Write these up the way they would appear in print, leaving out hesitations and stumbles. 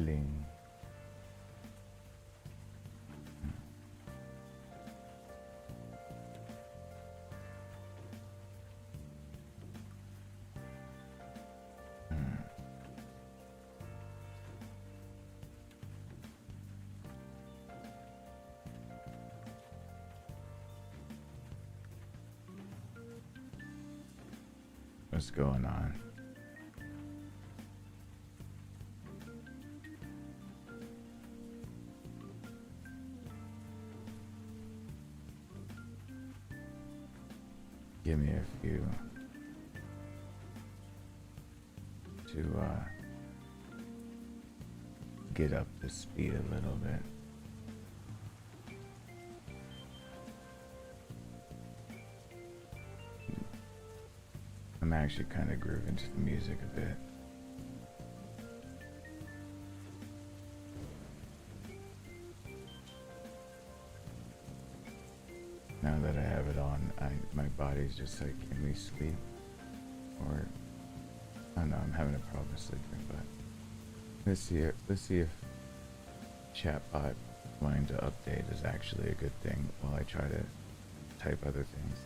feeling. What's going on? Give me a few to get up to speed a little bit. I'm actually kind of grooving to the music a bit. Now that I have it on, my body's just like, can we sleep? Or I don't know, I'm having a problem sleeping, but let's see if chatbot wanting to update is actually a good thing while I try to type other things.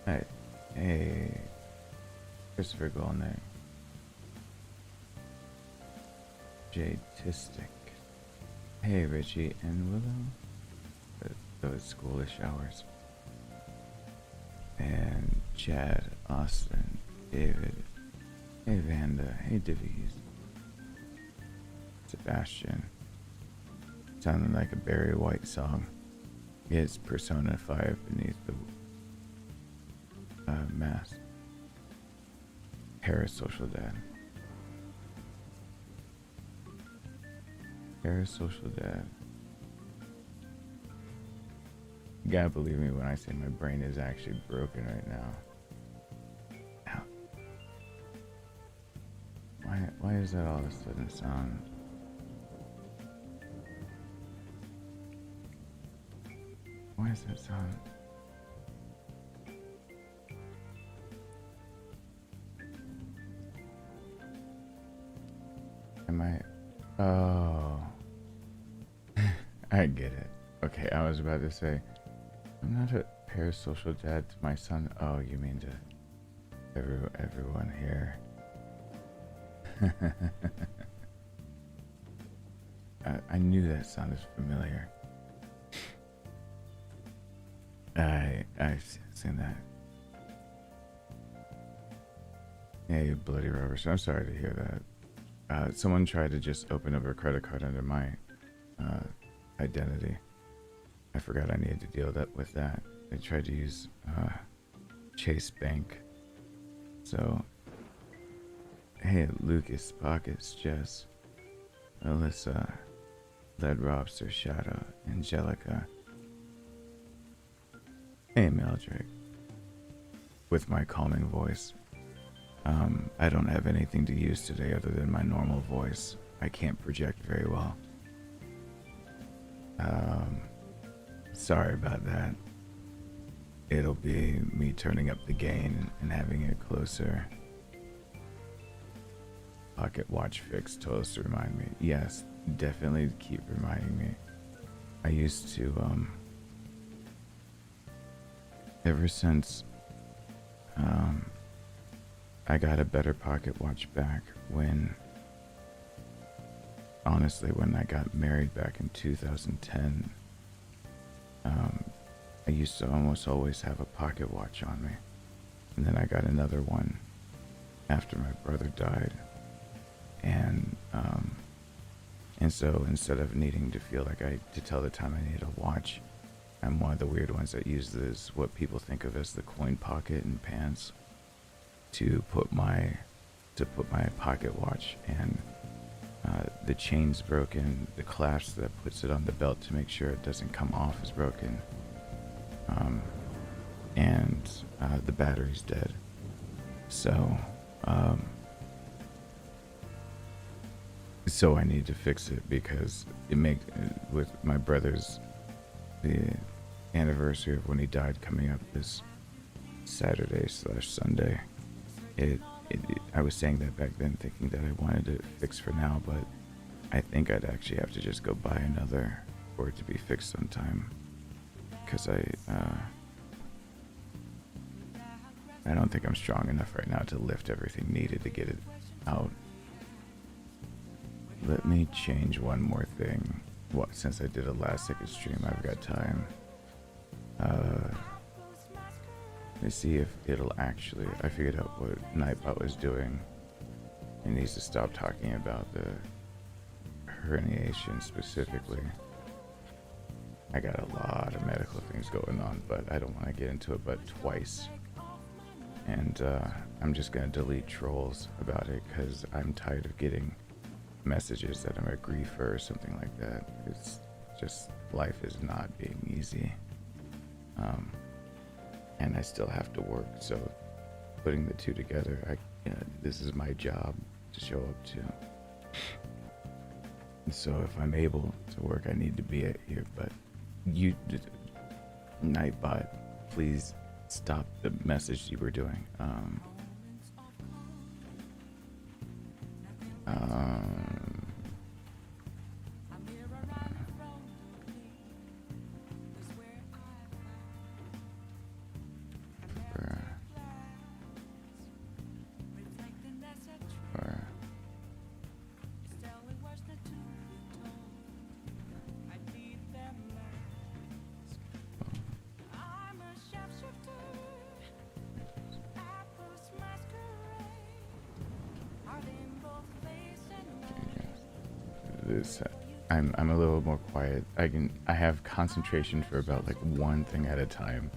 Alright, hey, Christopher Golnick, Jadistic, hey Richie and Willow, those schoolish hours, and Chad, Austin, David, hey Vanda, hey Divies, Sebastian, sounding like a Barry White song. It's Persona 5 beneath the mask. Parasocial Dad. Parasocial Dad. You gotta believe me when I say my brain is actually broken right now. Ow. Why is that all of a sudden sound? Why is that sound? Am I? Oh. I get it. Okay, I was about to say, I'm not a parasocial dad to my son. Oh, you mean to everyone here. I knew that sounded familiar. I've seen that. Yeah, you bloody Robertson. I'm sorry to hear that. Someone tried to just open up a credit card under my identity. I forgot I needed to deal with that. They tried to use Chase Bank. So, hey, Lucas, Pockets, Jess, Alyssa, Led Robster, Shadow, Angelica. Hey, Mildred. With my calming voice. I don't have anything to use today other than my normal voice. I can't project very well. Sorry about that. It'll be me turning up the gain and having it closer. Pocket watch fix told us to remind me. Yes, definitely keep reminding me. I used to, ever since, I got a better pocket watch back when, honestly, when I got married back in 2010, I used to almost always have a pocket watch on me. And then I got another one after my brother died. And so instead of needing to feel like to tell the time I need a watch, I'm one of the weird ones that use this, what people think of as the coin pocket in pants, to put my pocket watch, and the chain's broken, the clasp that puts it on the belt to make sure it doesn't come off is broken, and the battery's dead. So I need to fix it because with my brother's, the anniversary of when he died coming up this Saturday/Sunday. I was saying that back then thinking that I wanted it fixed for now, but I think I'd actually have to just go buy another for it to be fixed on time. Because I don't think I'm strong enough right now to lift everything needed to get it out. Let me change one more thing. What, since I did a last second stream, I've got time. Let me see if it'll actually... I figured out what Nightbot was doing. He needs to stop talking about the herniation specifically. I got a lot of medical things going on, but I don't want to get into it but twice. And I'm just going to delete trolls about it because I'm tired of getting messages that I'm a griefer or something like that. It's just, life is not being easy. And I still have to work, so putting the two together, this is my job to show up to. So if I'm able to work, I need to be here, but you, Nightbot, please stop the message you were doing. I'm a little more quiet. I have concentration for about like one thing at a time.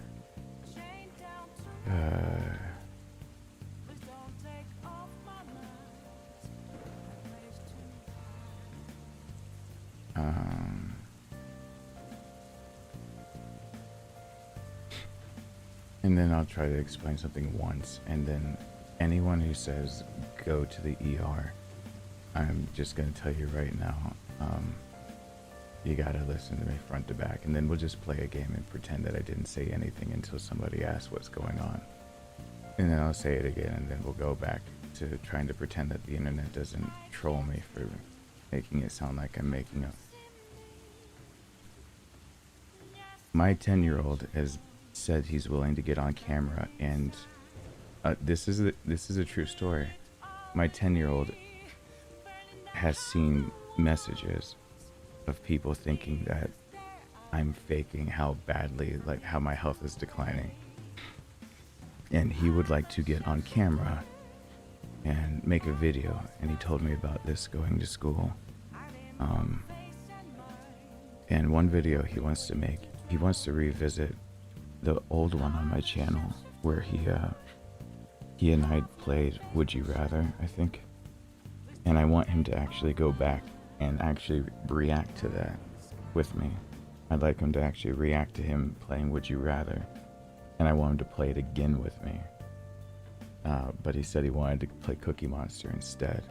And then I'll try to explain something once, and then anyone who says go to the ER, I'm just gonna tell you right now, you gotta listen to me front to back, and then we'll just play a game and pretend that I didn't say anything until somebody asks what's going on. And then I'll say it again, and then we'll go back to trying to pretend that the internet doesn't troll me for making it sound like I'm making up. My 10-year-old has said he's willing to get on camera, and this is a true story. My 10-year-old has seen messages of people thinking that I'm faking how badly, like how my health is declining, and he would like to get on camera and make a video. And he told me about this going to school, and one video he wants to make, he wants to revisit the old one on my channel where he and I played Would You Rather, I think. And I want him to actually go back and actually react to that with me. I'd like him to actually react to him playing Would You Rather, and I want him to play it again with me. But he said he wanted to play Cookie Monster instead.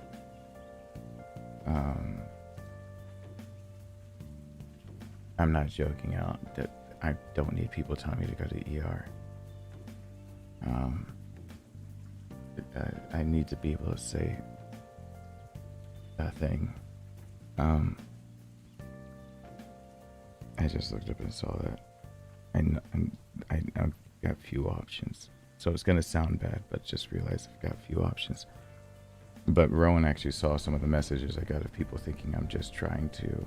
I'm not joking out that I don't need people telling me to go to ER. I need to be able to say a thing. I just looked up and saw that. I've got few options. So it's going to sound bad, but just realize I've got few options. But Rowan actually saw some of the messages I got of people thinking I'm just trying to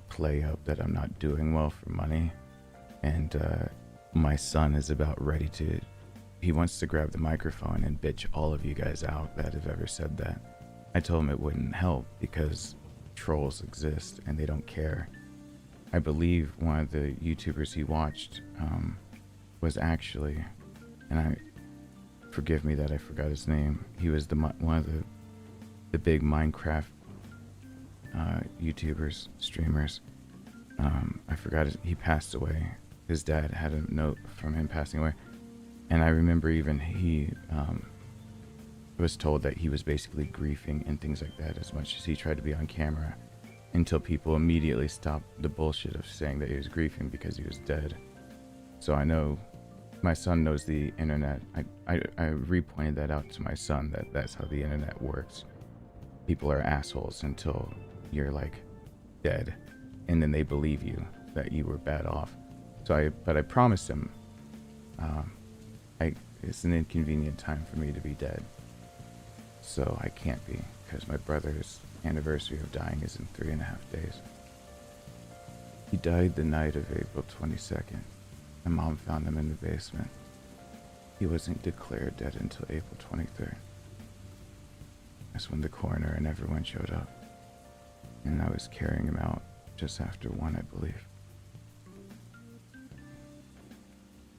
play up that I'm not doing well for money. And my son is about ready to... He wants to grab the microphone and bitch all of you guys out that have ever said that. I told him it wouldn't help because trolls exist and they don't care. I believe one of the YouTubers he watched was actually, and forgive me that I forgot his name. He was one of the big Minecraft YouTubers, streamers. I forgot he passed away. His dad had a note from him passing away. And I remember even he was told that he was basically griefing and things like that as much as he tried to be on camera, until people immediately stopped the bullshit of saying that he was griefing because he was dead. So I know my son knows the internet. I repointed that out to my son, that that's how the internet works. people are assholes until you're like dead, and then they believe you that you were bad off. But I promised him, it's an inconvenient time for me to be dead, so I can't be, because my brother's anniversary of dying is in 3.5 days. He died the night of April 22nd. My mom found him in the basement. He wasn't declared dead until April 23rd. That's when the coroner and everyone showed up, and I was carrying him out just after 1, I believe.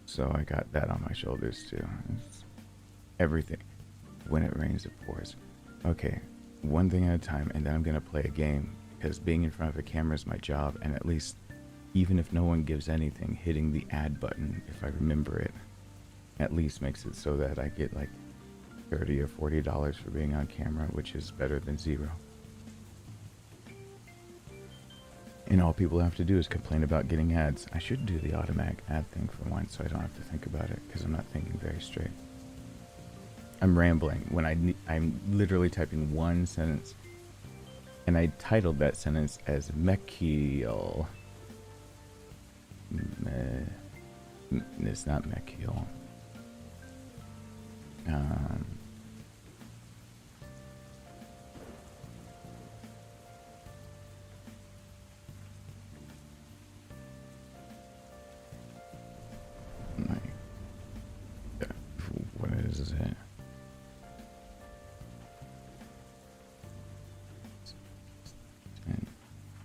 So I got that on my shoulders too. It's everything. When it rains, it pours. Okay, one thing at a time, and then I'm gonna play a game, because being in front of a camera is my job, and at least, even if no one gives anything, hitting the add button, if I remember it, at least makes it so that I get like $30 or $40 for being on camera, which is better than 0. And all people have to do is complain about getting ads. I should do the automatic ad thing for once, so I don't have to think about it, because I'm not thinking very straight. I'm rambling when I'm literally typing one sentence, and I titled that sentence as Mechiel. It's not Mechiel. What is it?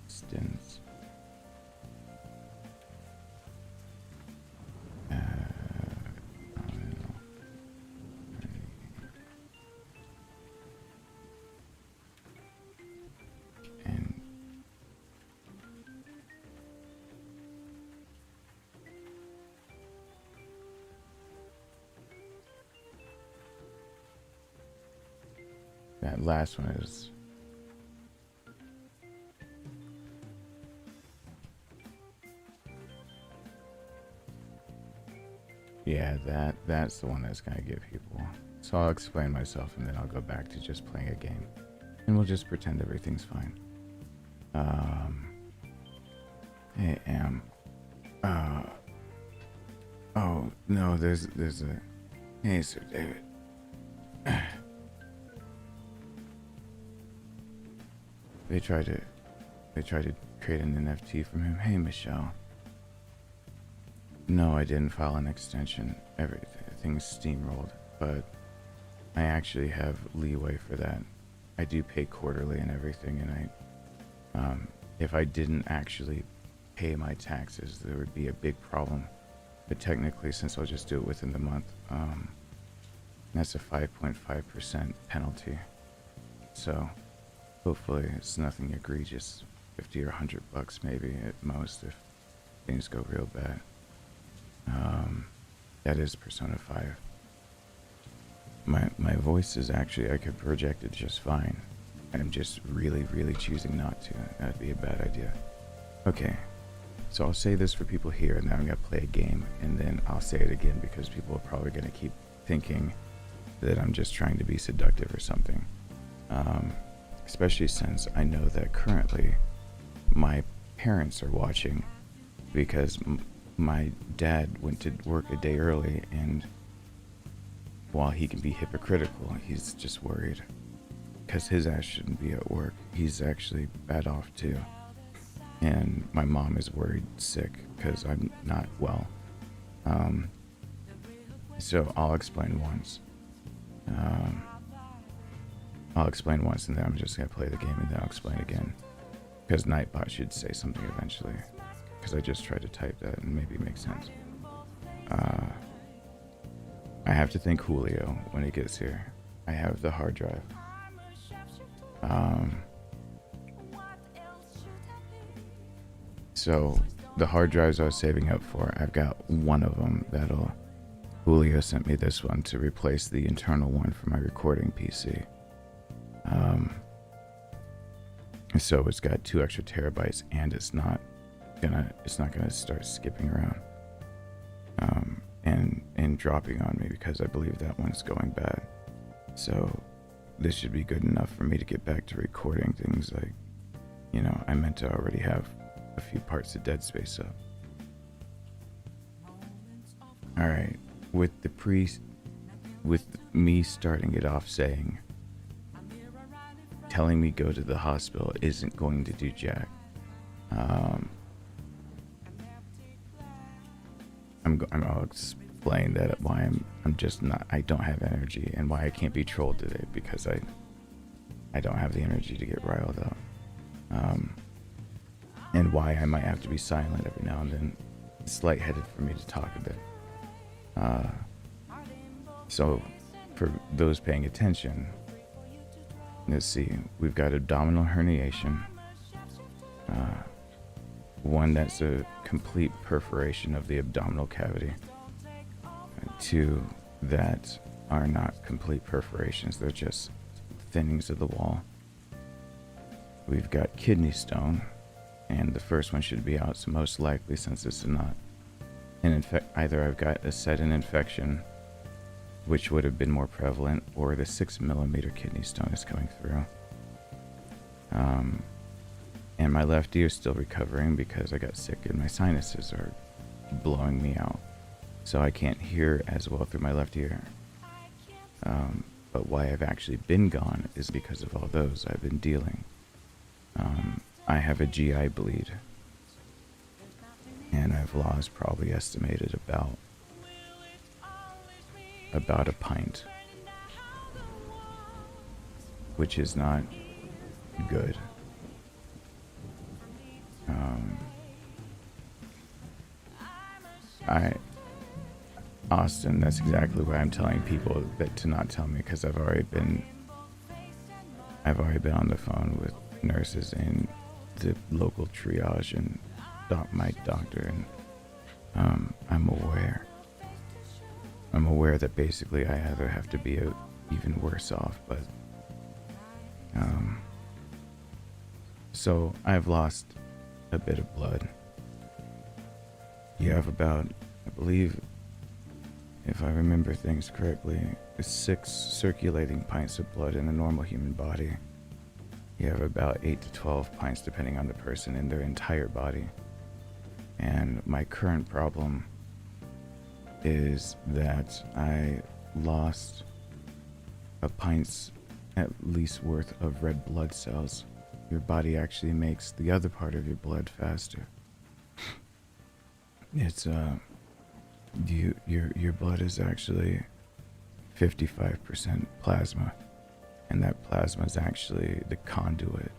Instance. That last one is that's the one that's gonna get people. So I'll explain myself, and then I'll go back to just playing a game, and we'll just pretend everything's fine. Hey, oh no, there's a, hey, Sir David. They tried to create an NFT from him. Hey, Michelle. No, I didn't file an extension. Everything's steamrolled, but I actually have leeway for that. I do pay quarterly and everything, and if I didn't actually pay my taxes, there would be a big problem. But technically, since I'll just do it within the month, that's a 5.5% penalty. So hopefully it's nothing egregious, 50 or 100 bucks maybe at most if things go real bad. That is Persona 5. My voice is actually, I could project it just fine. I'm just really choosing not to. That'd be a bad idea. Okay, so I'll say this for people here, and then I'm gonna play a game, and then I'll say it again because people are probably gonna keep thinking that I'm just trying to be seductive or something. Especially since I know that currently my parents are watching, because my dad went to work a day early, and while he can be hypocritical, he's just worried because his ass shouldn't be at work. He's actually bad off too. And my mom is worried sick because I'm not well. So I'll explain once. And then I'm just going to play the game, and then I'll explain again. Because Nightbot should say something eventually. Because I just tried to type that and maybe it makes sense. I have to thank Julio when he gets here. I have the hard drive. So the hard drives I was saving up for, I've got one of them that'll... Julio sent me this one to replace the internal one for my recording PC. So it's got 2 extra terabytes, and it's not gonna start skipping around and dropping on me because I believe that one's going bad. So this should be good enough for me to get back to recording things. Like, you know, I meant to already have a few parts of Dead Space up. Alright, with me starting it off saying, telling me go to the hospital isn't going to do jack. I'll explain that why I'm just not, I don't have energy, and why I can't be trolled today, because I don't have the energy to get riled up. And why I might have to be silent every now and then. It's lightheaded for me to talk a bit. So for those paying attention, let's see, we've got abdominal herniation, one that's a complete perforation of the abdominal cavity, and two that are not complete perforations, they're just thinnings of the wall. We've got kidney stone, and the first one should be out, so most likely, since this is not an either I've got a sudden infection, which would have been more prevalent, or the 6mm kidney stone is coming through. And my left ear is still recovering because I got sick and my sinuses are blowing me out, so I can't hear as well through my left ear. But why I've actually been gone is because of all those I've been dealing. I have a GI bleed, and I've lost probably estimated about a pint, which is not good. Austin, that's exactly why I'm telling people that to not tell me, because I've already been on the phone with nurses and the local triage and my doctor, and I'm aware that basically I either have to be even worse off, but so I've lost a bit of blood. You have about, I believe, if I remember things correctly, 6 circulating pints of blood in a normal human body. You have about 8 to 12 pints, depending on the person, in their entire body. And my current problem is that I lost a pint's at least worth of red blood cells. Your body actually makes the other part of your blood faster. It's your blood is actually 55% plasma, and that plasma is actually the conduit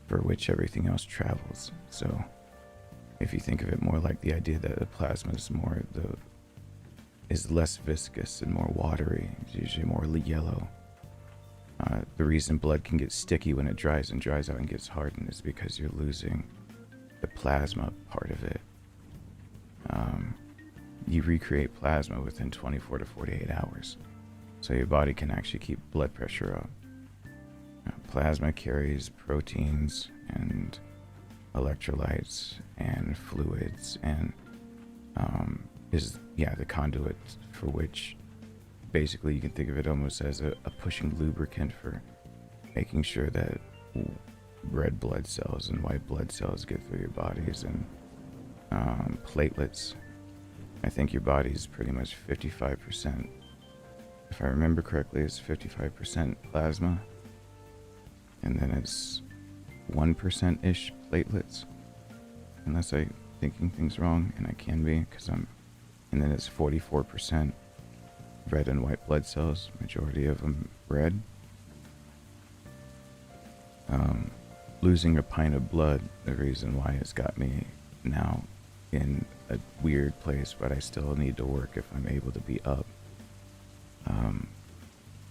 for which everything else travels. So if you think of it more like the idea that the plasma is less viscous and more watery, it's usually more yellow. The reason blood can get sticky when it dries out and gets hardened is because you're losing the plasma part of it. You recreate plasma within 24 to 48 hours, so your body can actually keep blood pressure up. Plasma carries proteins and electrolytes and fluids, and is the conduit for which basically you can think of it almost as a pushing lubricant for making sure that red blood cells and white blood cells get through your bodies, and platelets. I think your body is pretty much 55%, if I remember correctly, it's 55% plasma, and then it's 1%-ish platelets, unless I'm thinking things wrong, and I can be, and then it's 44% red and white blood cells, majority of them red. Losing a pint of blood, the reason why it's got me now in a weird place, but I still need to work if I'm able to be up.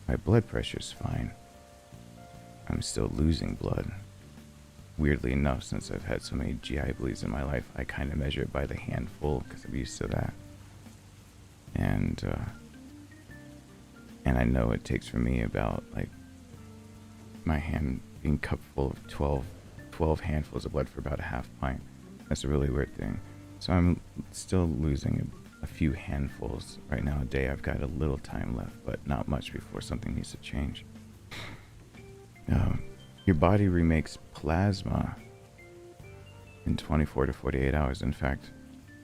My blood pressure's fine. I'm still losing blood. Weirdly enough, since I've had so many GI bleeds in my life, I kind of measure it by the handful because I'm used to that. And I know it takes for me about, like, my hand being cupped full of 12 handfuls of blood for about a half pint. That's a really weird thing. So I'm still losing a few handfuls right now a day. I've got a little time left, but not much before something needs to change. Your body remakes plasma in 24 to 48 hours. In fact,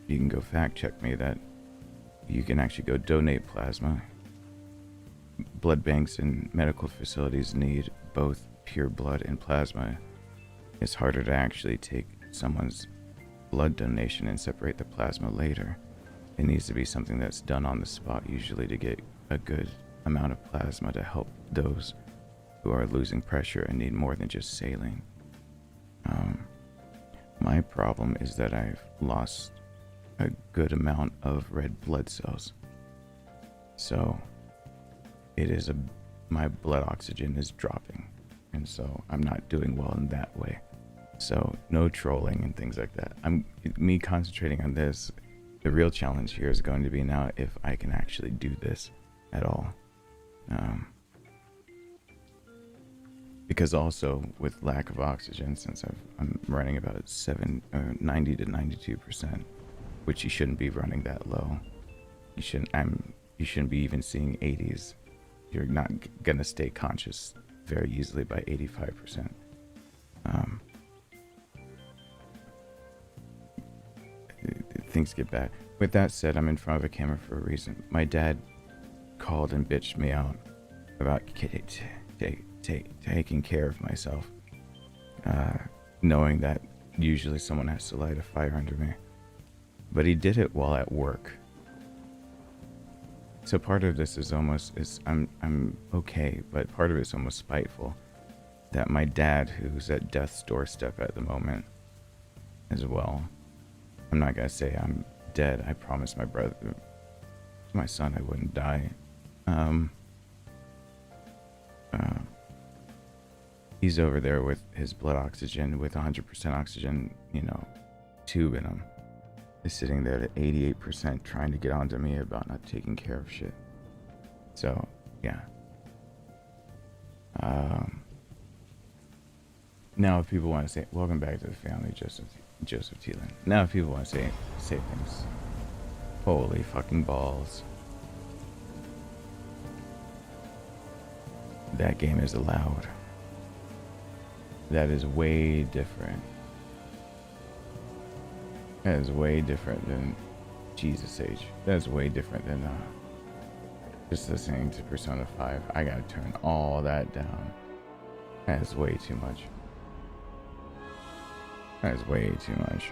you can go fact check me that you can actually go donate plasma. Blood banks and medical facilities need both pure blood and plasma. It's harder to actually take someone's blood donation and separate the plasma later. It needs to be something that's done on the spot, usually to get a good amount of plasma to help those who are losing pressure and need more than just saline. My problem is that I've lost a good amount of red blood cells. So my blood oxygen is dropping, and so I'm not doing well in that way. So no trolling and things like that. Me concentrating on this. The real challenge here is going to be now if I can actually do this at all. Because also with lack of oxygen, since I'm running about 90 to 92%, which you shouldn't be running that low. You shouldn't be even seeing 80s. You're not gonna stay conscious very easily by 85%. Things get bad. With that said, I'm in front of a camera for a reason. My dad called and bitched me out about taking care of myself, knowing that usually someone has to light a fire under me. But he did it while at work. So part of this is I'm okay, but part of it's almost spiteful that my dad, who's at death's doorstep at the moment as well, I'm not gonna say I'm dead. I promised my son I wouldn't die. He's over there with his blood oxygen, with 100% oxygen, tube in him. He's sitting there at 88% trying to get onto me about not taking care of shit. So, yeah. Now if people want to say, welcome back to the family, Joseph Thielen. Now if people want to say things, holy fucking balls. That game is allowed. That is way different. That is way different than Jesus Age. That is way different than just listening to Persona 5. I gotta turn all that down. That is way too much. That is way too much.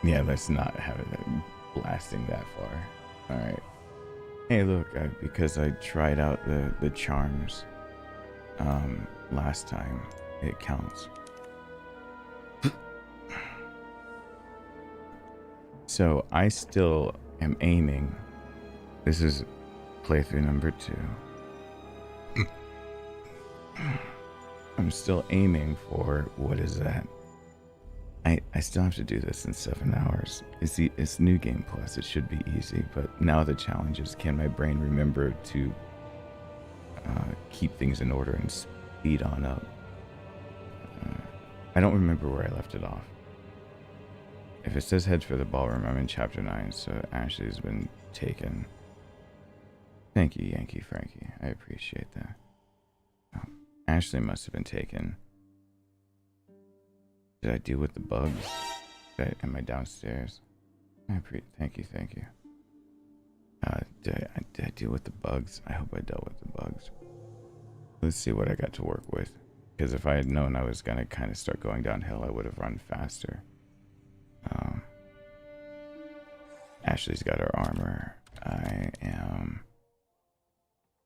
Yeah, let's not have it blasting that far. Alright. Hey, look, because I tried out the charms last time, it counts. So I still am aiming. This is playthrough number 2. I'm still aiming for, what is that? I still have to do this in 7 hours. It's New Game Plus. It should be easy, but now the challenge is, can my brain remember to keep things in order and speed on up? I don't remember where I left it off. If it says head for the ballroom, I'm in chapter 9, so Ashley's been taken. Thank you, Yankee Frankie. I appreciate that. Ashley must have been taken. Did I deal with the bugs? Am I downstairs? Thank you. Did I deal with the bugs? I hope I dealt with the bugs. Let's see what I got to work with. Because if I had known I was going to kind of start going downhill, I would have run faster. Ashley's got her armor. I am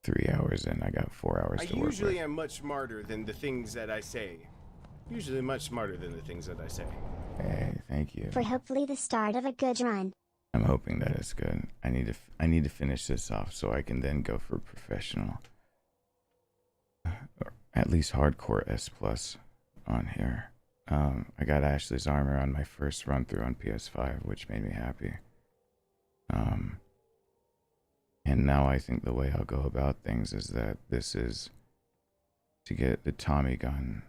3 hours in. I got 4 hours to work with. I usually am much smarter than the things that I say. Usually much smarter than the things that I say. Hey, thank you. For hopefully the start of a good run. I'm hoping that it's good. I need to finish this off so I can then go for professional. Or at least hardcore S+ on here. I got Ashley's armor on my first run through on PS5, which made me happy. And now I think the way I'll go about things is that this is to get the Tommy gun,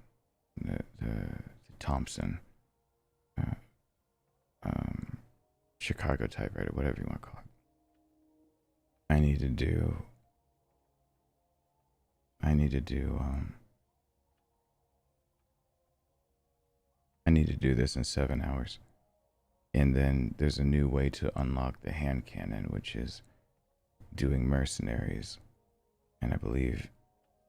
the Thompson, Chicago typewriter, whatever you want to call it. I need to do I need to do this in 7 hours. And then there's a new way to unlock the hand cannon, which is doing mercenaries. And I believe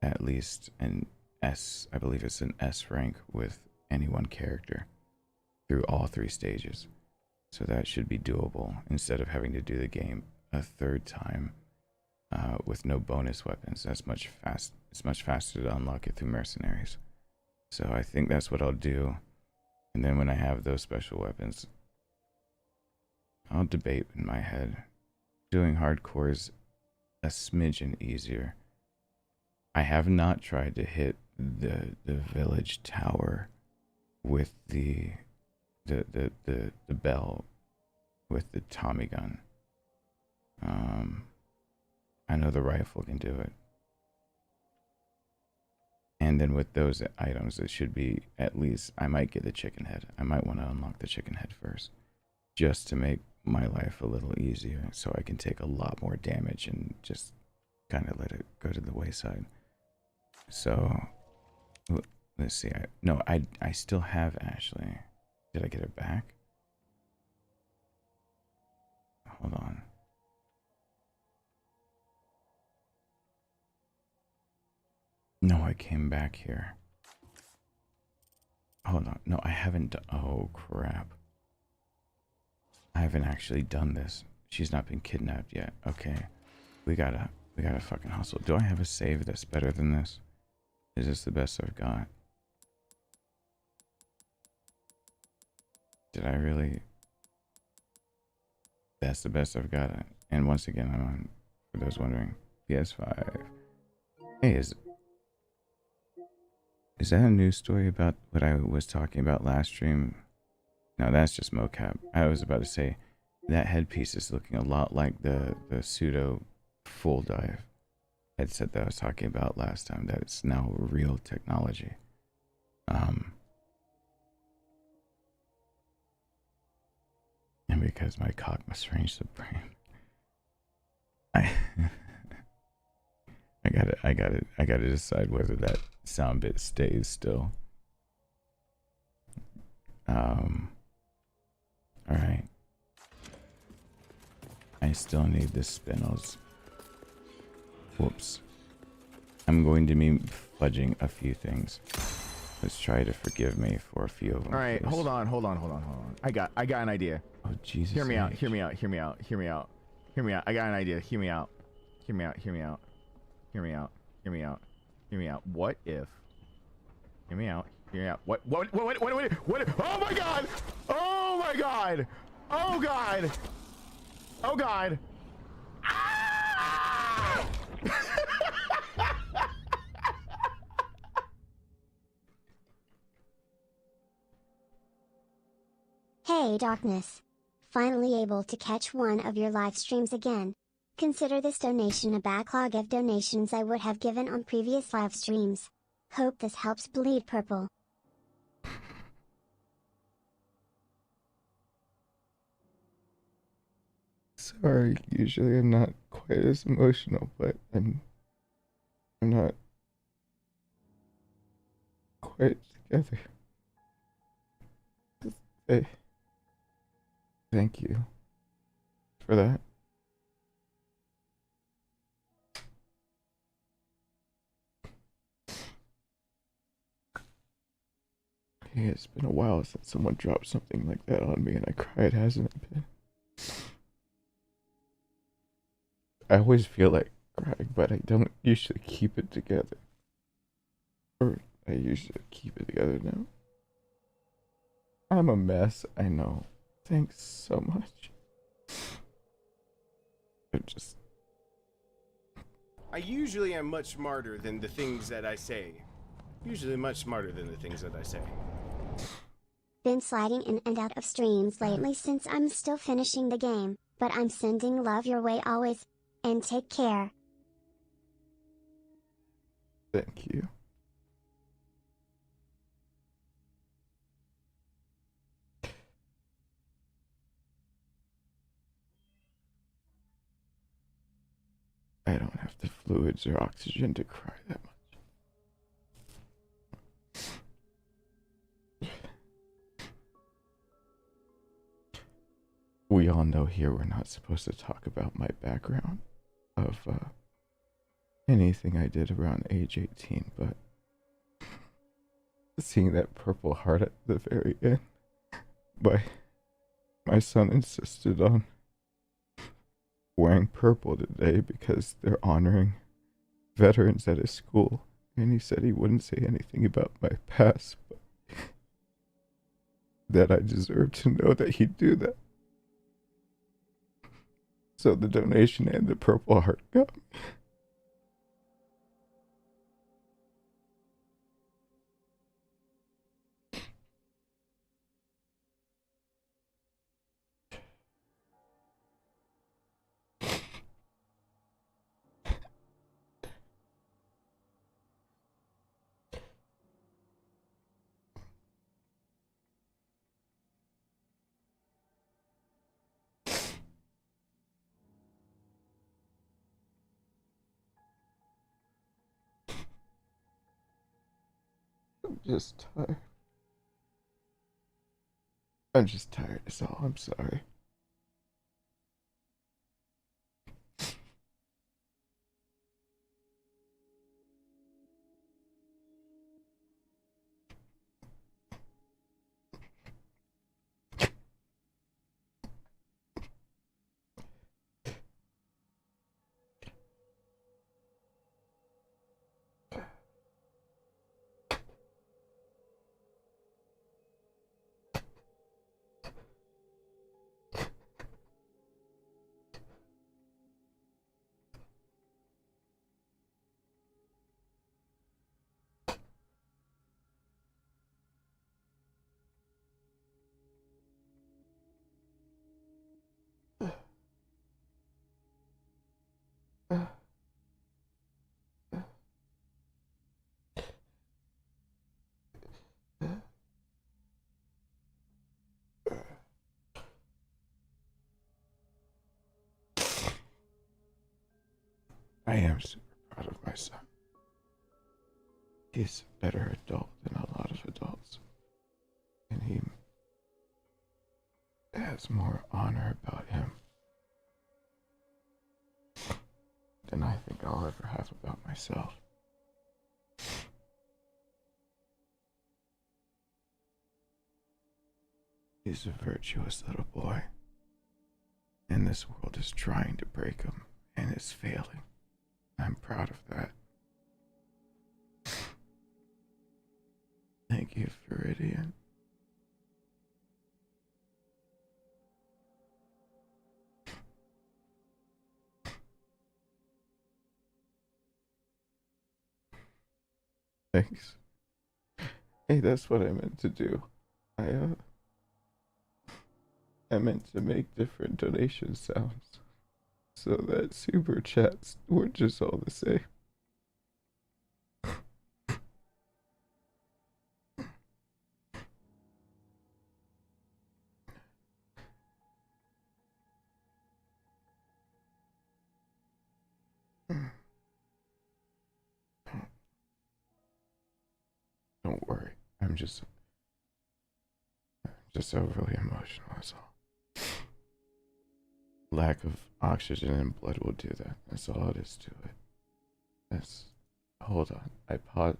at least an S, I believe it's an S rank with any one character through all 3 stages. So that should be doable instead of having to do the game a 3rd time with no bonus weapons. It's much faster to unlock it through mercenaries. So I think that's what I'll do. And then when I have those special weapons, I'll debate in my head. Doing hardcore is a smidgen easier. I have not tried to hit the village tower with the bell with the Tommy gun. I know the rifle can do it. And then with those items, it should be at least, I might get the chicken head. I might want to unlock the chicken head first, just to make my life a little easier so I can take a lot more damage and just kind of let it go to the wayside. So, let's see. I still have Ashley. Did I get her back? Hold on. No, I came back here. Hold on. No, I haven't done... Oh, crap. I haven't actually done this. She's not been kidnapped yet. Okay. We gotta fucking hustle. Do I have a save that's better than this? Is this the best I've got? Did I really... That's the best I've got. And once again, I'm on, for those wondering, PS5. Hey, is that a news story about what I was talking about last stream? No, that's just mocap. I was about to say, that headpiece is looking a lot like the pseudo full dive headset that I was talking about last time. That it's now real technology. And because my cock must reign supreme, I gotta decide whether that sound bit stays still. Alright. I still need the spinels. Whoops. I'm going to be fudging a few things. Let's try to forgive me for a few of them. Alright, hold on. I got an idea. Oh, Jesus. Hear me out. I got an idea. Hear me out. What if... Hear me out. What? Oh my god! Ah! Hey Darkness. Finally able to catch one of your live streams again. Consider this donation a backlog of donations I would have given on previous live streams. Hope this helps bleed purple. Sorry, usually I'm not quite as emotional, but I'm not quite together. Hey, thank you for that. Hey, it's been a while since someone dropped something like that on me and I cried, hasn't it been? I always feel like crying, but I don't usually keep it together. Or I usually keep it together now. I'm a mess, I know. Thanks so much. I usually am much smarter than the things that I say. Usually much smarter than the things that I say. Been sliding in and out of streams lately since I'm still finishing the game, but I'm sending love your way always. And take care. Thank you. I don't have the fluids or oxygen to cry that much. We all know here we're not supposed to talk about my background of anything I did around age 18, but seeing that purple heart at the very end, my son insisted on wearing purple today because they're honoring veterans at his school, and he said he wouldn't say anything about my past, but that I deserve to know that he'd do that. So the donation and the purple heart got me. Just tired. I'm just tired is all. I'm sorry. I am super proud of my son. He's a better adult than a lot of adults. And he has more honor about him than I think I'll ever have about myself. He's a virtuous little boy, and this world is trying to break him, and is failing. I'm proud of that. Thank you, Viridian. Thanks. Hey, that's what I meant to do. I meant to make different donation sounds so that super chats were just all the same. Don't worry, I'm just overly emotional, that's all. Lack of oxygen in blood will do that. That's all it is to it. Hold on. I paused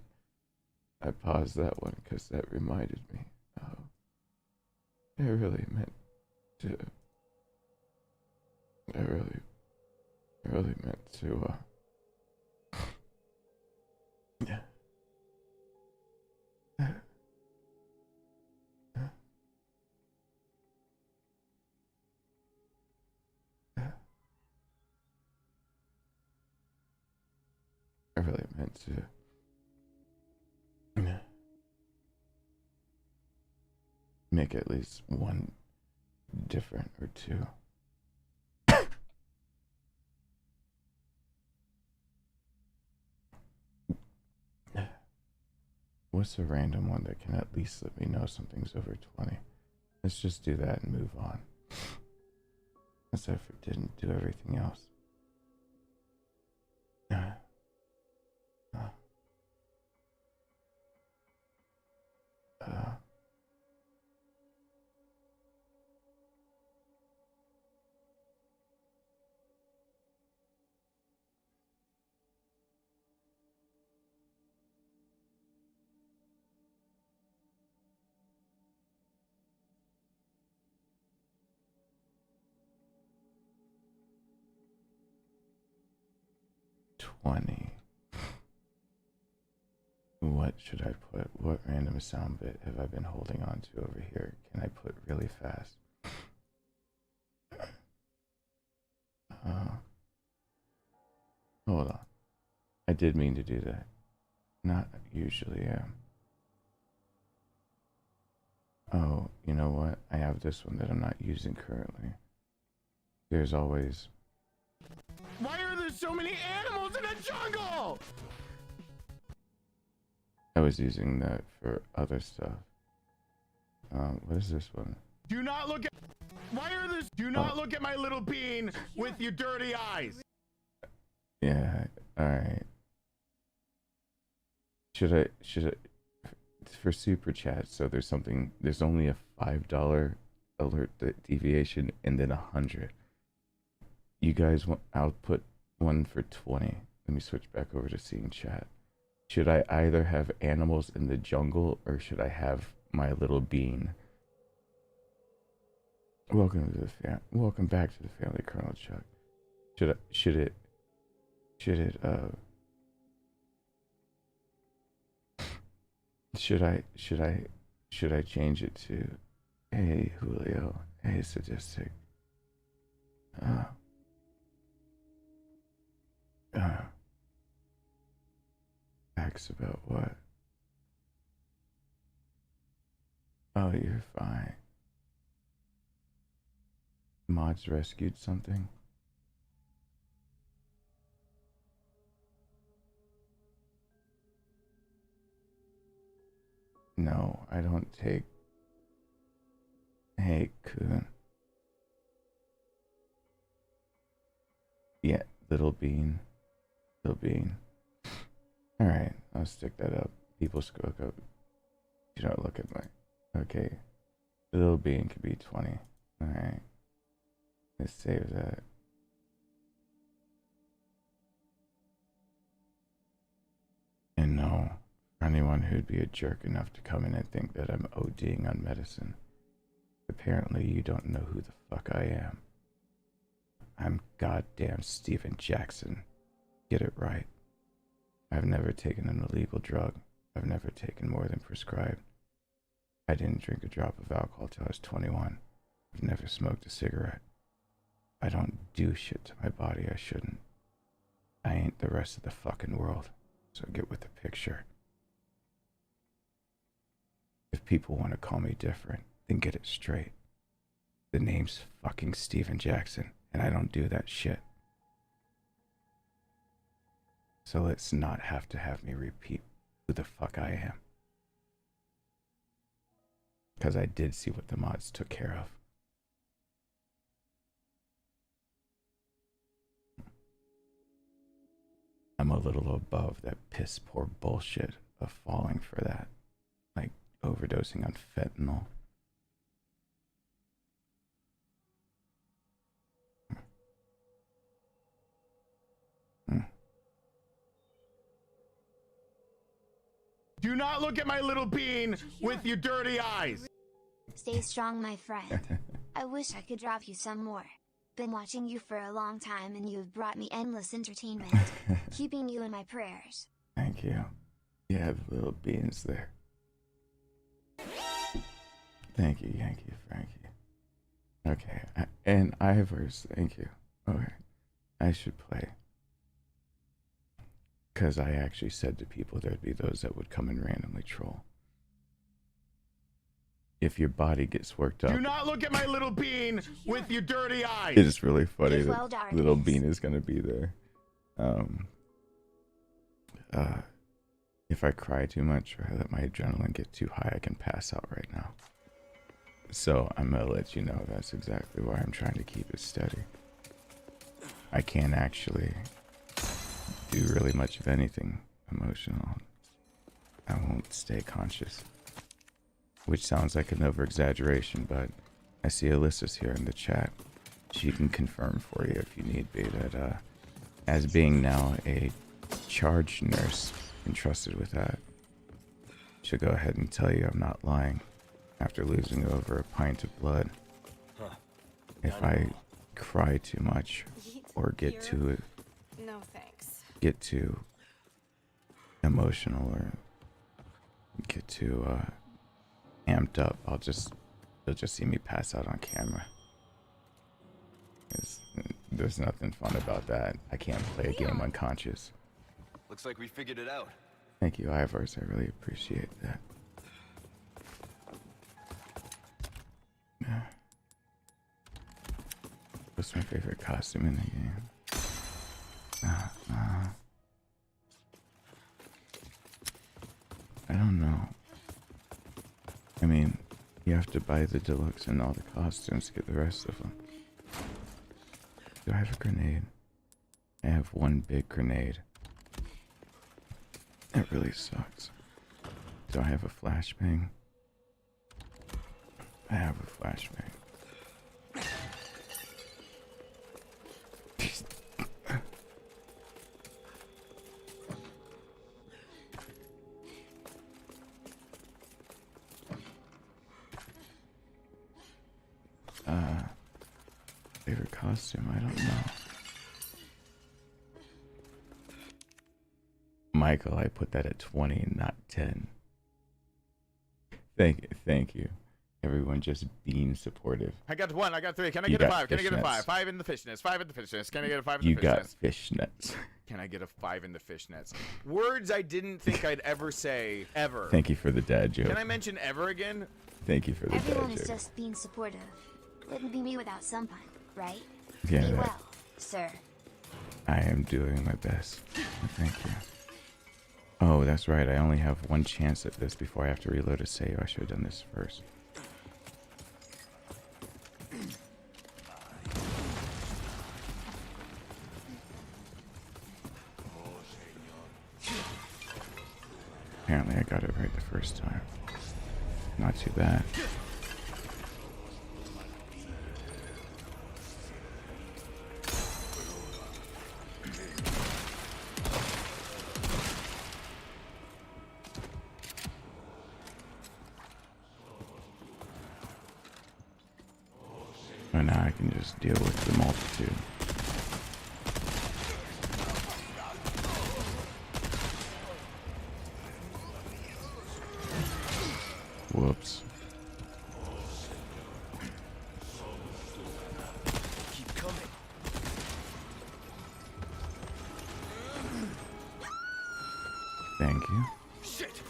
that one because that reminded me. I really meant to. I really meant to. Yeah. I really meant to make at least one different or two. What's a random one that can at least let me know something's over 20? Let's just do that and move on. As if it didn't do everything else. 20. What should I put? What random sound bit have I been holding on to over here? Can I put really fast? Hold on. I did mean to do that. Not usually am. Oh, you know what? I have this one that I'm not using currently. There's always... Why are there so many animals in a jungle? I was using that for other stuff. What is this one? Do not look at... Why are there... Do not look at my little bean with your dirty eyes. Yeah, alright. Should I... For super chat, so there's only a $5 alert deviation and then 100. You guys want, I'll put one for 20. Let me switch back over to seeing chat. Should I either have animals in the jungle or should I have my little bean? Welcome back to the family, Colonel Chuck. Should I change it to, hey Julio, hey Sadistic, facts about what? Oh, you're fine. Mods rescued something? No, I don't take... Hey, Coon. Yeah, little bean. Little bean. Alright, I'll stick that up. People spoke up. You don't look at my... Okay. Little bean could be 20. Alright. Let's save that. And no, for anyone who'd be a jerk enough to come in and think that I'm ODing on medicine, apparently you don't know who the fuck I am. I'm goddamn Steven Jackson. Get it right. I've never taken an illegal drug. I've never taken more than prescribed. I didn't drink a drop of alcohol till I was 21. I've never smoked a cigarette. I don't do shit to my body I shouldn't. I ain't the rest of the fucking world, so get with the picture. If people want to call me different, then get it straight. The name's fucking Steven Jackson, and I don't do that shit. So let's not have me repeat who the fuck I am. Because I did see what the mods took care of. I'm a little above that piss poor bullshit of falling for that. Like overdosing on fentanyl. Do not look at my little bean with your dirty eyes. Stay strong, my friend. I wish I could drop you some more. Been watching you for a long time and you've brought me endless entertainment. Keeping you in my prayers. Thank you. Yeah, the little beans there. Thank you, Yankee Frankie. Okay, and Ivers, thank you. Okay, I should play. Because I actually said to people there'd be those that would come and randomly troll. If your body gets worked up... Do not look at my little bean with your dirty eyes! It is really funny Well, that Darkness. little bean is going to be there. If I cry too much or I let my adrenaline get too high, I can pass out right now. So I'm going to let you know that's exactly why I'm trying to keep it steady. I can't actually do really much of anything emotional. I won't stay conscious. Which sounds like an over-exaggeration, but I see Alyssa's here in the chat. She can confirm for you if you need be that, as being now a charge nurse entrusted with that, she'll go ahead and tell you I'm not lying after losing over a pint of blood. If I cry too much or get too No thanks. get too emotional or get too amped up, you'll just see me pass out on camera. There's nothing fun about that. I can't play a game unconscious. Looks like we figured it out. Thank you, Ivars. I really appreciate that. Yeah. What's my favorite costume in the game? I don't know. I mean, you have to buy the deluxe and all the costumes to get the rest of them. Do I have a grenade? I have one big grenade. That really sucks. Do I have a flashbang? I have a flashbang. Favorite costume? I don't know. Michael, I put that at 20, not 10. Thank you. Everyone just being supportive. I got 1, I got 3. Can I You get a got 5? Can I get a fishnets. 5? 5 in the fishnets. 5 in the fishnets. Can I get a 5 in You the got fishnets? fishnets. Can I get a 5 in the fishnets? Words I didn't think I'd ever say, ever. Thank you for the dad joke. Can I mention ever again? Thank you for the Everyone dad is joke. just being supportive. Wouldn't be me without some fun, right? Yeah, Be that- well, sir. I am doing my best. Thank you. Oh, that's right. I only have one chance at this before I have to reload a save. I should have done this first. Apparently I got it right the first time. Not too bad. And now I can just deal with the multitude. Whoops. Keep coming. Thank you. Shit.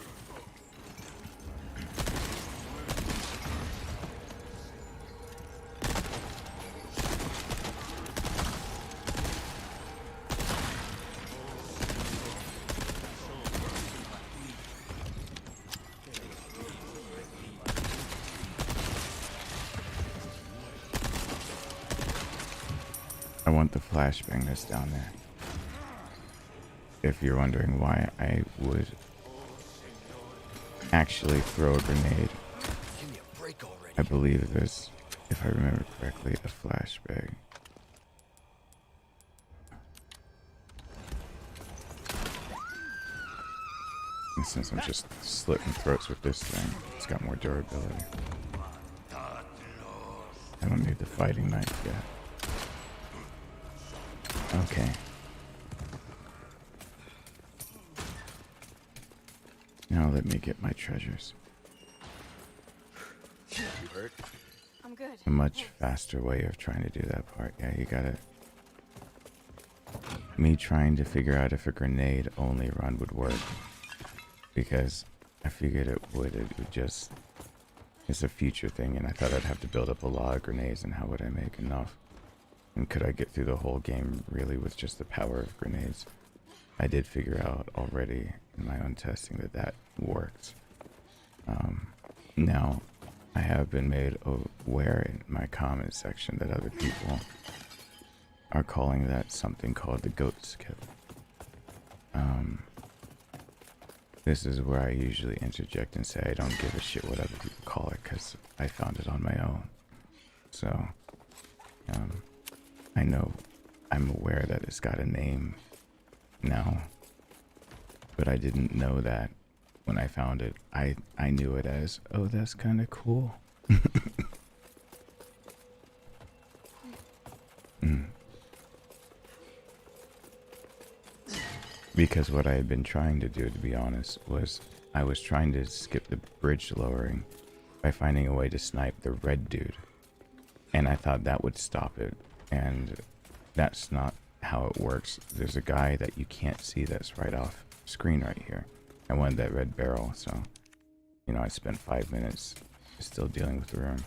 I want the flashbang that's down there. If you're wondering why I would actually throw a grenade, Give me a break already. I believe there's, if I remember correctly, a flashbang. And since I'm just slitting throats with this thing, it's got more durability. I don't need the fighting knife yet. Okay. Now let me get my treasures. You hurt? I'm good. A much faster way of trying to do that part. Yeah, you gotta... Me trying to figure out if a grenade only run would work. Because I figured it would just... It's a future thing, and I thought I'd have to build up a lot of grenades, and how would I make enough? And could I get through the whole game really with just the power of grenades? I did figure out already in my own testing that that works. Now, I have been made aware in my comment section that other people are calling that something called the goat skip. This is where I usually interject and say I don't give a shit what other people call it because I found it on my own. So, I know, I'm aware that it's got a name now, but I didn't know that when I found it. I knew it as, oh, that's kind of cool. Because what I had been trying to do, to be honest, was I was trying to skip the bridge lowering by finding a way to snipe the red dude. And I thought that would stop it. And that's not how it works. There's a guy that you can't see that's right off screen right here. I wanted that red barrel, so, you know, I spent 5 minutes still dealing with the room.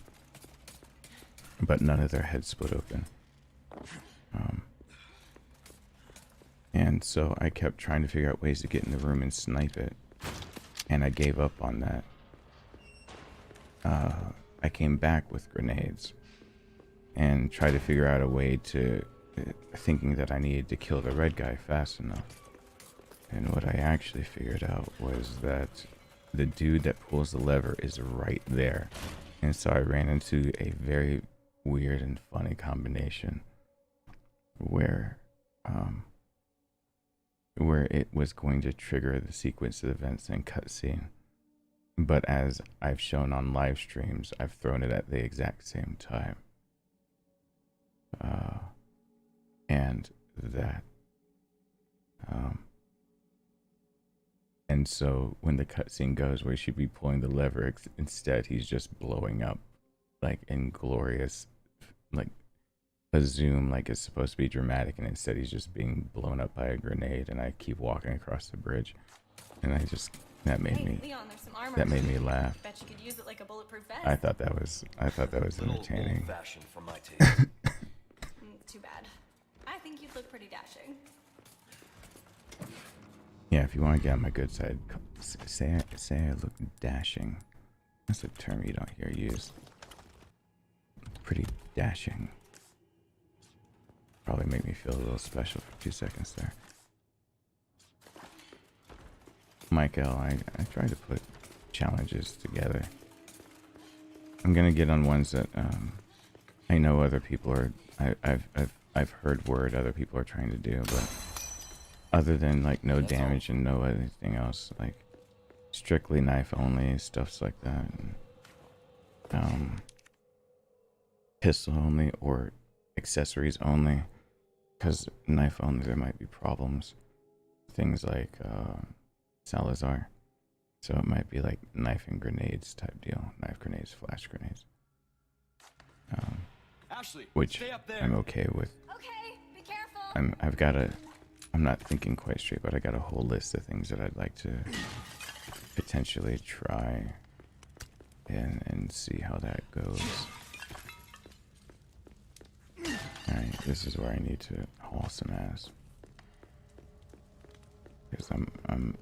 But none of their heads split open. And so I kept trying to figure out ways to get in the room and snipe it. And I gave up on that. I came back with grenades and tried to figure out a way to, thinking that I needed to kill the red guy fast enough. And what I actually figured out was that the dude that pulls the lever is right there. And so I ran into a very weird and funny combination where it was going to trigger the sequence of events and cutscene. But as I've shown on live streams, I've thrown it at the exact same time. And so when the cutscene goes where he should be pulling the lever, instead he's just blowing up, like in glorious, like a zoom, like it's supposed to be dramatic, and instead he's just being blown up by a grenade. And I keep walking across the bridge, and that made me laugh. Bet you could use it like a bulletproof vest. I thought that was entertaining. Old-fashioned for my taste. Too bad. I think you'd look pretty dashing. Yeah, if you want to get on my good side, say I look dashing. That's a term you don't hear used. Pretty dashing. Probably make me feel a little special for 2 seconds there. Michael, I try to put challenges together. I'm gonna get on ones that I know other people are. I've heard word other people are trying to do, but other than like no damage and no anything else, like strictly knife only, stuffs like that, and, pistol only or accessories only. Because knife only, there might be problems. Things like Salazar. So it might be like knife and grenades type deal. Knife grenades, flash grenades. Ashley, Which stay up there. I'm okay with. Okay, be careful. I'm not thinking quite straight, but I got a whole list of things that I'd like to potentially try and see how that goes. Alright, this is where I need to haul some ass. Because I'm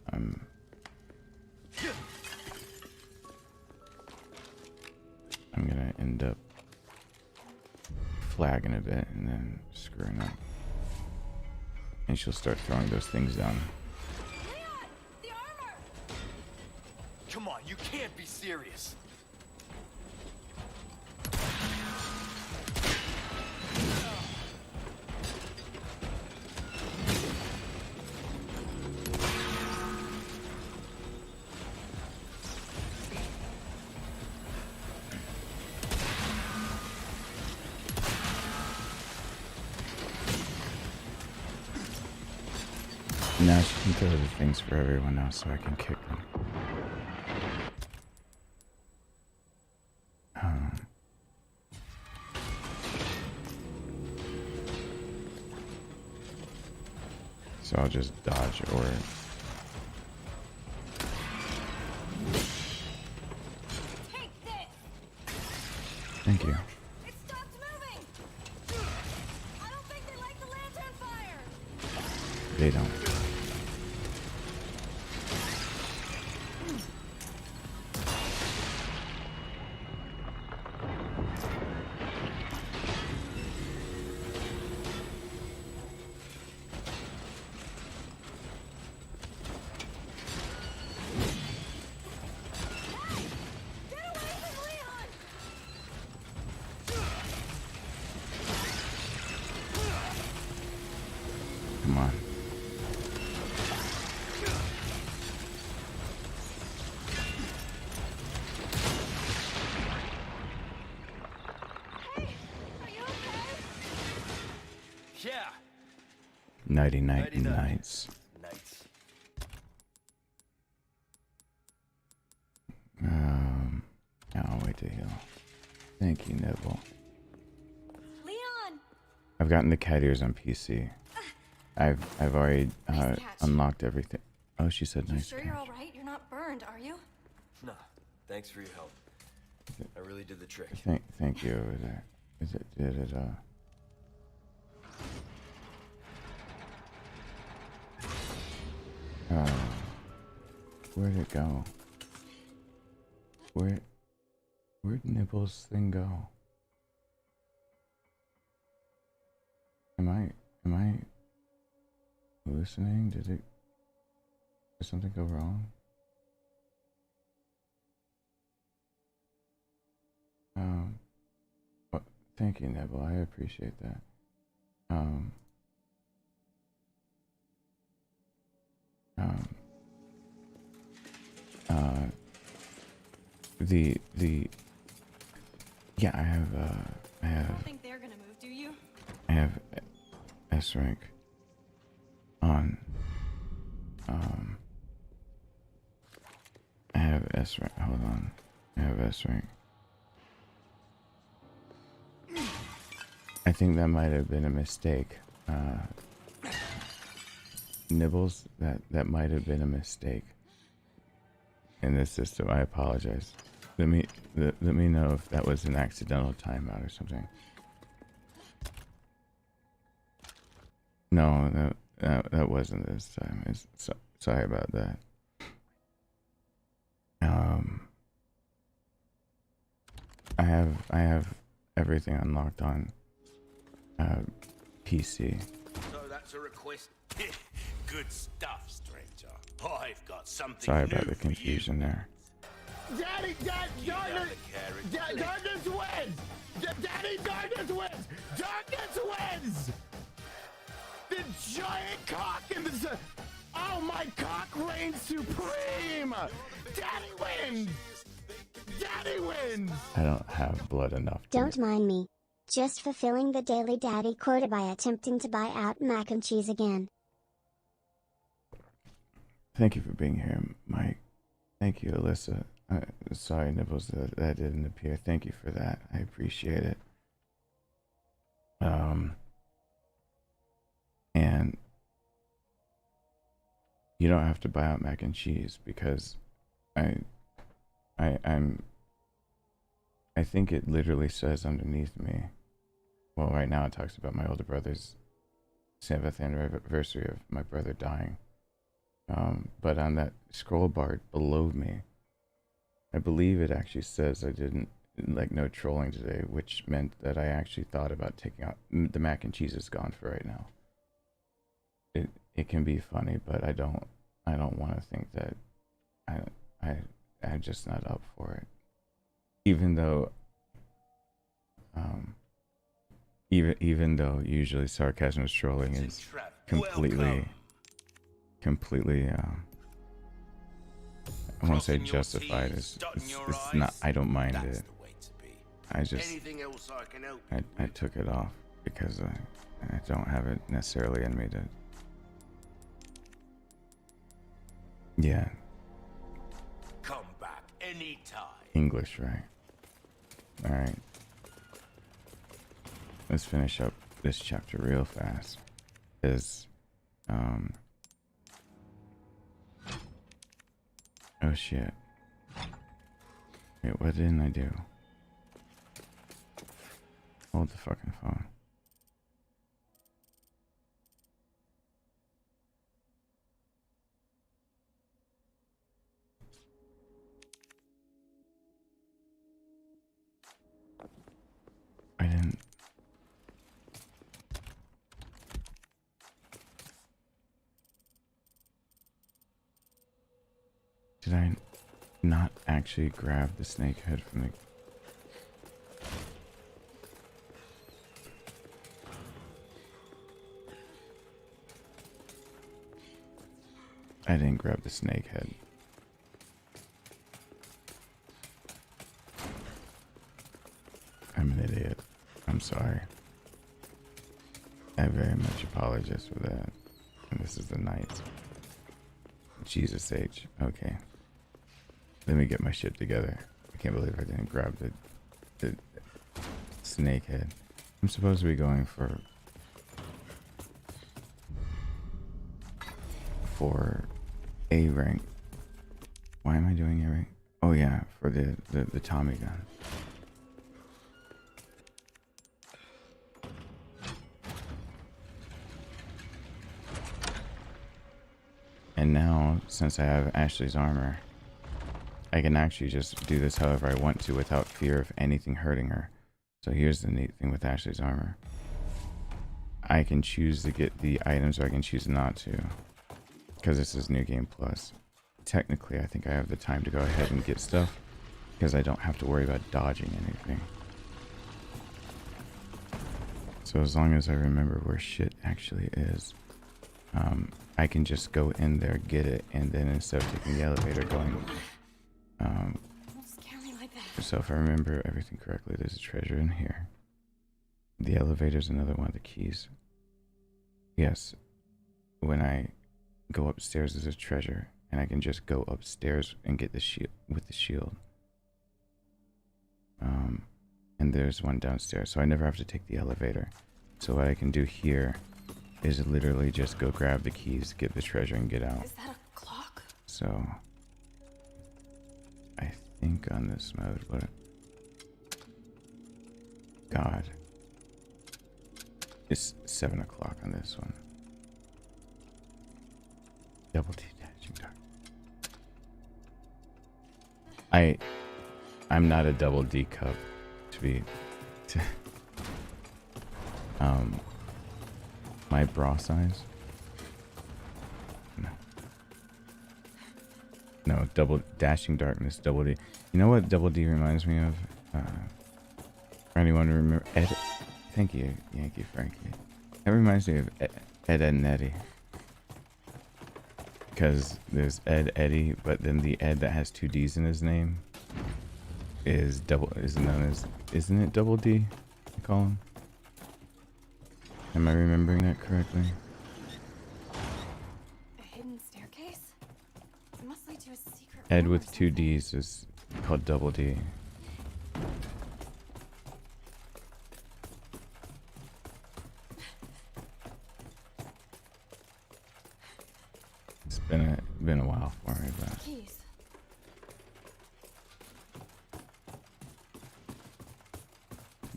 gonna end up flagging a bit and then screwing up. And she'll start throwing those things down. Leon, the armor. Come on, you can't be serious. Now she can throw the things for everyone else so I can kick them. So I'll just dodge or... Take this. Thank you. It stopped moving. I don't think they like the lantern fire. They don't. Come on. Yeah. Nighty night Nighty night. nights. Nights. to heal. Thank you, Nibble. Leon! I've gotten the cat ears on PC. I've already Nice catch. unlocked everything. Oh, she said You nice sure catch. you're alright? You're not burned, are you? No, thanks for your help. I really did the trick. Thank you over there. Did it where'd it go? Where'd Nibble's thing go? Am I hallucinating? Did something go wrong? Well, thank you, Nibble. I appreciate that. Yeah, I I don't think they're gonna move, do you? I have S rank on. I have S rank. Hold on. I have S rank. I think that might have been a mistake. Nibbles, that might have been a mistake in this system. I apologize. Let me know if that was an accidental timeout or something. No, that wasn't this time. Sorry about that. I have everything unlocked on PC. So that's a request. Good stuff, stranger. I've got something. Sorry new about the for you. confusion there. Daddy, Darkness wins! Daddy, Darkness wins! Darkness wins! The giant cock in the... Oh, my cock reigns supreme! Daddy wins! Daddy wins! I don't have blood enough. Don't mind me. Just fulfilling the daily daddy quota by attempting to buy out mac and cheese again. Thank you for being here, Mike. Thank you, Alyssa. Sorry, Nibbles, that didn't appear. Thank you for that. I appreciate it. And you don't have to buy out mac and cheese because I think it literally says underneath me. Well, right now it talks about my older brother's 7th anniversary of my brother dying. But on that scroll bar below me, I believe it actually says I didn't, like, no trolling today, which meant that I actually thought about taking out, the mac and cheese is gone for right now. It can be funny, but I don't want to think that I'm just not up for it. Even though, even though usually sarcasm is trolling is completely, I won't say justified. It's not. I don't mind it. I just I took it off because I don't have it necessarily in me to. Yeah. Come back anytime. English, right? All right. Let's finish up this chapter real fast. Oh shit. Wait, what didn't I do? Hold the fucking phone. I didn't. Did I not actually grab the snake head from the... I didn't grab the snake head. I'm an idiot. I'm sorry. I very much apologize for that. And this is the night. Jesus H. Okay. Let me get my shit together. can't believe I didn't grab the snake head. I'm supposed to be going for A rank. Why am I doing A rank? Oh yeah, for the Tommy gun. And now, since I have Ashley's armor, I can actually just do this however I want to without fear of anything hurting her. So here's the neat thing with Ashley's armor. I can choose to get the items or I can choose not to. Because this is New Game Plus. Technically, I think I have the time to go ahead and get stuff. Because I don't have to worry about dodging anything. So as long as I remember where shit actually is, I can just go in there, get it, and then instead of taking the elevator going... So if I remember everything correctly, there's a treasure in here. The elevator's another one of the keys. Yes, when I go upstairs, there's a treasure, and I can just go upstairs and get the shield with the shield. And there's one downstairs, so I never have to take the elevator. So what I can do here is literally just go grab the keys, get the treasure, and get out. Is that a clock? So I think on this mode, what? God, it's 7 o'clock on this one. Double T dashing dark. I'm not a double D cup to be. My bra size. No, double dashing darkness, double D. You know what double D reminds me of? For anyone to remember, Ed. Thank you, Yankee Frankie. That reminds me of Ed and Eddie. Because there's Ed Eddie, but then the Ed that has 2 D's in his name is known as, isn't it double D? I call him. Am I remembering that correctly? A hidden staircase? It must lead to a secret Ed room or with 2 something. D's is called double D. It's been a while for me, but Keys.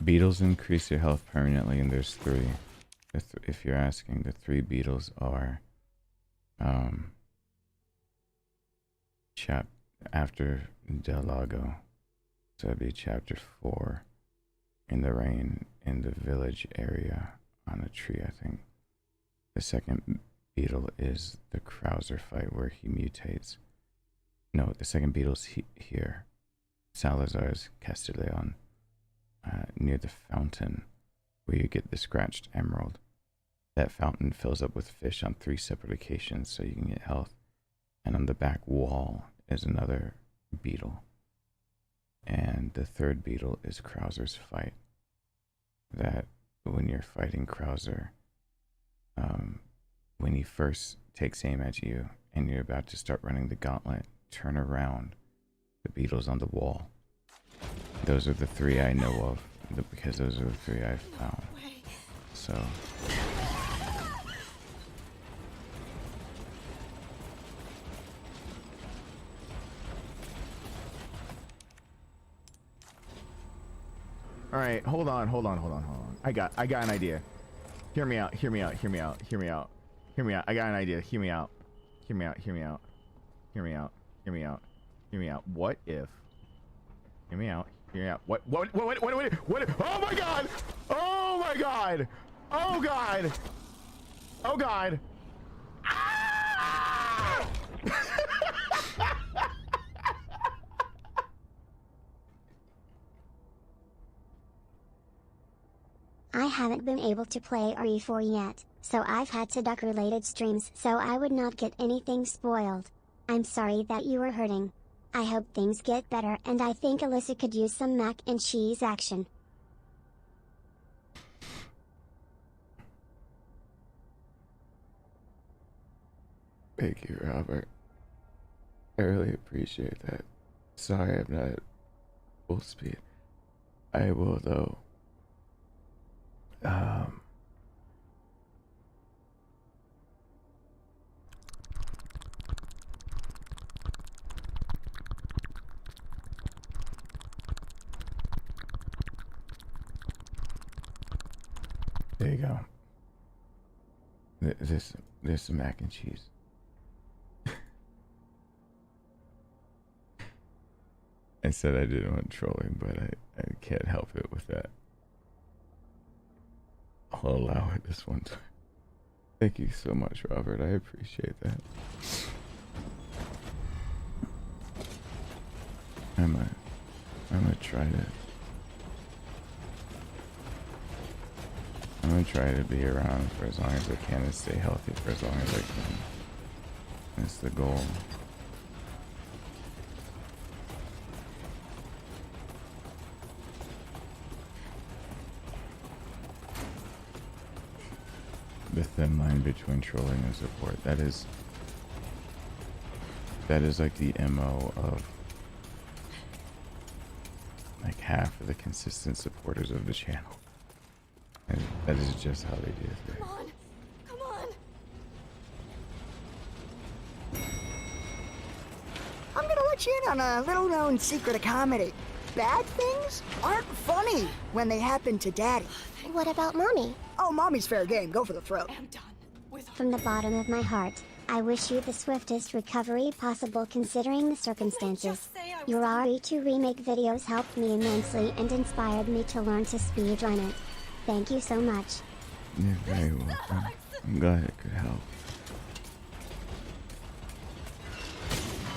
beetles increase your health permanently, and there's 3. If you're asking, the 3 beetles are after Del Lago, so it'd be chapter 4 in the rain in the village area on a tree, I think. The second beetle is the Krauser fight where he mutates. No, the second beetle's here. Salazar's Castellon, near the fountain where you get the scratched emerald. That fountain fills up with fish on 3 separate occasions so you can get health. And on the back wall is another beetle. And the third beetle is Krauser's fight. That when you're fighting Krauser, when he first takes aim at you and you're about to start running the gauntlet, turn around. The beetles on the wall. Those are the 3 I know of, because those are the 3 I found. So All right, hold on. I got an idea. Hear me out. I got an idea. Hear me out. What if? Hear me out. What? Oh my god! Ah! I haven't been able to play RE4 yet, so I've had to duck related streams so I would not get anything spoiled. I'm sorry that you were hurting. I hope things get better, and I think Alyssa could use some mac and cheese action. thank you, Robert. I really appreciate that. Sorry I'm not full speed. I will though. There you go. There's some mac and cheese. I said I didn't want trolling, but I can't help it with that. I'll allow it this one time. Thank you so much, Robert. I appreciate that. I'm gonna try to be around for as long as I can and stay healthy for as long as I can. That's the goal. The thin line between trolling and support. That is like the MO of like half of the consistent supporters of the channel. And that is just how they do things. Come on! Come on! I'm gonna let you in on a little-known secret of comedy. Bad things aren't funny when they happen to Daddy. What about Mommy? Oh, Mommy's fair game. Go for the throat. I'm done with From the bottom of my heart, I wish you the swiftest recovery possible considering the circumstances. Your RE2 remake videos helped me immensely and inspired me to learn to speedrun it. Thank you so much. You're very welcome. I'm glad it could help.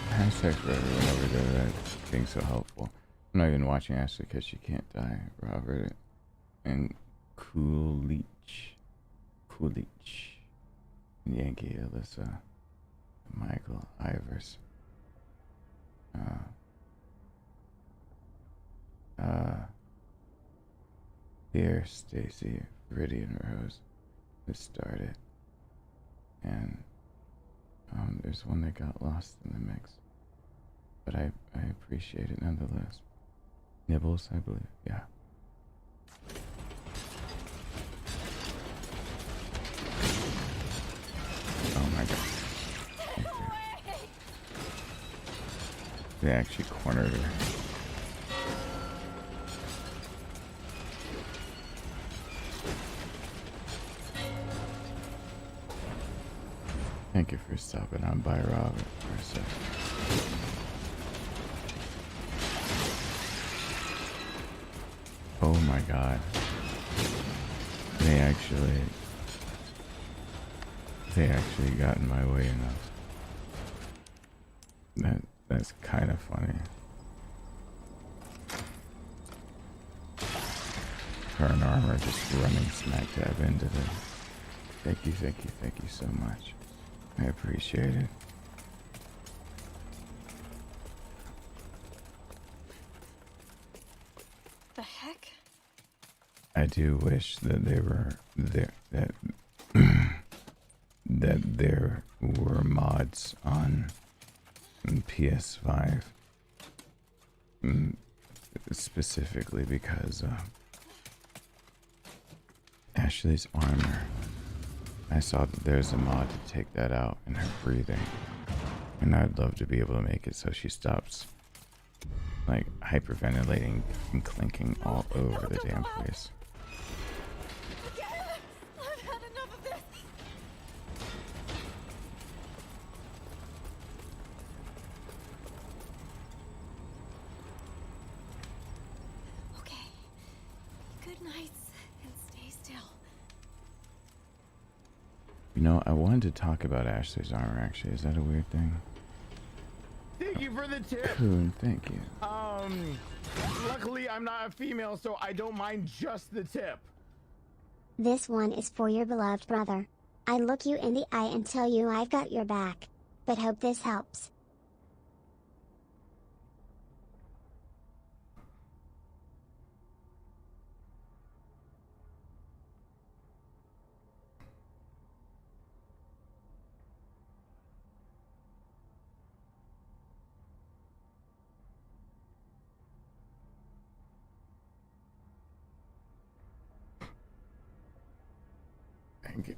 Hashtag for everyone over there that's being so helpful. I'm not even watching Ashley because she can't die. Robert and Coolidge, Yankee, Alyssa, Michael, Ivers, here, Stacy, Viridian Rose, who started, and there's one that got lost in the mix, but I appreciate it nonetheless. Nibbles, I believe, yeah. Oh my god. Thank you. They actually cornered her. Thank you for stopping on by, Robert, for a sec. Oh my god. They actually got in my way enough. That's kind of funny. Her and Armor just running smack dab into them. Thank you so much. I appreciate it. the heck? I do wish that they were there, that there were mods on PS5, specifically because Ashley's armor. I saw that there's a mod to take that out in her breathing, and I'd love to be able to make it so she stops like hyperventilating and clinking all over the damn place. Again? I've had enough of this. Okay. Good nights and stay still. You know, I wanted to talk about Ashley's armor, actually. Is that a weird thing? Thank you for the tip. Cool, thank you. Luckily I'm not a female, so I don't mind just the tip. This one is for your beloved brother. I look you in the eye and tell you I've got your back. But hope this helps. Thank you.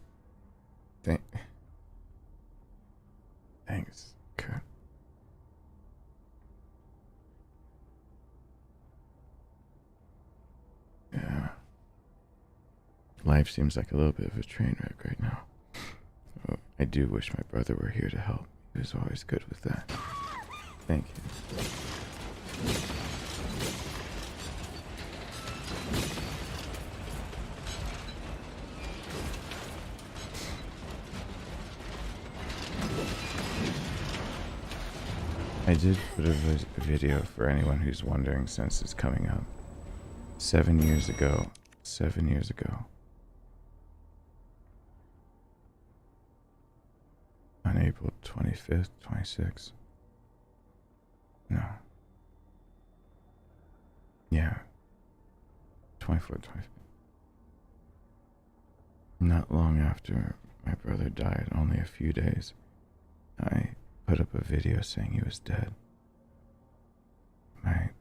Thanks. Good. Yeah. Life seems like a little bit of a train wreck right now. Oh, I do wish my brother were here to help. He was always good with that. Thank you. I did put a video for anyone who's wondering since it's coming up. 7 years ago. 7 years ago. On April 25th, 26th. No. Yeah. 24th, 25th. Not long after my brother died, only a few days, I put up a video saying he was dead. My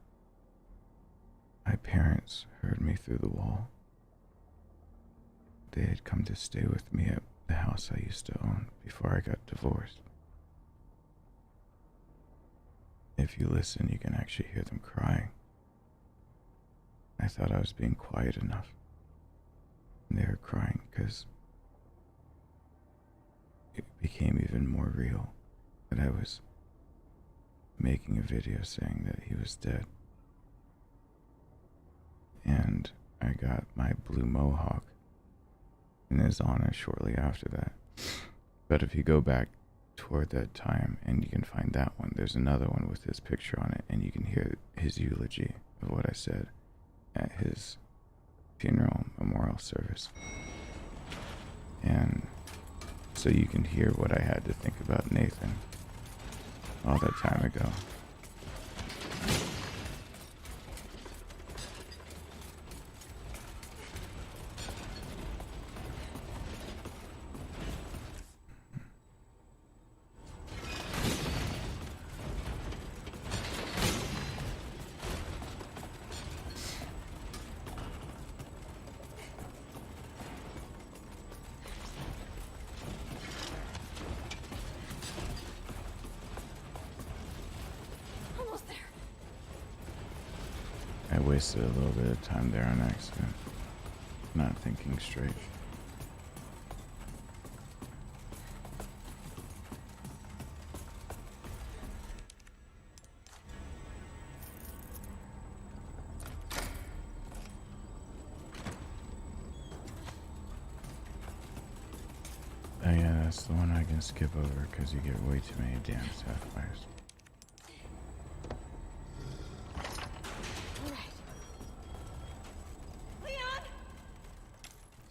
parents heard me through the wall. They had come to stay with me at the house I used to own before I got divorced. If you listen, you can actually hear them crying. I thought I was being quiet enough. And they were crying because it became even more real that I was making a video saying that he was dead. And I got my blue mohawk in his honor shortly after that. But if you go back toward that time and you can find that one, there's another one with his picture on it, and you can hear his eulogy of what I said at his funeral memorial service. And so you can hear what I had to think about Nathan all that time ago. I wasted a little bit of time there on accident, not thinking straight. Oh yeah, that's the one I can skip over because you get way too many damn sapphires.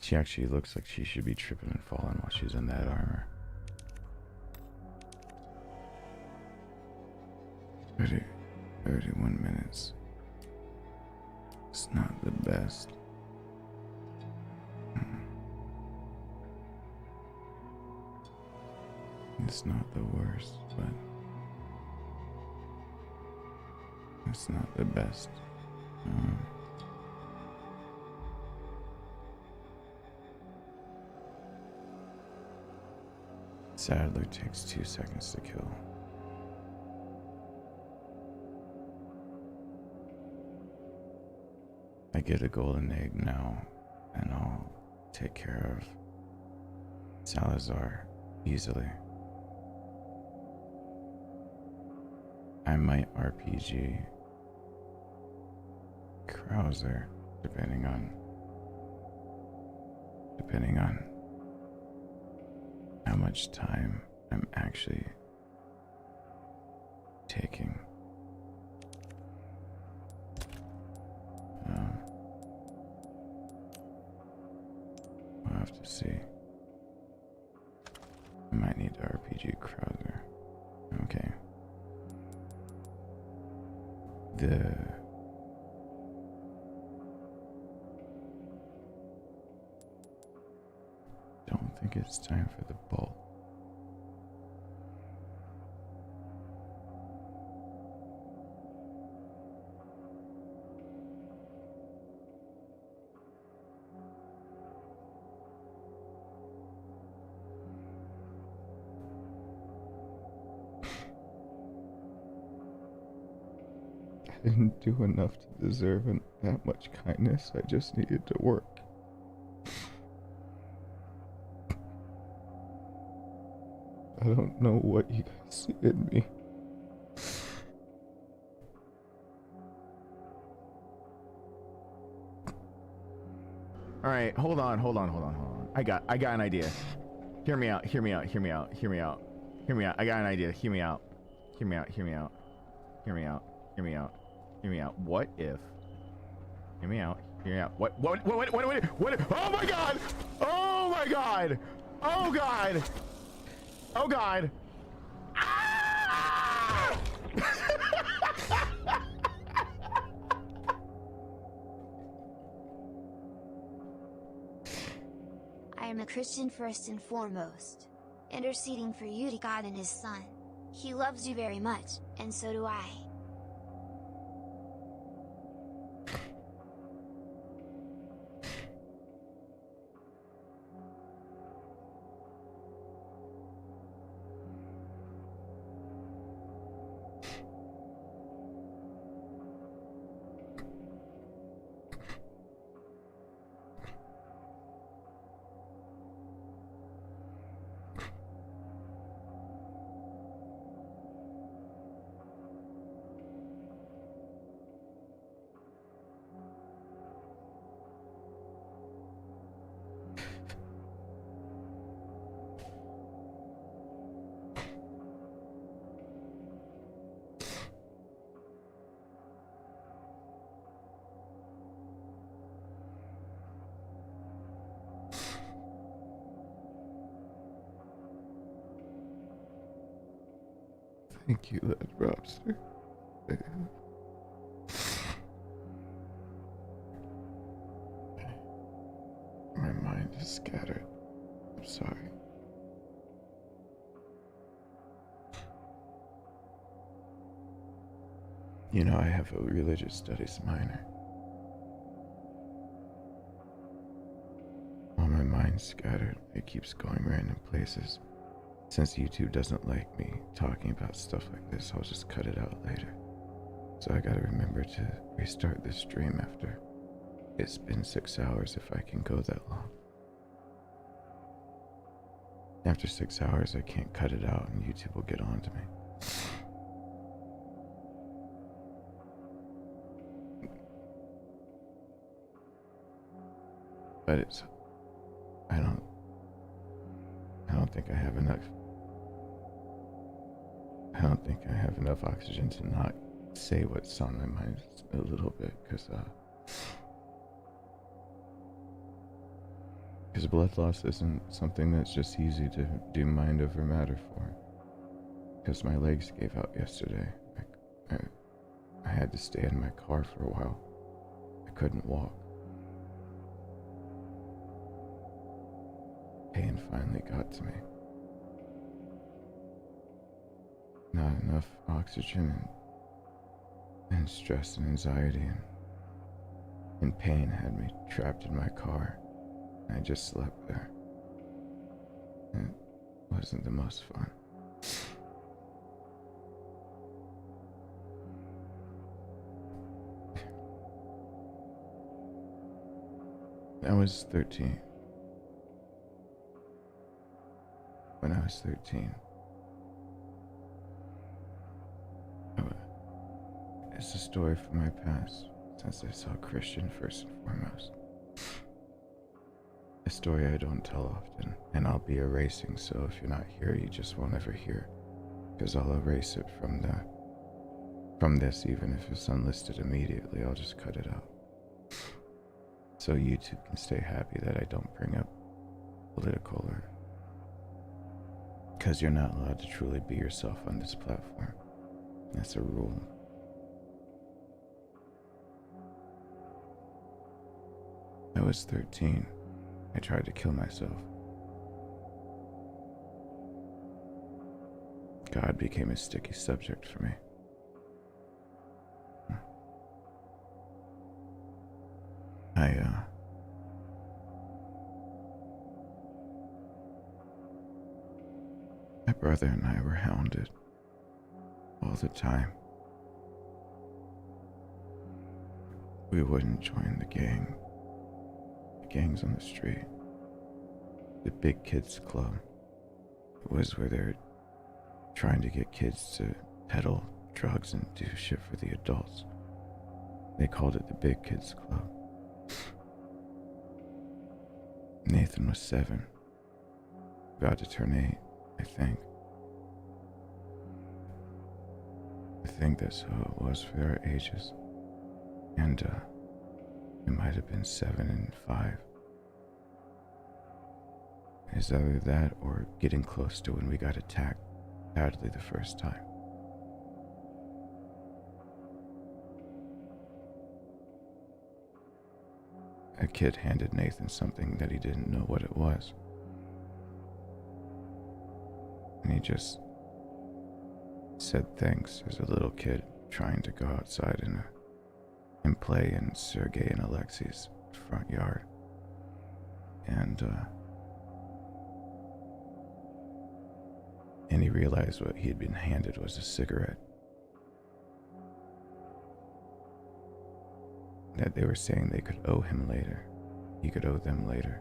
She actually looks like she should be tripping and falling while she's in that armor. 31 minutes. It's not the best. It's not the worst, but it's not the best. Sadler takes 2 seconds to kill. I get a golden egg now, and I'll take care of Salazar easily. I might RPG Krauser, depending on how much time I'm actually taking. We'll have to see. I might need to RPG Krauser. Okay. Don't think it's time for the bolt. didn't do enough to deserve that much kindness. I just needed to work. I don't know what you guys see in me. All right, hold on. I got an idea. Hear me out. I got an idea. Hear me out. What if? Hear me out. What? Oh my god! Ah! I am a Christian first and foremost, interceding for you to God and His Son. He loves you very much, and so do I. Thank you, Led Robster. My mind is scattered. I'm sorry. You know, I have a religious studies minor. While my mind's scattered, it keeps going random places. Since YouTube doesn't like me talking about stuff like this, I'll just cut it out later. So I gotta remember to restart this stream after it's been 6 hours if I can go that long. After 6 hours, I can't cut it out and YouTube will get on to me. But I don't think I have enough. I don't think I have enough oxygen to not say what's on my mind a little bit, because blood loss isn't something that's just easy to do mind over matter for. Because my legs gave out yesterday. I had to stay in my car for a while. I couldn't walk. Pain finally got to me. Not enough oxygen and stress and anxiety and pain had me trapped in my car. I just slept there. It wasn't the most fun. I was 13. When I was 13. It's a story from my past, since I saw Christian first and foremost. A story I don't tell often, and I'll be erasing, so if you're not here, you just won't ever hear, because I'll erase it from this, even if it's unlisted immediately. I'll just cut it out. So YouTube can stay happy that I don't bring up political or... because you're not allowed to truly be yourself on this platform. That's a rule. I was 13. I tried to kill myself. God became a sticky subject for me. My brother and I were hounded all the time. we wouldn't join the gang. The gangs on the street. The big kids club. It was where they're trying to get kids to peddle drugs and do shit for the adults. They called it the big kids club. Nathan was 7. About to turn 8, I think. I think that's who it was for their ages. And, it might have been 7 and 5. It's either that or getting close to when we got attacked badly the first time. A kid handed Nathan something that he didn't know what it was. And he just said thanks as a little kid trying to go outside and play in Sergey and Alexei's front yard. And he realized what he had been handed was a cigarette. That they were saying they could owe him later. He could owe them later.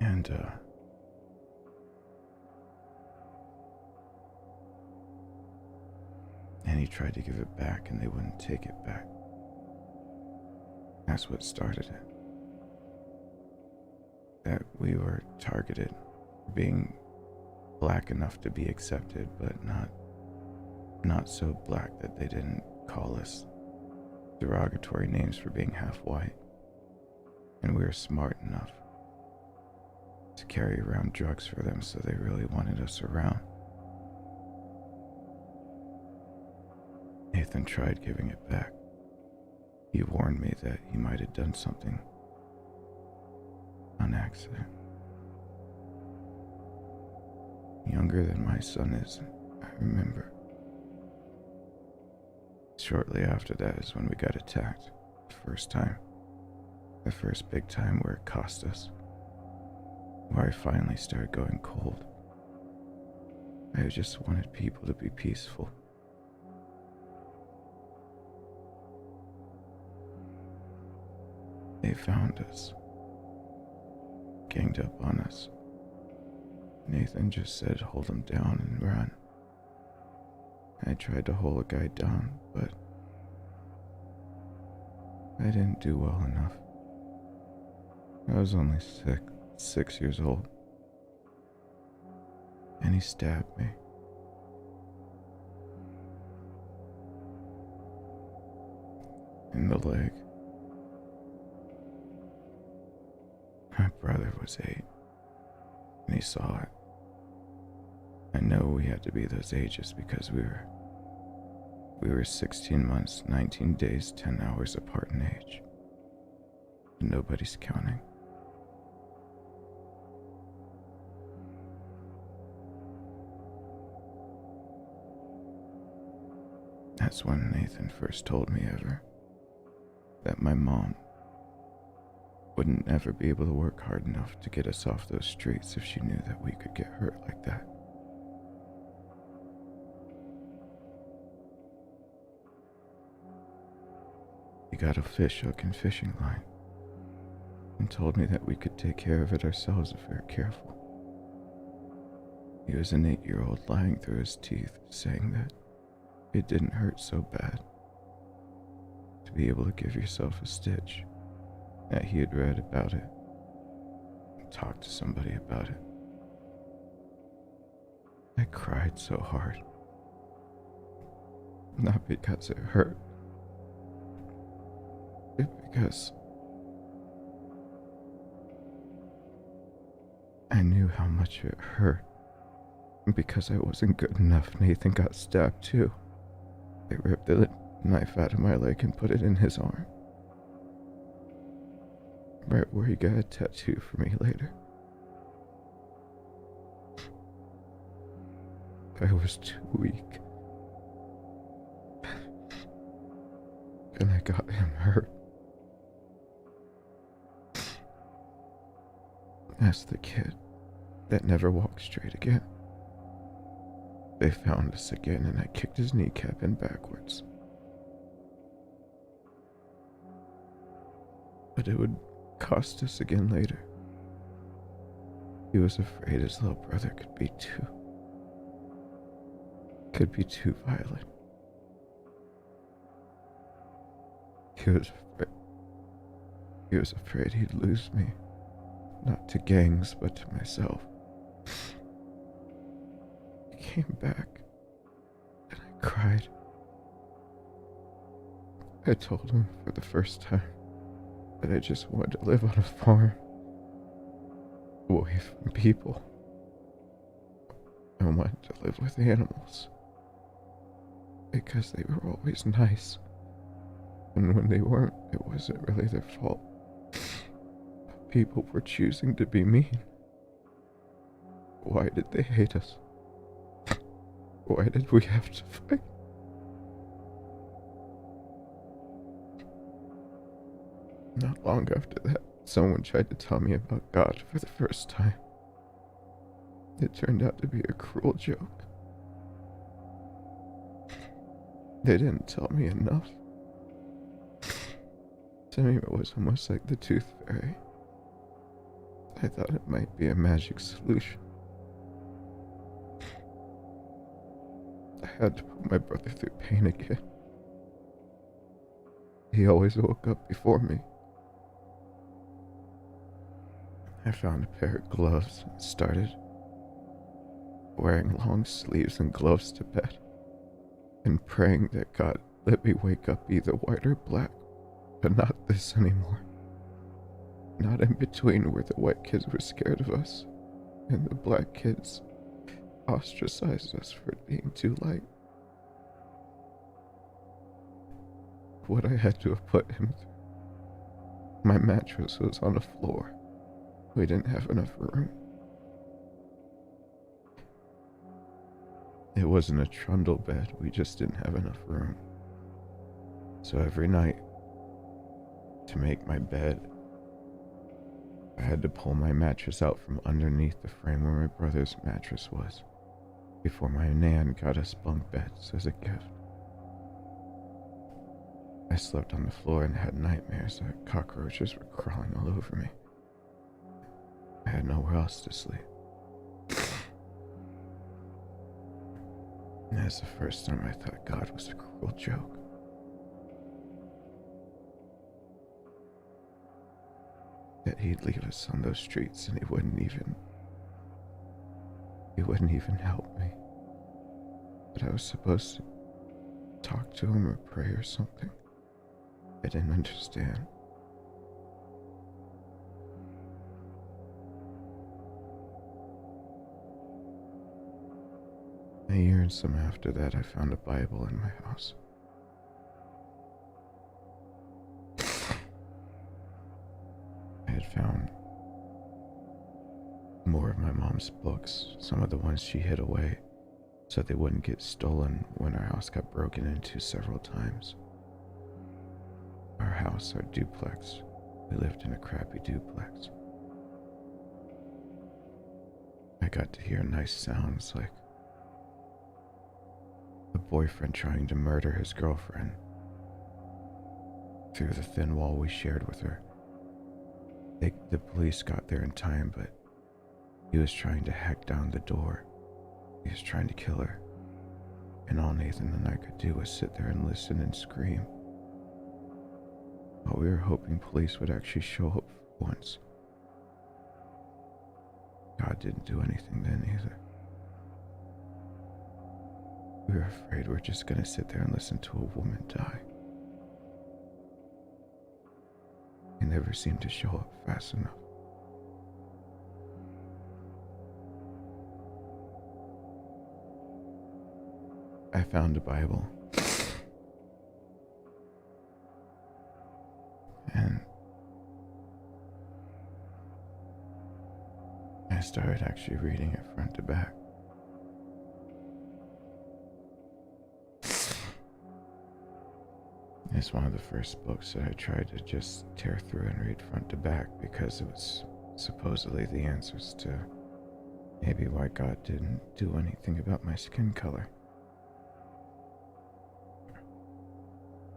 And he tried to give it back and they wouldn't take it back. That's what started it. That we were targeted, being black enough to be accepted, but not so black that they didn't call us derogatory names for being half white. And we were smart enough to carry around drugs for them, so they really wanted us around. Nathan tried giving it back. He warned me that he might have done something on accident. Younger than my son is, I remember. Shortly after that is when we got attacked. The first time. The first big time where it cost us. Where I finally started going cold. I just wanted people to be peaceful. They found us. Ganged up on us. Nathan just said hold him down and run. I tried to hold a guy down, but I didn't do well enough. I was only 6 years old. And he stabbed me. In the leg. My brother was 8, and he saw it. I know we had to be those ages because we were 16 months, 19 days, 10 hours apart in age. And nobody's counting. That's when Nathan first told me ever that my mom wouldn't ever be able to work hard enough to get us off those streets if she knew that we could get hurt like that. He got a fish hook and fishing line and told me that we could take care of it ourselves if we were careful. He was an 8-year-old lying through his teeth saying that it didn't hurt so bad to be able to give yourself a stitch, that he had read about it and talked to somebody about it. I cried so hard. Not because it hurt, but because I knew how much it hurt. And because I wasn't good enough, Nathan got stabbed too. They ripped the knife out of my leg and put it in his arm. Right where he got a tattoo for me later. I was too weak. And I got him hurt. That's the kid that never walked straight again. They found us again and I kicked his kneecap in backwards. but it would cost us again later. He was afraid his little brother could be too violent. He was afraid he'd lose me, not to gangs, but to myself. He came back, and I cried. I told him for the first time that I just wanted to live on a farm, away from people. I wanted to live with animals, because they were always nice, and when they weren't, it wasn't really their fault. People were choosing to be mean. Why did they hate us? Why did we have to fight? Not long after that, someone tried to tell me about God for the first time. It turned out to be a cruel joke. They didn't tell me enough. To me, it was almost like the Tooth Fairy. I thought it might be a magic solution. I had to put my brother through pain again. He always woke up before me. I found a pair of gloves and started wearing long sleeves and gloves to bed, and praying that God let me wake up either white or black, but not this anymore. Not in between where the white kids were scared of us, and the black kids ostracized us for being too light. What I had to have put him through. My mattress was on the floor. We didn't have enough room. It wasn't a trundle bed, we just didn't have enough room. So every night, to make my bed, I had to pull my mattress out from underneath the frame where my brother's mattress was, before my nan got us bunk beds as a gift. I slept on the floor and had nightmares that cockroaches were crawling all over me. I had nowhere else to sleep. And that's the first time I thought God was a cruel joke. That he'd leave us on those streets and he wouldn't even help me. But I was supposed to talk to him or pray or something. I didn't understand. A year and some after that, I found a Bible in my house. I had found more of my mom's books, some of the ones she hid away so they wouldn't get stolen when our house got broken into several times. Our house, our duplex, we lived in a crappy duplex. I got to hear nice sounds like a boyfriend trying to murder his girlfriend through the thin wall we shared with her. The police got there in time, but he was trying to hack down the door. He was trying to kill her. And all Nathan and I could do was sit there and listen and scream. While we were hoping police would actually show up for once. God didn't do anything then either. We were afraid we were just gonna sit there and listen to a woman die. He never seemed to show up fast enough. I found a Bible. And I started actually reading it front to back. It's one of the first books that I tried to just tear through and read front to back because it was supposedly the answers to maybe why God didn't do anything about my skin color.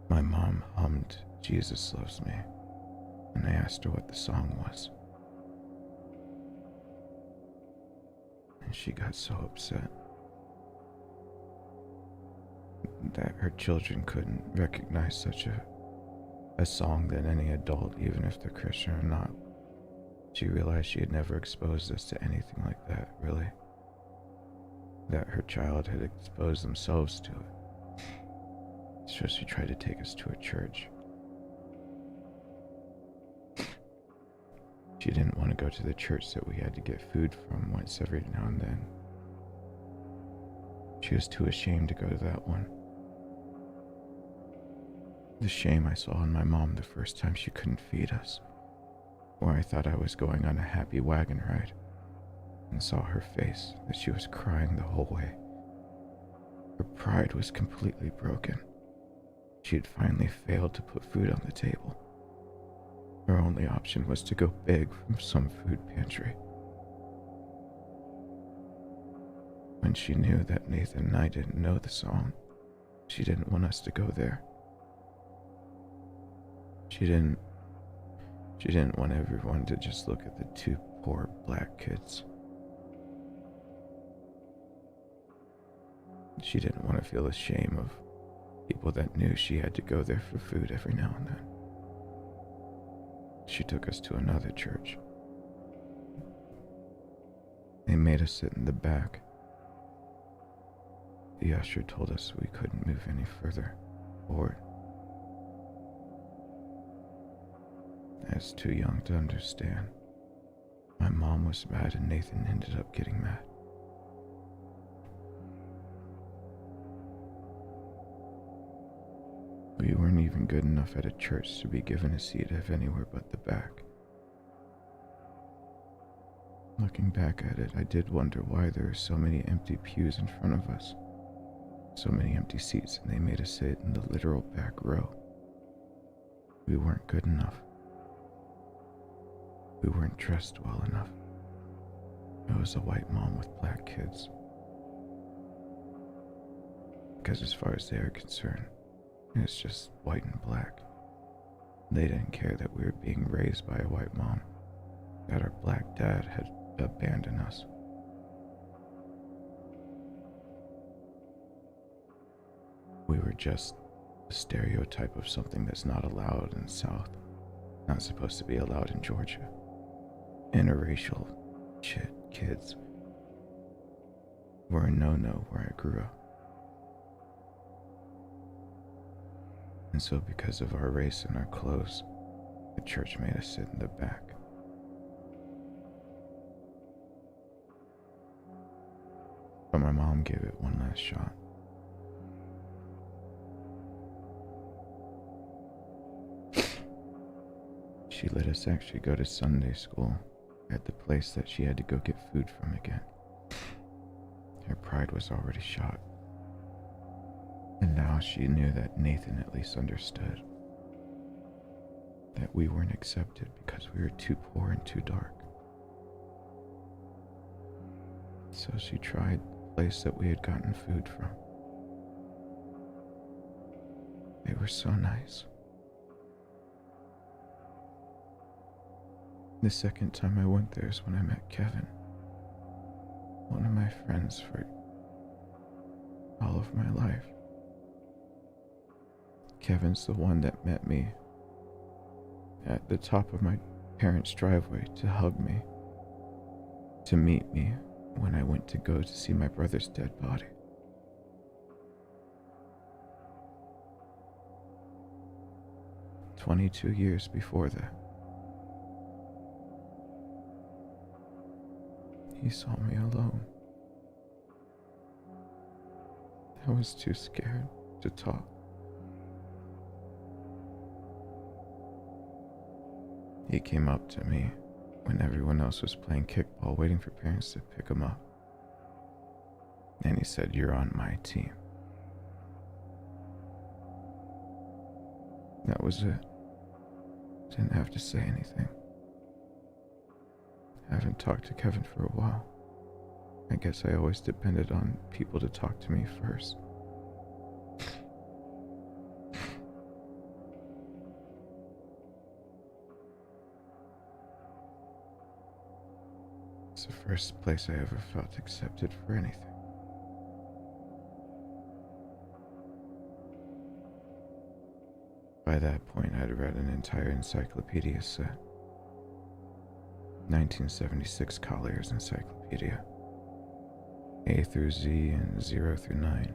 My mom hummed "Jesus Loves Me" and I asked her what the song was. And she got so upset that her children couldn't recognize such a song that any adult, even if they're Christian or not. She realized she had never exposed us to anything like that, really. That her child had exposed themselves to it. So she tried to take us to a church. She didn't want to go to the church that we had to get food from once every now and then. She was too ashamed to go to that one. The shame I saw in my mom the first time she couldn't feed us, where I thought I was going on a happy wagon ride, and saw her face that she was crying the whole way. Her pride was completely broken. She had finally failed to put food on the table. Her only option was to go beg from some food pantry. When she knew that Nathan and I didn't know the song, she didn't want us to go there. She didn't want everyone to just look at the two poor black kids. She didn't want to feel the shame of people that knew she had to go there for food every now and then. She took us to another church. They made us sit in the back. The usher told us we couldn't move any further forward. I was too young to understand. My mom was mad and Nathan ended up getting mad. We weren't even good enough at a church to be given a seat of anywhere but the back. Looking back at it, I did wonder why there were so many empty pews in front of us. So many empty seats, and they made us sit in the literal back row. We weren't good enough. We weren't dressed well enough. It was a white mom with black kids. Because as far as they are concerned, it's just white and black. They didn't care that we were being raised by a white mom, that our black dad had abandoned us. We were just a stereotype of something that's not allowed in the South, not supposed to be allowed in Georgia. Interracial kids were a no-no where I grew up. And so because of our race and our clothes, the church made us sit in the back. But my mom gave it one last shot. She let us actually go to Sunday school at the place that she had to go get food from again. Her pride was already shot. And now she knew that Nathan at least understood that we weren't accepted because we were too poor and too dark. So she tried the place that we had gotten food from. They were so nice. The second time I went there is when I met Kevin, one of my friends for all of my life. Kevin's the one that met me at the top of my parents' driveway to hug me, to meet me when I went to go to see my brother's dead body. "22 years before that, he saw me alone. I was too scared to talk. He came up to me when everyone else was playing kickball waiting for parents to pick him up. And he said, "You're on my team." That was it. Didn't have to say anything. Haven't talked to Kevin for a while. I guess I always depended on people to talk to me first. It's the first place I ever felt accepted for anything. By that point, I'd read an entire encyclopedia set. 1976 Collier's Encyclopedia. A through Z and 0 through 9.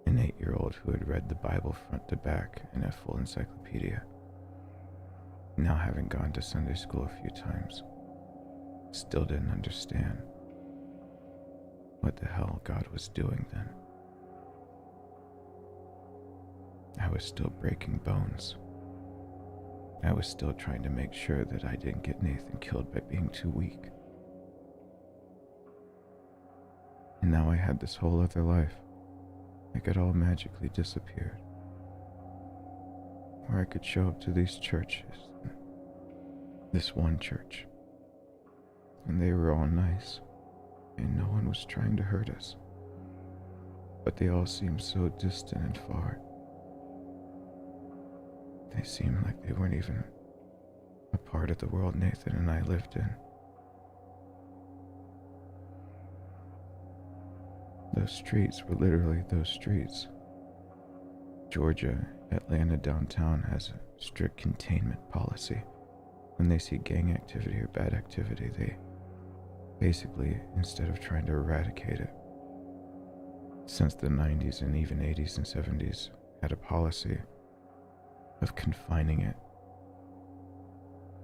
An 8-year-old who had read the Bible front to back in a full encyclopedia. Now having gone to Sunday school a few times, still didn't understand what the hell God was doing then. I was still breaking bones. I was still trying to make sure that I didn't get Nathan killed by being too weak. And now I had this whole other life. Like it all magically disappeared. Where I could show up to these churches. This one church. And they were all nice. And no one was trying to hurt us. But they all seemed so distant and far. They seemed like they weren't even a part of the world Nathan and I lived in. Those streets were literally those streets. Georgia, Atlanta downtown has a strict containment policy. When they see gang activity or bad activity, they basically, instead of trying to eradicate it, since the 90s and even 80s and 70s, had a policy of confining it.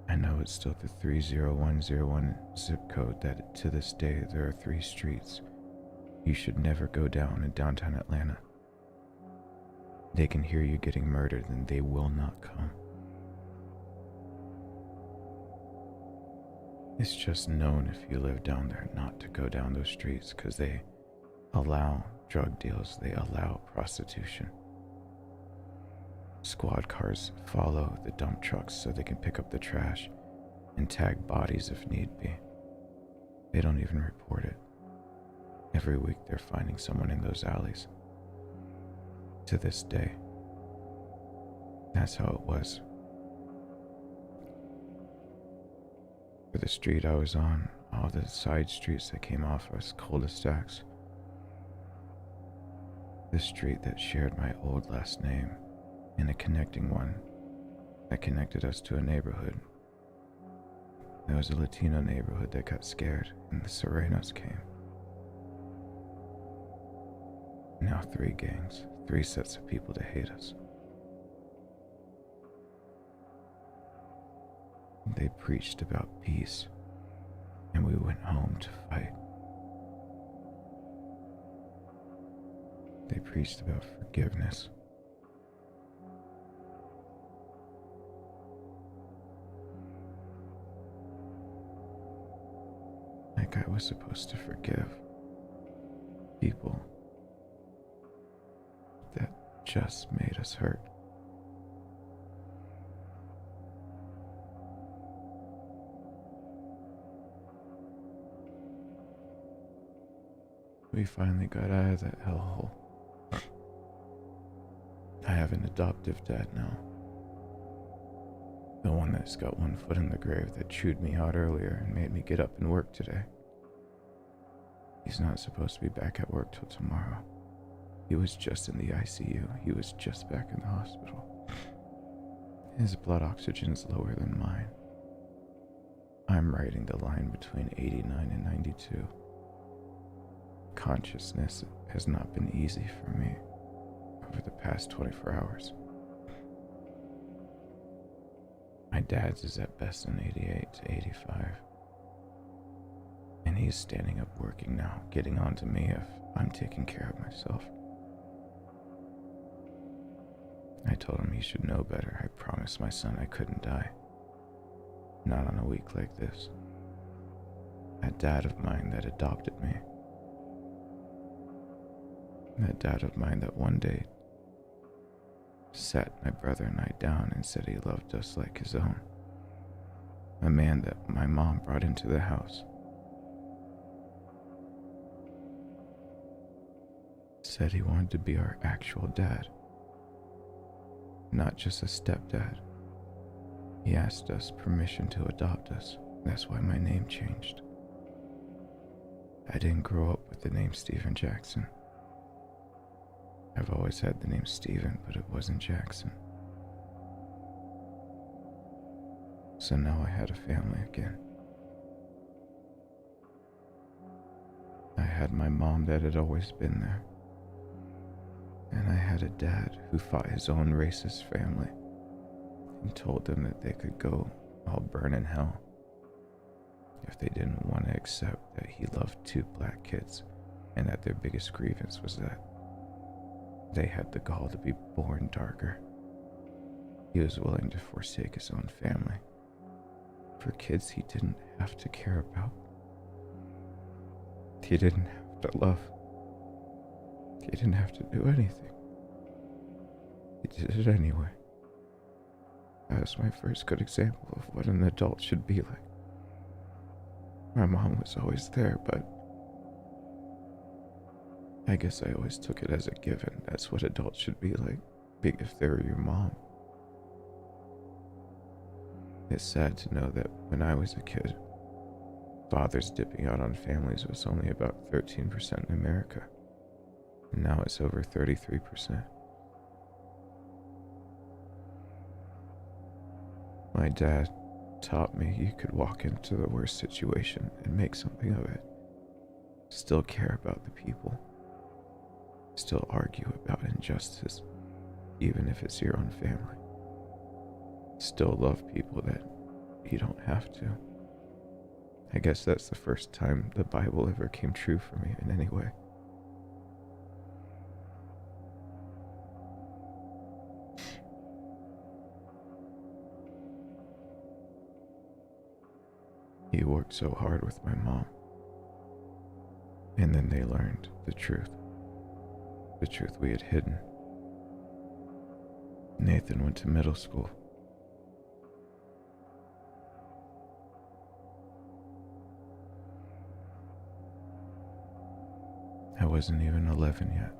I know it's still the 30101 zip code that to this day there are 3 streets you should never go down in downtown Atlanta. They can hear you getting murdered and they will not come. It's just known if you live down there not to go down those streets because they allow drug deals, they allow prostitution. Squad cars follow the dump trucks so they can pick up the trash and tag bodies if need be. They don't even report it. Every week they're finding someone in those alleys. To this day. That's how it was. For the street I was on, all the side streets that came off as cul-de-sacs. The street that shared my old last name and a connecting one that connected us to a neighborhood. There was a Latino neighborhood that got scared and the Serenos came. Now 3 gangs, 3 sets of people to hate us. They preached about peace, and we went home to fight. They preached about forgiveness. Like I was supposed to forgive people that just made us hurt. We finally got out of that hellhole. I have an adoptive dad now. The one that's got one foot in the grave that chewed me out earlier and made me get up and work today. He's not supposed to be back at work till tomorrow. He was just in the ICU. He was just back in the hospital. His blood oxygen's lower than mine. I'm riding the line between 89 and 92. Consciousness has not been easy for me over the past 24 hours. My dad's is at best in 88 to 85. And he's standing up working now, getting on to me if I'm taking care of myself. I told him he should know better. I promised my son I couldn't die. Not on a week like this. That dad of mine that adopted me. That dad of mine that one day sat my brother and I down and said he loved us like his own. A man that my mom brought into the house. Said he wanted to be our actual dad. Not just a stepdad. He asked us permission to adopt us, That's why my name changed. I didn't grow up with the name Steven Jackson. I've always had the name Steven, but it wasn't Jackson. So now I had a family again. I had my mom that had always been there. And I had a dad who fought his own racist family and told them that they could go all burn in hell if they didn't want to accept that he loved 2 black kids and that their biggest grievance was that they had the gall to be born darker. He was willing to forsake his own family for kids he didn't have to care about. He didn't have to love. He didn't have to do anything. He did it anyway. That was my first good example of what an adult should be like. My mom was always there, but I guess I always took it as a given. That's what adults should be like, big if they were your mom. It's sad to know that when I was a kid, fathers dipping out on families was only about 13% in America. And now it's over 33%. My dad taught me you could walk into the worst situation and make something of it. Still care about the people. Still argue about injustice, even if it's your own family. Still love people that you don't have to. I guess that's the first time the Bible ever came true for me in any way. He worked so hard with my mom. And then they learned the truth we had hidden. Nathan went to middle school. I wasn't even 11 yet.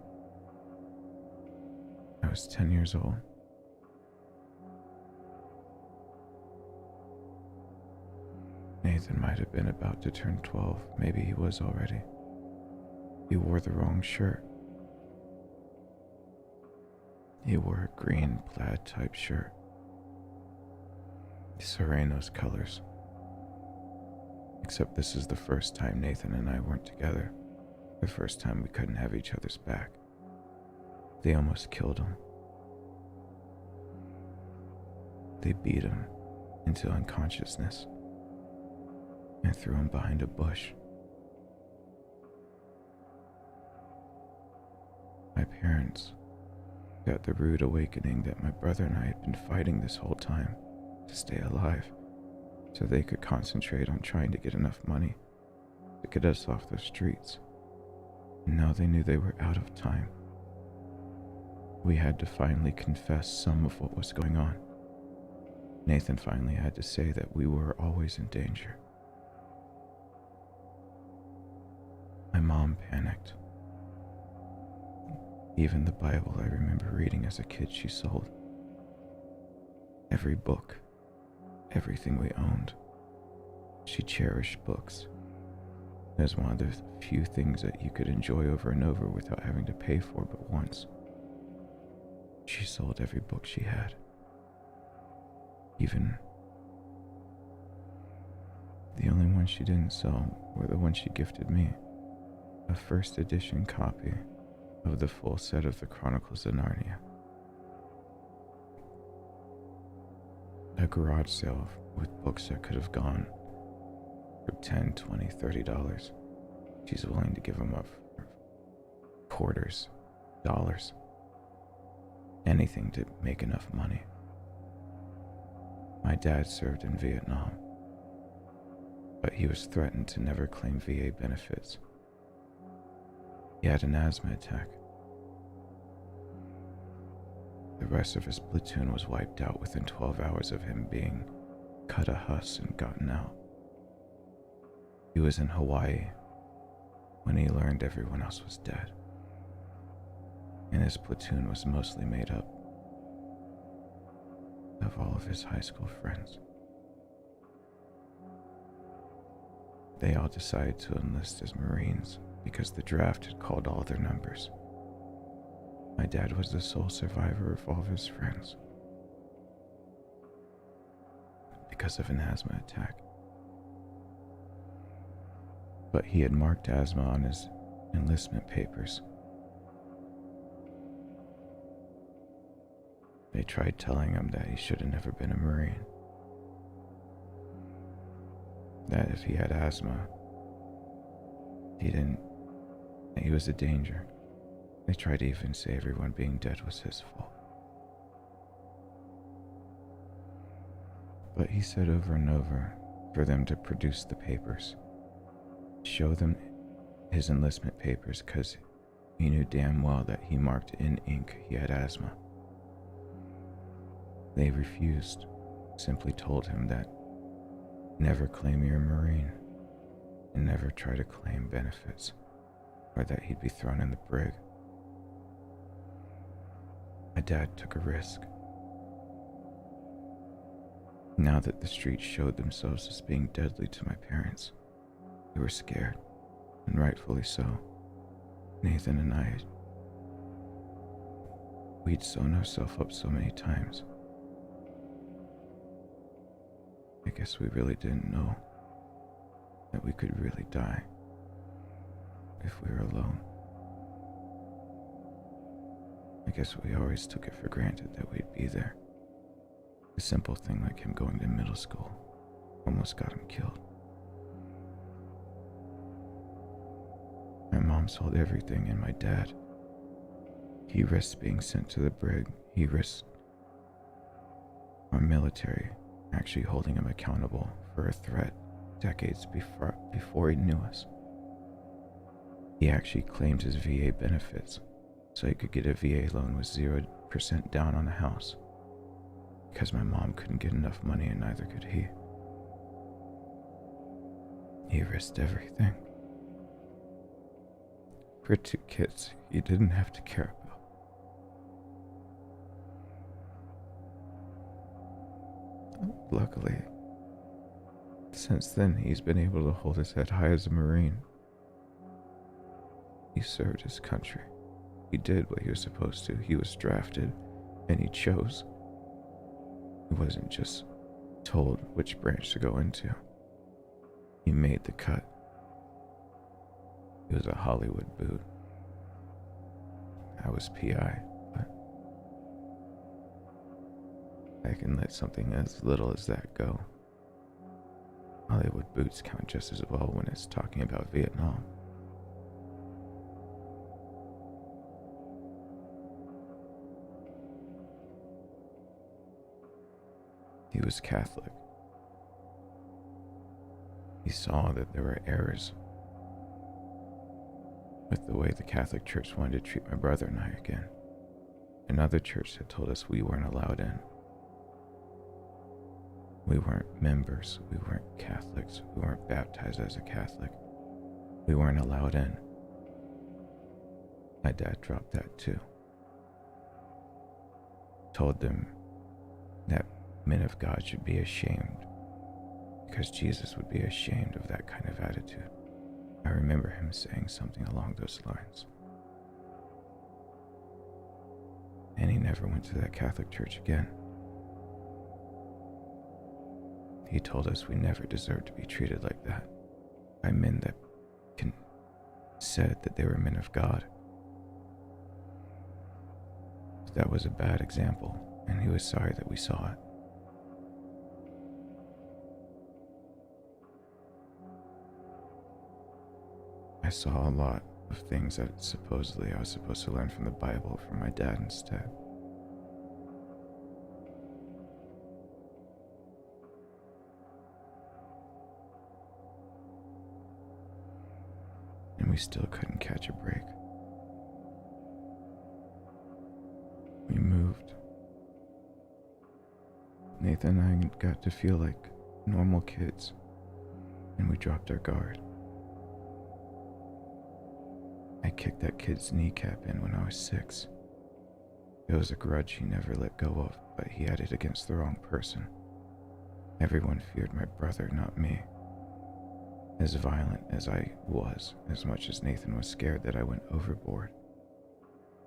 I was 10 years old. Nathan might have been about to turn 12, maybe he was already. He wore the wrong shirt. He wore a green plaid type shirt. Sereno's colors. Except this is the first time Nathan and I weren't together. The first time we couldn't have each other's back. They almost killed him. They beat him into unconsciousness and threw him behind a bush. My parents got the rude awakening that my brother and I had been fighting this whole time to stay alive, so they could concentrate on trying to get enough money to get us off the streets. And now they knew they were out of time. We had to finally confess some of what was going on. Nathan finally had to say that we were always in danger. My mom panicked. Even the Bible I remember reading as a kid she sold. Every book, everything we owned. She cherished books. It was one of the few things that you could enjoy over and over without having to pay for but once. She sold every book she had. Even the only ones she didn't sell were the ones she gifted me. A first edition copy of the full set of the Chronicles of Narnia. A garage sale with books that could have gone for $10, $20, $30. She's willing to give them up for quarters, dollars, anything to make enough money. My dad served in Vietnam, but he was threatened to never claim VA benefits. He had an asthma attack. The rest of his platoon was wiped out within 12 hours of him being cut a huss and gotten out. He was in Hawaii when he learned everyone else was dead, and his platoon was mostly made up of all of his high school friends. They all decided to enlist as Marines because the draft had called all their numbers. My dad was the sole survivor of all of his friends because of an asthma attack. But he had marked asthma on his enlistment papers. They tried telling him that he should have never been a Marine. That if he had asthma, he was a danger. They tried to even say everyone being dead was his fault. But he said over and over for them to produce the papers, show them his enlistment papers, because he knew damn well that he marked in ink he had asthma. They refused, simply told him that never claim you're a Marine and never try to claim benefits, or that he'd be thrown in the brig. My dad took a risk. Now that the streets showed themselves as being deadly to my parents, they were scared, and rightfully so. Nathan and I, we'd sewn ourselves up so many times. I guess we really didn't know that we could really die if we were alone. I guess we always took it for granted that we'd be there. A simple thing like him going to middle school almost got him killed. My mom sold everything, and my dad, he risked being sent to the brig. He risked our military actually holding him accountable for a threat decades before he knew us. He actually claimed his VA benefits so he could get a VA loan with 0% down on a house, because my mom couldn't get enough money and neither could he. He risked everything for 2 kids he didn't have to care about. Luckily, since then he's been able to hold his head high as a Marine. He served his country. He did what he was supposed to. He was drafted, and he chose. He wasn't just told which branch to go into. He made the cut. He was a Hollywood boot. I was PI, but I can let something as little as that go. Hollywood boots count just as well when it's talking about Vietnam. He was Catholic. He saw that there were errors with the way the Catholic Church wanted to treat my brother and I again. Another church had told us we weren't allowed in. We weren't members, we weren't Catholics, we weren't baptized as a Catholic. We weren't allowed in. My dad dropped that too. Told them that men of God should be ashamed, because Jesus would be ashamed of that kind of attitude. I remember him saying something along those lines. And he never went to that Catholic church again. He told us we never deserved to be treated like that by men that said that they were men of God. But that was a bad example, and he was sorry that we saw it. I saw a lot of things that supposedly I was supposed to learn from the Bible from my dad instead. And we still couldn't catch a break. We moved. Nathan and I got to feel like normal kids, and we dropped our guard. I kicked that kid's kneecap in when I was 6. It was a grudge he never let go of, but he had it against the wrong person. Everyone feared my brother, not me. As violent as I was, as much as Nathan was scared that I went overboard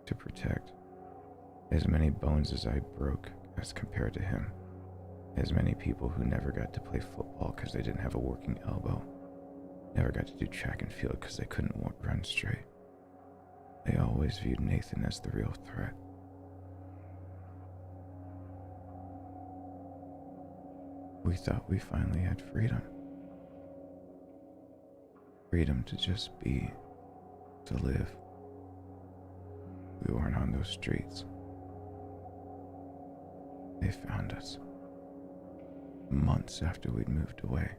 to protect. As many bones as I broke as compared to him. As many people who never got to play football because they didn't have a working elbow. Never got to do track and field because they couldn't run straight. They always viewed Nathan as the real threat. We thought we finally had freedom. Freedom to just be, to live. We weren't on those streets. They found us. Months after we'd moved away,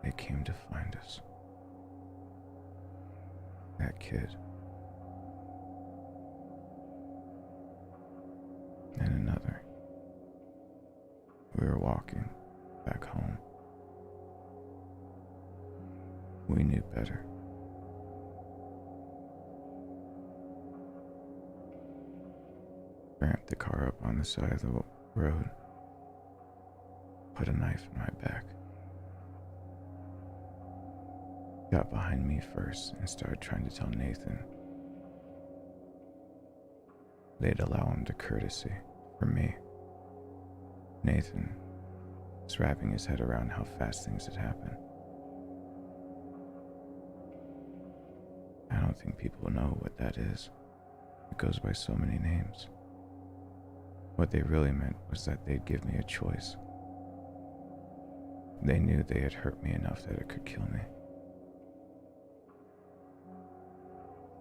they came to find us. That kid. And another. We were walking back home. We knew better. Ramped the car up on the side of the road. Put a knife in my back. Got behind me first and started trying to tell Nathan they'd allow him to courtesy for me. Nathan was wrapping his head around how fast things had happened. I don't think people know what that is. It goes by so many names. What they really meant was that they'd give me a choice. They knew they had hurt me enough that it could kill me.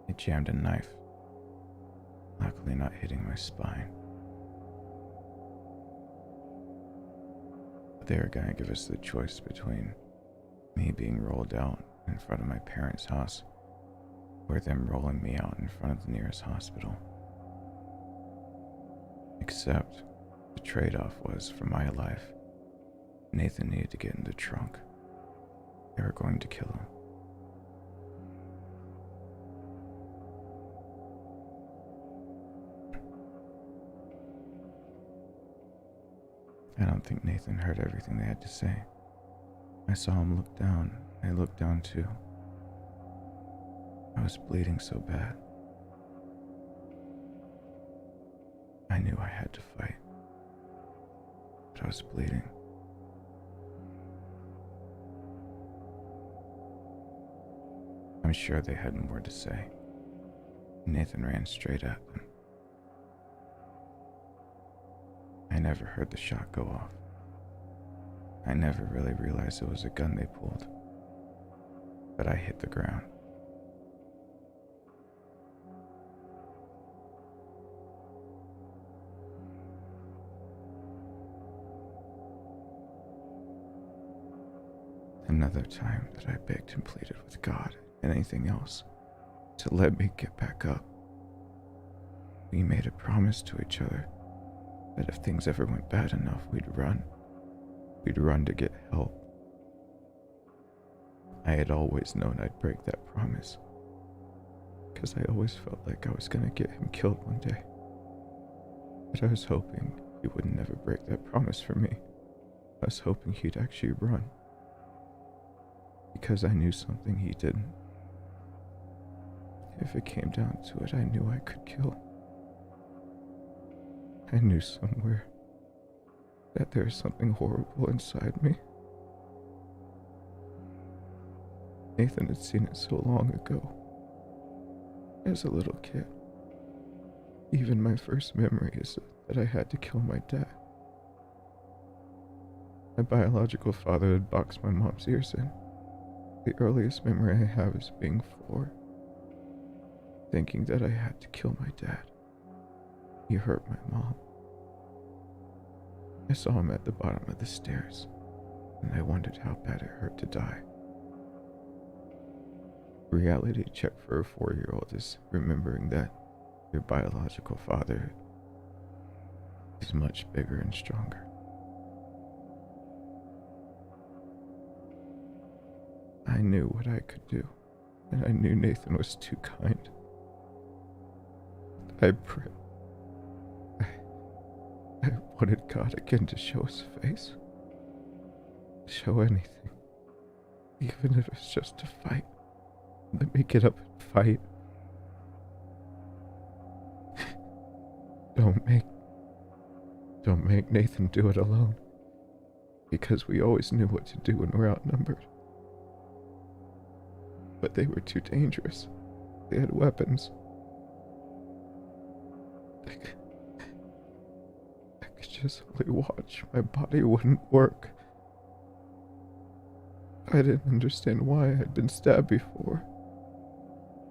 It jammed a knife, luckily not hitting my spine. But they were gonna give us the choice between me being rolled out in front of my parents' house or them rolling me out in front of the nearest hospital. Except the trade-off was, for my life, Nathan needed to get in the trunk. They were going to kill him. I don't think Nathan heard everything they had to say. I saw him look down. I looked down too. I was bleeding so bad. I knew I had to fight. But I was bleeding. I'm sure they had more to say. Nathan ran straight at them. I never heard the shot go off. I never really realized it was a gun they pulled. But I hit the ground. Another time that I begged and pleaded with God and anything else to let me get back up. We made a promise to each other that if things ever went bad enough, we'd run. We'd run to get help. I had always known I'd break that promise, because I always felt like I was gonna get him killed one day. But I was hoping he would never break that promise for me. I was hoping he'd actually run, because I knew something he didn't. If it came down to it, I knew I could kill. I knew somewhere that there was something horrible inside me. Nathan had seen it so long ago. As a little kid. Even my first memory is that I had to kill my dad. My biological father had boxed my mom's ears in. The earliest memory I have is being 4. Thinking that I had to kill my dad. He hurt my mom. I saw him at the bottom of the stairs, and I wondered how bad it hurt to die. Reality check for a 4-year-old is remembering that your biological father is much bigger and stronger. I knew what I could do, and I knew Nathan was too kind. I wanted God again to show his face. Show anything. Even if it's just to fight. Let me get up and fight. Don't make Nathan do it alone. Because we always knew what to do when we're outnumbered. But they were too dangerous. They had weapons. I could just only watch. My body wouldn't work. I didn't understand why I'd been stabbed before.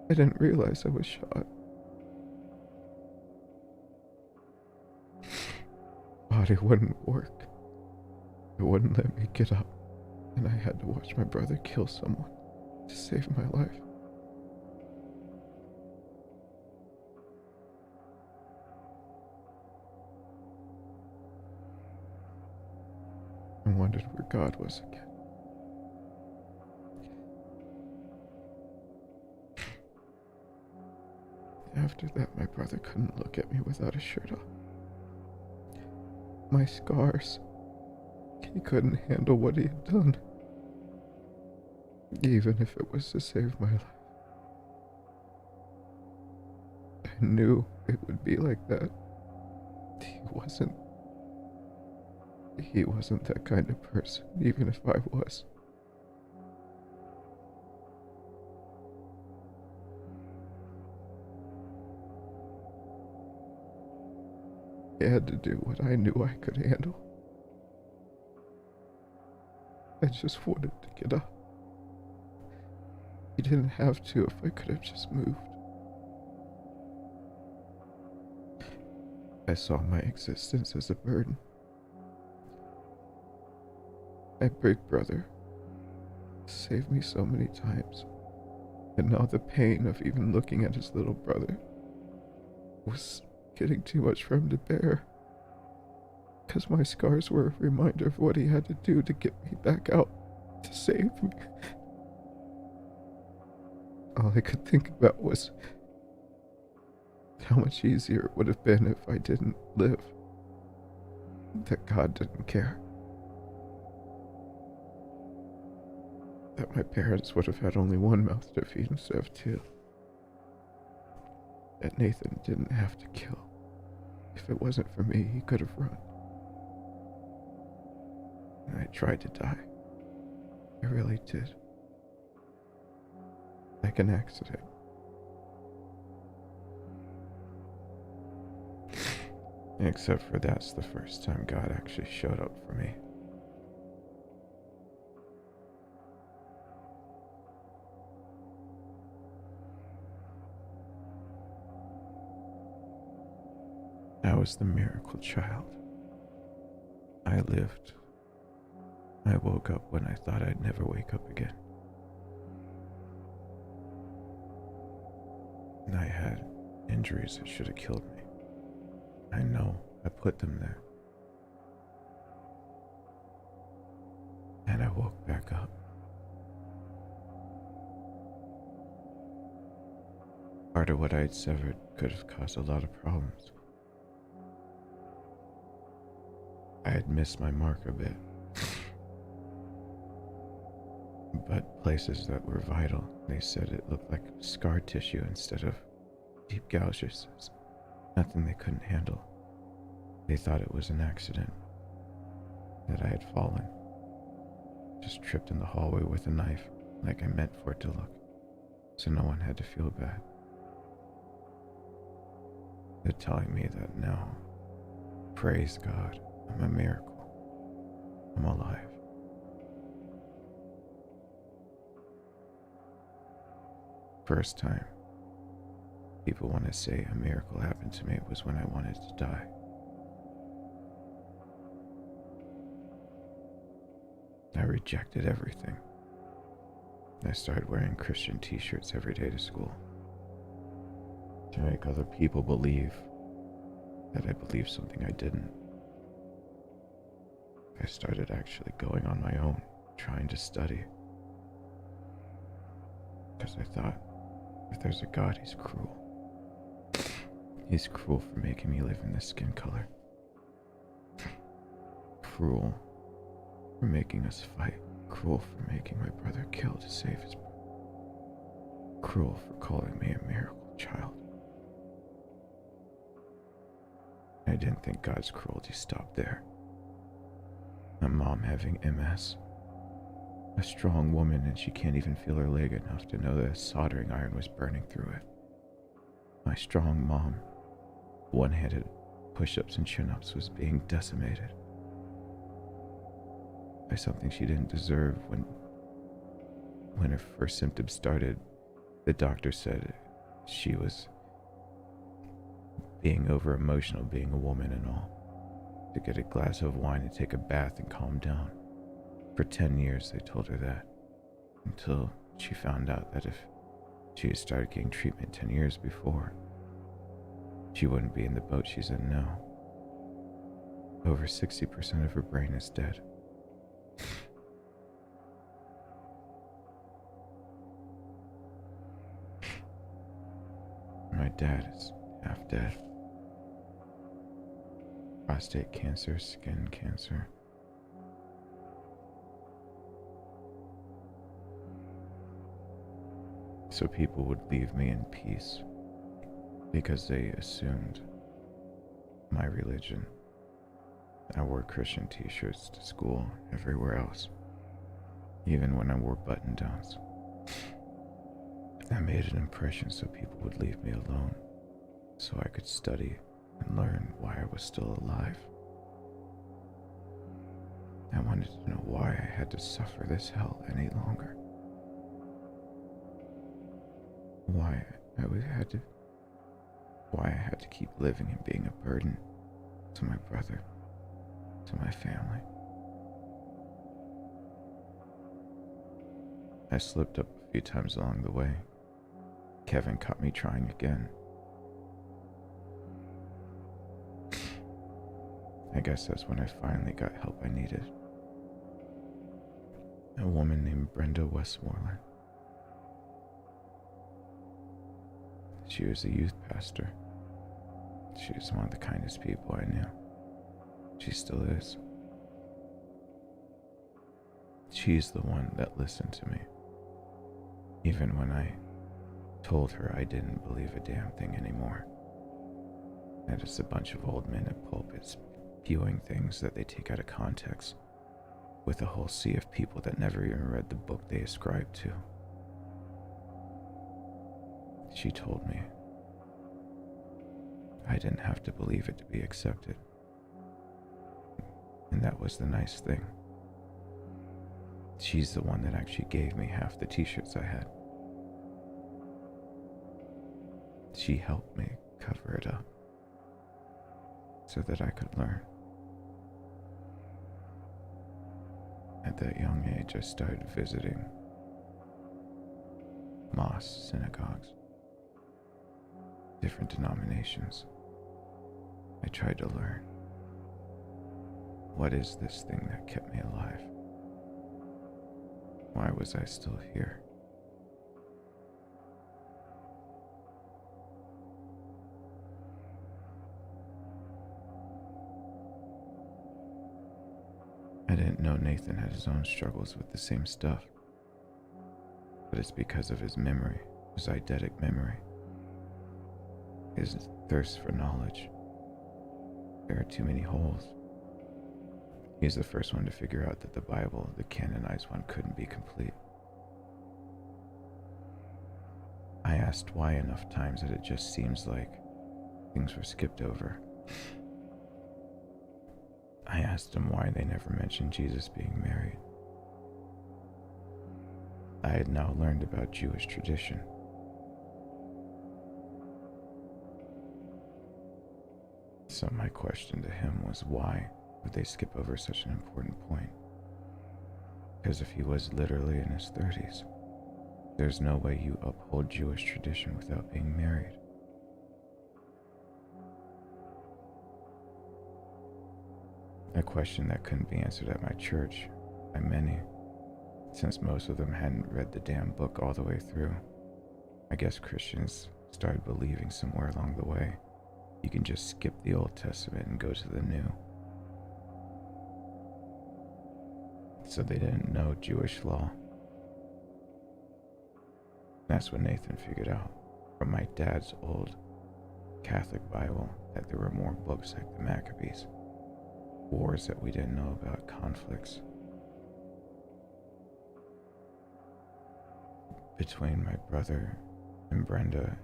I didn't realize I was shot. Body wouldn't work. It wouldn't let me get up, and I had to watch my brother kill someone to save my life. I wondered where God was again. After that, my brother couldn't look at me without a shirt on. My scars. He couldn't handle what he had done. Even if it was to save my life. I knew it would be like that. He wasn't that kind of person, even if I was. I had to do what I knew I could handle. I just wanted to get up. He didn't have to if I could have just moved. I saw my existence as a burden. My big brother saved me so many times, and now the pain of even looking at his little brother was getting too much for him to bear. Because my scars were a reminder of what he had to do to get me back out, to save me. All I could think about was how much easier it would have been if I didn't live. That God didn't care. That my parents would have had only one mouth to feed instead of two. That Nathan didn't have to kill. If it wasn't for me, he could have run. And I tried to die. I really did. Like an accident. Except for that's the first time God actually showed up for me. I was the miracle child. I lived. I woke up when I thought I'd never wake up again. And I had injuries that should have killed me. I know, I put them there. And I woke back up. Part of what I'd severed could have caused a lot of problems. I had missed my mark a bit. But places that were vital, they said it looked like scar tissue instead of deep gouges. Nothing they couldn't handle. They thought it was an accident. That I had fallen. Just tripped in the hallway with a knife, like I meant for it to look. So no one had to feel bad. They're telling me that now, praise God, I'm a miracle. I'm alive. First time people want to say a miracle happened to me was when I wanted to die. I rejected everything. I started wearing Christian t-shirts every day to school to make other people believe that I believed something I didn't. I started actually going on my own, trying to study. Because I thought, if there's a God, he's cruel. He's cruel for making me live in this skin color. Cruel for making us fight. Cruel for making my brother kill to save his brother. Cruel for calling me a miracle child. I didn't think God's cruelty stopped there. My mom having MS. A strong woman, and she can't even feel her leg enough to know that a soldering iron was burning through it. My strong mom, one-handed push-ups and chin-ups, was being decimated by something she didn't deserve. When her first symptoms started, the doctor said she was being over-emotional, being a woman and all, to get a glass of wine and take a bath and calm down. For 10 years they told her that, until she found out that if she had started getting treatment 10 years before, she wouldn't be in the boat she's in now. Over 60% of her brain is dead. My dad is half dead. Prostate cancer, skin cancer. So people would leave me in peace because they assumed my religion. I wore Christian t-shirts to school, everywhere else, even when I wore button-downs. I made an impression so people would leave me alone, so I could study and learn why I was still alive. I wanted to know why I had to suffer this hell any longer. Why I had to keep living and being a burden to my brother, to my family. I slipped up a few times along the way. Kevin caught me trying again. I guess that's when I finally got help I needed. A woman named Brenda Westmoreland. She was a youth pastor. She was one of the kindest people I knew. She still is. She's the one that listened to me, even when I told her I didn't believe a damn thing anymore. That it's a bunch of old men at pulpits spewing things that they take out of context, with a whole sea of people that never even read the book they ascribe to. She told me I didn't have to believe it to be accepted. And that was the nice thing. She's the one that actually gave me half the t-shirts I had. She helped me cover it up so that I could learn. At that young age, I started visiting mosques, synagogues, different denominations. I tried to learn, what is this thing that kept me alive? Why was I still here? I didn't know Nathan had his own struggles with the same stuff, but it's because of his memory, his eidetic memory, his thirst for knowledge. There are too many holes. He's the first one to figure out that the Bible, the canonized one, couldn't be complete. I asked why enough times that it just seems like things were skipped over. I asked him why they never mentioned Jesus being married. I had now learned about Jewish tradition. So my question to him was, why would they skip over such an important point? Because if he was literally in his 30s, there's no way you uphold Jewish tradition without being married. A question that couldn't be answered at my church by many, since most of them hadn't read the damn book all the way through. I guess Christians started believing somewhere along the way you can just skip the Old Testament and go to the New. so they didn't know Jewish law. That's when Nathan figured out from my dad's old Catholic Bible that there were more books like the Maccabees, wars that we didn't know about, conflicts between my brother and Brenda,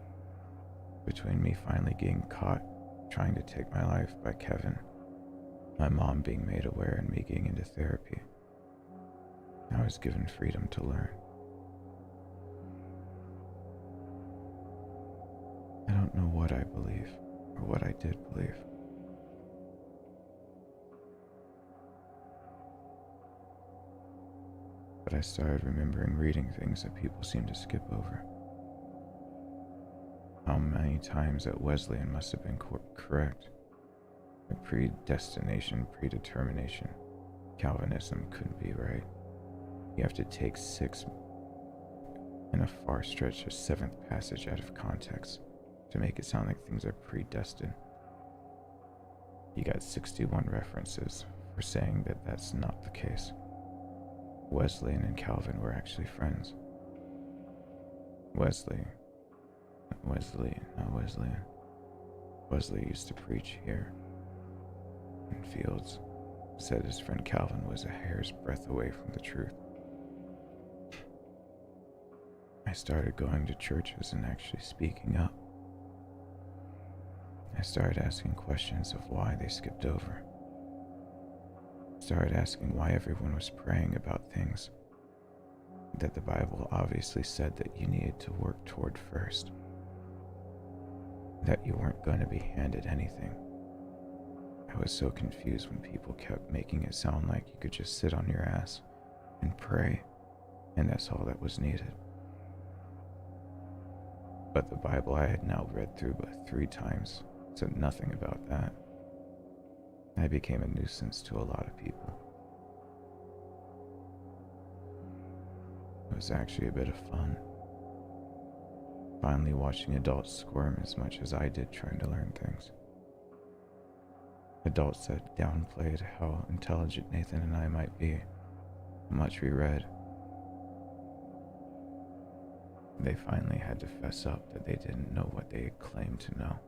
between me finally getting caught trying to take my life by Kevin, my mom being made aware and me getting into therapy. I was given freedom to learn. I don't know what I believe, or what I did believe. But I started remembering reading things that people seem to skip over. How many times that Wesleyan must have been correct. The predestination, predetermination, Calvinism couldn't be right. You have to take 6 and a far stretch of 7th passage out of context to make it sound like things are predestined. You got 61 references for saying that that's not the case. Wesleyan and Calvin were actually friends. Wesley used to preach here in Fields. Said his friend Calvin was a hair's breadth away from the truth. I started going to churches and actually speaking up. I started asking questions of why they skipped over. Started asking why everyone was praying about things that the Bible obviously said that you needed to work toward first. That you weren't going to be handed anything. I was so confused when people kept making it sound like you could just sit on your ass and pray, and that's all that was needed. But the Bible I had now read through but 3 times said nothing about that. I became a nuisance to a lot of people. It was actually a bit of fun. Finally watching adults squirm as much as I did trying to learn things. Adults that downplayed how intelligent Nathan and I might be, how much we read. They finally had to fess up that they didn't know what they had claimed to know.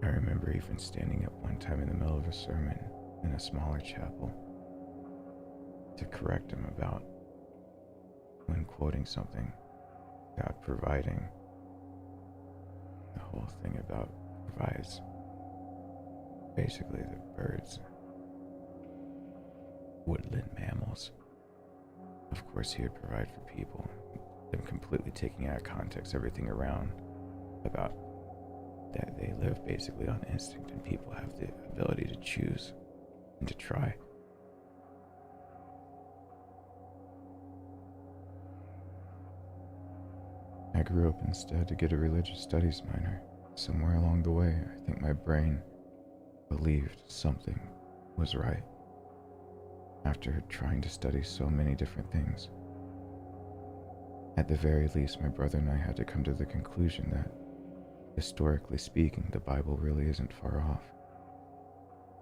I remember even standing up one time in the middle of a sermon in a smaller chapel to correct him about when quoting something about providing. The whole thing about provides. Basically the birds, woodland mammals. Of course he would provide for people. Them completely taking out of context everything around about that they live basically on instinct and people have the ability to choose and to try. I grew up instead to get a religious studies minor. Somewhere along the way, I think my brain believed something was right. After trying to study so many different things. At the very least, my brother and I had to come to the conclusion that, historically speaking, the Bible really isn't far off.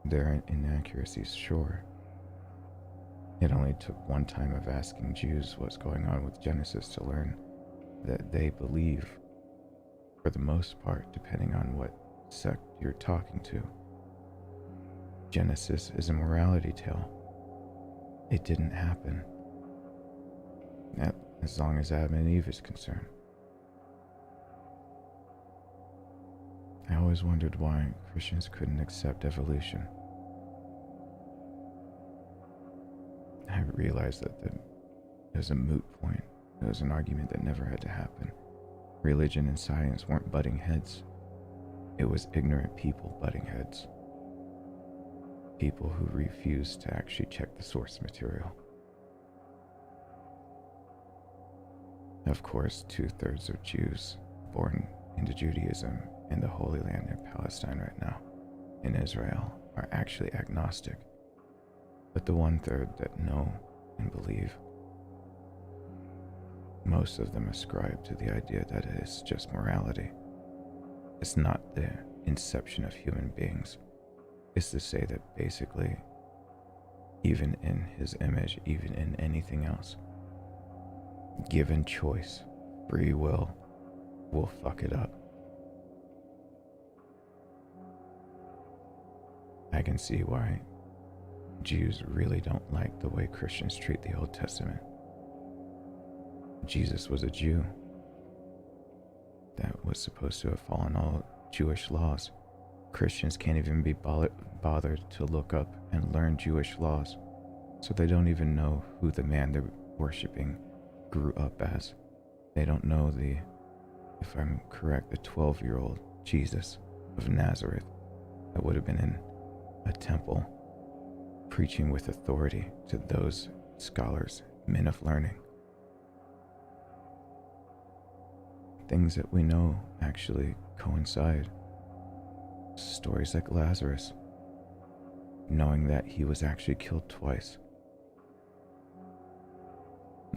There are inaccuracies, sure. It only took one time of asking Jews what's going on with Genesis to learn that they believe, for the most part, depending on what sect you're talking to, Genesis is a morality tale. It didn't happen. As long as Adam and Eve is concerned. I always wondered why Christians couldn't accept evolution. I realized that it was a moot point. It was an argument that never had to happen. Religion and science weren't butting heads. It was ignorant people butting heads. People who refused to actually check the source material. Of course, 2/3 of Jews born into Judaism in the Holy Land in Palestine right now, in Israel, are actually agnostic. But the 1/3 that know and believe, most of them ascribe to the idea that it is just morality. It's not the inception of human beings. is to say that basically, even in his image, even in anything else, given choice, free will fuck it up. I can see why Jews really don't like the way Christians treat the Old Testament. Jesus was a Jew that was supposed to have followed all Jewish laws. Christians can't even be bothered to look up and learn Jewish laws, so they don't even know who the man they're worshiping grew up as. They don't know if I'm correct, the 12-year-old Jesus of Nazareth that would have been in a temple preaching with authority to those scholars, men of learning. Things that we know actually coincide. Stories like Lazarus, knowing that he was actually killed twice.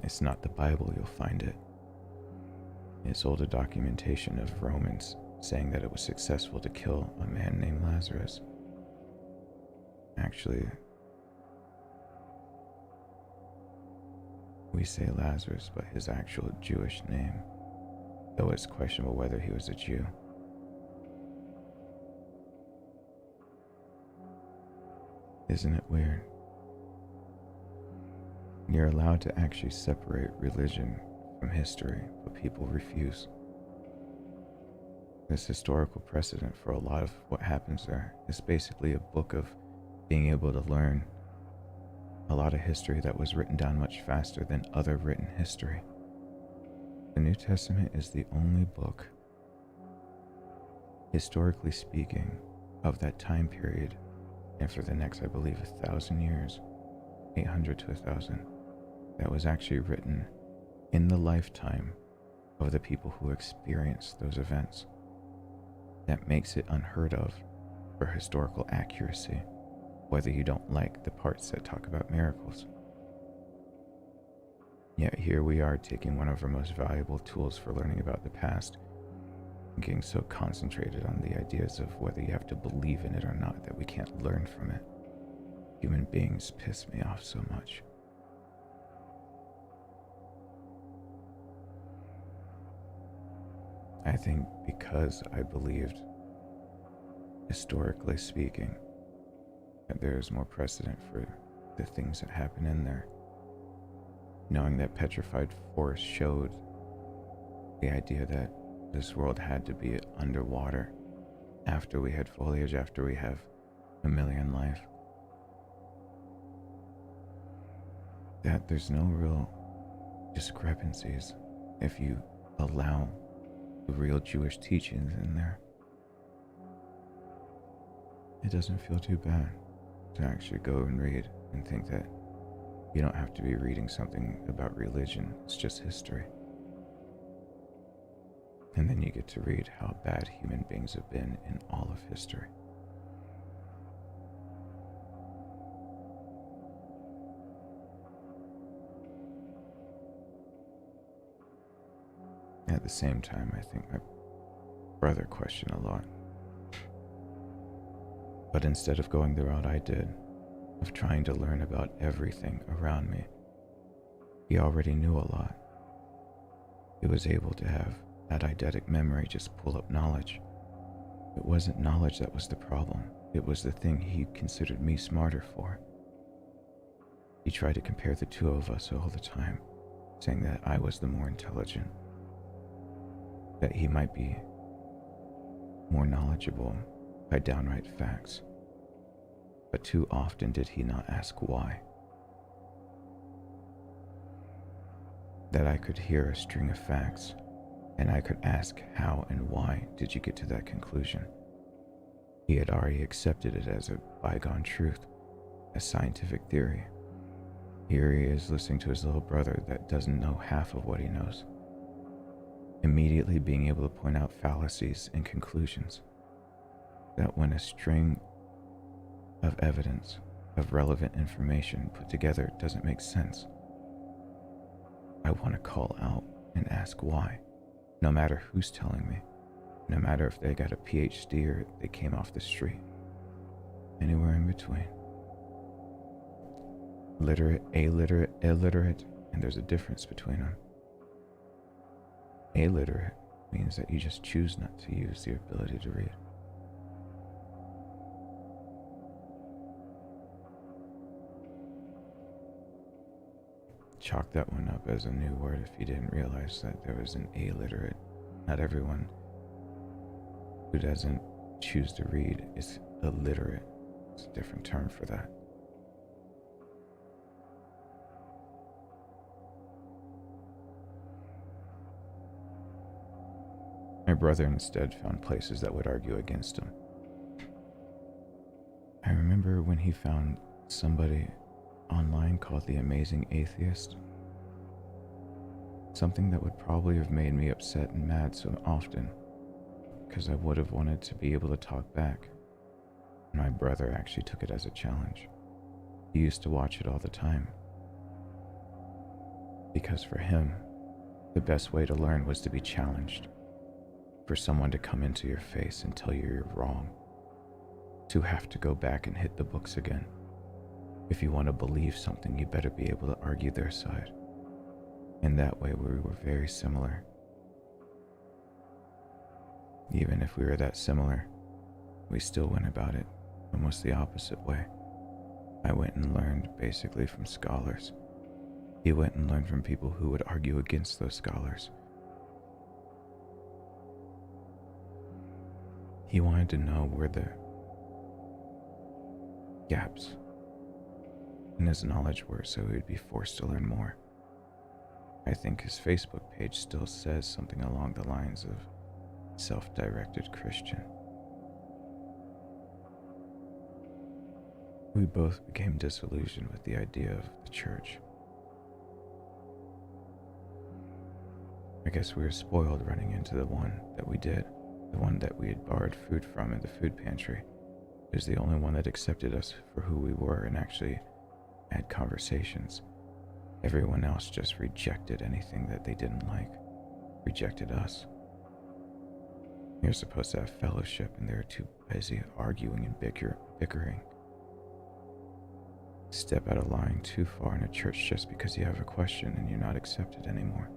It's not the Bible, you'll find it. It's older documentation of Romans saying that it was successful to kill a man named Lazarus. Actually, we say Lazarus, but his actual Jewish name, though it's questionable whether he was a Jew. Isn't it weird? You're allowed to actually separate religion from history, but people refuse. This historical precedent for a lot of what happens there is basically a book of being able to learn a lot of history that was written down much faster than other written history. The New Testament is the only book, historically speaking, of that time period, and for the next, I believe, 1,000 years, 800 to 1,000, that was actually written in the lifetime of the people who experienced those events. That makes it unheard of for historical accuracy, whether you don't like the parts that talk about miracles. Yet here we are taking one of our most valuable tools for learning about the past and getting so concentrated on the ideas of whether you have to believe in it or not that we can't learn from it. Human beings piss me off so much. I think because I believed, historically speaking, that there is more precedent for the things that happen in there. Knowing that petrified forest showed the idea that this world had to be underwater after we had foliage, after we have mammalian life. That there's no real discrepancies if you allow the real Jewish teachings in there. It doesn't feel too bad to actually go and read and think that you don't have to be reading something about religion, it's just history. And then you get to read how bad human beings have been in all of history. At the same time, I think my brother questioned a lot. But instead of going the route I did, of trying to learn about everything around me, he already knew a lot. He was able to have that eidetic memory just pull up knowledge. It wasn't knowledge that was the problem. It was the thing he considered me smarter for. He tried to compare the two of us all the time, saying that I was the more intelligent, that he might be more knowledgeable by downright facts. But too often did he not ask why. That I could hear a string of facts, and I could ask how and why did you get to that conclusion. He had already accepted it as a bygone truth, a scientific theory. Here he is listening to his little brother that doesn't know half of what he knows, immediately being able to point out fallacies and conclusions. That when a string of evidence, of relevant information put together doesn't make sense, I want to call out and ask why, no matter who's telling me, no matter if they got a PhD or they came off the street. anywhere in between. Literate, illiterate, illiterate, and there's a difference between them. Illiterate means that you just choose not to use the ability to read. Chalk that one up as a new word if you didn't realize that there was an illiterate. Not everyone who doesn't choose to read is illiterate. It's a different term for that. My brother instead found places that would argue against him. I remember when he found somebody online called the Amazing Atheist. Something that would probably have made me upset and mad so often, because I would have wanted to be able to talk back. My brother actually took it as a challenge. He used to watch it all the time. Because for him, the best way to learn was to be challenged. For someone to come into your face and tell you you're wrong. To have to go back and hit the books again. If you want to believe something, you better be able to argue their side. In that way, we were very similar. Even if we were that similar, we still went about it almost the opposite way. I went and learned basically from scholars. He went and learned from people who would argue against those scholars. He wanted to know where the gaps in his knowledge were, so he would be forced to learn more. I think his Facebook page still says something along the lines of self-directed Christian. We both became disillusioned with the idea of the church. I guess we were spoiled running into the one that we did. The one that we had borrowed food from in the food pantry. It was the only one that accepted us for who we were and actually had conversations. Everyone else just rejected anything that they didn't like. Rejected us. You're supposed to have fellowship and they're too busy arguing and bickering. Step out of line too far in a church just because you have a question and you're not accepted anymore.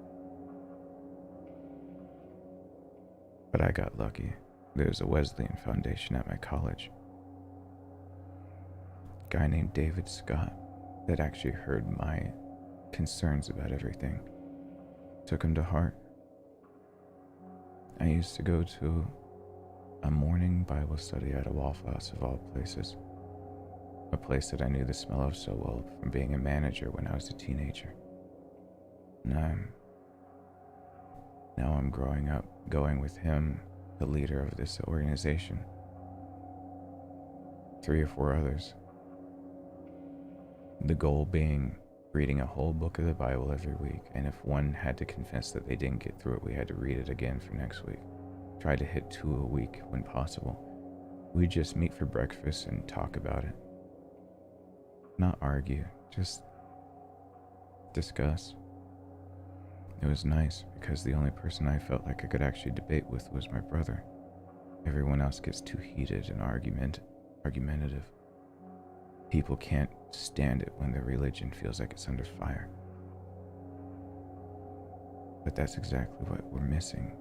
But I got lucky. There's a Wesleyan Foundation at my college. A guy named David Scott that actually heard my concerns about everything. Took him to heart. I used to go to a morning Bible study at a Waffle House of all places. A place that I knew the smell of so well from being a manager when I was a teenager. Now I'm growing up, going with him, the leader of this organization. 3 or 4 others. The goal being reading a whole book of the Bible every week, and if one had to confess that they didn't get through it, we had to read it again for next week. Try to hit 2 a week when possible. We just meet for breakfast and talk about it. Not argue, just discuss. It was nice because the only person I felt like I could actually debate with was my brother. Everyone else gets too heated and argumentative. People can't stand it when their religion feels like it's under fire. But that's exactly what we're missing.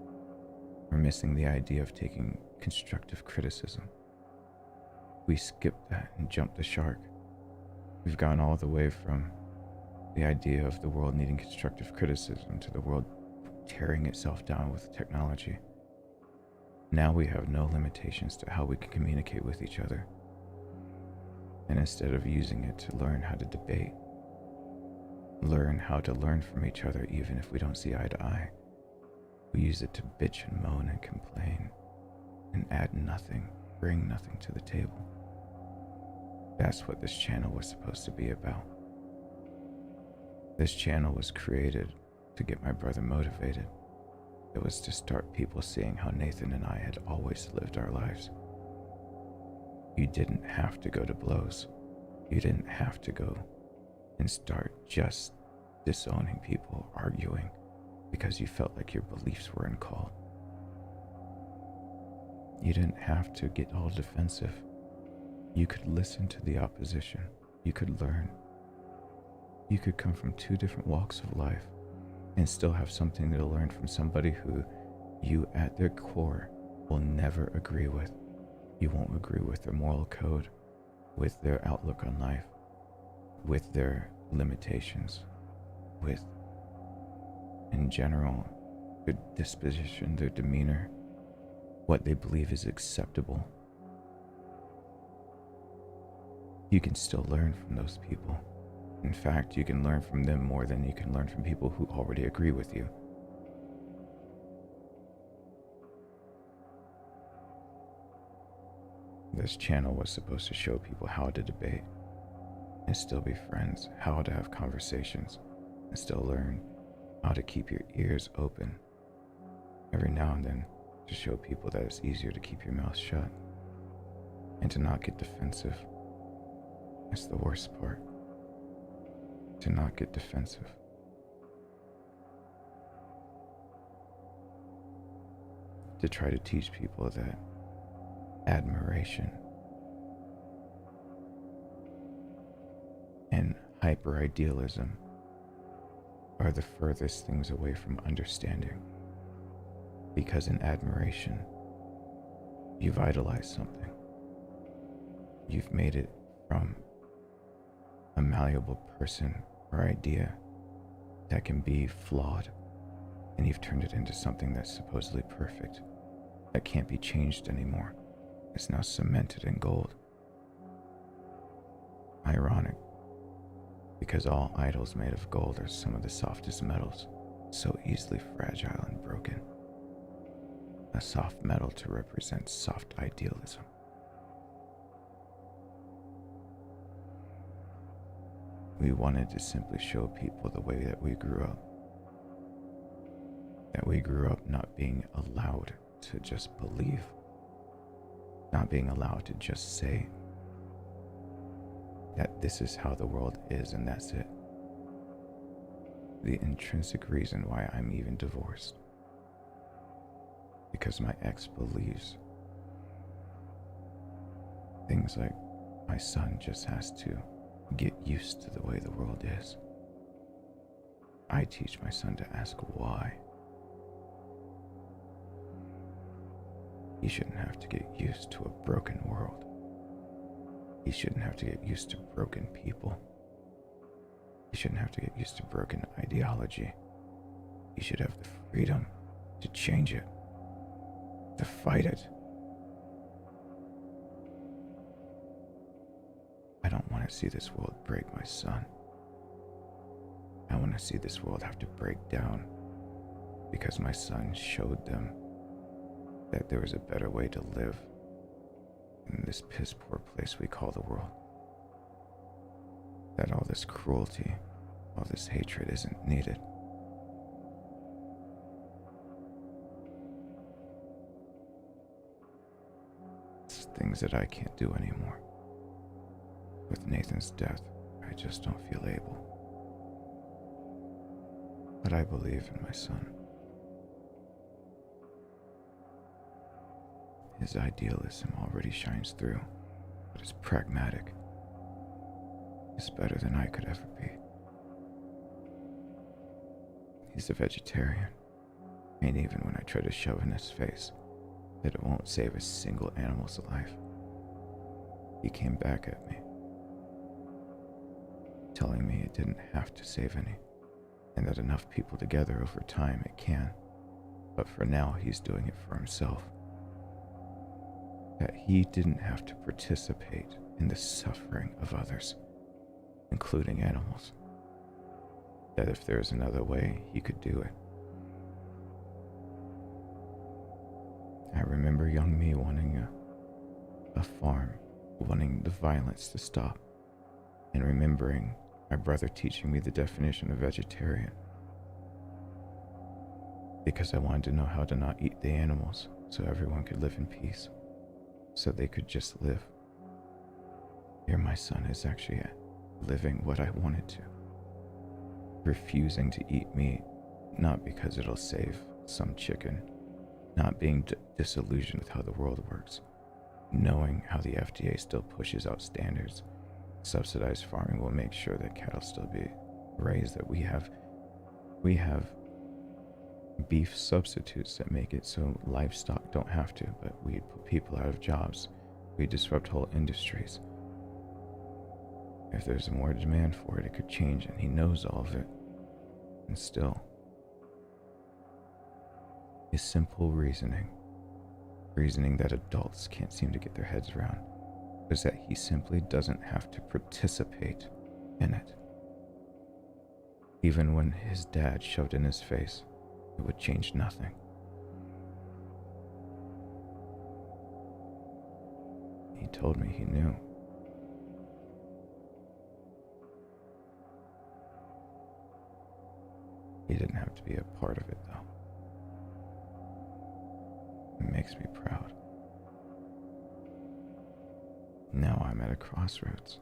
We're missing the idea of taking constructive criticism. We skipped that and jumped the shark. We've gone all the way from the idea of the world needing constructive criticism to the world tearing itself down with technology. Now we have no limitations to how we can communicate with each other. And instead of using it to learn how to debate, learn how to learn from each other even if we don't see eye to eye, we use it to bitch and moan and complain and add nothing, bring nothing to the table. That's what this channel was supposed to be about. This channel was created to get my brother motivated. It was to start people seeing how Nathan and I had always lived our lives. You didn't have to go to blows. You didn't have to go and start just disowning people, arguing, because you felt like your beliefs were uncalled. You didn't have to get all defensive. You could listen to the opposition. You could learn. You could come from two different walks of life and still have something to learn from somebody who you at their core will never agree with. You won't agree with their moral code, with their outlook on life, with their limitations, with, in general, their disposition, their demeanor, what they believe is acceptable. You can still learn from those people. In fact, you can learn from them more than you can learn from people who already agree with you. This channel was supposed to show people how to debate and still be friends, how to have conversations and still learn how to keep your ears open every now and then, to show people that it's easier to keep your mouth shut and to not get defensive. That's the worst part. To not get defensive. To try to teach people that admiration and hyper-idealism are the furthest things away from understanding. Because in admiration, you've idolized something. You've made it from a malleable person or idea that can be flawed, and you've turned it into something that's supposedly perfect, that can't be changed anymore. It's now cemented in gold. Ironic, because all idols made of gold are some of the softest metals, so easily fragile and broken. A soft metal to represent soft idealism. We wanted to simply show people the way that we grew up. That we grew up not being allowed to just believe. Not being allowed to just say that this is how the world is and that's it. The intrinsic reason why I'm even divorced. Because my ex believes things like my son just has to get used to the way the world is. I teach my son to ask why. He shouldn't have to get used to a broken world. He shouldn't have to get used to broken people. He shouldn't have to get used to broken ideology. He should have the freedom to change it, to fight it. I don't want to see this world break my son. I want to see this world have to break down because my son showed them that there was a better way to live in this piss poor place we call the world. That all this cruelty, all this hatred isn't needed. It's things that I can't do anymore. With Nathan's death, I just don't feel able. But I believe in my son. His idealism already shines through, but it's pragmatic. It's better than I could ever be. He's a vegetarian, and even when I try to shove in his face that it won't save a single animal's life, he came back at me, telling me it didn't have to save any, and that enough people together over time it can, but for now he's doing it for himself. That he didn't have to participate in the suffering of others, including animals. That if there's another way, he could do it. I remember young me wanting a farm, wanting the violence to stop, and remembering my brother teaching me the definition of vegetarian. Because I wanted to know how to not eat the animals so everyone could live in peace. So they could just live. Here my son is actually living what I wanted to. Refusing to eat meat, not because it'll save some chicken, not being disillusioned with how the world works, Knowing how the FDA still pushes out standards, subsidized farming will make sure that cattle still be raised, that we have beef substitutes that make it so livestock don't have to, but we put people out of jobs. We disrupt whole industries. If there's more demand for it, it could change, and he knows all of it. And still, his simple reasoning that adults can't seem to get their heads around, is that he simply doesn't have to participate in it. Even when his dad shoved in his face, it would change nothing. He told me he knew. He didn't have to be a part of it, though. It makes me proud. Now I'm at a crossroads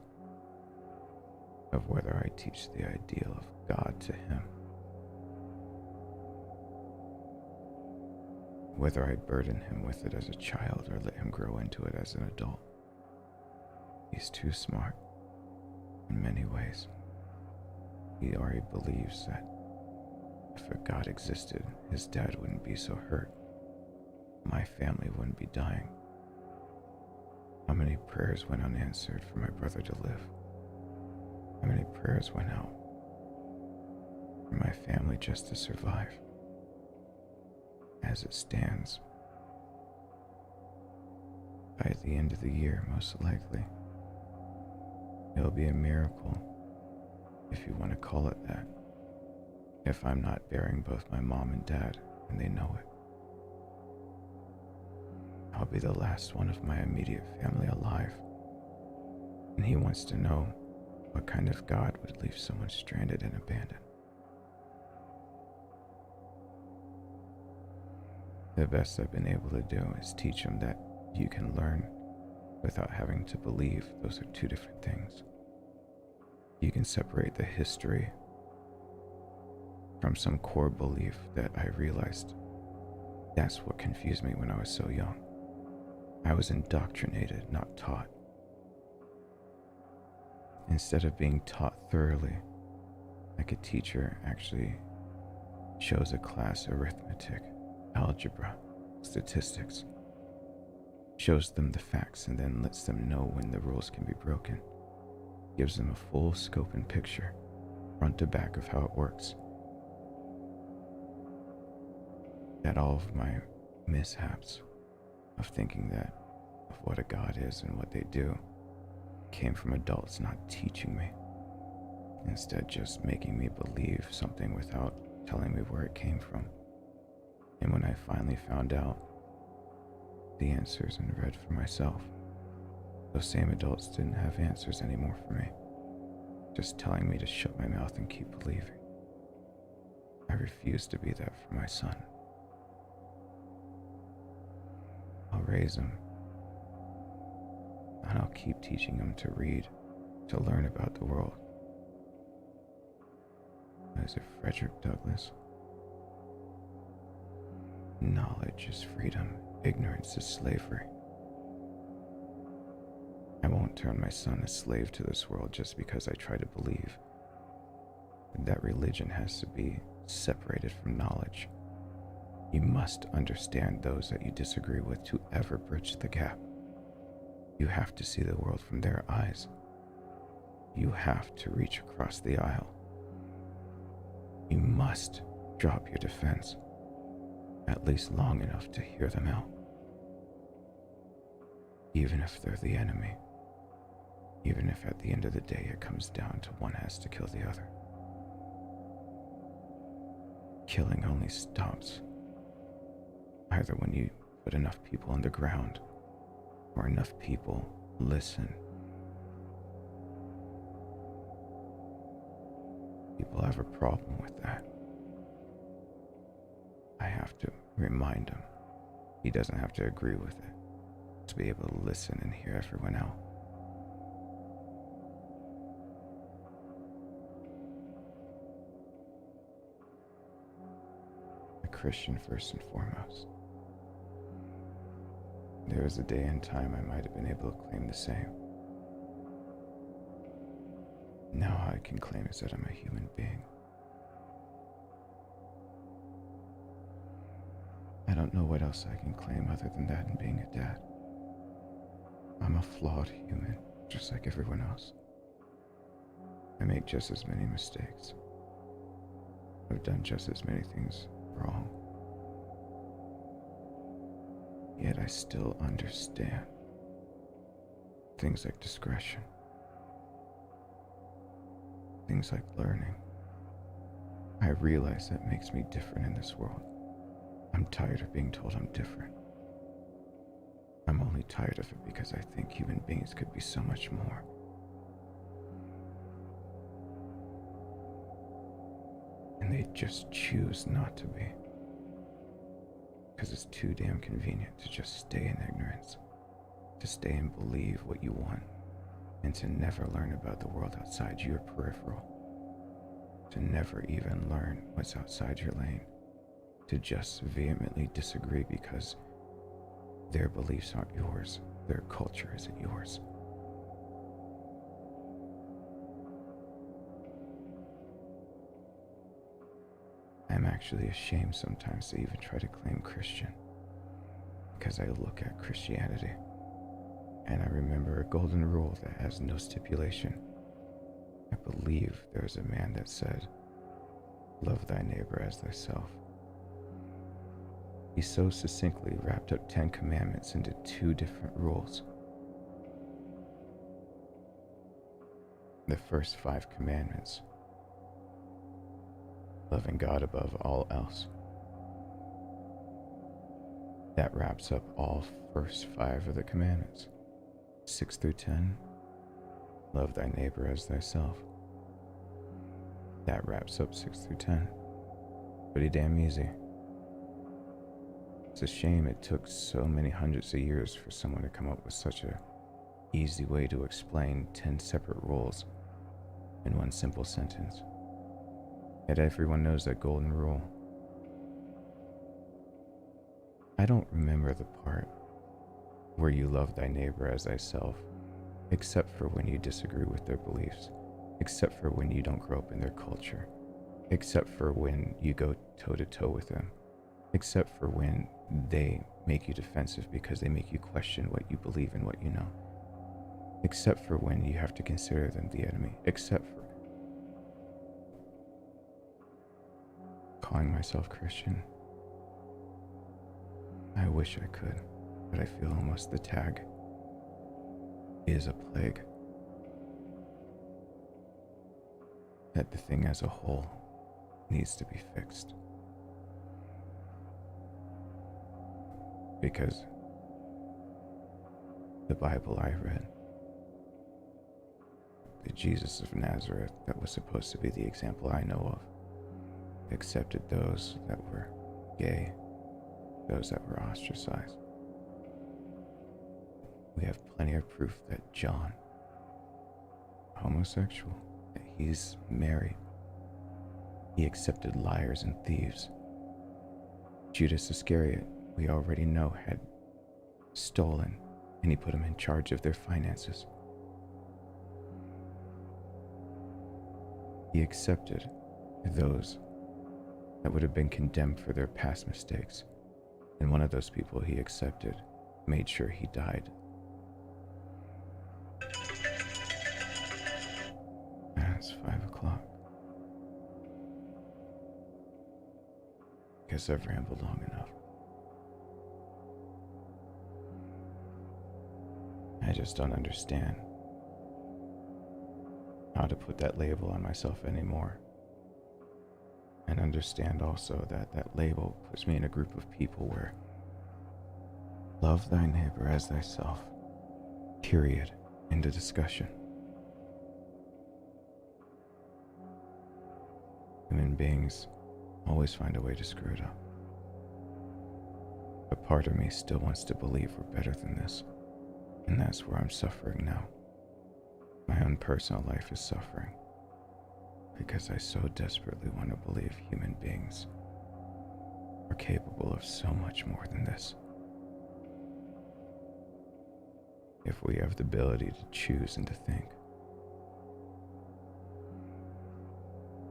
of whether I teach the ideal of God to him, whether I burden him with it as a child or let him grow into it as an adult. He's too smart in many ways. He already believes that if a God existed, his dad wouldn't be so hurt. My family wouldn't be dying. How many prayers went unanswered for my brother to live? How many prayers went out for my family just to survive? As it stands, by the end of the year, most likely, it'll be a miracle, if you want to call it that, if I'm not burying both my mom and dad, and they know it. I'll be the last one of my immediate family alive, and he wants to know what kind of God would leave someone stranded and abandoned. The best I've been able to do is teach him that you can learn without having to believe. Those are two different things. You can separate the history from some core belief that I realized. That's what confused me when I was so young. I was indoctrinated, not taught. Instead of being taught thoroughly, like a teacher actually shows a class arithmetic, algebra, statistics, shows them the facts and then lets them know when the rules can be broken, gives them a full scope and picture, front to back of how it works. That all of my mishaps of thinking that of what a God is and what they do came from adults not teaching me, instead just making me believe something without telling me where it came from. And when I finally found out the answers and read for myself, those same adults didn't have answers anymore for me, just telling me to shut my mouth and keep believing. I refuse to be that for my son. I'll raise him, and I'll keep teaching him to read, to learn about the world. As if Frederick Douglass, knowledge is freedom, ignorance is slavery. I won't turn my son a slave to this world just because I try to believe that religion has to be separated from knowledge. You must understand those that you disagree with to ever bridge the gap. You have to see the world from their eyes. You have to reach across the aisle. You must drop your defense, at least long enough to hear them out. Even if they're the enemy. Even if at the end of the day it comes down to one has to kill the other. Killing only stops either when you put enough people on the ground or enough people listen. People have a problem with that. I have to remind him he doesn't have to agree with it to be able to listen and hear everyone out. A Christian first and foremost. There was a day and time I might have been able to claim the same. Now all I can claim is that I'm a human being. I don't know what else I can claim other than that and being a dad. I'm a flawed human, just like everyone else. I make just as many mistakes. I've done just as many things wrong. Yet I still understand things like discretion, things like learning. I realize that makes me different in this world. I'm tired of being told I'm different. I'm only tired of it because I think human beings could be so much more. And they just choose not to be. Because it's too damn convenient to just stay in ignorance, to stay and believe what you want, and to never learn about the world outside your peripheral, to never even learn what's outside your lane, to just vehemently disagree because their beliefs aren't yours, their culture isn't yours. I'm actually ashamed sometimes to even try to claim Christian, because I look at Christianity and I remember a golden rule that has no stipulation. I believe there was a man that said, "Love thy neighbor as thyself." He so succinctly wrapped up 10 commandments into 2 different rules. The first 5 commandments, loving God above all else. That wraps up all first 5 of the commandments. 6 through 10, love thy neighbor as thyself. That wraps up 6 through 10. Pretty damn easy. It's a shame it took so many hundreds of years for someone to come up with such a easy way to explain 10 separate rules in one simple sentence. Yet everyone knows that golden rule. I don't remember the part where you love thy neighbor as thyself, except for when you disagree with their beliefs, except for when you don't grow up in their culture, except for when you go toe-to-toe with them, except for when they make you defensive because they make you question what you believe and what you know, except for when you have to consider them the enemy, except for calling myself Christian. I wish I could, but I feel almost the tag is a plague. That the thing as a whole needs to be fixed. Because the Bible I read, the Jesus of Nazareth that was supposed to be the example I know of, accepted those that were gay, those that were ostracized. We have plenty of proof that John, homosexual, that he's married. He accepted liars and thieves. Judas Iscariot, we already know, had stolen, and he put him in charge of their finances. He accepted those that would have been condemned for their past mistakes, and one of those people he accepted made sure he died. It's 5 o'clock. Guess I've rambled long enough. I just don't understand how to put that label on myself anymore. And understand also that that label puts me in a group of people where love thy neighbor as thyself, period, end of discussion. Human beings always find a way to screw it up. But part of me still wants to believe we're better than this. And that's where I'm suffering now. My own personal life is suffering. Because I so desperately want to believe human beings are capable of so much more than this. if we have the ability to choose and to think.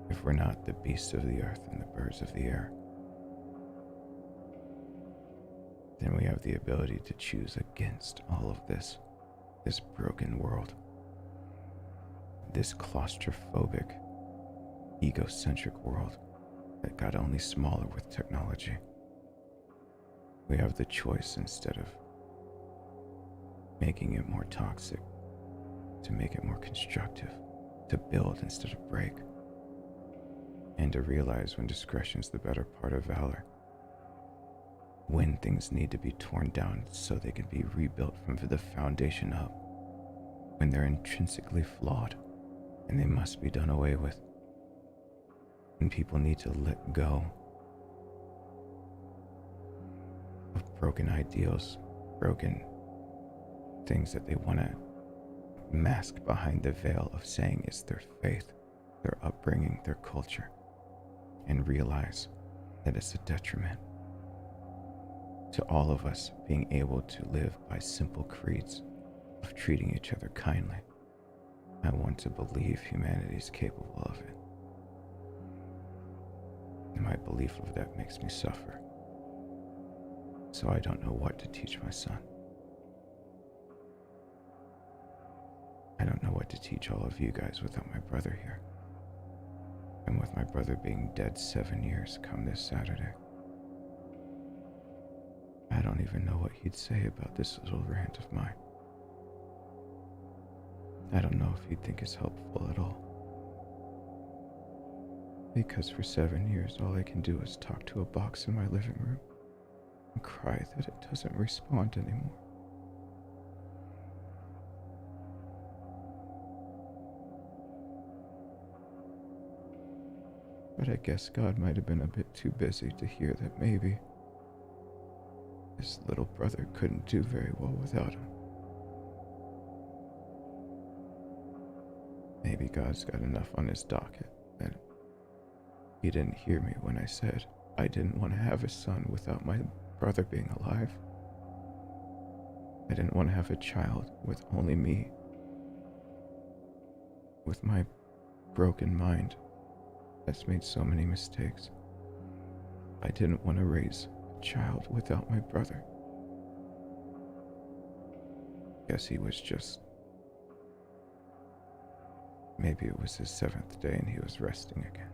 If we're not the beasts of the earth and the birds of the air, then we have the ability to choose against all of this broken world, this claustrophobic, egocentric world that got only smaller with technology. We have the choice, instead of making it more toxic, to make it more constructive, to build instead of break, and to realize when discretion's the better part of valor, when things need to be torn down so they can be rebuilt from the foundation up, when they're intrinsically flawed and they must be done away with, when people need to let go of broken ideals, broken things that they want to mask behind the veil of saying it's their faith, their upbringing, their culture, and realize that it's a detriment to all of us being able to live by simple creeds of treating each other kindly. I want to believe humanity is capable of it. And my belief of that makes me suffer. So I don't know what to teach my son. I don't know what to teach all of you guys without my brother here. And with my brother being dead 7 years come this Saturday, I don't even know what he'd say about this little rant of mine. I don't know if he'd think it's helpful at all. Because for 7 years, all I can do is talk to a box in my living room and cry that it doesn't respond anymore. But I guess God might have been a bit too busy to hear that maybe his little brother couldn't do very well without him. Maybe God's got enough on his docket that he didn't hear me when I said I didn't want to have a son without my brother being alive. I didn't want to have a child with only me, with my broken mind that's made so many mistakes. I didn't want to raise a child without my brother. Guess he was just... Maybe it was his 7th day and he was resting again.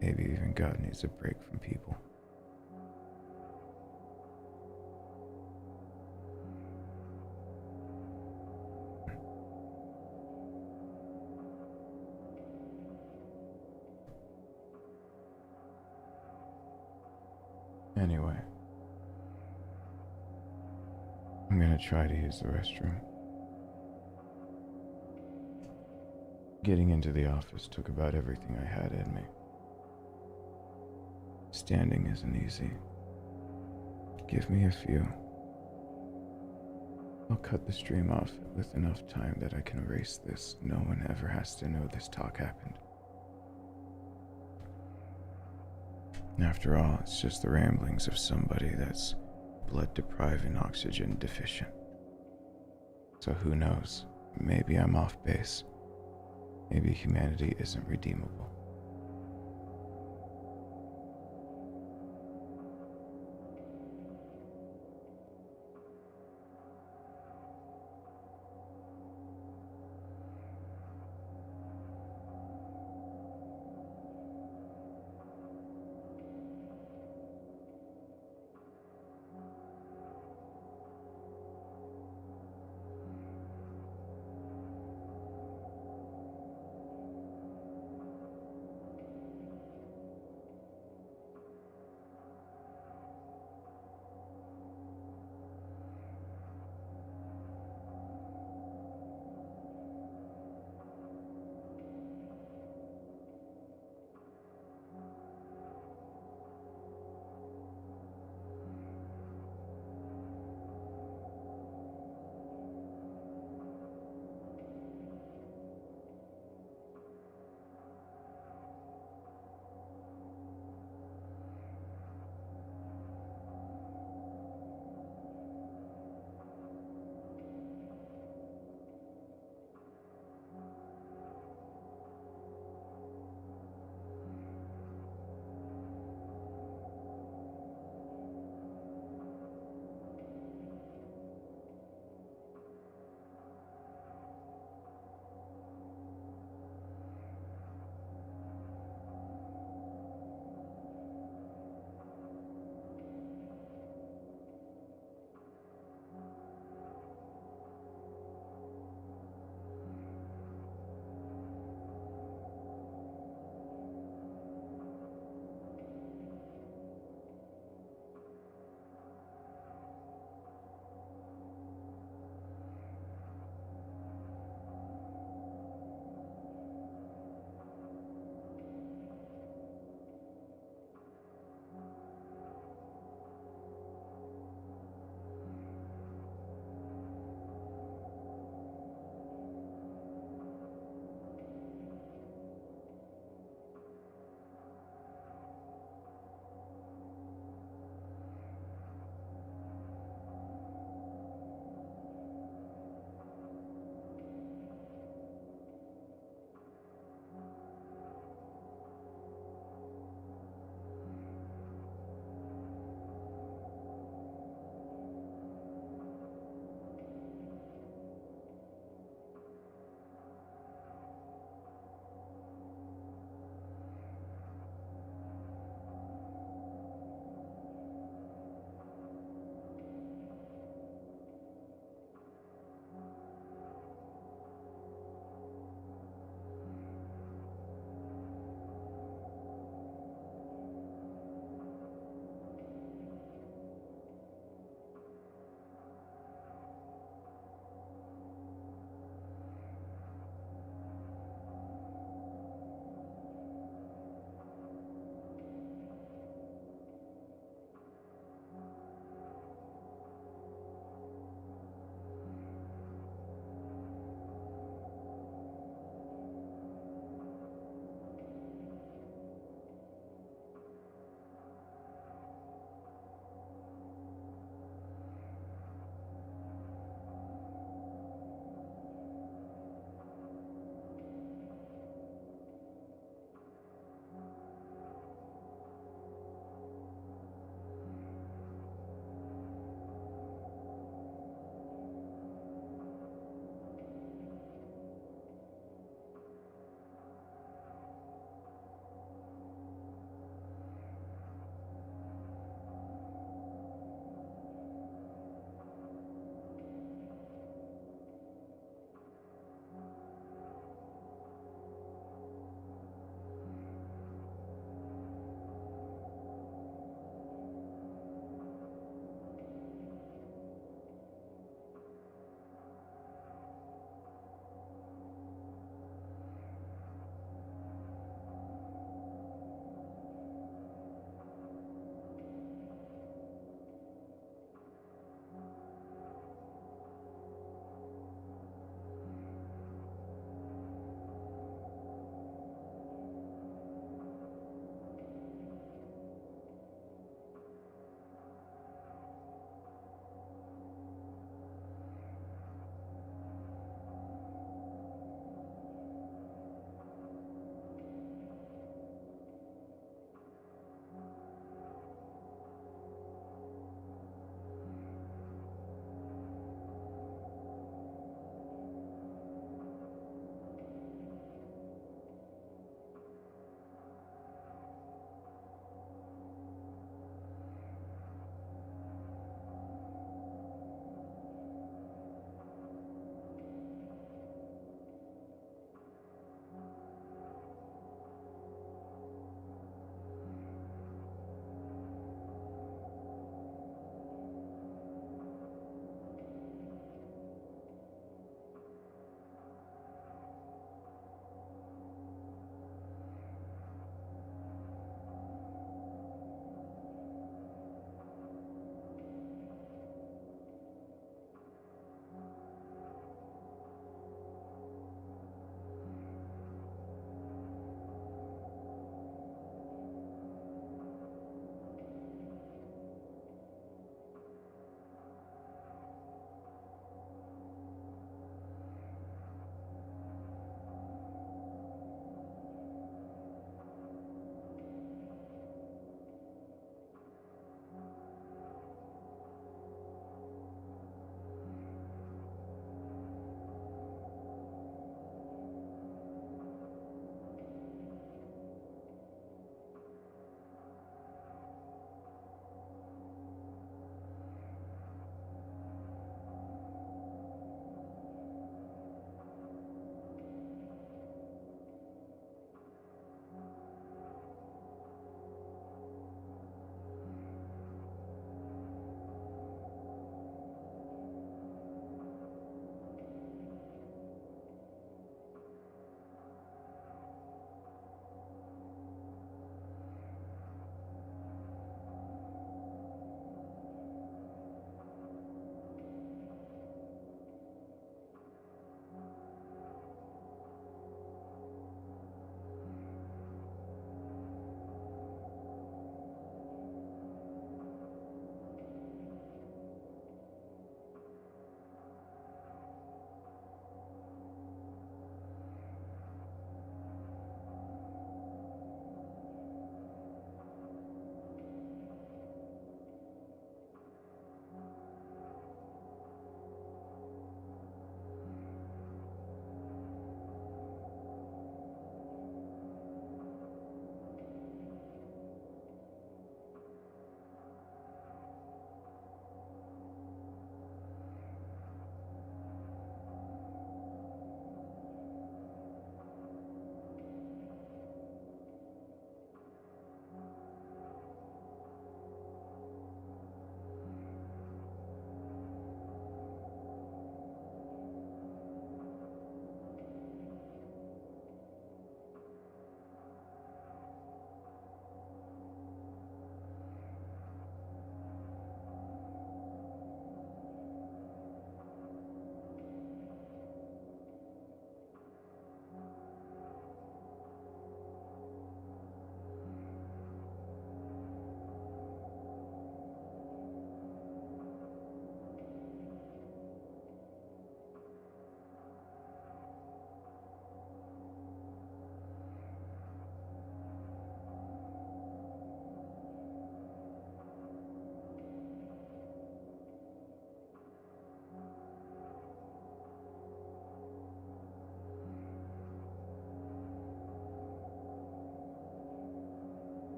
Maybe even God needs a break from people. Anyway, I'm gonna try to use the restroom. Getting into the office took about everything I had in me. Standing isn't easy. Give me a few. I'll cut the stream off with enough time that I can erase this. No one ever has to know this talk happened. After all, it's just the ramblings of somebody that's blood deprived and oxygen deficient. So who knows? Maybe I'm off base. Maybe humanity isn't redeemable.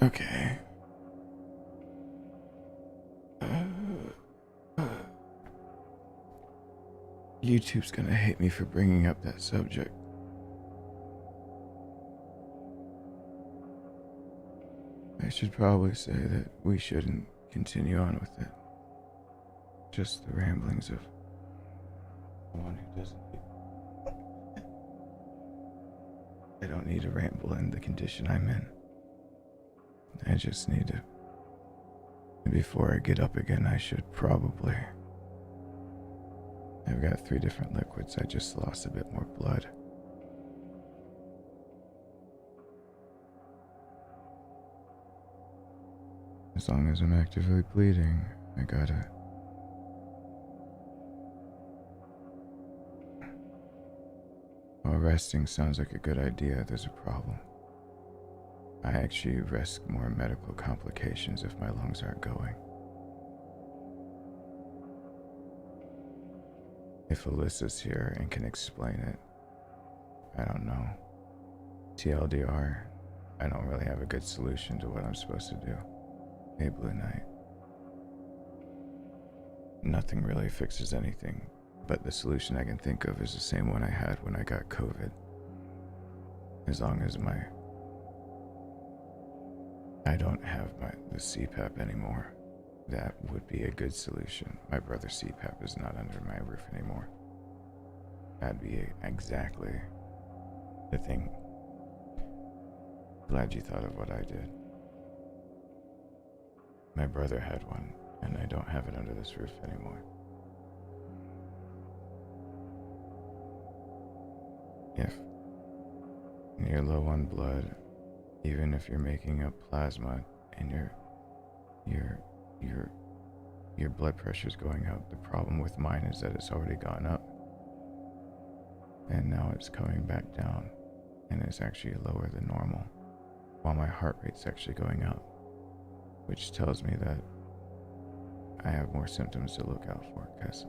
Okay. YouTube's gonna hate me for bringing up that subject. I should probably say that we shouldn't continue on with it. Just the ramblings of one who doesn't need... I don't need to ramble in the condition I'm in. I just need to... Before I get up again, I should probably... I've got 3 different liquids. I just lost a bit more blood. As long as I'm actively bleeding, I gotta... While resting sounds like a good idea, there's a problem. I actually risk more medical complications if my lungs aren't going. If Alyssa's here and can explain it, I don't know. TLDR, I don't really have a good solution to what I'm supposed to do. Hey, Blue Knight. Nothing really fixes anything, but the solution I can think of is the same one I had when I got COVID. As long as I don't have the CPAP anymore. That would be a good solution. My brother's CPAP is not under my roof anymore. That'd be exactly the thing. Glad you thought of what I did. My brother had one, and I don't have it under this roof anymore. If you're low on blood, even if you're making up plasma and your blood pressure's going up, the problem with mine is that it's already gone up. And now it's coming back down, and it's actually lower than normal, while my heart rate's actually going up, which tells me that I have more symptoms to look out for, because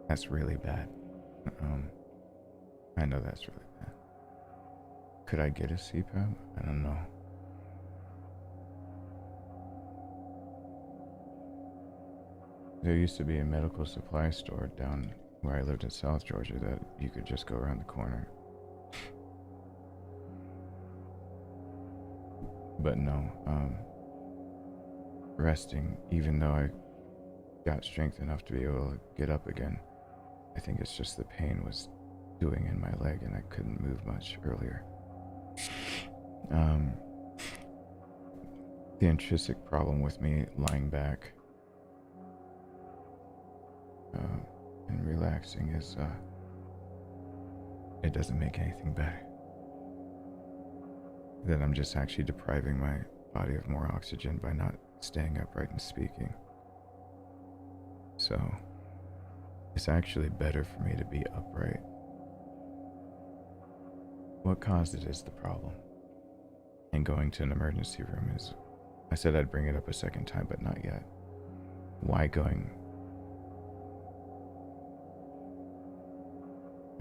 that's really bad. I know that's really bad. Could I get a CPAP? I don't know. There used to be a medical supply store down where I lived in South Georgia that you could just go around the corner. But no, resting, even though I got strength enough to be able to get up again, I think it's just the pain was doing in my leg and I couldn't move much earlier. The intrinsic problem with me lying back and relaxing is it doesn't make anything better. That I'm just actually depriving my body of more oxygen by not staying upright and speaking. So it's actually better for me to be upright. What caused it is the problem. And going to an emergency room is... I said I'd bring it up a second time, but not yet. Why going...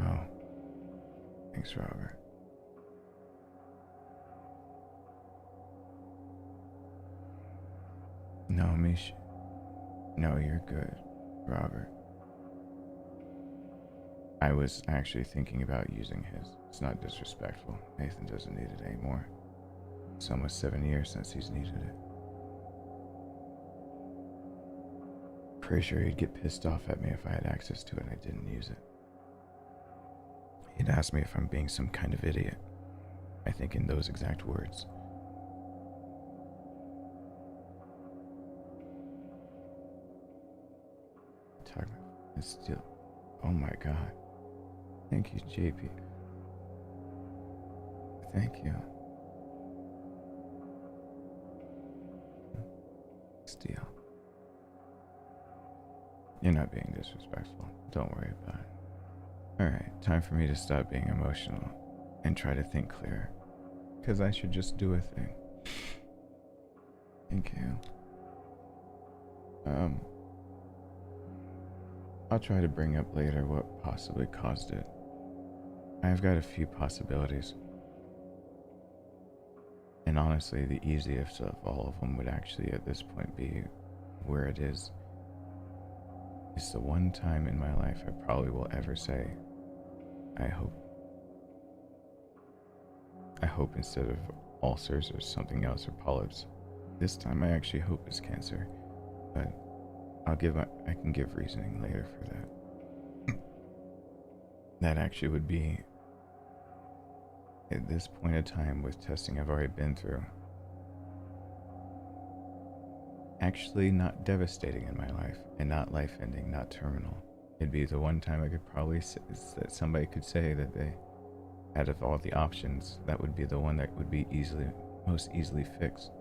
Oh. Thanks, Robert. No, Mish. No, you're good, Robert. I was actually thinking about using his. It's not disrespectful. Nathan doesn't need it anymore. It's almost 7 years since he's needed it. Pretty sure he'd get pissed off at me if I had access to it and I didn't use it. He'd ask me if I'm being some kind of idiot. I think in those exact words. It's still... Oh my god. Thank you, JP. Thank you. Steel. You're not being disrespectful. Don't worry about it. Alright, time for me to stop being emotional and try to think clearer. Because I should just do a thing. Thank you. I'll try to bring up later what possibly caused it. I've got a few possibilities. And honestly, the easiest of all of them would actually at this point be where it is. It's the one time in my life I probably will ever say, I hope instead of ulcers or something else or polyps. This time I actually hope it's cancer, but I can give reasoning later for that. That actually would be, at this point in time with testing I've already been through, actually not devastating in my life and not life-ending, not terminal. It'd be the one time I could probably say that somebody could say that they, out of all the options, that would be the one that would be most easily fixed,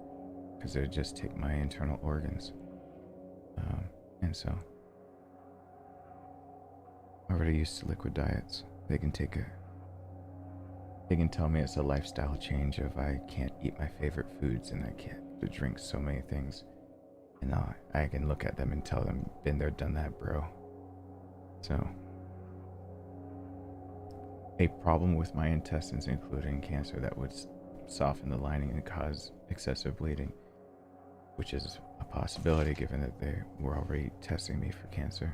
because it would just take my internal organs. And so, I'm already used to liquid diets. They can tell me it's a lifestyle change if I can't eat my favorite foods and I can't drink so many things. And I can look at them and tell them, been there, done that, bro. So, a problem with my intestines, including cancer, that would soften the lining and cause excessive bleeding, which is a possibility given that they were already testing me for cancer,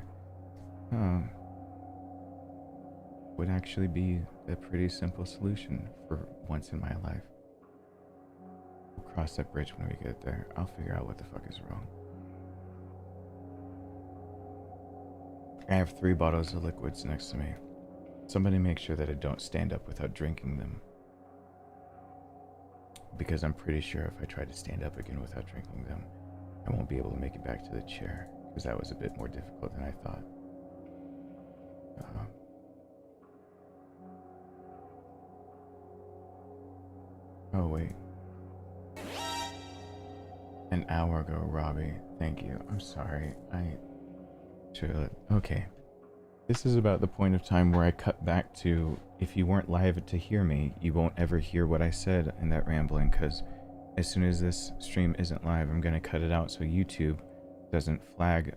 would actually be a pretty simple solution for once in my life. We'll cross that bridge when we get there. I'll figure out what the fuck is wrong. I have 3 bottles of liquids next to me. Somebody make sure that I don't stand up without drinking them, because I'm pretty sure if I try to stand up again without drinking them, I won't be able to make it back to the chair, because that was a bit more difficult than I thought. Oh wait. An hour ago, Robbie. Thank you. I'm sorry. Okay. This is about the point of time where I cut back to, if you weren't live to hear me, you won't ever hear what I said in that rambling, because as soon as this stream isn't live, I'm going to cut it out so YouTube doesn't flag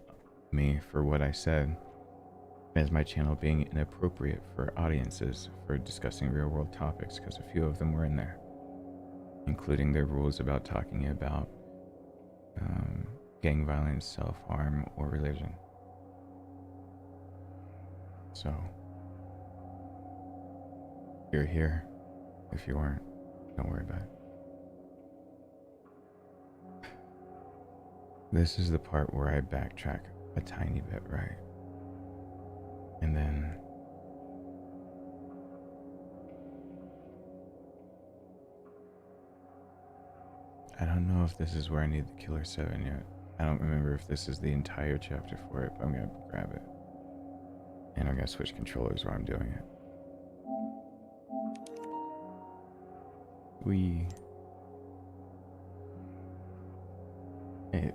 me for what I said as my channel being inappropriate for audiences for discussing real-world topics, because a few of them were in there, including their rules about talking about gang violence, self-harm, or religion. So, you're here. If you weren't, don't worry about it. This is the part where I backtrack a tiny bit, right? And then I don't know if this is where I need the Killer 7 yet. I don't remember if this is the entire chapter for it, but I'm gonna grab it. And I'm gonna switch controllers while I'm doing it. Hey,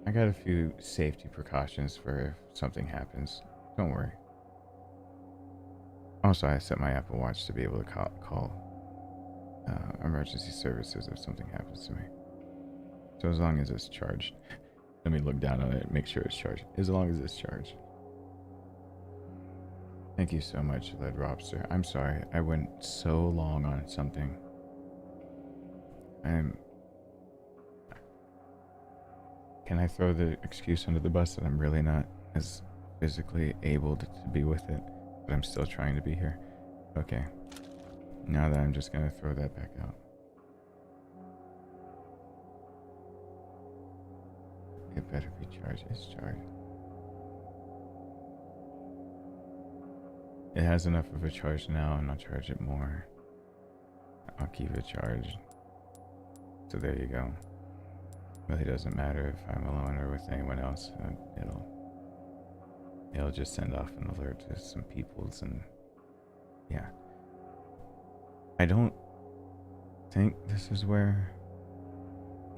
I got a few safety precautions for if something happens. Don't worry. Also, I set my Apple Watch to be able to call emergency services if something happens to me. So as long as it's charged. Let me look down on it and make sure it's charged. As long as it's charged. Thank you so much, Led Robster. I'm sorry, I went so long on something. Can I throw the excuse under the bus that I'm really not as physically able to be with it, but I'm still trying to be here? Okay. Now that I'm just gonna throw that back out. It better be charged. It's charged. It has enough of a charge now, and I'll charge it more. I'll keep it charged. So there you go. Really doesn't matter if I'm alone or with anyone else. It'll just send off an alert to some peoples, and yeah. I don't think this is where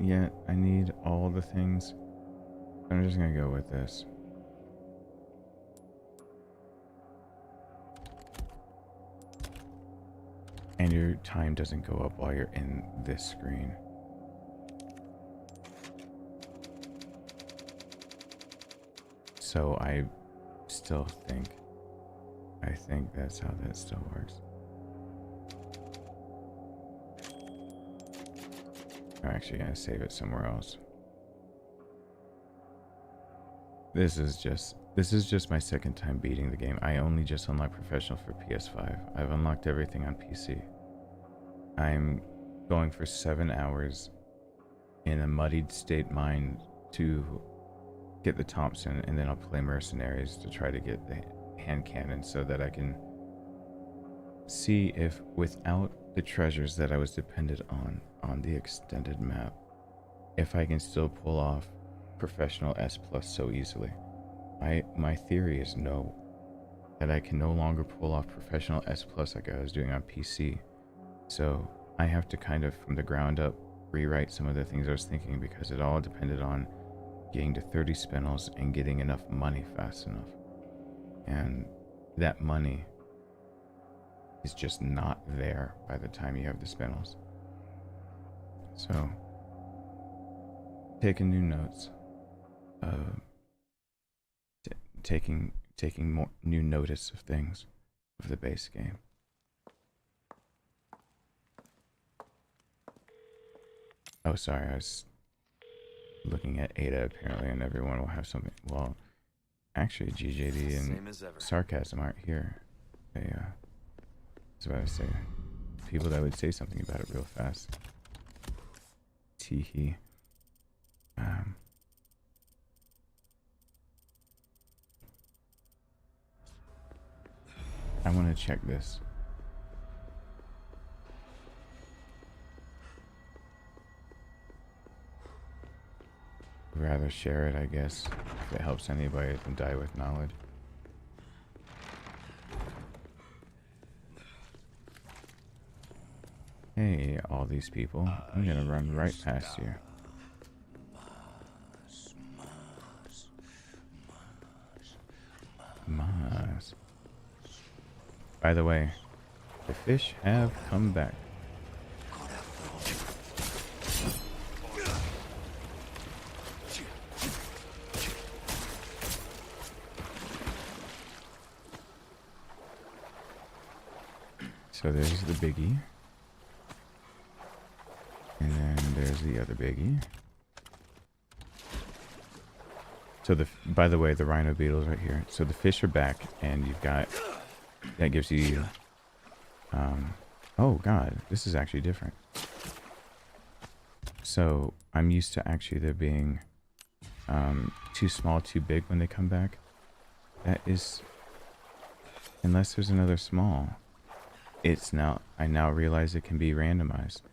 yet I need all the things. I'm just gonna go with this. And your time doesn't go up while you're in this screen. So I think that's how that still works. I'm actually gonna save it somewhere else. This is just my second time beating the game. I only just unlocked professional for PS5. I've unlocked everything on PC. I'm going for 7 hours in a muddied state mine to get the Thompson, and then I'll play Mercenaries to try to get the hand cannon so that I can see if, without the treasures that I was dependent on the extended map, if I can still pull off professional S+ so easily. My theory is no, that I can no longer pull off professional S+ like I was doing on PC. So I have to kind of from the ground up rewrite some of the things I was thinking, because it all depended on getting to 30 spinels and getting enough money fast enough. And that money is just not there by the time you have the spinels. So, taking new notes, taking more new notice of things of the base game. Oh, sorry, I was looking at Ada apparently, and everyone will have something. Well, actually, GJD and Sarcasm aren't here. They, that's what I was saying. People that would say something about it real fast. Teehee. I want to check this. Rather share it, I guess, if it helps anybody to die with knowledge. Hey, all these people. I'm gonna run right past you. Mars. By the way, the fish have come back. So there's the biggie. And then there's the other biggie. So by the way, the rhino beetles right here. So the fish are back, and you've got, that gives you, oh god, this is actually different. So I'm used to actually there being too small, too big when they come back. That is, unless there's another small, it's now, I now realize it can be randomized.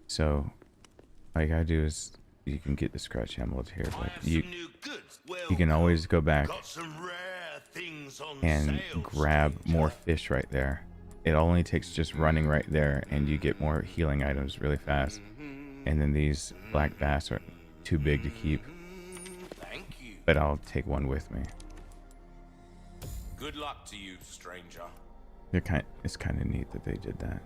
So all you gotta do is, you can get the scratch emerald here, but you can always go back and grab more fish right there. It only takes just running right there, and you get more healing items really fast. And then these black bass are too big to keep, but I'll take one with me. Good luck to you, stranger. It's kind of neat that they did that.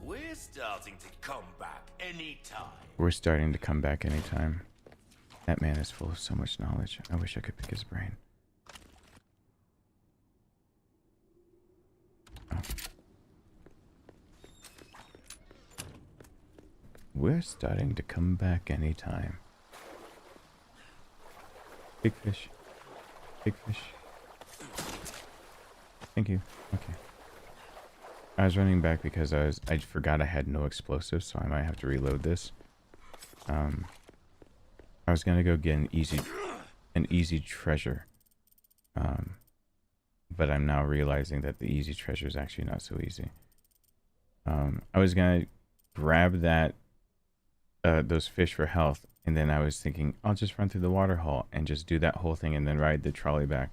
We're starting to come back anytime. We're starting to come back anytime. That man is full of so much knowledge. I wish I could pick his brain. Oh. We're starting to come back anytime. Big fish. Big fish. Thank you. Okay. I was running back because I forgot I had no explosives, so I might have to reload this. I was gonna go get an easy treasure. But I'm now realizing that the easy treasure is actually not so easy. I was gonna grab that those fish for health, and then I was thinking I'll just run through the water hole and just do that whole thing and then ride the trolley back.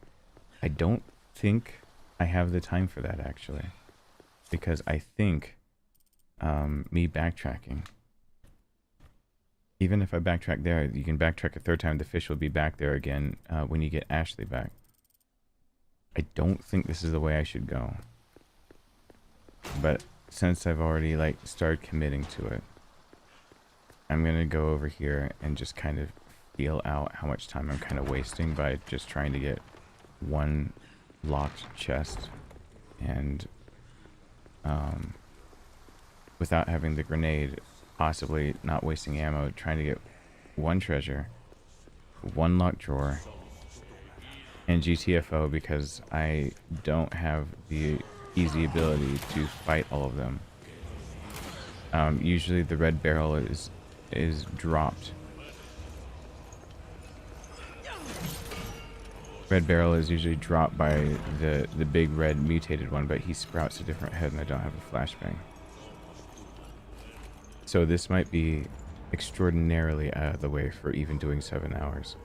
I don't think I have the time for that actually, because I think me backtracking, even if I backtrack there, you can backtrack a third time, the fish will be back there again when you get Ashley back. I don't think this is the way I should go, but since I've already like started committing to it, I'm gonna go over here and just kind of feel out how much time I'm kind of wasting by just trying to get one locked chest, and without having the grenade, possibly not wasting ammo, trying to get one treasure, one locked drawer, and GTFO because I don't have the easy ability to fight all of them. Usually the red barrel is dropped. Red barrel is usually dropped by the big red mutated one, but he sprouts a different head and I don't have a flashbang. So this might be extraordinarily out of the way for even doing 7 hours.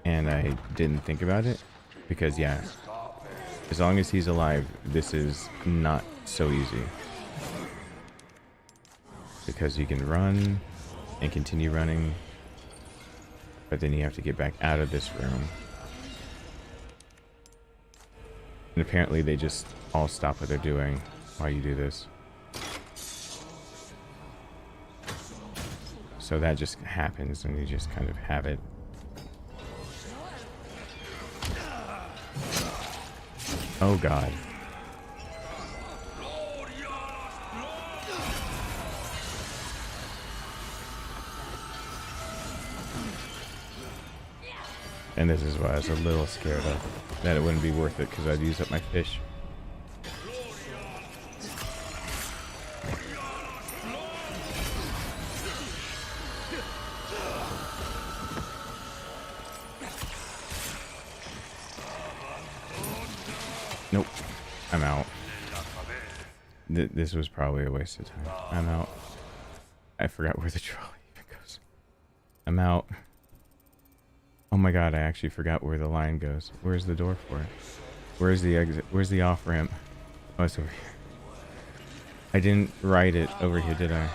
And I didn't think about it because, yeah, as long as he's alive, this is not so easy. Because you can run and continue running, but then you have to get back out of this room. And apparently they just all stop what they're doing while you do this. So that just happens and you just kind of have it. Oh god. And this is why I was a little scared of, that it wouldn't be worth it because I'd use up my fish. Nope. I'm out. This was probably a waste of time. I'm out. I forgot where the trolley even goes. I'm out. Oh my god, I actually forgot where the line goes. Where's the door for it? Where's the exit? Where's the off-ramp? Oh, it's over here. I didn't write it over here, did I?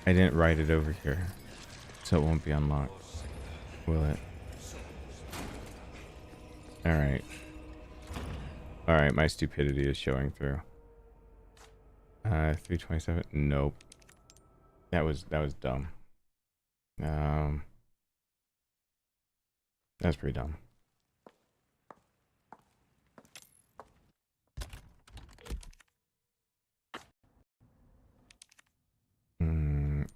I didn't write it over here. So it won't be unlocked. Will it? Alright. Alright, my stupidity is showing through. 327? Nope. That was dumb. That's pretty dumb.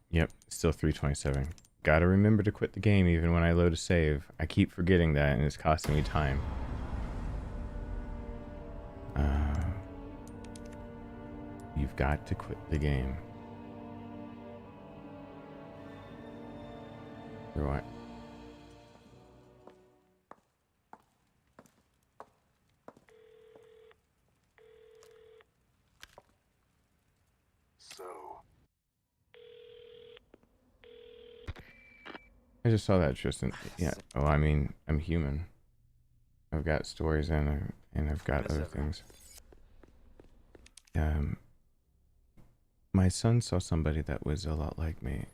Yep, still 327. Gotta remember to quit the game even when I load a save. I keep forgetting that and it's costing me time. You've got to quit the game. Right. I just saw that, Tristan. Yeah. Oh, I mean, I'm human. I've got stories and I've got other things. My son saw somebody that was a lot like me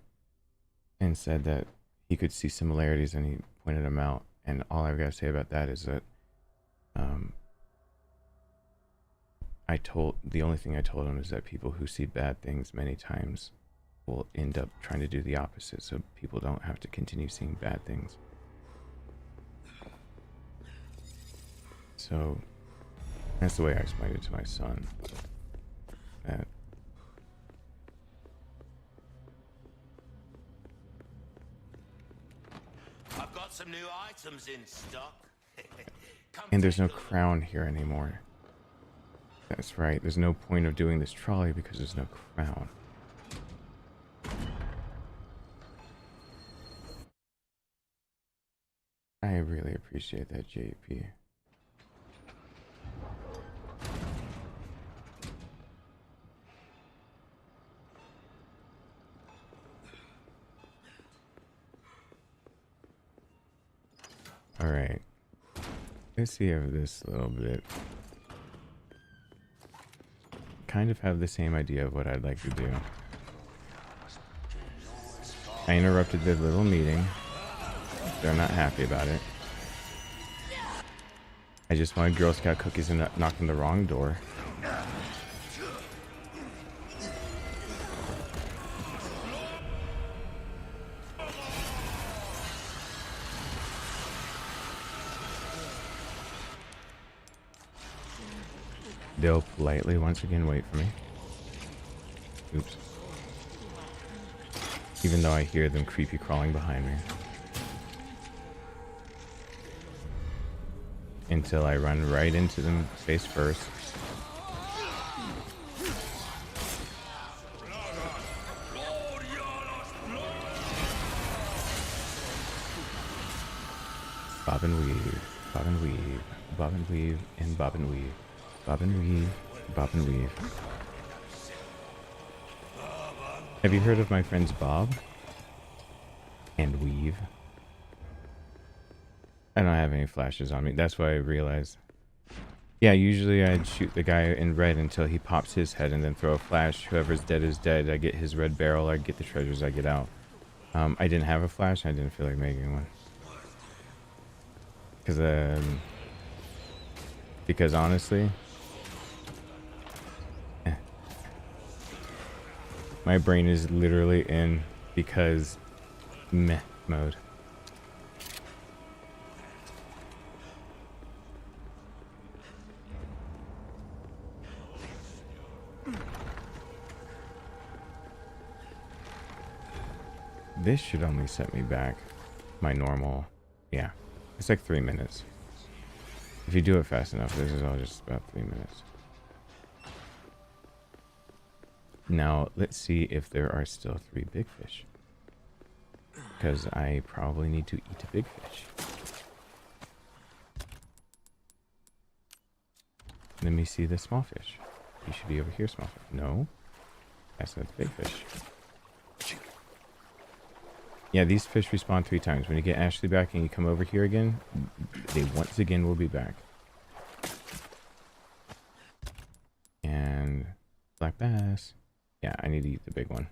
and said that he could see similarities and he pointed them out. And all I've got to say about that is that the only thing I told him is that people who see bad things many times will end up trying to do the opposite, so people don't have to continue seeing bad things. So that's the way I explained it to my son. That I've got some new items in stock. and there's no crown here anymore. That's right, there's no point of doing this trolley because there's no crown. I really appreciate that, JP. Alright. Let's see if this little bit... kind of have the same idea of what I'd like to do. I interrupted their little meeting. They're not happy about it. I just wanted Girl Scout cookies and knocked on the wrong door. they'll politely once again wait for me. Oops. Even though I hear them creepy crawling behind me. Until I run right into them face first. Bob and weave, bob and weave, bob and weave, and bob and weave, bob and weave, bob and weave. Have you heard of my friends Bob and Weave? I don't have any flashes on me. That's why I realized. Yeah, usually I'd shoot the guy in red until he pops his head and then throw a flash. Whoever's dead is dead. I get his red barrel. I get the treasures. I get out. I didn't have a flash. I didn't feel like making one. Because honestly, my brain is literally in because meh mode. This should only set me back my normal, yeah, it's like 3 minutes. If you do it fast enough, this is all just about 3 minutes. Now, let's see if there are still 3 big fish. Because I probably need to eat a big fish. Let me see the small fish. You should be over here, small fish. No, that's not the big fish. Yeah, these fish respawn 3 times. When you get Ashley back and you come over here again, they once again will be back. And black bass. Yeah, I need to eat the big one.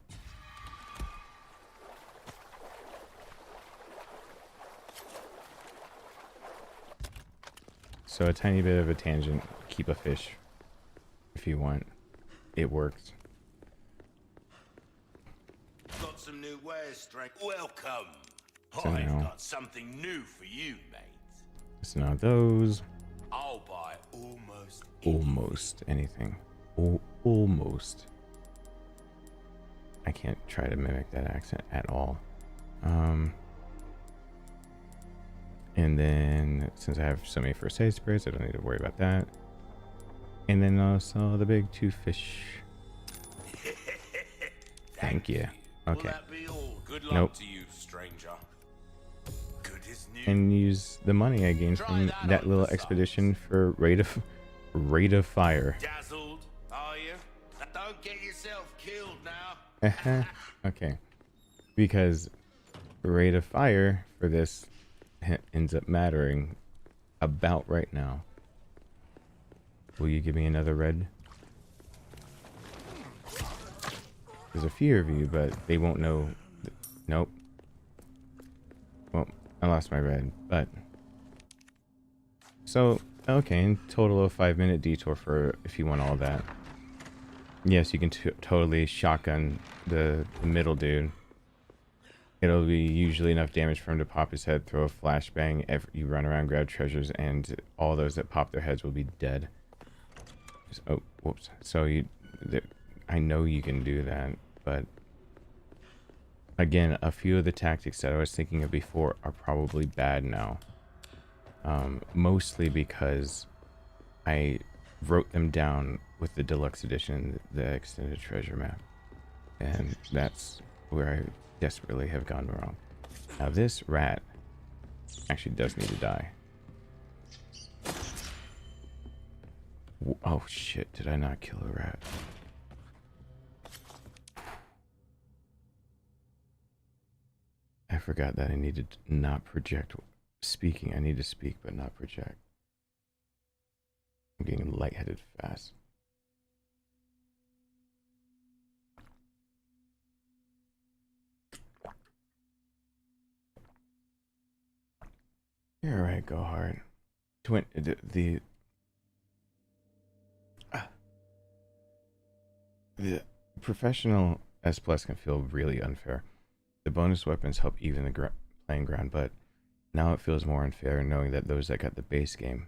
So a tiny bit of a tangent. Keep a fish if you want. It works. Got some new wares, strength. Welcome. So I've now, got something new for you, mate. so now those. I'll buy almost Anything. Almost. I can't try to mimic that accent at all. And then since I have so many first aid sprays, I don't need to worry about that. And then also the big 2 fish. Thank you. Okay. Will that be all? Good luck Nope. to you, stranger. Good as new. And use the money I gained from that little expedition for rate of fire. Dazzled, are you? Don't get yourself killed now. Okay. Because rate of fire for this ends up mattering about right now. Will you give me another red? There's a few of you, but they won't know. Nope. Well, I lost my red, but... So, okay, in total of 5-minute detour for if you want all that. Yes, you can totally shotgun the middle dude. It'll be usually enough damage for him to pop his head, throw a flashbang, you run around, grab treasures, and all those that pop their heads will be dead. Oh, whoops. So I know you can do that, but again, a few of the tactics that I was thinking of before are probably bad now. Mostly because I wrote them down with the deluxe edition, the extended treasure map, and that's where I desperately have gone wrong. Now this rat actually does need to die. Oh shit, did I not kill a rat? I forgot that I needed to not project speaking. I need to speak but not project. I'm getting lightheaded fast. You're alright, go hard. The professional S plus can feel really unfair. The bonus weapons help even the playing ground, but now it feels more unfair knowing that those that got the base game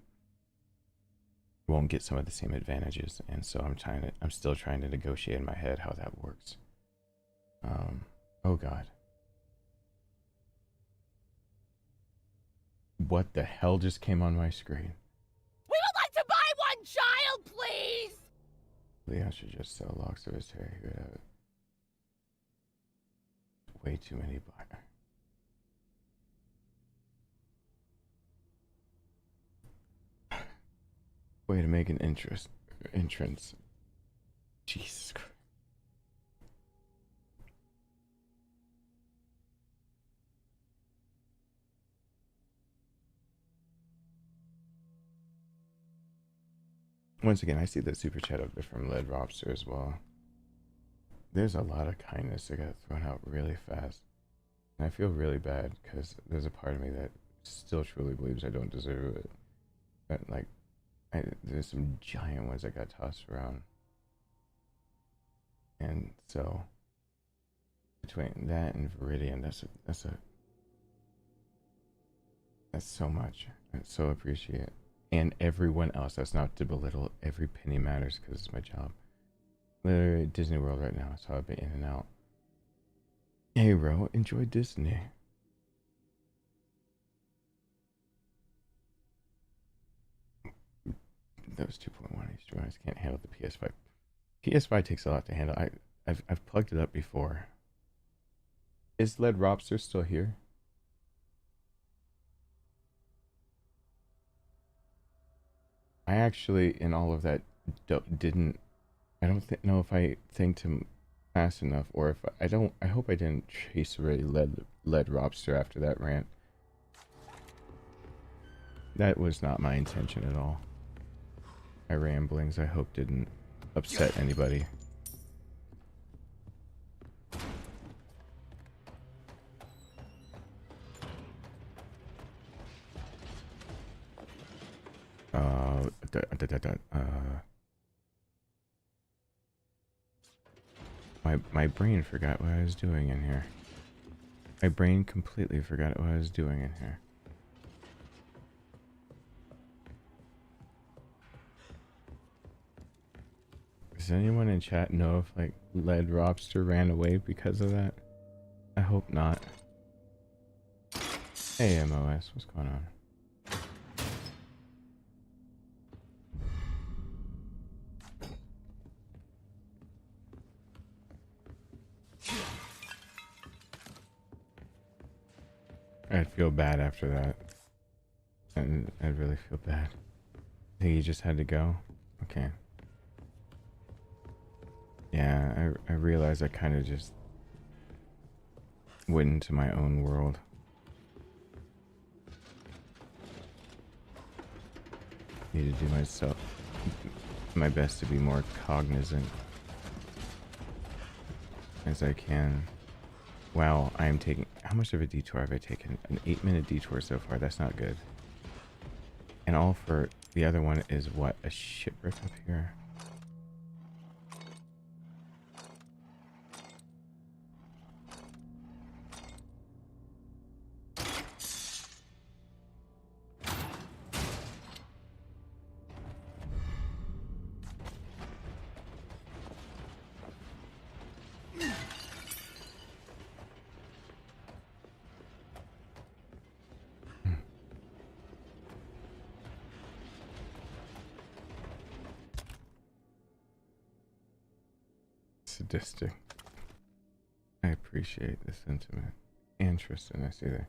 won't get some of the same advantages, and so I'm still trying to negotiate in my head how that works. Oh god. What the hell just came on my screen? We would like to buy one child, please! Leon should just sell locks of his hair. He would have way too many buyers. Way to make an entrance. Jesus Christ. Once again, I see the super chat up there from Lead Robster as well. There's a lot of kindness that got thrown out really fast. And I feel really bad because there's a part of me that still truly believes I don't deserve it. But like, there's some giant ones that got tossed around. And so, between that and Viridian, that's so much. I so appreciate it. And everyone else. That's not to belittle. Every penny matters because it's my job. Literally at Disney World right now, so I've been in and out. Hey, bro, enjoy Disney. Those 2.1 HDMIs can't handle the PS5. PS5 takes a lot to handle. I've plugged it up before. Is Lead Robster still here? I actually, in all of that, didn't. I don't know if I thanked him fast enough, or if I hope I didn't chase away Lead Robster after that rant. That was not my intention at all. My ramblings, I hope, didn't upset anybody. My brain forgot what I was doing in here. My brain completely forgot what I was doing in here. Does anyone in chat know if like Lead Robster ran away because of that? I hope not. Hey MOS, what's going on? I'd feel bad after that. And I'd really feel bad. I think he just had to go? Okay. Yeah, I realized I kind of just went into my own world. Need to do my best to be more cognizant as I can. Wow, I am taking... How much of a detour have I taken? An 8-minute detour so far. That's not good. And all for... The other one is what? A shipwreck up here? Sadistic. I appreciate the sentiment. Interesting, I see that.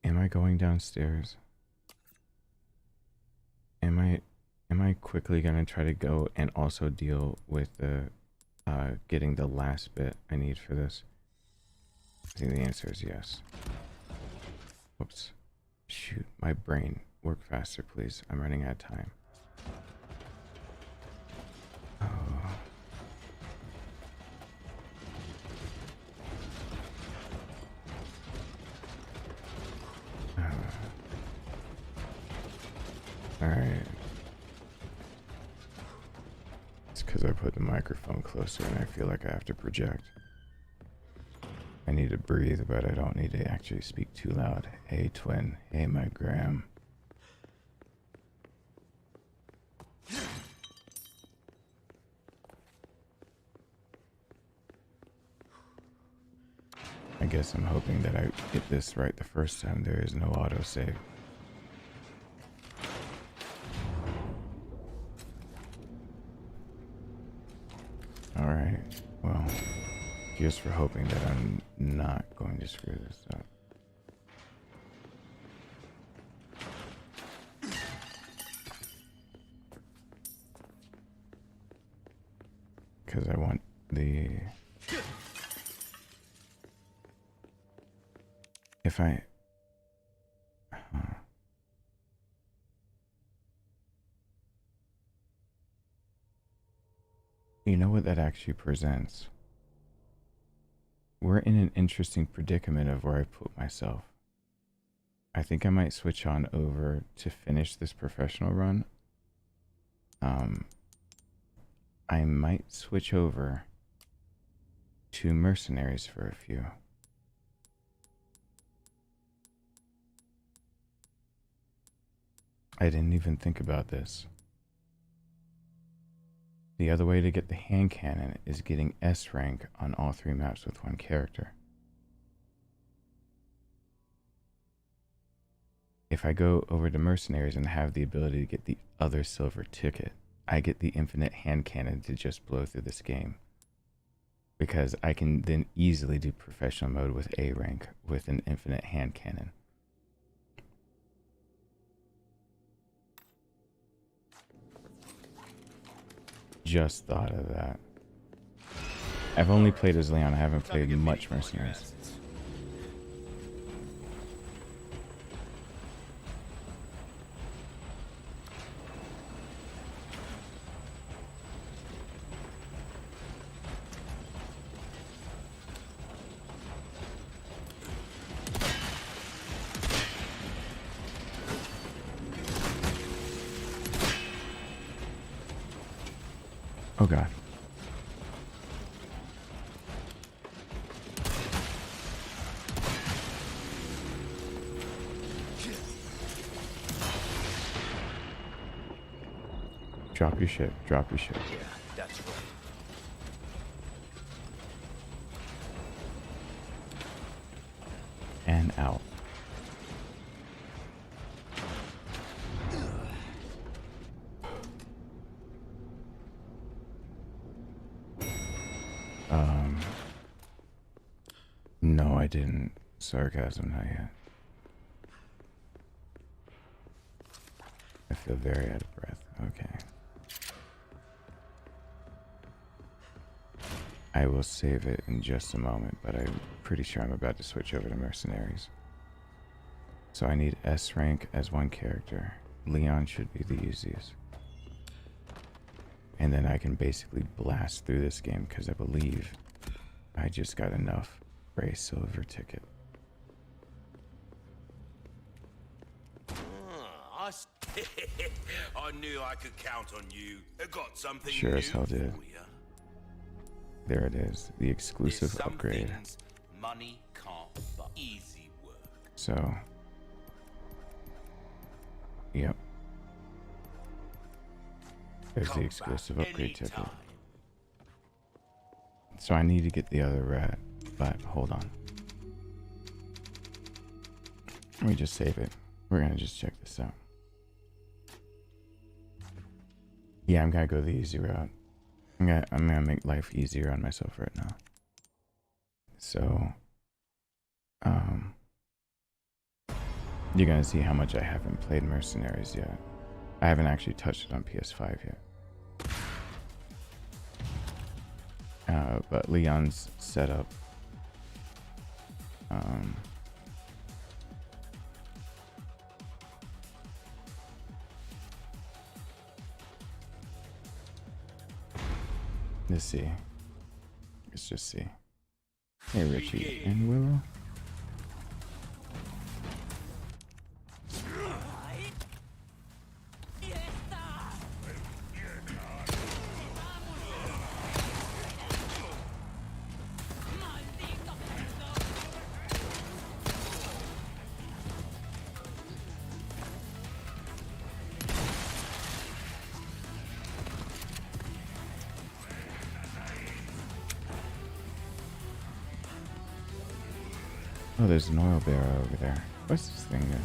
Am I going downstairs? Am I quickly gonna try to go and also deal with the getting the last bit I need for this? I think the answer is yes. Whoops. Shoot, my brain. Work faster, please. I'm running out of time. Alright. It's because I put the microphone closer and I feel like I have to project. I need to breathe, but I don't need to actually speak too loud. Hey, twin. Hey, my gram. I guess I'm hoping that I get this right the first time. There is no autosave. Alright, well, here's for hoping that I'm not going to screw this up. Because I want the... If I... You know what that actually presents? We're in an interesting predicament of where I put myself. I think I might switch on over to finish this professional run. I might switch over to mercenaries for a few. I didn't even think about this. The other way to get the hand cannon is getting S rank on all 3 maps with 1 character. If I go over to mercenaries and have the ability to get the other silver ticket, I get the infinite hand cannon to just blow through this game. Because I can then easily do professional mode with A rank with an infinite hand cannon. Just thought of that. I've only played as Leon. I haven't played much mercenaries. Oh god. Drop your shit. Drop your shit. Yeah, that's right. And out. No, I didn't. Sarcasm, not yet. I feel very out of breath. Okay. I will save it in just a moment, but I'm pretty sure I'm about to switch over to mercenaries. So I need S rank as 1 character. Leon should be the easiest. And then I can basically blast through this game because I believe I just got enough for a silver ticket. I knew I could count on you. I got something Sure new as hell did. for ya. There it is, the exclusive There's some upgrade. things money can't buy. Easy work. So, yep. There's the Come exclusive back upgrade ticket. anytime. So I need to get the other rat, but hold on. Let me just save it. We're gonna just check this out. Yeah, I'm gonna go the easy route. I'm gonna make life easier on myself right now. So, you're gonna see how much I haven't played Mercenaries yet. I haven't actually touched it on PS5 yet. But Leon's setup. Let's see. Let's just see. Hey, Richie and Willow. Oh, there's an oil barrel over there. What's this thing do?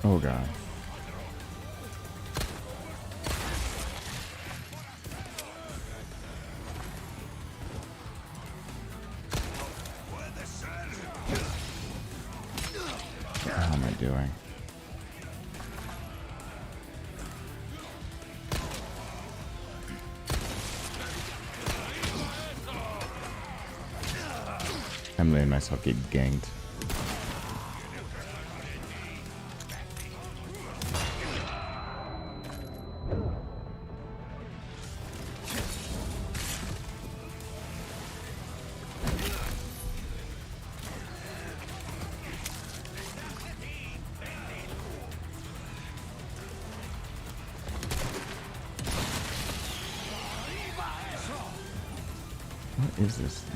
Oh god. How am I doing? I'm letting myself get ganked. What is this thing?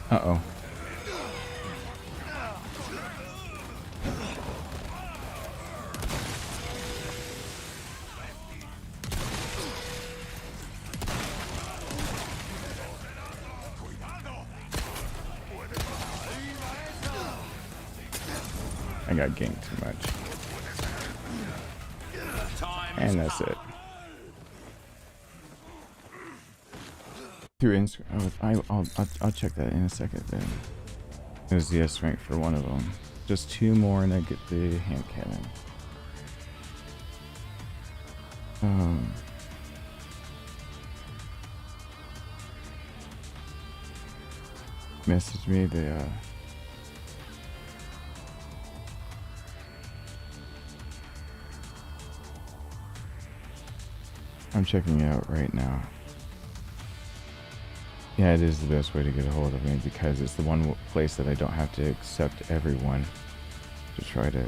Uh-oh. I got ganked too much. And that's it. Through Instagram. I'll check that in a second then. It was the S rank for one of them. Just 2 more and I get the hand cannon. Message me the I'm checking it out right now. Yeah, it is the best way to get a hold of me because it's the one place that I don't have to accept everyone to try to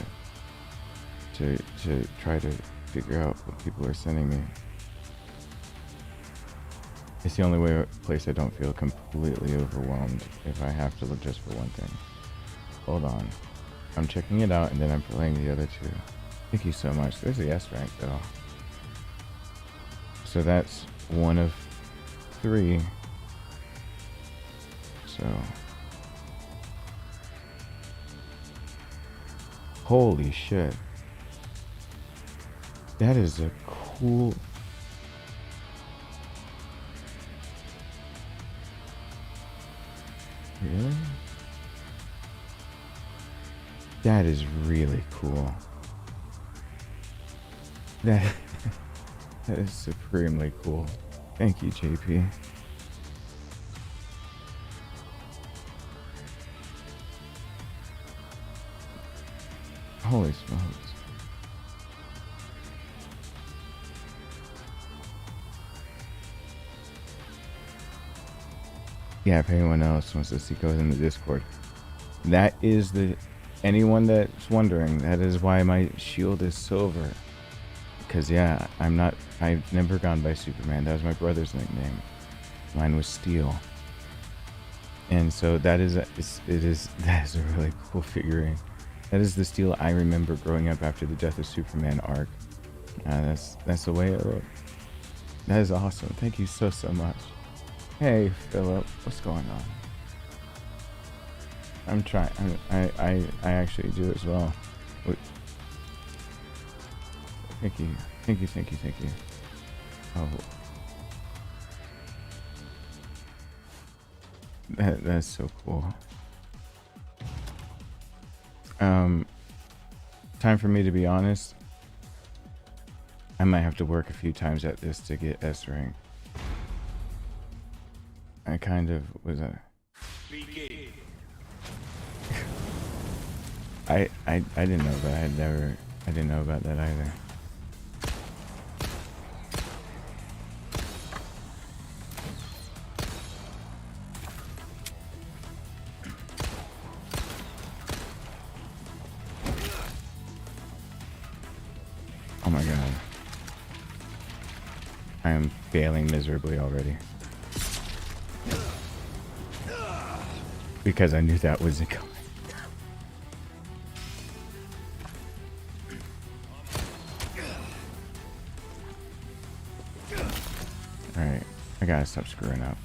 figure out what people are sending me. It's the only place I don't feel completely overwhelmed if I have to look just for one thing. Hold on. I'm checking it out and then I'm playing the other 2. Thank you so much. There's the S rank though. So that's 1 of 3. So, holy shit. That is a cool. Really? That is really cool. That is supremely cool. Thank you, JP. Holy smokes. Yeah, if anyone else wants to see code in the Discord. That is anyone that's wondering, that is why my shield is silver. Because yeah, I've never gone by Superman. That was my brother's nickname. Mine was Steel. And so that is a really cool figurine. That is the Steel I remember growing up after the Death of Superman arc. That's the way it looked. That is awesome. Thank you so much. Hey Philip, what's going on? I'm trying. I actually do as well. Thank you. Oh, that's so cool. Time for me to be honest. I might have to work a few times at this to get S rank. I kind of was I didn't know that. I didn't know about that either. Oh my god. I am failing miserably already. Because I knew that was it coming. Alright, I gotta stop screwing up.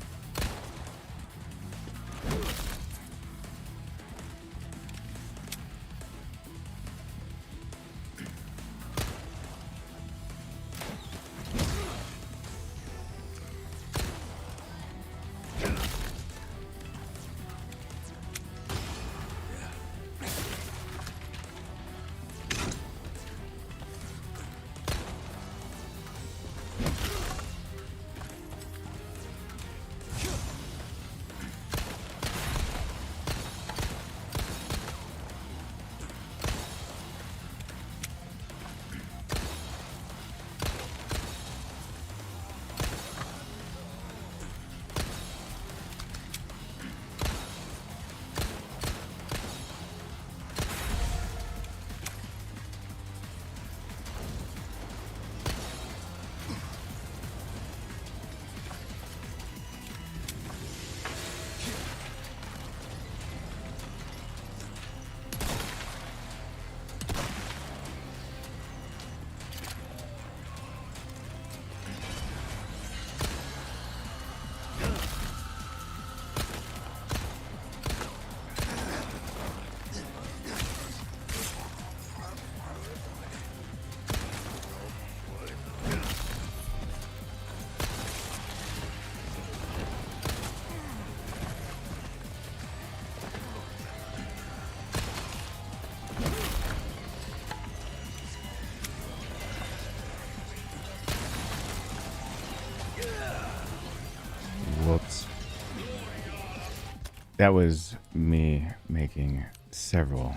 that was me making several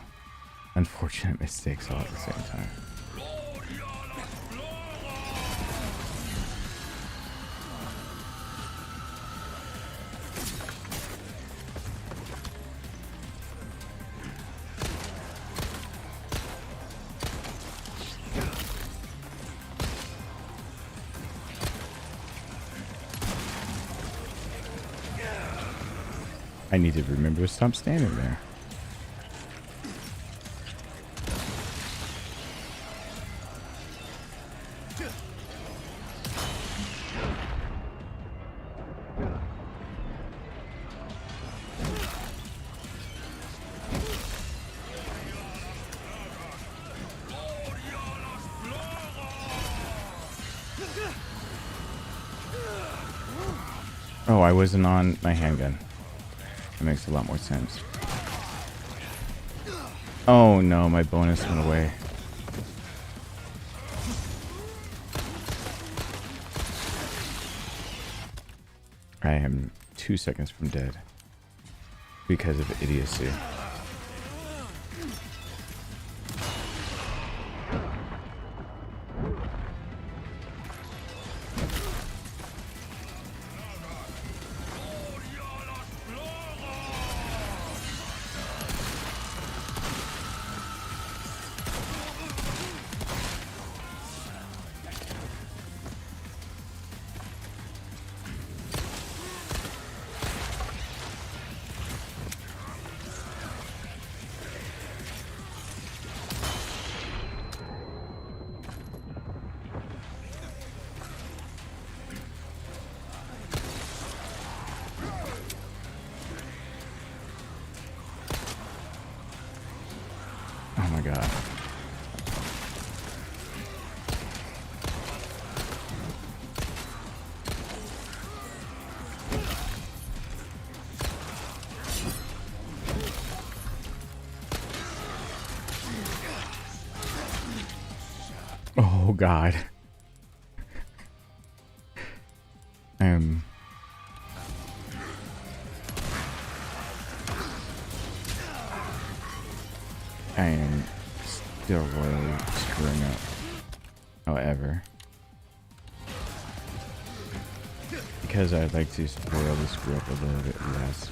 unfortunate mistakes all at the same time. I need to remember to stop standing there. Oh, I wasn't on my handgun. That makes a lot more sense. Oh no, my bonus went away. I am 2 seconds from dead because of idiocy. Oh my god. Oh god. I am still royally screwing up. However, because I'd like to royally screw up a little bit less.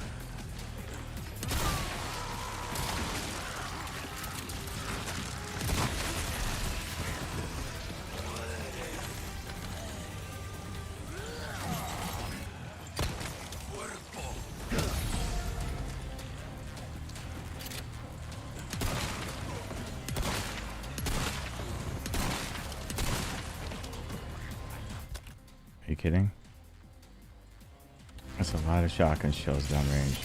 Are you kidding? That's a lot of shotgun shells downrange.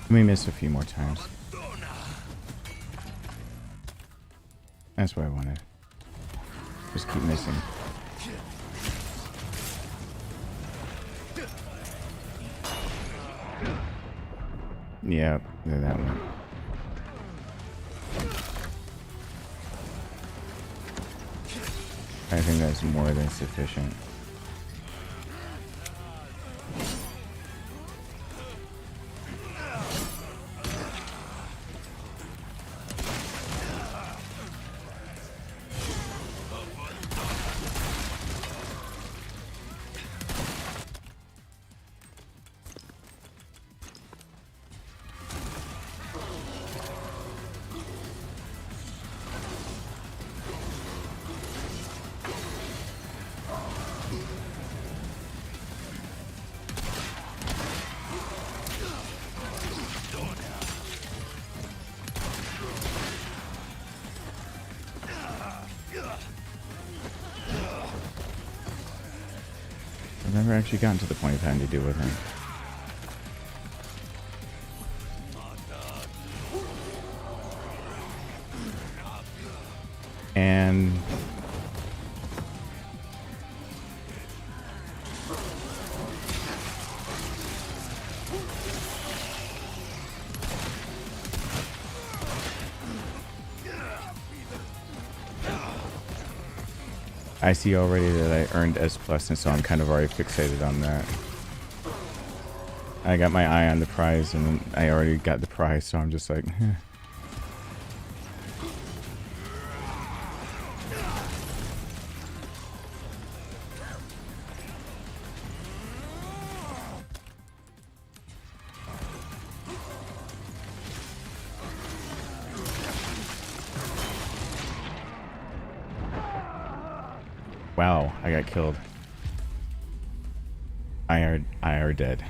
Let me miss a few more times. That's what I wanted. Just keep missing. Yep, that one. I think that's more than sufficient. I've never actually gotten to the point of having to deal with him. And I see already that I earned S+, and so I'm kind of already fixated on that. I got my eye on the prize, and I already got the prize, so I'm just like, eh. Wow, I got killed. I are dead.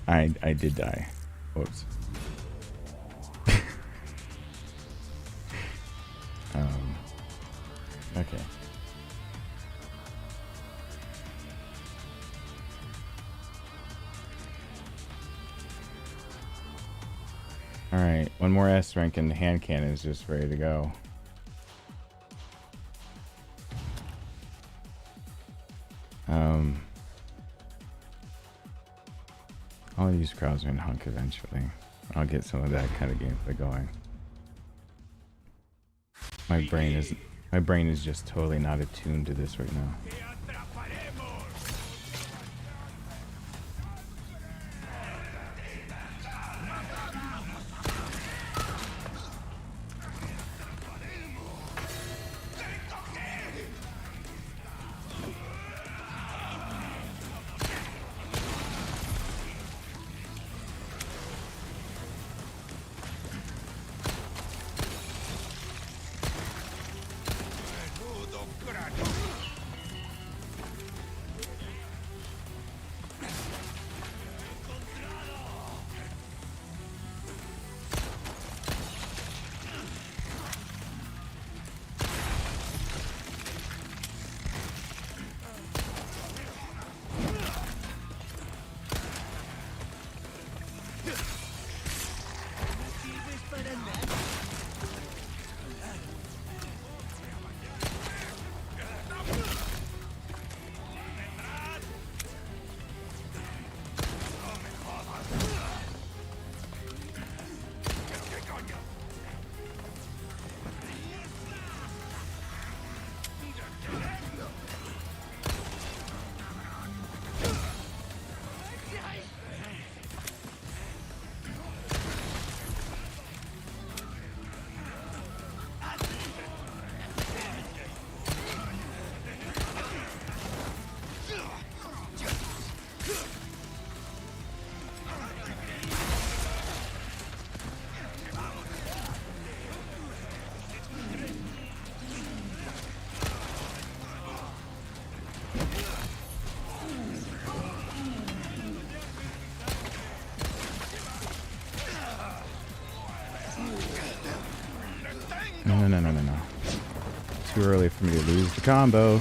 I did die. Whoops. Okay. Alright, one more S rank and the hand cannon is just ready to go. I'll use Krauser and Hunk eventually. I'll get some of that kind of gameplay going. My brain is just totally not attuned to this right now. No. Too early for me to lose the combo.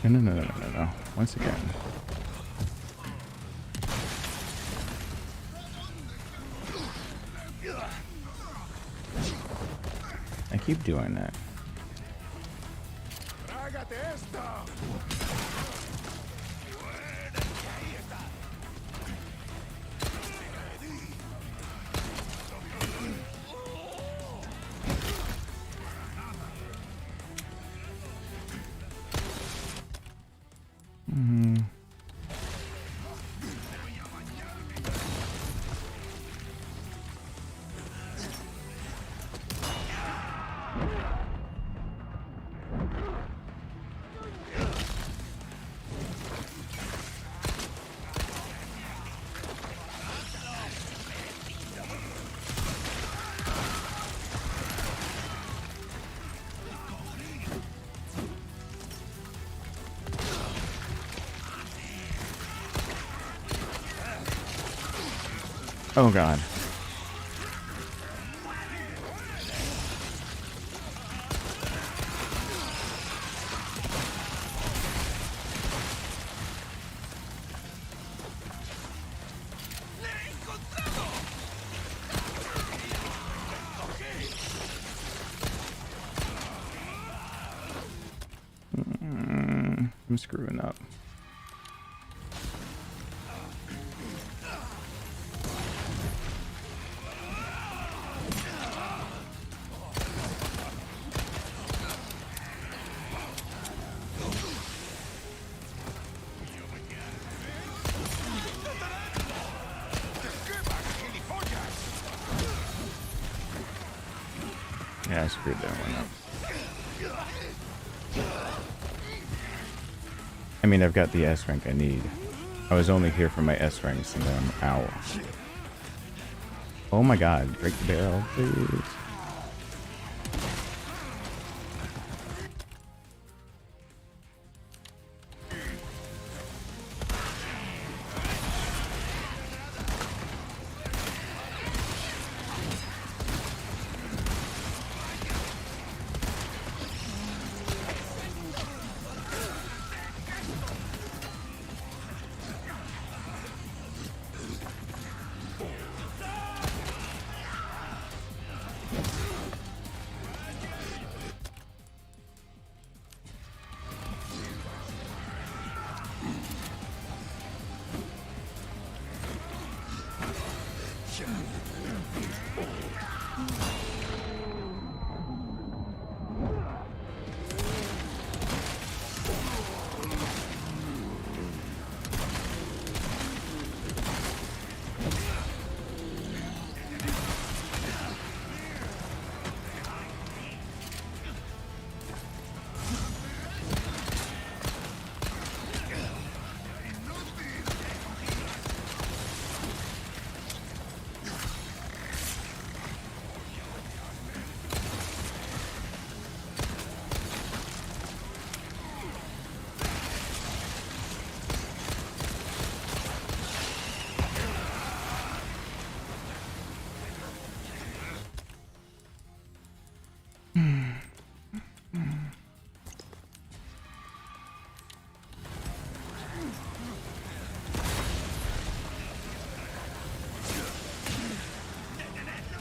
No. Once again. I keep doing that. Oh god. I'm screwing up. Yeah, I screwed that one up. I mean, I've got the S rank I need. I was only here for my S ranks and then I'm out. Oh my god, break the barrel, please.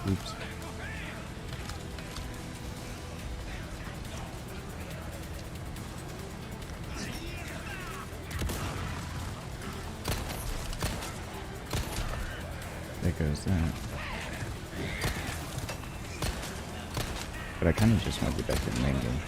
Oops. There goes that. But I kind of just want to get back to the main game.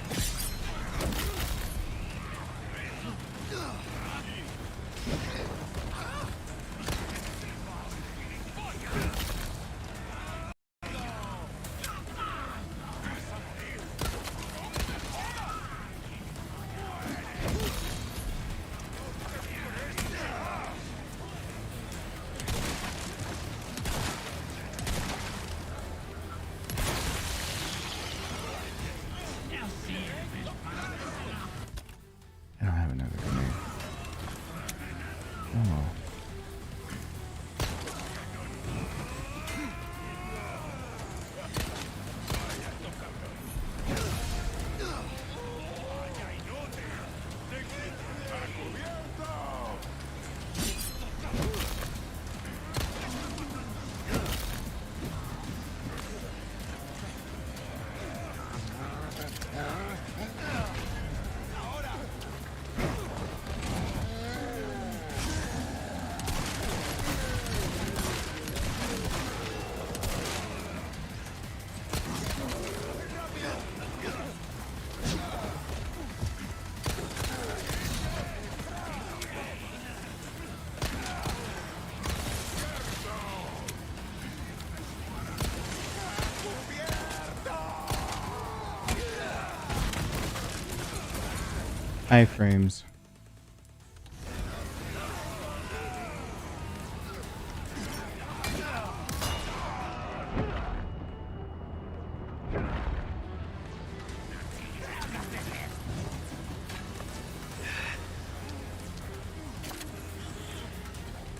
iframes.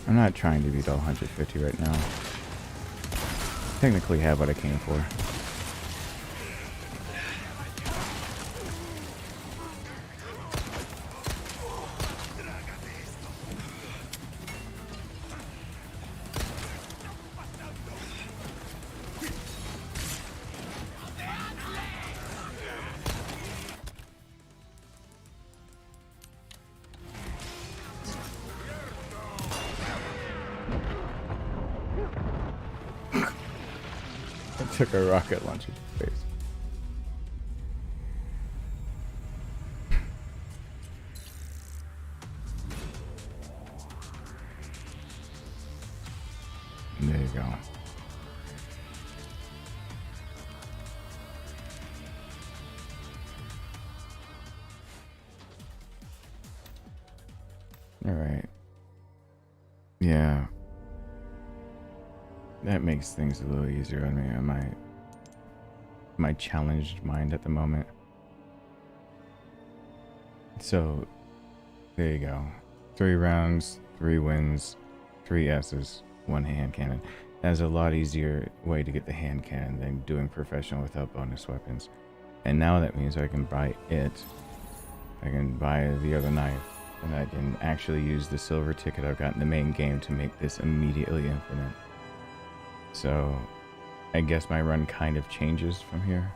I'm not trying to beat all 150 right now. Technically have what I came for. Took a rocket launcher to face. There you go. All right. Yeah. That makes things a little easier on me, on my challenged mind at the moment. So, there you go. 3 rounds, 3 wins, 3 S's, 1 hand cannon. That's a lot easier way to get the hand cannon than doing professional without bonus weapons. And now that means I can buy it. I can buy the other knife. And I can actually use the silver ticket I've got in the main game to make this immediately infinite. So, I guess my run kind of changes from here.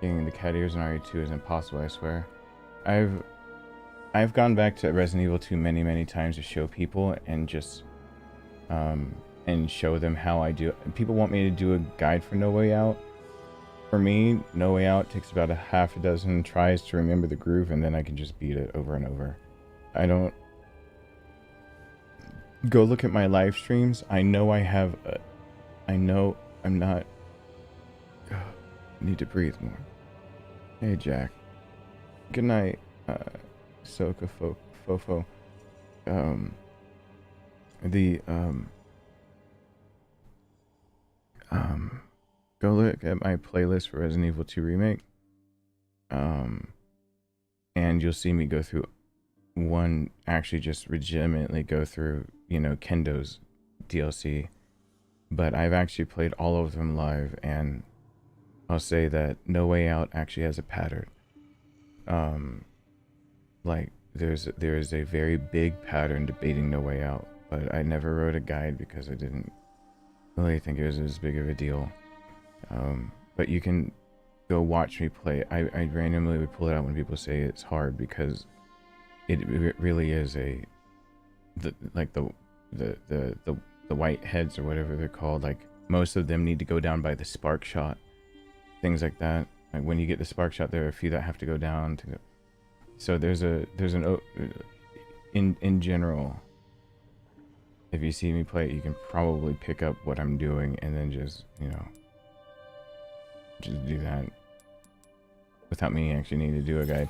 Getting the cat ears in RE2 is impossible, I swear. I've gone back to Resident Evil 2 many times to show people and just and show them how I do it. People want me to do a guide for No Way Out. For me, No Way Out takes about a half a dozen tries to remember the groove, and then I can just beat it over and over. I don't go look at my live streams. I know I have I know I'm not I need to breathe more. Hey Jack. Good night, Soka Fofo. Go look at my playlist for Resident Evil 2 Remake. And you'll see me go through actually just legitimately go through, you know, Kendo's DLC. But I've actually played all of them live, and I'll say that No Way Out actually has a pattern. Like there is a very big pattern to beating No Way Out, but I never wrote a guide because I didn't really think it was as big of a deal. But you can go watch me play. I randomly would pull it out when people say it's hard, because it really is the white heads or whatever they're called. Like most of them need to go down by the spark shot, things like that. Like when you get the spark shot, there are a few that have to go down to. So in general, if you see me play it, you can probably pick up what I'm doing and then just, you know, just do that without me actually needing to do a guide.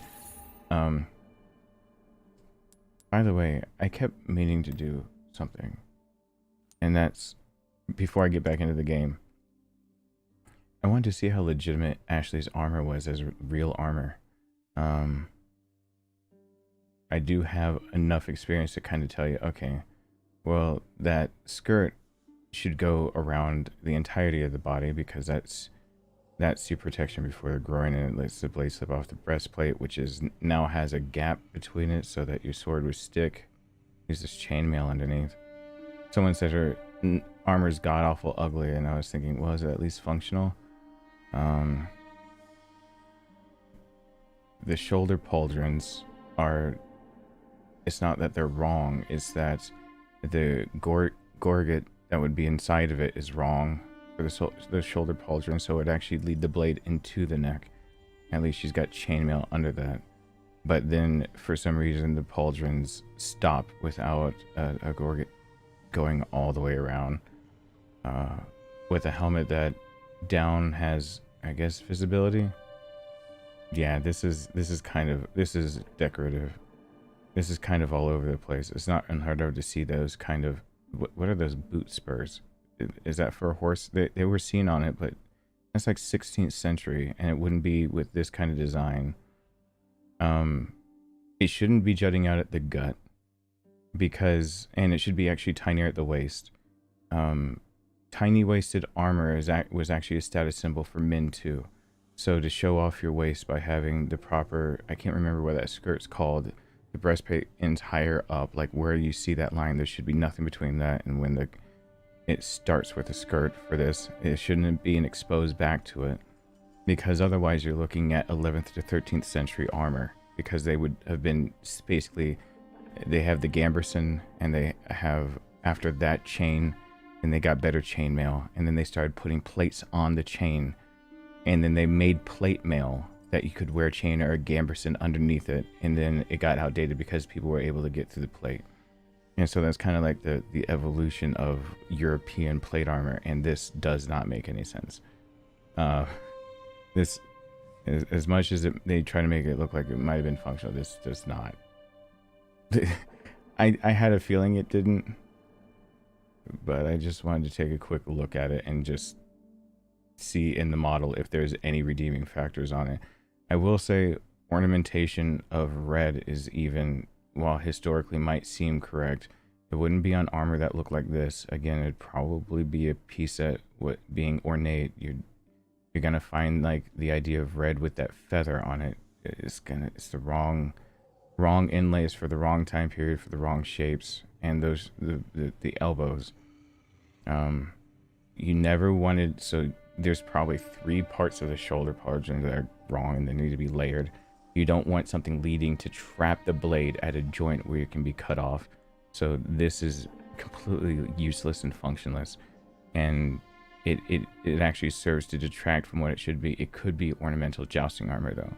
By the way, I kept meaning to do something, and that's before I get back into the game. I wanted to see how legitimate Ashley's armor was as real armor. I do have enough experience to kind of tell you, okay, well, that skirt should go around the entirety of the body, because that's your protection before the groin, and it lets the blade slip off the breastplate, which now has a gap between it so that your sword would stick. There's this chainmail underneath. Someone said her armor's god-awful ugly, and I was thinking, well, is it at least functional? The shoulder pauldrons are... It's not that they're wrong, it's that the gorget that would be inside of it is wrong for the shoulder pauldron, so it actually lead the blade into the neck. At least she's got chainmail under that. But then, for some reason, the pauldrons stop without a gorget going all the way around. With a helmet that down has, I guess, visibility. Yeah, this is decorative. This is kind of all over the place. It's not unheard to see those kind of, what are those boot spurs? Is that for a horse? They were seen on it, but that's like 16th century, and it wouldn't be with this kind of design. It shouldn't be jutting out at the gut, because, and it should be actually tinier at the waist. Tiny waisted armor was actually a status symbol for men too. So to show off your waist by having the proper, I can't remember what that skirt's called, the breastplate ends higher up, like where you see that line, there should be nothing between that and when it starts with a skirt for this. It shouldn't be an exposed back to it, because otherwise you're looking at 11th to 13th century armor, because they would have been basically, they have the gambeson, and they have, after that, chain, and they got better chainmail, and then they started putting plates on the chain, and then they made plate mail that you could wear chain or a gambeson underneath it, and then it got outdated because people were able to get through the plate. And so that's kind of like the evolution of European plate armor, and this does not make any sense. This, as much as they try to make it look like it might have been functional, this does not. I had a feeling it didn't, but I just wanted to take a quick look at it and just see in the model if there's any redeeming factors on it. I will say ornamentation of red is, even while historically might seem correct, it wouldn't be on armor that looked like this. Again, it'd probably be a piece that, being ornate, you're gonna find like the idea of red with that feather on it. It's the wrong inlays for the wrong time period, for the wrong shapes, and the elbows. You never wanted, so there's probably 3 parts of the shoulder margin that are wrong and they need to be layered. You don't want something leading to trap the blade at a joint where it can be cut off. So this is completely useless and functionless, and it actually serves to detract from what it should be. It could be ornamental jousting armor though.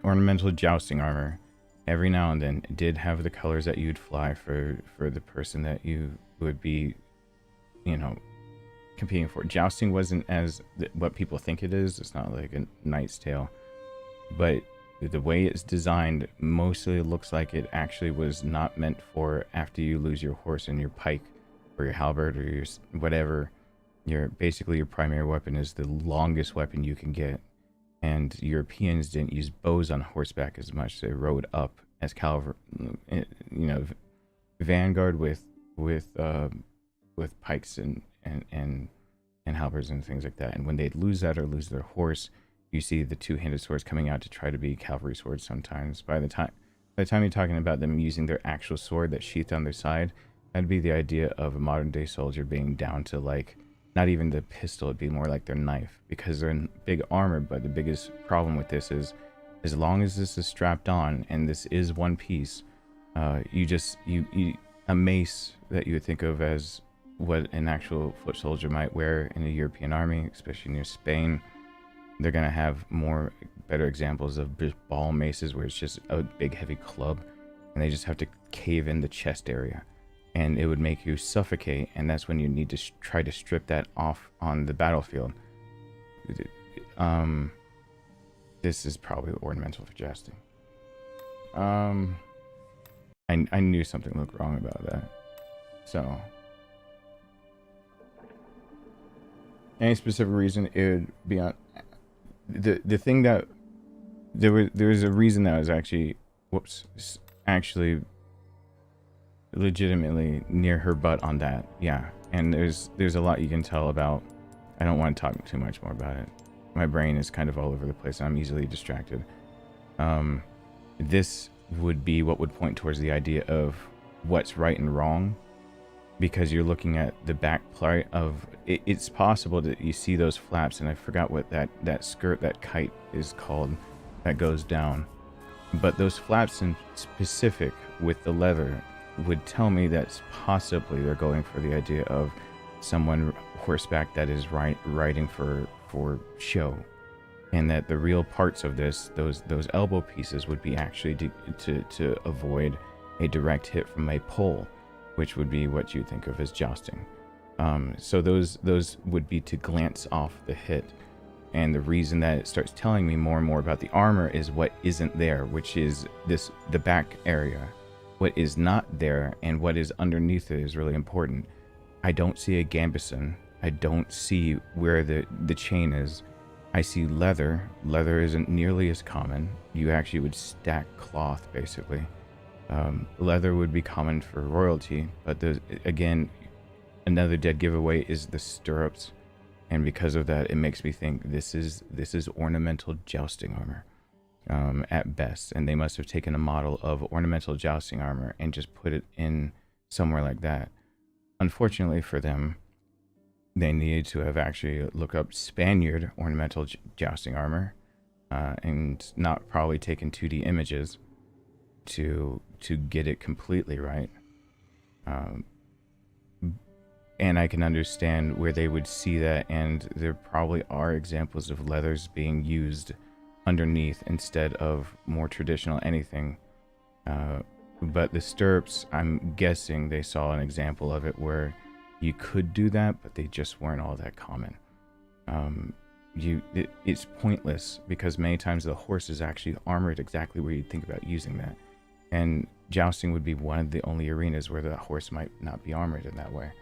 Ornamental jousting armor every now and then did have the colors that you'd fly for the person that you would be, competing for. Jousting wasn't as what people think it is. It's not like a Knight's Tale, but the way it's designed mostly looks like it actually was not meant for after you lose your horse and your pike or your halberd or your whatever. Basically your primary weapon is the longest weapon you can get, and Europeans didn't use bows on horseback as much. They rode up as cavalry, vanguard with pikes and halberds and things like that. And when they'd lose that or lose their horse, you see the 2-handed swords coming out to try to be cavalry swords sometimes. By the time you're talking about them using their actual sword that sheathed on their side, that'd be the idea of a modern day soldier being down to like, not even the pistol, it'd be more like their knife, because they're in big armor. But the biggest problem with this is, as long as this is strapped on and this is one piece, a mace that you would think of as what an actual foot soldier might wear in a European army, especially near Spain. They're gonna have better examples of ball maces where it's just a big heavy club, and they just have to cave in the chest area, and it would make you suffocate, and that's when you need to try to strip that off on the battlefield. This is probably ornamental for jousting. I knew something looked wrong about that. So, any specific reason it would be on the thing that there was a reason that was actually actually legitimately near her butt on that. Yeah, and there's a lot you can tell about. I don't want to talk too much more about it. My brain is kind of all over the place. I'm easily distracted. This would be what would point towards the idea of what's right and wrong, because you're looking at the back part of it. It's possible that you see those flaps, and I forgot what that skirt, that kite is called, that goes down, but those flaps in specific with the leather would tell me that possibly they're going for the idea of someone horseback that is riding for show, and that the real parts of this, those elbow pieces, would be actually to avoid a direct hit from a pole, which would be what you think of as jousting. So those would be to glance off the hit. And the reason that it starts telling me more and more about the armor is what isn't there, which is the back area. What is not there and what is underneath it is really important. I don't see a gambeson. I don't see where the chain is. I see leather. Leather isn't nearly as common. You actually would stack cloth, basically. Leather would be common for royalty, but again, another dead giveaway is the stirrups. And because of that, it makes me think this is ornamental jousting armor, at best. And they must have taken a model of ornamental jousting armor and just put it in somewhere like that. Unfortunately for them, they needed to have actually looked up Spaniard ornamental jousting armor, and not probably taken 2D images to get it completely right. And I can understand where they would see that, and there probably are examples of leathers being used underneath instead of more traditional anything. But the stirrups, I'm guessing they saw an example of it where you could do that, but they just weren't all that common. It's pointless because many times the horse is actually armored exactly where you'd think about using that. And jousting would be one of the only arenas where the horse might not be armored in that way.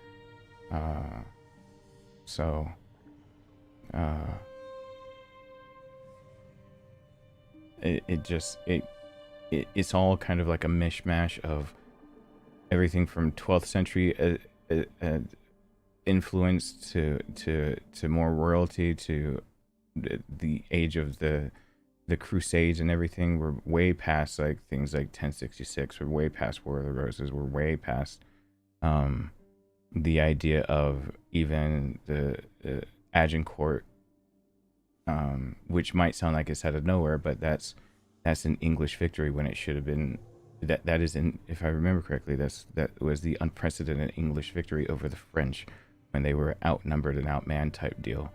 It's all kind of like a mishmash of everything from 12th century influence to more royalty to the age of the Crusades and everything. We're way past like things like 1066. We're way past War of the Roses. We're way past the idea of even the Agincourt, which might sound like it's out of nowhere, but that's an English victory when it should have been that is in, if I remember correctly, that was the unprecedented English victory over the French when they were outnumbered and outmanned type deal.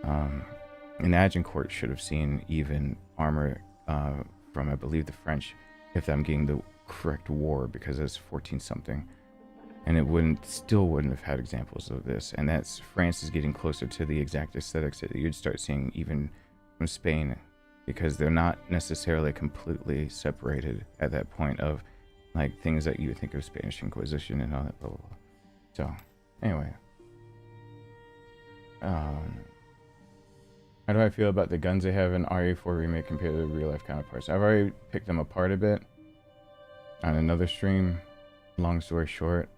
And Agincourt should have seen even armor from, I believe, the French, if I'm getting the correct war, because it's 14 something. And it still wouldn't have had examples of this. And that's, France is getting closer to the exact aesthetics that you'd start seeing even from Spain, because they're not necessarily completely separated at that point of like things that you would think of Spanish Inquisition and all that blah blah blah. So anyway, how do I feel about the guns they have in RE4 Remake compared to the real life counterparts? I've already picked them apart a bit on another stream. Long story short,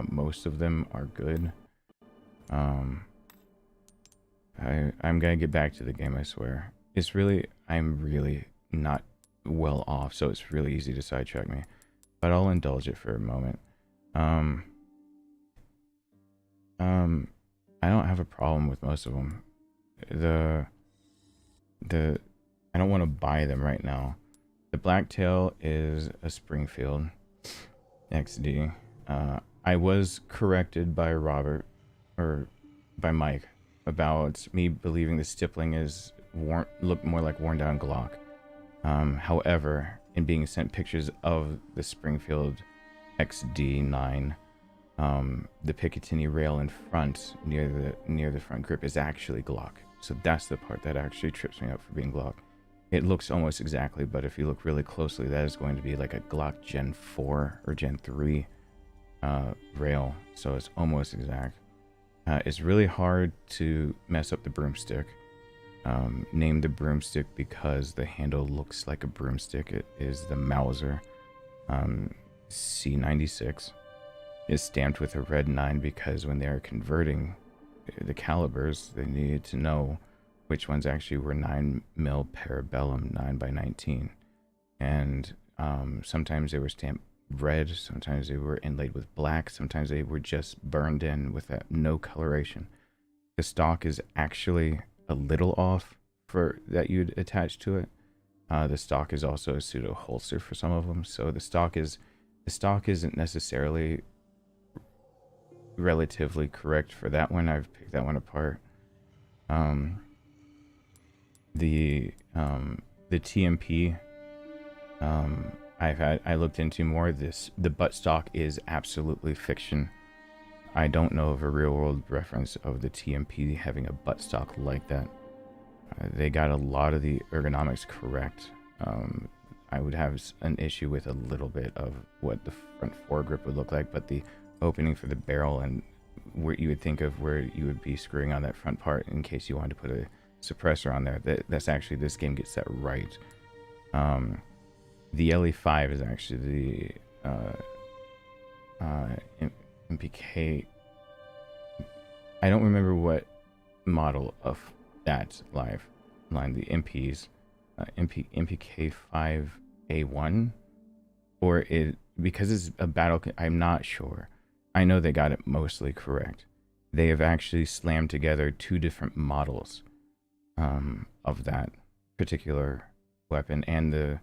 most of them are good. I'm gonna get back to the game, I swear. I'm really not well off, so it's really easy to sidetrack me. But I'll indulge it for a moment. I don't have a problem with most of them. I don't want to buy them right now. The Blacktail is a Springfield XD. I was corrected by Robert, or by Mike, about me believing the stippling is look more like worn down Glock. However, in being sent pictures of the Springfield XD9, the Picatinny rail in front near the front grip is actually Glock. So that's the part that actually trips me up for being Glock. It looks almost exactly, but if you look really closely, that is going to be like a Glock Gen 4 or Gen 3 rail. So it's almost exact. It's really hard to mess up the broomstick. Named the broomstick because the handle looks like a broomstick. It is the Mauser C96. It's stamped with a red 9 because when they are converting the calibers, they needed to know which ones actually were 9mm Parabellum 9x19. And sometimes they were stamped red, sometimes they were inlaid with black, sometimes they were just burned in with that no coloration. The stock is actually a little off for that you'd attach to it. The stock is also a pseudo holster for some of them, so the stock isn't necessarily relatively correct for that one. I've picked that one apart. The TMP, I looked into more. The butt stock is absolutely fiction. I don't know of a real-world reference of the TMP having a buttstock like that. They got a lot of the ergonomics correct. I would have an issue with a little bit of what the front foregrip would look like, but the opening for the barrel and where you would think of where you would be screwing on that front part in case you wanted to put a suppressor on there, that's actually, this game gets that right. The LE5 is actually the MPK. I don't remember what model of that line, the MPs, MPK5A1, or it, because it's a battle, I'm not sure. I know they got it mostly correct. They have actually slammed together two different models of that particular weapon, and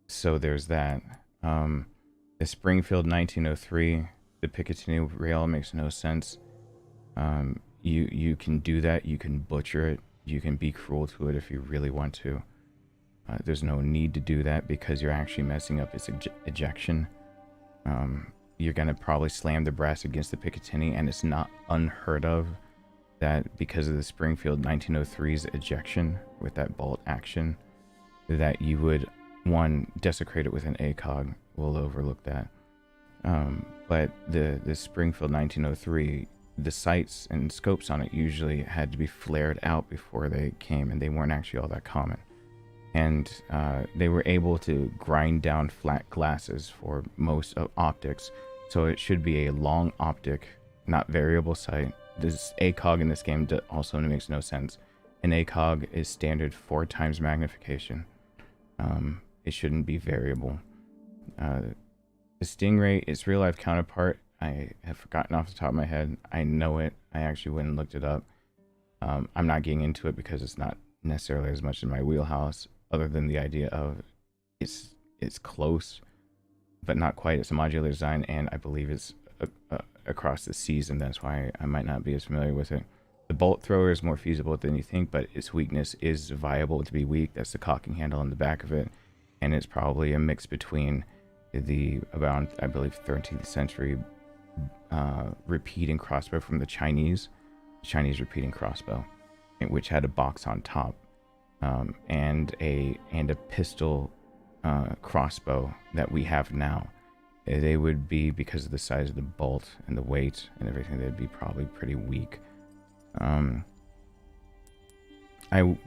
so there's that. The Springfield 1903, the Picatinny rail makes no sense. You can do that. You can butcher it. You can be cruel to it if you really want to. There's no need to do that because you're actually messing up its ejection. You're going to probably slam the brass against the Picatinny, and it's not unheard of that because of the Springfield 1903's ejection with that bolt action, that you would, one, desecrate it with an ACOG. We'll overlook that. But the Springfield 1903, the sights and scopes on it usually had to be flared out before they came, and they weren't actually all that common. And they were able to grind down flat glasses for most of optics, so it should be a long optic, not variable sight. This ACOG in this game also makes no sense. An ACOG is standard 4 times magnification. It shouldn't be variable. The Stingray, its real life counterpart, I have forgotten off the top of my head. I know it. I actually went and looked it up. I'm not getting into it because it's not necessarily as much in my wheelhouse, other than the idea of it's close, but not quite. It's a modular design, and I believe it's across the season. That's why I might not be as familiar with it. The bolt thrower is more feasible than you think, but its weakness is viable to be weak. That's the cocking handle on the back of it, and it's probably a mix between the about, I believe, 13th century repeating crossbow from the Chinese repeating crossbow, which had a box on top, and a pistol crossbow that we have now. They would be, because of the size of the bolt and the weight and everything, they'd be probably pretty weak. I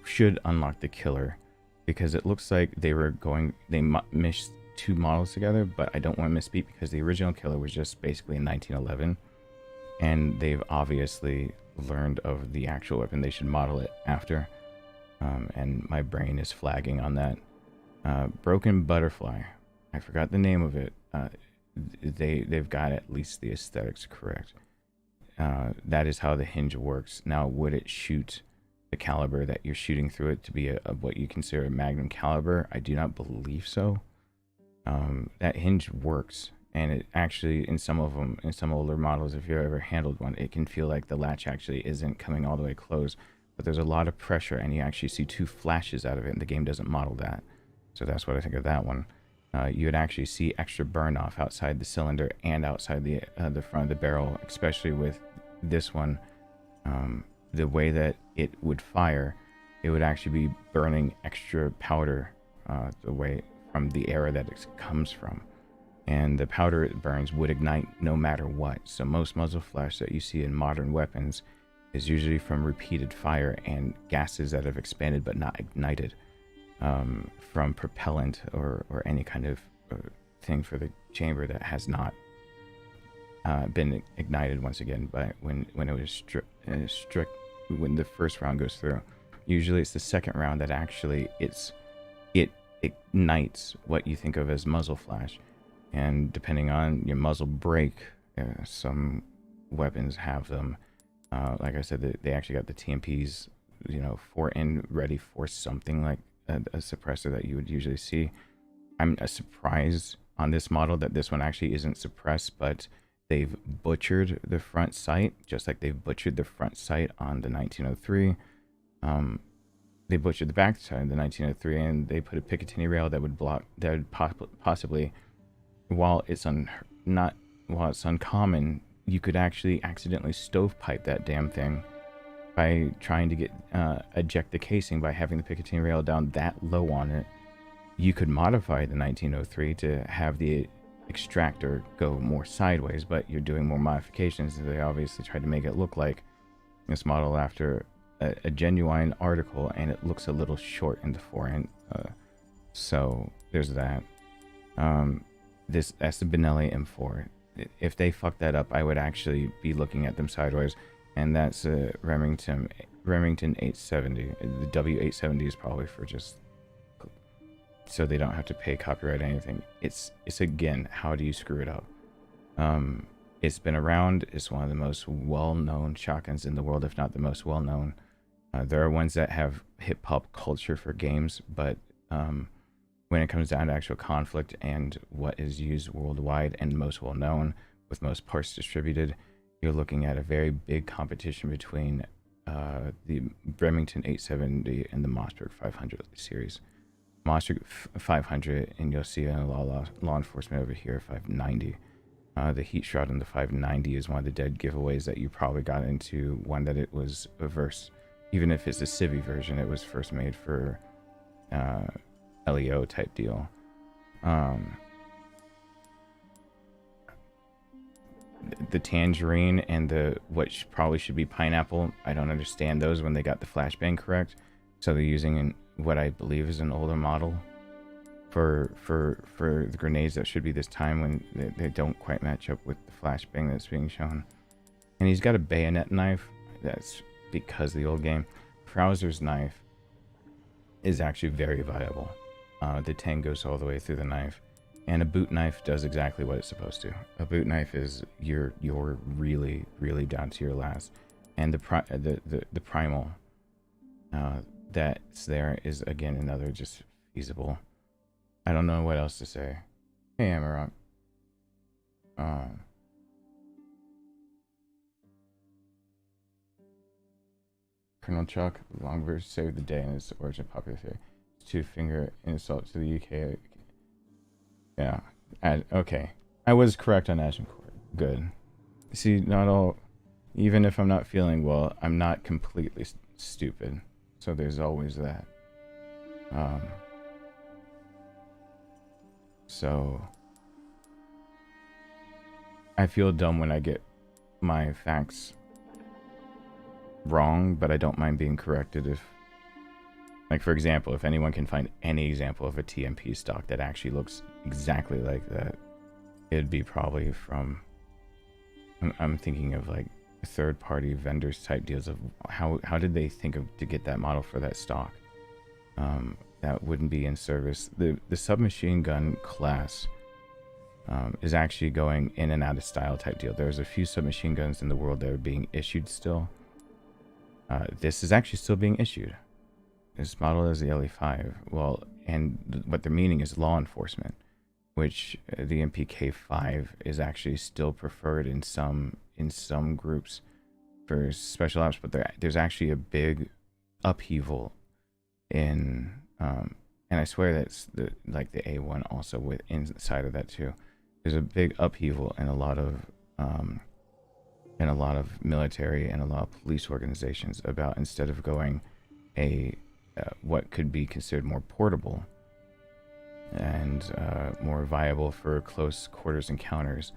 should unlock the killer because it looks like they meshed 2 models together, but I don't want to misspeak because the original killer was just basically in 1911, and they've obviously learned of the actual weapon. They should model it after, and my brain is flagging on that. Broken Butterfly, I forgot the name of it. They've got at least the aesthetics correct. That is how the hinge works. Now, would it shoot the caliber that you're shooting through it to be a what you consider a magnum caliber? I do not believe so. That hinge works, and it actually, in some of them, in some older models, if you've ever handled one, it can feel like the latch actually isn't coming all the way closed, but there's a lot of pressure, and you actually see 2 flashes out of it, and the game doesn't model that. So that's what I think of that one. You would actually see extra burn off outside the cylinder and outside the front of the barrel, especially with this one. The way that it would fire, it would actually be burning extra powder the way from the area that it comes from, and the powder it burns would ignite no matter what. So most muzzle flash that you see in modern weapons is usually from repeated fire and gases that have expanded but not ignited, from propellant or any kind of thing for the chamber that has not been ignited once again. But when it was when the first round goes through, usually it's the second round that actually it ignites what you think of as muzzle flash. And depending on your muzzle brake, some weapons have them. Like I said, they actually got the TMPs, for in ready for something like a suppressor that you would usually see. I'm surprised on this model that this one actually isn't suppressed, but they've butchered the front sight, just like they've butchered the front sight on the 1903. They butchered the back side of the 1903, and they put a Picatinny rail that would possibly, while it's not while it's uncommon, you could actually accidentally stovepipe that damn thing by trying to get eject the casing by having the Picatinny rail down that low on it. You could modify the 1903 to have the extractor go more sideways, but you're doing more modifications. They obviously tried to make it look like this model after a genuine article, and it looks a little short in the forend. So there's that. That's the Benelli M4. If they fuck that up, I would actually be looking at them sideways. And that's a Remington 870. The W870 is probably for just so they don't have to pay copyright or anything. It's again, how do you screw it up? It's been around. It's one of the most well-known shotguns in the world, if not the most well-known. There are ones that have hip-hop culture for games, but when it comes down to actual conflict and what is used worldwide and most well-known, with most parts distributed, you're looking at a very big competition between the Remington 870 and the Mossberg 500 series. Mossberg 500, and you'll see in a law enforcement over here, 590. The heat shroud in the 590 is one of the dead giveaways that you probably got into, one that it was reverse. Even if it's a Civi version, it was first made for LEO type deal. The tangerine and the what probably should be pineapple, I don't understand those when they got the flashbang correct. So they're using what I believe is an older model for the grenades that should be this time, when they don't quite match up with the flashbang that's being shown. And he's got a bayonet knife. That's because of the old game. Krauser's knife is actually very viable. The tang goes all the way through the knife. And a boot knife does exactly what it's supposed to. A boot knife is you're really, really down to your last. And the primal that's there is, again, another just feasible. I don't know what else to say. Hey, Amarok. Colonel Chuck, Longverse saved the day in its origin popular theory. Two-finger insult to the UK. Yeah. Okay. I was correct on Agincourt. Good. See, not all... Even if I'm not feeling well, I'm not completely stupid. So there's always that. So... I feel dumb when I get my facts wrong, but I don't mind being corrected if... Like, for example, if anyone can find any example of a TMP stock that actually looks exactly like that, it'd be probably from... I'm thinking of, like, third-party vendors type deals of how did they think of to get that model for that stock. That wouldn't be in service. The submachine gun class is actually going in and out of style type deal. There's a few submachine guns in the world that are being issued still. This is actually still being issued. This model is the LE5. Well, and what they're meaning is law enforcement, which the MPK5 is actually still preferred in some groups for special ops, but there's actually a big upheaval in and I swear that's the A1 also with inside of that too. There's a big upheaval in a lot of military and a lot of police organizations about, instead of going what could be considered more portable and more viable for close quarters encounters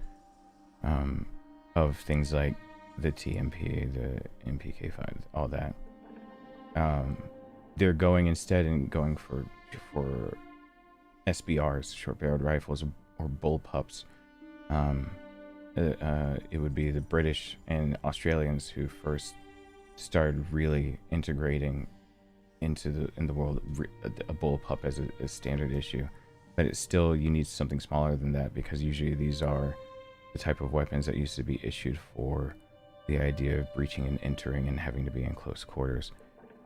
of things like the TMP, the MPK5, all that. They're going instead and going for SBRs, short-barreled rifles, or bullpups. It would be the British and Australians who first started really integrating in the world a bullpup as a standard issue, but it's still, you need something smaller than that, because usually these are the type of weapons that used to be issued for the idea of breaching and entering and having to be in close quarters.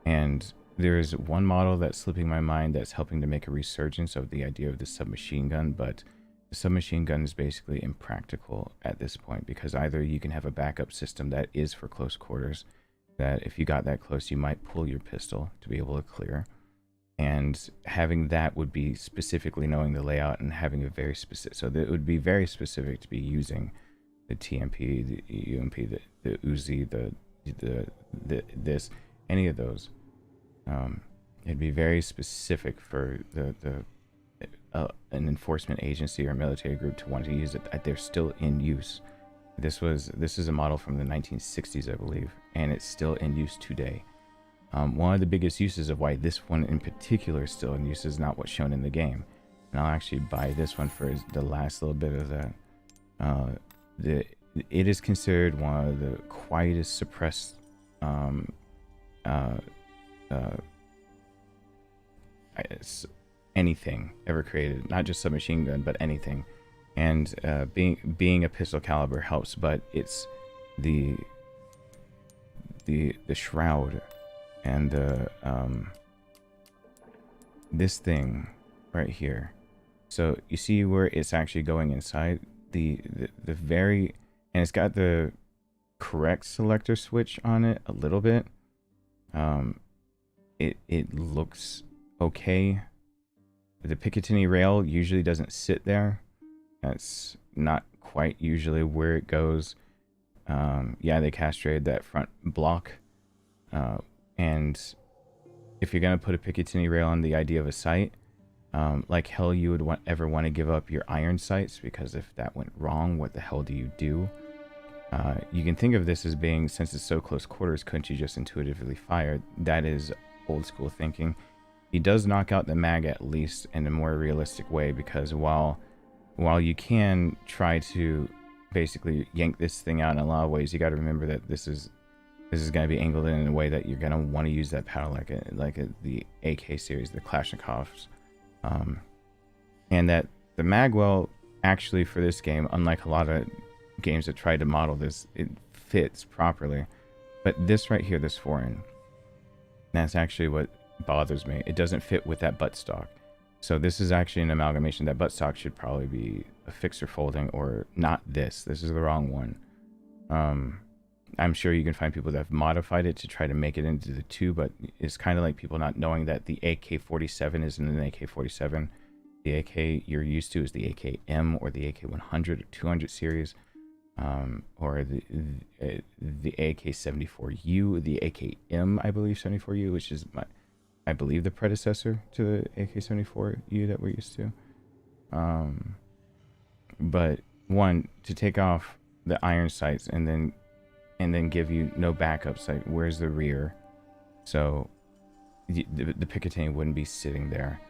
And there's one model that's slipping my mind that's helping to make a resurgence of the idea of the submachine gun, but the submachine gun is basically impractical at this point, because either you can have a backup system that is for close quarters, that if you got that close you might pull your pistol to be able to clear, and having that would be specifically knowing the layout and having a very specific, so that it would be very specific to be using TMP, the UMP, the Uzi, the this, any of those. It'd be very specific for an enforcement agency or military group to want to use it. They're still in use. This is a model from the 1960s, I believe, and it's still in use today. One of the biggest uses of why this one in particular is still in use is not what's shown in the game. And I'll actually buy this one for the last little bit of that. It is considered one of the quietest suppressed anything ever created, not just submachine gun, but anything. And being a pistol caliber helps, but it's the shroud and this thing right here. So you see where it's actually going inside the very, and it's got the correct selector switch on it a little bit. It looks okay. The Picatinny rail usually doesn't sit there. That's not quite usually where it goes. Yeah, they castrated that front block. And if you're gonna put a Picatinny rail on the idea of a sight, like hell you would ever want to give up your iron sights, because if that went wrong, what the hell do you do? You can think of this as being, since it's so close quarters, couldn't you just intuitively fire? That is old school thinking. He does knock out the mag at least in a more realistic way, because while you can try to basically yank this thing out in a lot of ways, you got to remember that this is going to be angled in a way that you're going to want to use that powder like the AK series, the Kalashnikovs, and that the magwell actually for this game, unlike a lot of games that try to model this, it fits properly. But this right here, this foreign, that's actually what bothers me. It doesn't fit with that buttstock. So this is actually an amalgamation. That buttstock should probably be a fixer folding, or not this. This is the wrong one. I'm sure you can find people that have modified it to try to make it into the two, but it's kind of like people not knowing that the AK-47 isn't an AK-47. The AK you're used to is the AK-M or the AK-100 or 200 series, or the AK-74U, the AK-M, I believe, 74U, which is I believe the predecessor to the AK-74U that we're used to. But one, to take off the iron sights and then give you no backup sight, where's the rear? So the Picatinny wouldn't be sitting there.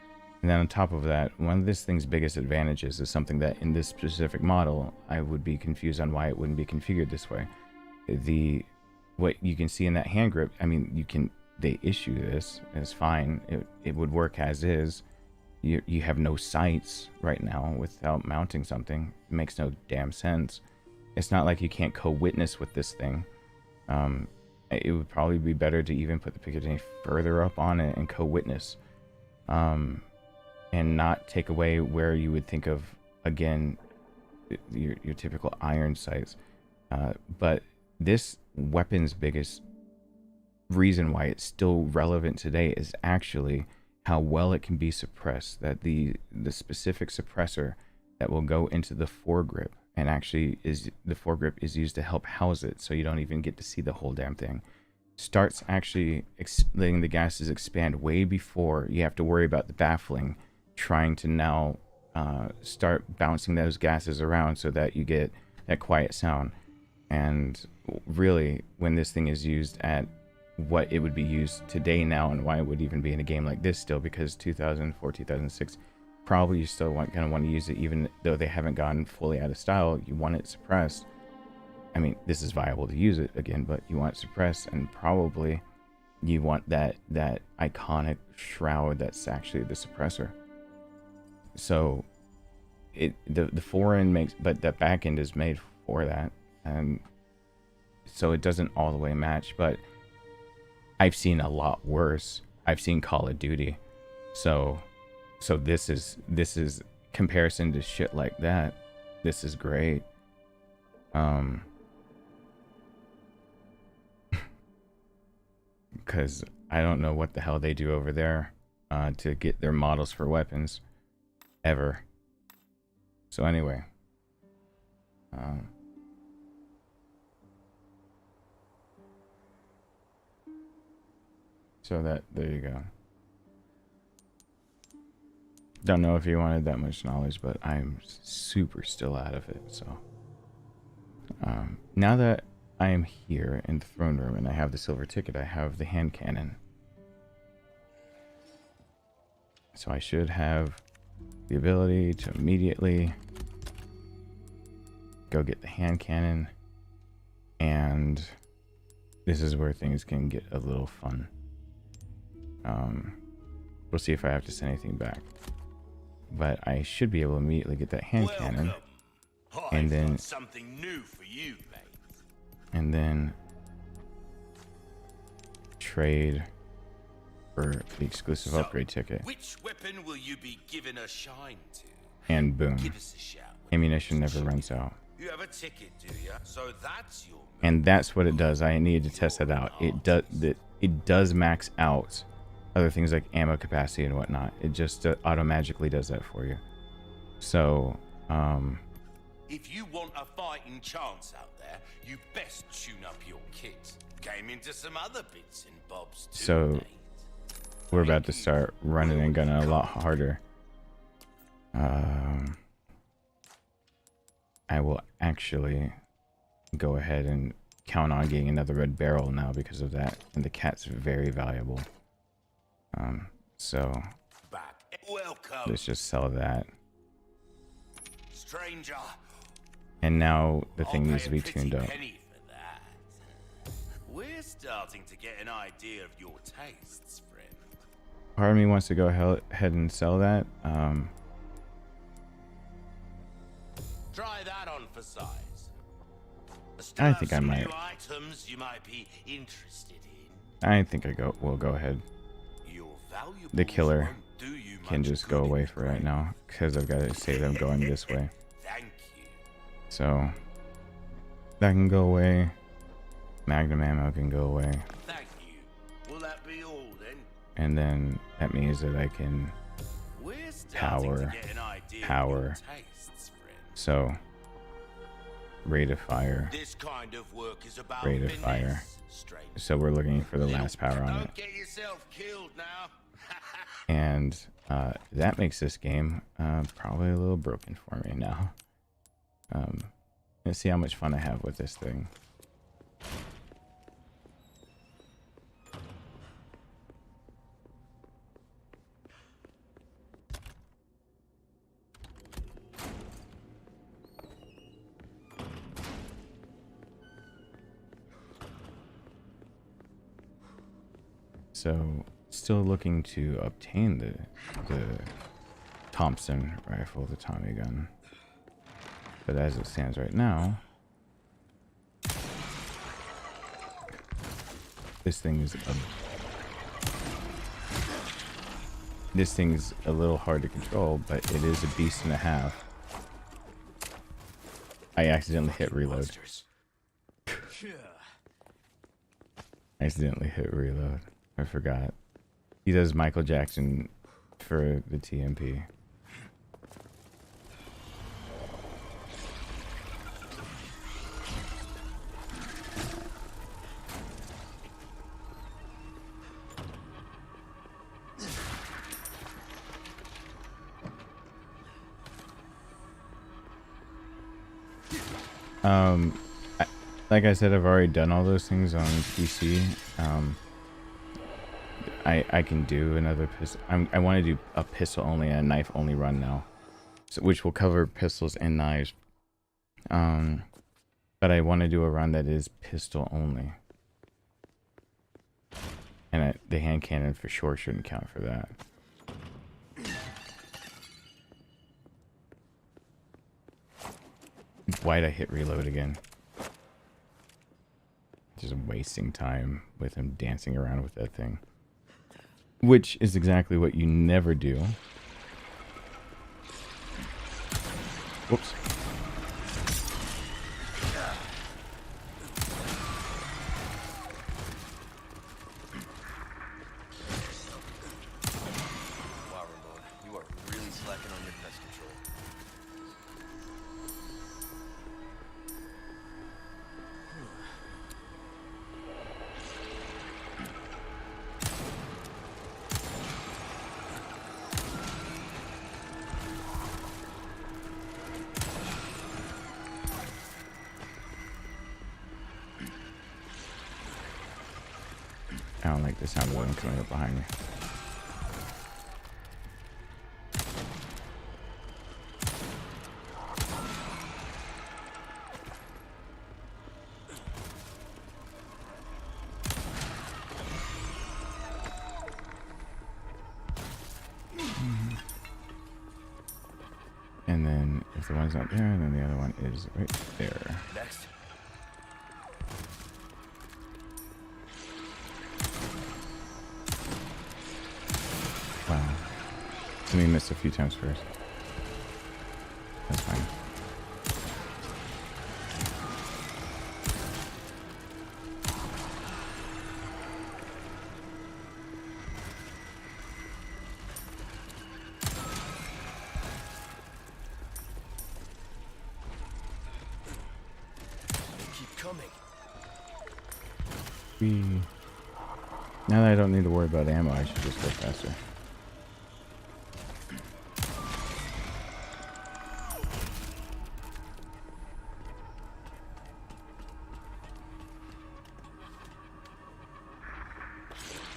And then on top of that, one of this thing's biggest advantages is something that in this specific model, I would be confused on why it wouldn't be configured this way. What you can see in that hand grip, I mean, they issue this, it's fine. It would work as is. You have no sights right now without mounting something. It makes no damn sense. It's not like you can't co-witness with this thing. It would probably be better to even put the Picatinny further up on it and co-witness. And not take away where you would think of, again, your typical iron sights. But this weapon's biggest reason why it's still relevant today is actually how well it can be suppressed. That the specific suppressor that will go into the foregrip, and actually the foregrip is used to help house it, so you don't even get to see the whole damn thing, starts actually letting the gases expand way before you have to worry about the baffling trying to now start bouncing those gases around so that you get that quiet sound. And really, when this thing is used at what it would be used today now, and why it would even be in a game like this still, because 2004, 2006, probably you still going to want to use it, even though they haven't gone fully out of style. You want it suppressed. I mean, this is viable to use it again, but you want it suppressed, and probably you want that iconic shroud that's actually the suppressor. So the forend makes, but the back end is made for that, and so it doesn't all the way match. But I've seen a lot worse. I've seen Call of Duty, so this is comparison to shit like that. This is great. Because I don't know what the hell they do over there to get their models for weapons ever. So anyway, So that, there you go. Don't know if you wanted that much knowledge, but I'm super still out of it. So now that I am here in the throne room and I have the silver ticket, I have the hand cannon. So I should have the ability to immediately go get the hand cannon, and this is where things can get a little fun. We'll see if I have to send anything back, but I should be able to immediately get that hand cannon, and then something new for you, mate. And then trade for the exclusive upgrade ticket. Which weapon will you be given a shine to? And boom, Give us a shout. ammunition never runs out. You have a ticket, do you? So that's your. And that's what it does. I needed to test that out. It does max out other things like ammo capacity and whatnot. It just automatically does that for you. So If you want a fighting chance out there, you best tune up your kit. Came into some other bits and bobs too. So mate. we're about to start running and gunning a lot harder. I will actually go ahead and count on getting another red barrel now because of that, and the cat's very valuable. So Welcome, let's just sell that. stranger. And now the I'll thing pay needs to a be pretty tuned up. penny for that. We're starting to get an idea of your tastes, friend. Part of me wants to go ahead and sell that. Try that on for size. I think I might. New items you might be interested in. I think we'll go ahead. Your valuables The killer won't do you can much just go good away in for right trade. now because I've got to save them going this way. Thank you. So that can go away. Magnum ammo can go away. Thank you. Will that be all then? And then that means that I can We're starting Power, to get an idea of power. your tastes, friend. So rate of fire. This kind of work is about Rate of finesse, fire. stranger. So we're looking for the last power on it. Don't get yourself killed now. And that makes this game probably a little broken for me now. Let's see how much fun I have with this thing. So, still looking to obtain the Thompson rifle, the Tommy gun. But as it stands right now, this thing's a little hard to control, but it is a beast and a half. I accidentally hit reload. I forgot. He does Michael Jackson for the TMP. Like I said, I've already done all those things on PC. I can do another pistol. I want to do a pistol only and a knife only run now, so, which will cover pistols and knives. But I want to do a run that is pistol only, and the hand cannon for sure shouldn't count for that. Why'd I hit reload again? Just wasting time with him dancing around with that thing. Which is exactly what you never do. Whoops. Wow, Ramon, you are really slacking on your pest control. I don't like the sound of them coming up behind me. And then if the one's not there, then the other one is right there. Next. Wow. Let me miss a few times first. That's fine. Now that I don't need to worry about ammo, I should just go faster.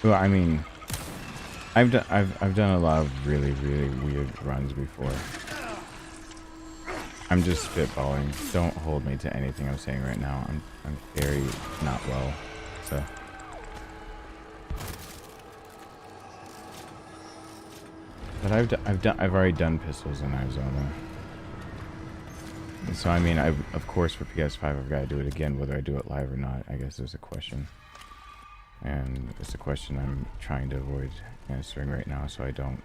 Well, I mean, I've done a lot of really weird runs before. I'm just spitballing. Don't hold me to anything I'm saying right now. I'm very not well, so. But I've already done pistols in Arizona. And so I mean, of course for PS5 I've got to do it again, whether I do it live or not. I guess is a question, and it's a question I'm trying to avoid answering right now, so I don't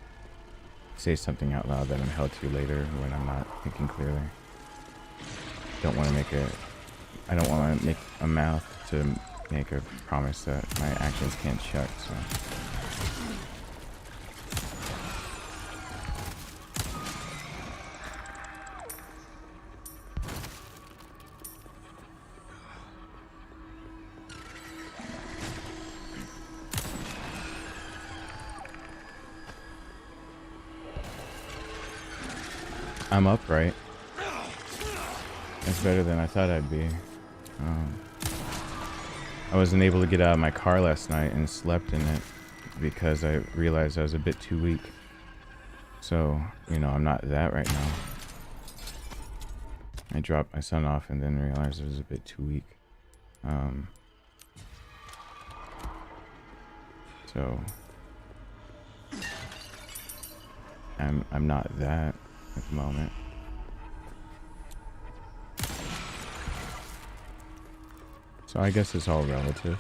say something out loud that I'm held to later when I'm not thinking clearly. I don't want to make a mouth to make a promise that my actions can't check. So. I'm upright. That's better than I thought I'd be. I wasn't able to get out of my car last night and slept in it because I realized I was a bit too weak. So, you know, I'm not that right now. I dropped my son off and then realized I was a bit too weak. So I'm not that at the moment. So I guess it's all relative.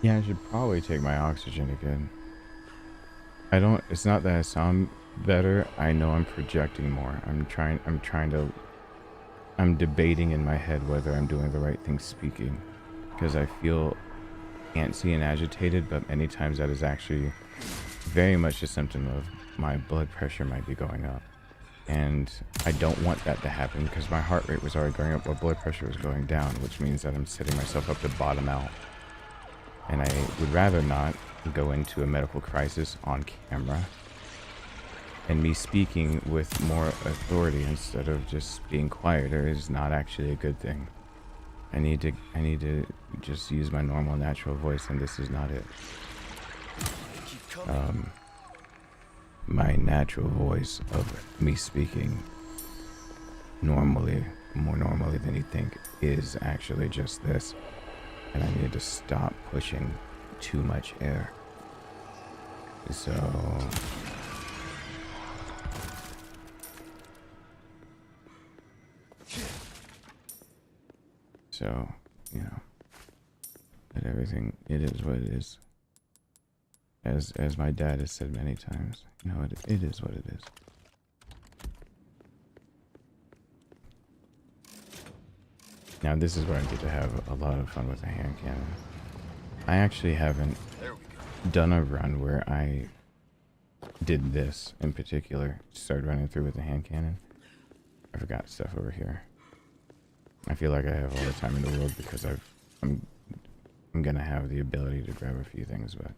Yeah, I should probably take my oxygen again. It's not that I sound better. I know I'm projecting more. I'm debating in my head whether I'm doing the right thing speaking, because I feel antsy and agitated, but many times that is actually very much a symptom of my blood pressure might be going up, and I don't want that to happen because my heart rate was already going up while blood pressure was going down, which means that I'm setting myself up to bottom out, and I would rather not go into a medical crisis on camera, and me speaking with more authority instead of just being quieter is not actually a good thing. I need to just use my normal natural voice, and this is not it. My natural voice of me speaking normally, more normally than you think, is actually just this, and I need to stop pushing too much air. So, you know, but everything, it is what it is. As my dad has said many times, you know, it is what it is. Now this is where I get to have a lot of fun with the hand cannon. I actually haven't done a run where I did this in particular. Started running through with the hand cannon. I forgot stuff over here. I feel like I have all the time in the world because I'm gonna have the ability to grab a few things, but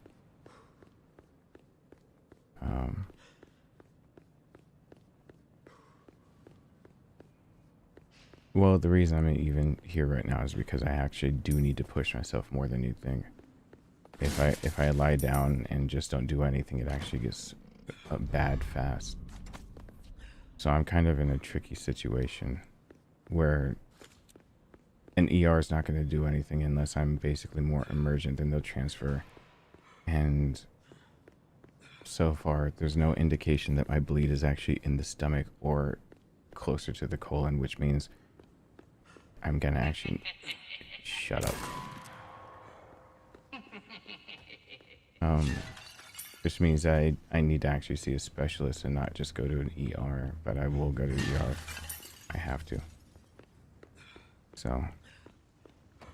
Well, the reason I'm even here right now is because I actually do need to push myself more than you think. If I lie down and just don't do anything, it actually gets bad fast. So I'm kind of in a tricky situation where an ER is not going to do anything unless I'm basically more emergent, then they'll transfer. And so far, there's no indication that my bleed is actually in the stomach or closer to the colon, which means I'm gonna actually shut up. Which means I need to actually see a specialist and not just go to an ER, but I will go to ER if I have to. So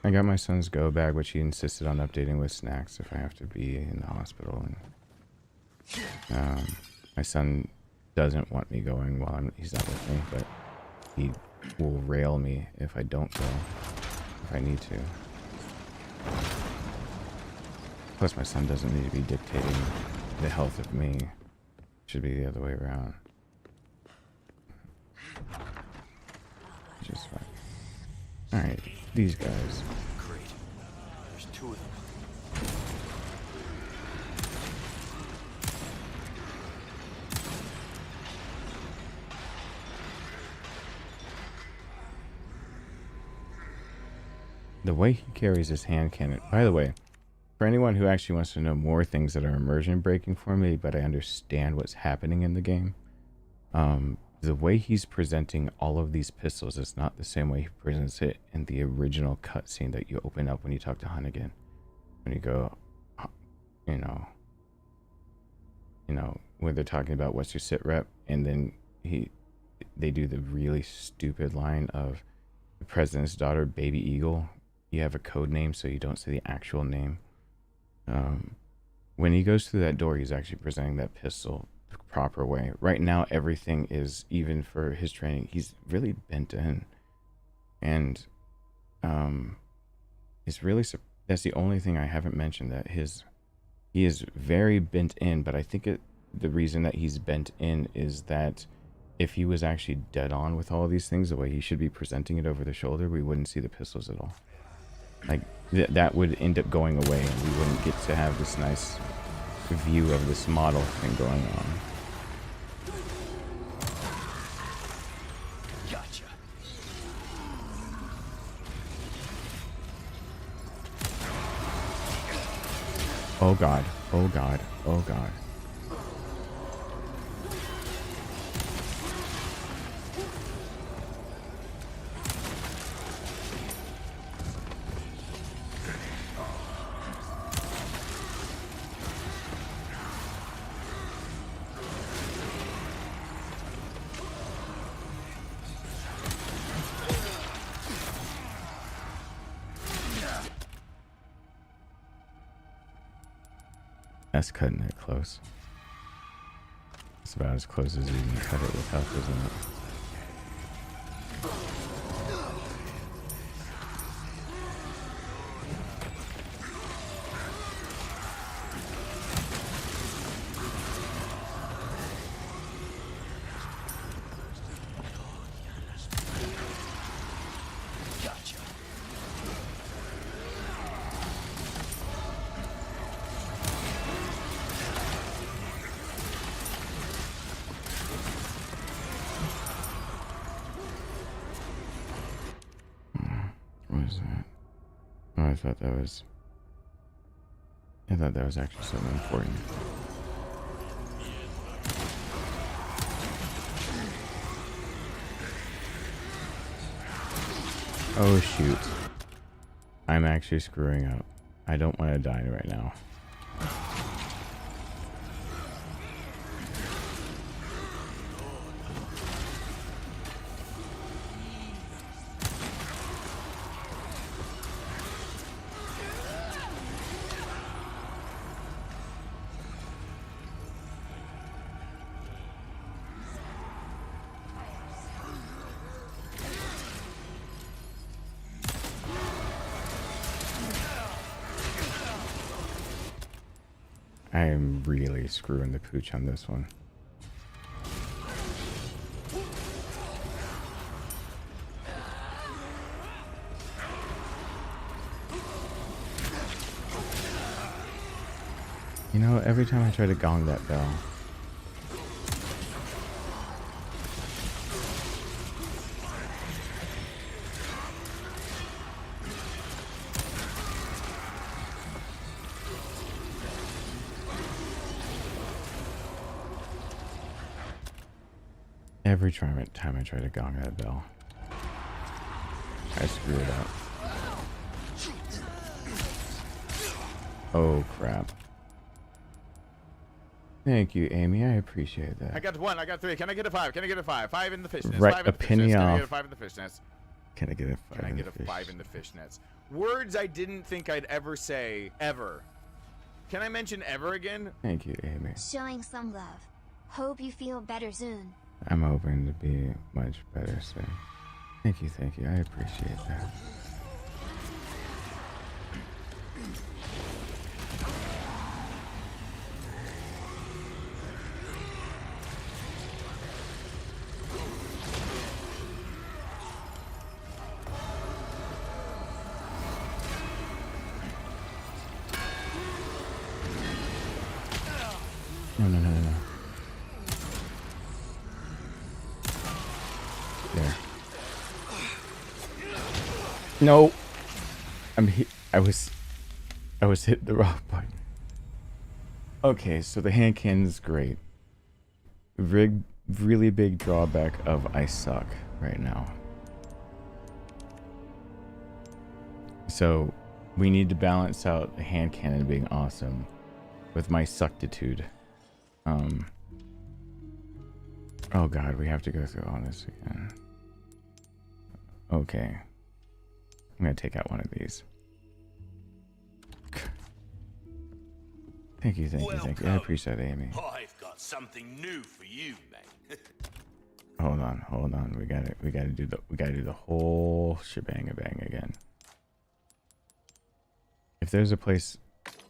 I got my son's go bag, which he insisted on updating with snacks if I have to be in the hospital. And my son doesn't want me going while he's not with me, but he will rail me if I don't go, if I need to. Plus, my son doesn't need to be dictating the health of me. It should be the other way around. Just fine. Alright, these guys. Great. There's two of them. The way he carries his hand cannon. By the way, for anyone who actually wants to know more things that are immersion breaking for me, but I understand what's happening in the game, the way he's presenting all of these pistols is not the same way he presents it in the original cutscene that you open up when you talk to Hunnigan. When you go, you know, when they're talking about what's your sit rep, and then they do the really stupid line of the president's daughter, Baby Eagle. You have a code name, so you don't say the actual name. When he goes through that door, he's actually presenting that pistol the proper way. Right now, everything is, even for his training, he's really bent in. And it's really, that's the only thing I haven't mentioned, that he is very bent in, but I think the reason that he's bent in is that if he was actually dead on with all of these things, the way he should be presenting it over the shoulder, we wouldn't see the pistols at all. Like, that would end up going away, and we wouldn't get to have this nice view of this model thing going on. Gotcha. Oh god, oh god, oh god. That's cutting it close. It's about as close as you can cut it with health, isn't it? What is that? Oh, I thought that was actually something important. Oh shoot. I'm actually screwing up. I don't want to die right now. I am really screwing the pooch on this one. know, every time I try to gong that bell. Every time I try to gong that bell, I screw it up. Oh crap. Thank you, Amy. I appreciate that. I got 1. I got 3. Can I get a 5? Can I get a 5? 5 in the fishnets. Right, 5 in a the penny fishnets. Can I off. get a 5 in the fishnets? Can I get a 5? Can I get a 5 in the fishnets? Words I didn't think I'd ever say, ever. Can I mention ever again? Thank you, Amy. Showing some love. Hope you feel better soon. I'm hoping to be much better soon. Thank you, thank you. I appreciate that. No, no, no, no, no. There. No. I was hitting the wrong button. Okay, so the hand cannon is great. Really big drawback of I suck right now. So we need to balance out the hand cannon being awesome with my suctitude. Oh god, we have to go through all this again. Okay. I'm gonna take out one of these. Thank you, thank you, thank you. I appreciate it, Amy. I've got something new for you, mate. Hold on. We gotta do the whole shebang again. If there's a place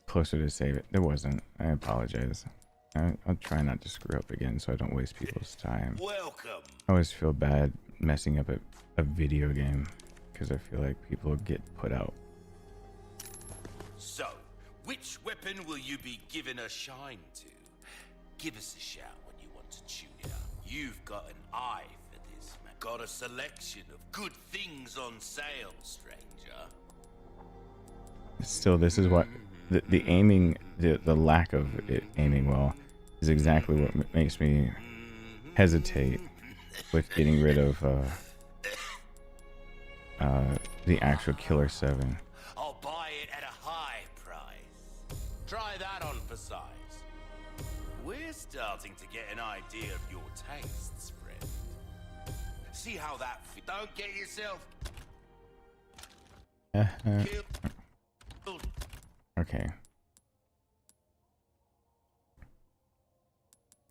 closer to save it, there wasn't. I apologize. I'll try not to screw up again so I don't waste people's time. Welcome. I always feel bad messing up a video game because I feel like people get put out. So, which weapon will you be giving a shine to? Give us a shout when you want to tune it up. You've got an eye for this, man. Got a selection of good things on sale, stranger. Still, this is what the aiming, the lack of it aiming well is exactly what makes me hesitate with getting rid of the actual Killer 7. I'll buy it at a high price. Try that on for size. We're starting to get an idea of your tastes, friend. See how that don't get yourself killed. Okay.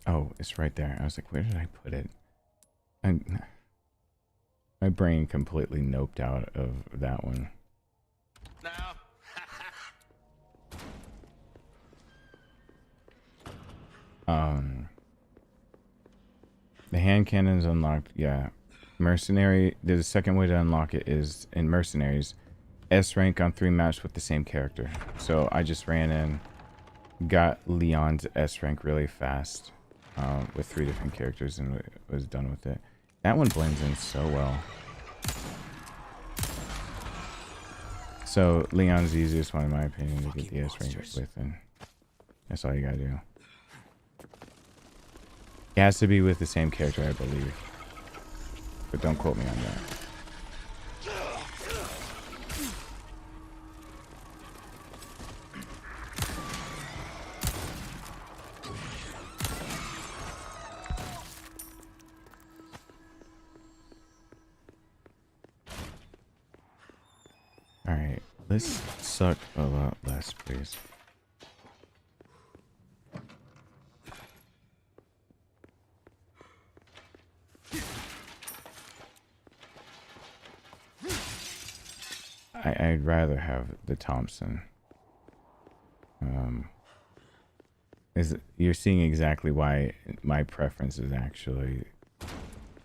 Oh, it's right there. I was like, where did I put it? And my brain completely noped out of that one. Now. The hand cannon's unlocked. Yeah. Mercenary. There's a second way to unlock it is in Mercenaries. S rank on 3 maps with the same character. So I just ran in, got Leon's S rank really fast with 3 different characters and was done with it. That one blends in so well. So Leon's the easiest one in my opinion to get the S rank with, and that's all you gotta do. It has to be with the same character, I believe, but don't quote me on that. Alright, let's suck a lot less, please. I'd rather have the Thompson. You're seeing exactly why my preference is actually,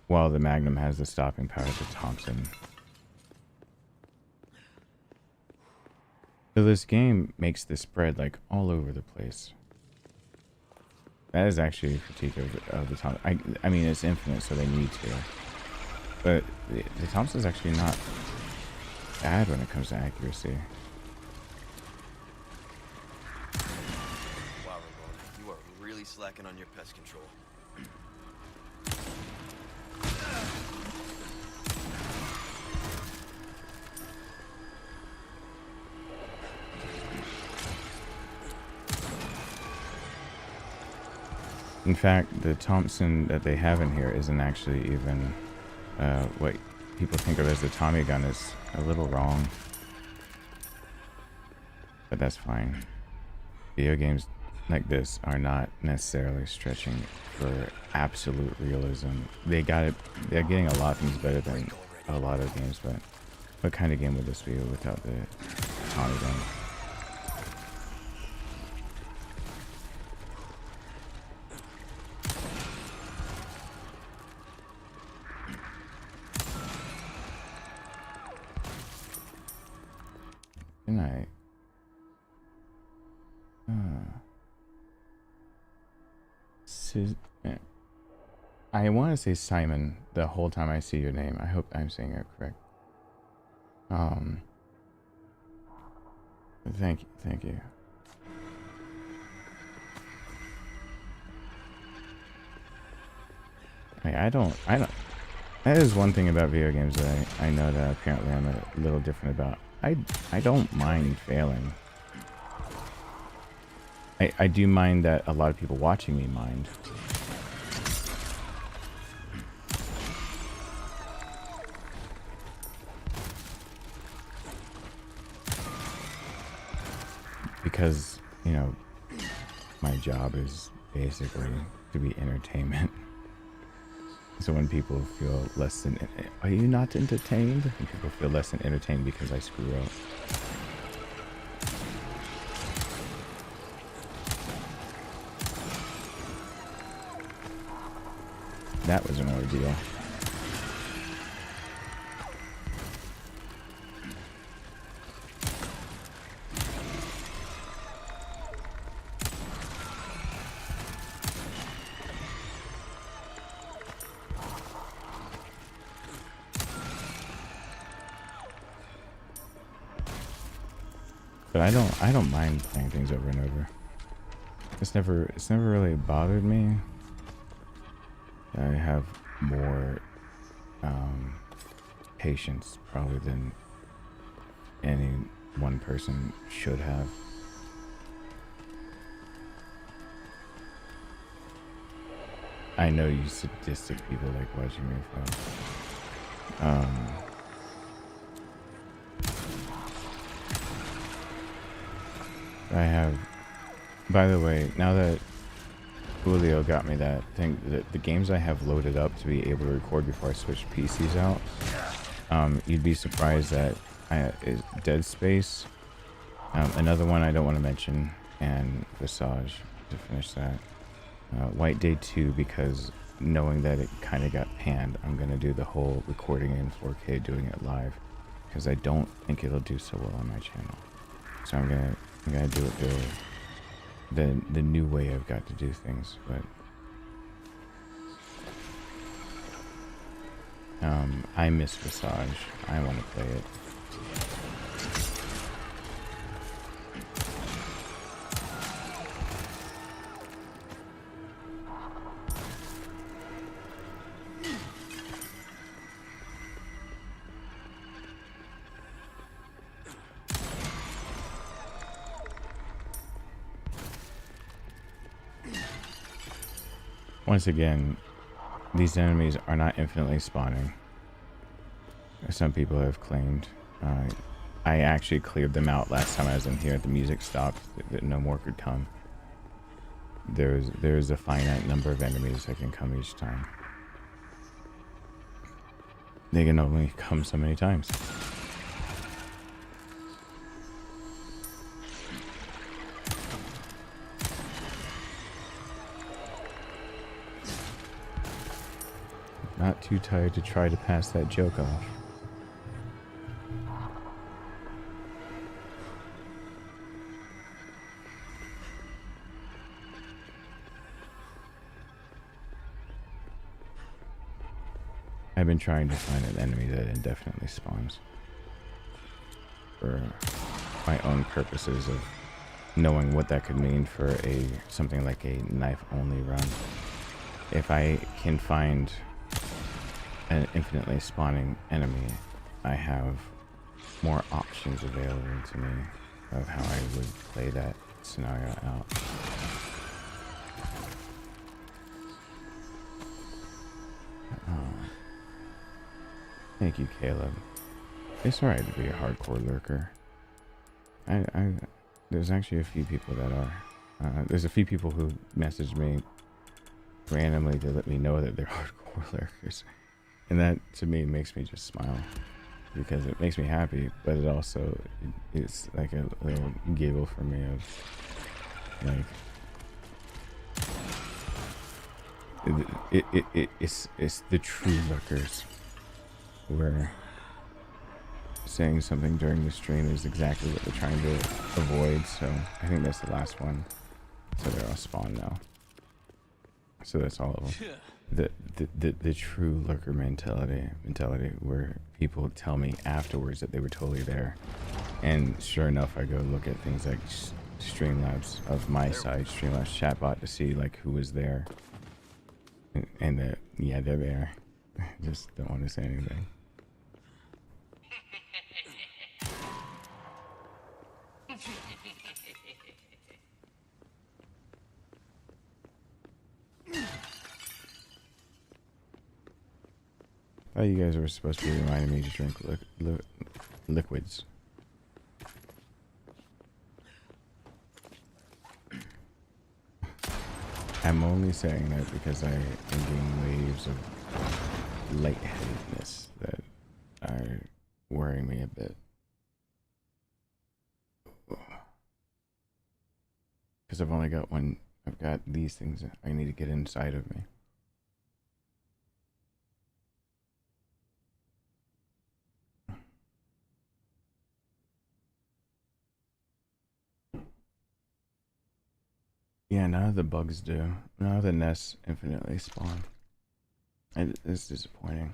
while the Magnum has the stopping power, the Thompson. So this game makes the spread like all over the place. That is actually a critique of the Thompson. I mean, it's infinite, so they need to. But the Thompson's actually not bad when it comes to accuracy. Wow, Ramon, you are really slacking on your pest control. In fact, the Thompson that they have in here isn't actually even what people think of as the Tommy gun. Is a little wrong. But that's fine. Video games like this are not necessarily stretching for absolute realism. They got it. They're getting a lot of things better than a lot of games, but what kind of game would this be without the Tommy gun? Good night. I want to say Simon the whole time I see your name. I hope I'm saying it correct. Thank you. I don't. That is one thing about video games that I know that apparently I'm a little different about. I don't mind failing. I do mind that a lot of people watching me mind. Because, you know, my job is basically to be entertainment. So when people feel less than, are you not entertained? When people feel less than entertained because I screw up. That was an ordeal. But I don't mind playing things over and over. It's never really bothered me. I have more patience probably than any one person should have. I know you sadistic people like watching me fail. I have, by the way, now that Julio got me that thing, the games I have loaded up to be able to record before I switch PCs out, you'd be surprised that is Dead Space, another one I don't want to mention, and Visage to finish that. White Day 2, because knowing that it kind of got panned, I'm going to do the whole recording in 4K, doing it live, because I don't think it'll do so well on my channel. So I'm gonna do it the new way I've got to do things, but I miss Visage. I want to play it. Once again, these enemies are not infinitely spawning, as some people have claimed. I actually cleared them out last time I was in here. The music stopped, that no more could come. There's a finite number of enemies that can come each time. They can only come so many times. Not too tired to try to pass that joke off. I've been trying to find an enemy that indefinitely spawns for my own purposes of knowing what that could mean for something like a knife-only run. If I can find an infinitely spawning enemy, I have more options available to me of how I would play that scenario out. Thank you, Caleb. It's alright to be a hardcore lurker. There's actually a few people that are. There's a few people who messaged me randomly to let me know that they're hardcore lurkers. And that, to me, makes me just smile. Because it makes me happy, but it also, it's like a little giggle for me of, like, it's the true lurkers. Where saying something during the stream is exactly what we're trying to avoid, so I think that's the last one. So they're all spawned now. So that's all of them. The true lurker mentality where people tell me afterwards that they were totally there, and sure enough I go look at things like Streamlabs of my side, Streamlabs chatbot, to see like who was there, and that yeah, they're there. Just don't want to say anything. Oh, you guys were supposed to be reminding me to drink liquids. I'm only saying that because I am getting waves of lightheadedness that are worrying me a bit. Because I've only got one. I've got these things that I need to get inside of me. Yeah, none of the bugs do. None of the nests infinitely spawn. It's disappointing.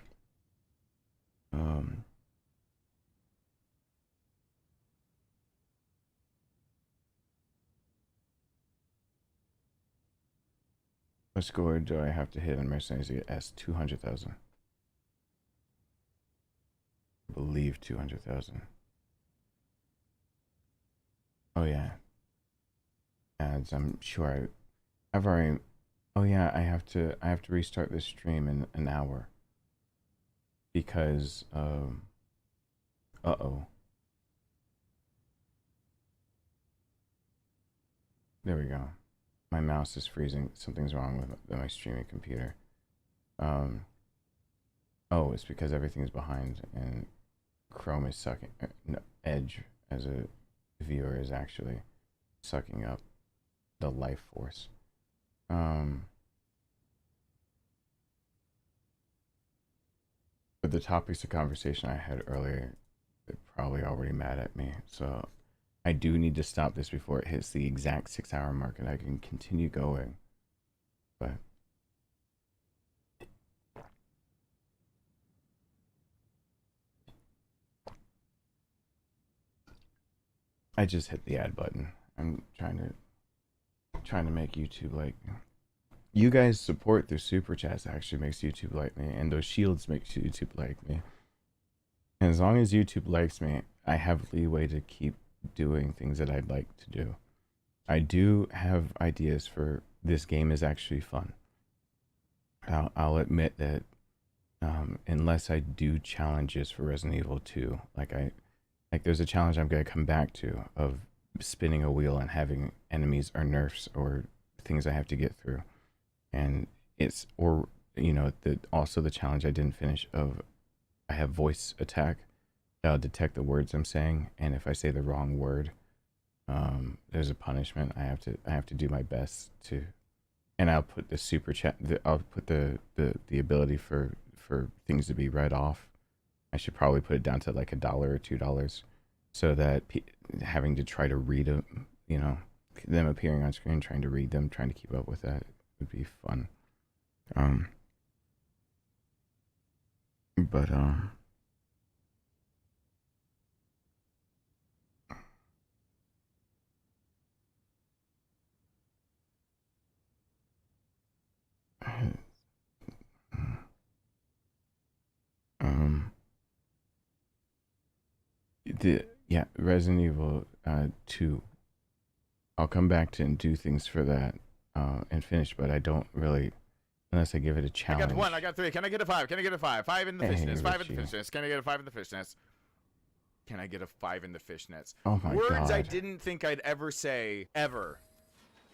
What score do I have to hit on Mercenaries to get S? 200,000. I believe 200,000. Oh yeah. Ads, I'm sure I've already. Oh yeah, I have to restart this stream in an hour because uh-oh. There we go. My mouse is freezing. Something's wrong with my streaming computer. Oh, it's because everything's behind and Chrome is sucking. No, Edge as a viewer is actually sucking up the life force. But the topics of conversation I had earlier, they're probably already mad at me. So I do need to stop this before it hits the exact 6-hour mark and I can continue going. But I just hit the add button. I'm trying to make YouTube like you guys support through super chats actually makes YouTube like me, and those shields make YouTube like me. And as long as YouTube likes me, I have leeway to keep doing things that I'd like to do. I do have ideas for this game is actually fun. I'll admit that unless I do challenges for Resident Evil 2, like there's a challenge I'm going to come back to of spinning a wheel and having enemies or nerfs or things I have to get through, and it's also the challenge I didn't finish of I have voice attack that'll detect the words I'm saying, and if I say the wrong word, there's a punishment. I have to do my best to, and I'll put the super chat. I'll put the ability for things to be read off. I should probably put it down to like $1 or $2, so that having to try to read them, them appearing on screen, trying to read them, trying to keep up with that would be fun. but Resident Evil 2. I'll come back to and do things for that and finish, but I don't really, unless I give it a I challenge. got 1, I got 3. Can I get a 5? Can I get a 5? 5 in the Hey, fishnets. 5 in the Richie. fishnets. Can I get a 5 in the fishnets? Can I get a 5 in the fishnets? Oh my Words God. I didn't think I'd ever say, ever.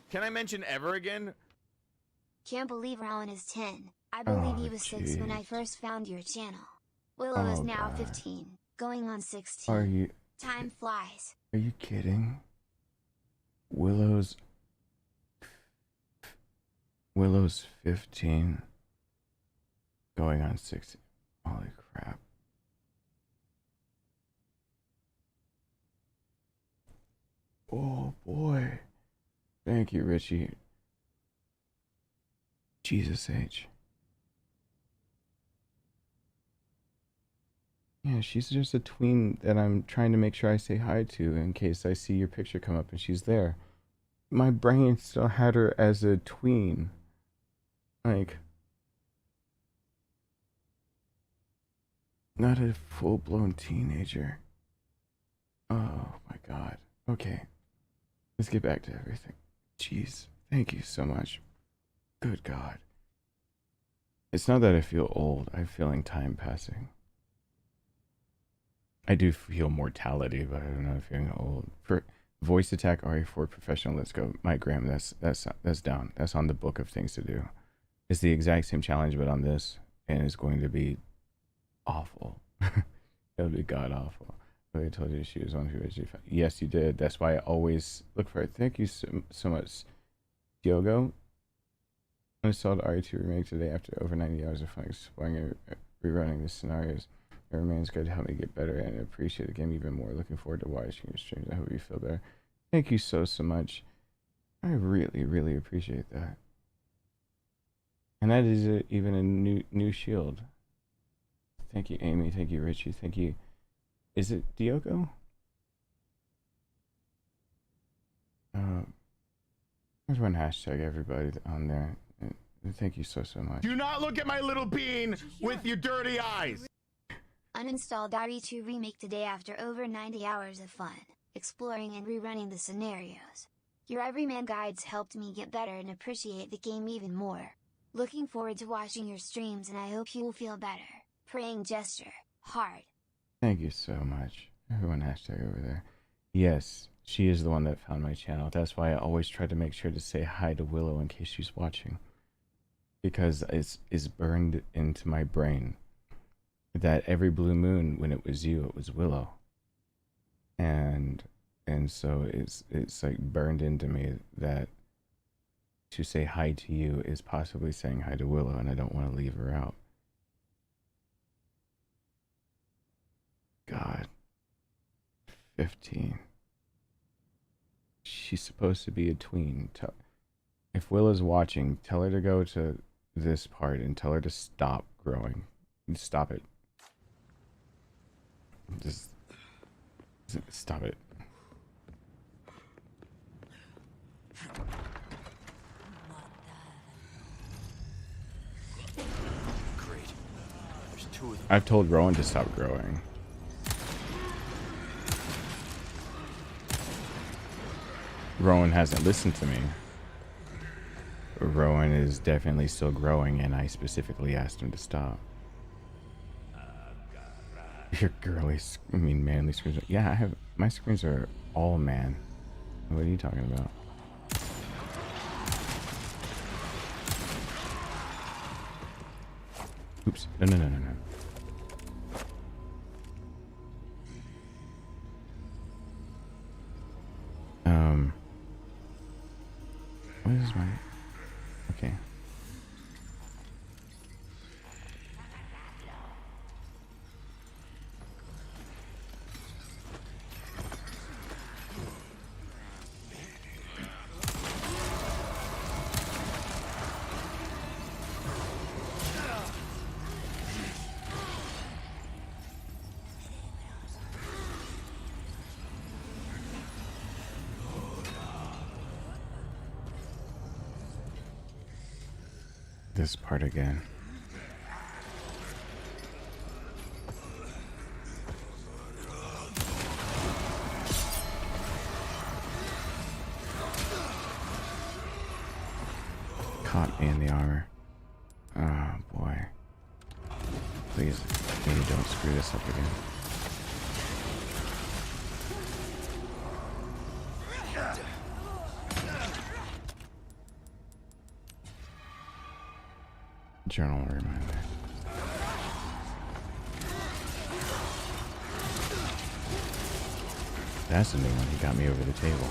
Can I mention ever again? Can't believe Rowan is 10. I believe he Oh, was 6 when I jeez. first found your channel. Willow is Oh, now God. 15, going on 16. Are you Time flies. kidding? Willow's 15, going on 16. Holy crap. Oh boy. Thank you, Richie. Jesus H. Yeah, she's just a tween that I'm trying to make sure I say hi to in case I see your picture come up and she's there. My brain still had her as a tween. Like, not a full-blown teenager. Oh my God. Okay. Let's get back to everything. Jeez. Thank you so much. Good God. It's not that I feel old. I'm feeling time passing. I do feel mortality, but I don't know if feeling old. For voice attack RE4 professional, let's go. Mike Graham, that's down. That's on the book of things to do. It's the exact same challenge, but on this, and it's going to be awful. It'll be god awful. But I told you she was on who. Yes, you did. That's why I always look for it. Thank you so much, Diogo. I installed RE2 Remake today after over 90 hours of fun exploring and rerunning the scenarios. It remains good to help me get better and appreciate the game even more. Looking forward to watching your streams. I hope you feel better. Thank you so much. I really, really appreciate that. And that is even a new shield. Thank you, Amy. Thank you, Richie. Thank you. Is it Diogo? There's one hashtag, everybody on there. Thank you so much. Do not look at my little bean with your dirty eyes. Uninstalled RE2 Remake today after over 90 hours of fun, exploring and rerunning the scenarios. Your everyman guides helped me get better and appreciate the game even more. Looking forward to watching your streams and I hope you will feel better. Praying gesture, heart. Thank you so much. Everyone hashtag over there. Yes, she is the one that found my channel. That's why I always try to make sure to say hi to Willow in case she's watching. Because it's burned into my brain that every blue moon when it was you, it was Willow. And so it's like burned into me that to say hi to you is possibly saying hi to Willow, and I don't want to leave her out. God. 15. She's supposed to be a tween. If Willow's watching, tell her to go to this part and tell her to stop growing. Stop it. Just stop it. Great. There's 2 of them. I've told Rowan to stop growing. Rowan hasn't listened to me. Rowan is definitely still growing, and I specifically asked him to stop. Your girly, manly screens. Yeah, I have, my screens are all man. What are you talking about? Oops. No. What is my... Okay. this part again. Caught me in the armor. Oh boy. Please, maybe don't screw this up again. Journal reminder. That's the new one. He got me over the table.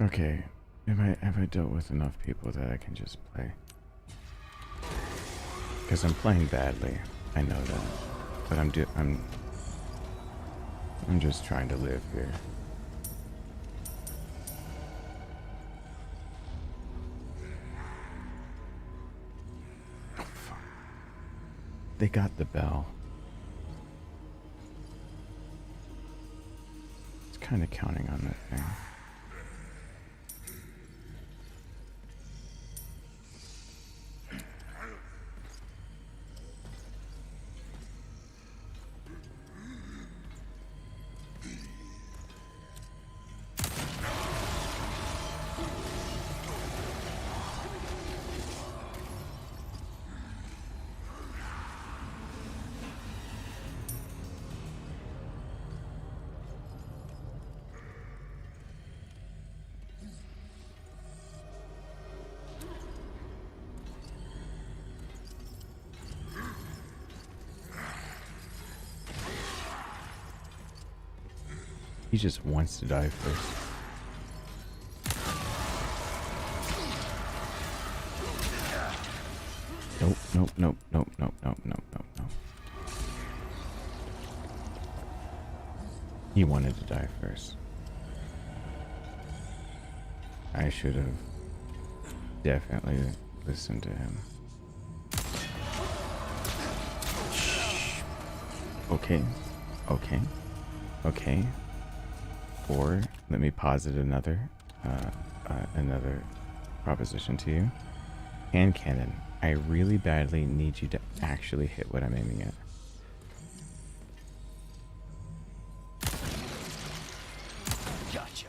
Okay, have I dealt with enough people that I can just play? Because I'm playing badly, I know that, but I'm just trying to live here. Oh, fuck. They got the bell. It's kind of counting on that thing. He just wants to die first. Nope, nope, nope, nope, nope, nope, nope, nope, nope. He wanted to die first. I should have definitely listened to him. Okay, okay, okay. Or let me posit another proposition to you. Hand cannon. I really badly need you to actually hit what I'm aiming at. Gotcha.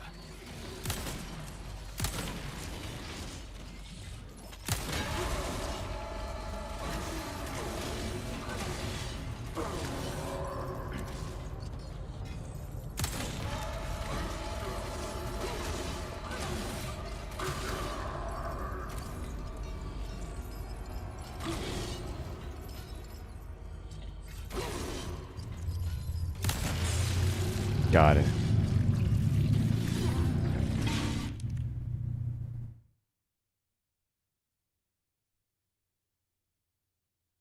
Got it.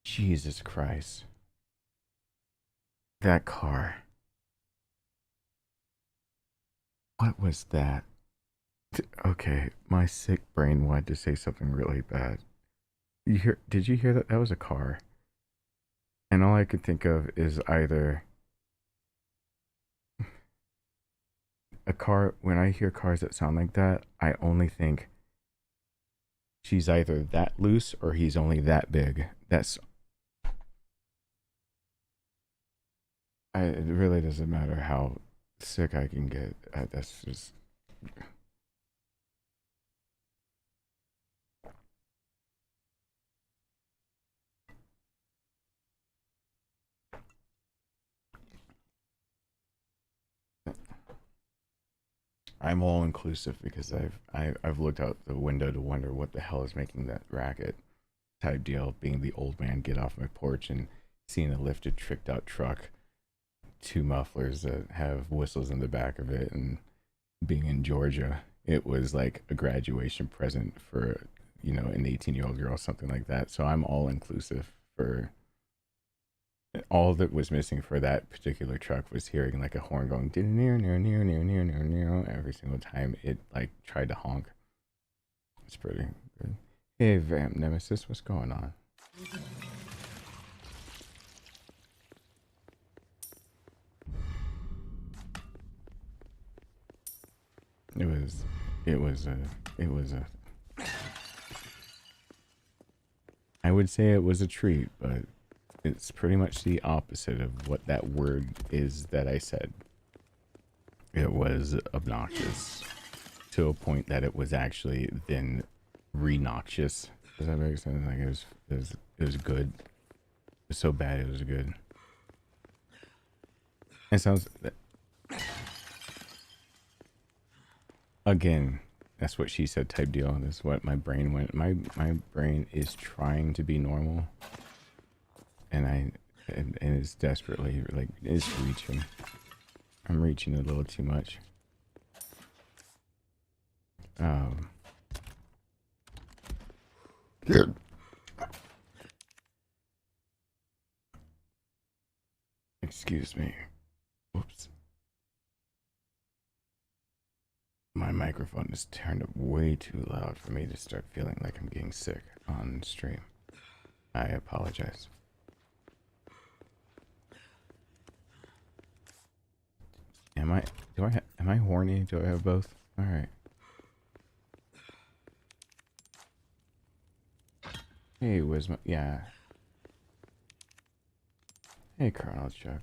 Jesus Christ. That car. What was that? Okay, my sick brain wanted to say something really bad. Did you hear that? That was a car. And all I could think of is either a car. When I hear cars that sound like that, I only think she's either that loose or he's only that big. It really doesn't matter how sick I can get. That's just. I'm all inclusive because I've looked out the window to wonder what the hell is making that racket type deal, being the old man get off my porch and seeing a lifted tricked out truck, 2 mufflers that have whistles in the back of it, and being in Georgia, it was like a graduation present for, you know, an 18-year-old girl, something like that. So I'm all inclusive. For all that was missing for that particular truck was hearing like a horn going near every single time it like tried to honk. It's pretty good. Hey Vamp Nemesis, what's going on? It was a I would say it was a treat, but it's pretty much the opposite of what that word is that I said. It was obnoxious to a point that it was actually then re-noxious. Does that make sense? Like it was good. It was so bad it was good. It sounds again, that's what she said type deal. This is what my brain went. My brain is trying to be normal, and it's desperately like it's reaching. I'm reaching a little too much. Excuse me. Whoops. My microphone is turned up way too loud for me to start feeling like I'm getting sick on stream. I apologize. Am I horny? Do I have both? All right. Hey, Wisma. Yeah. Hey, Colonel Chuck.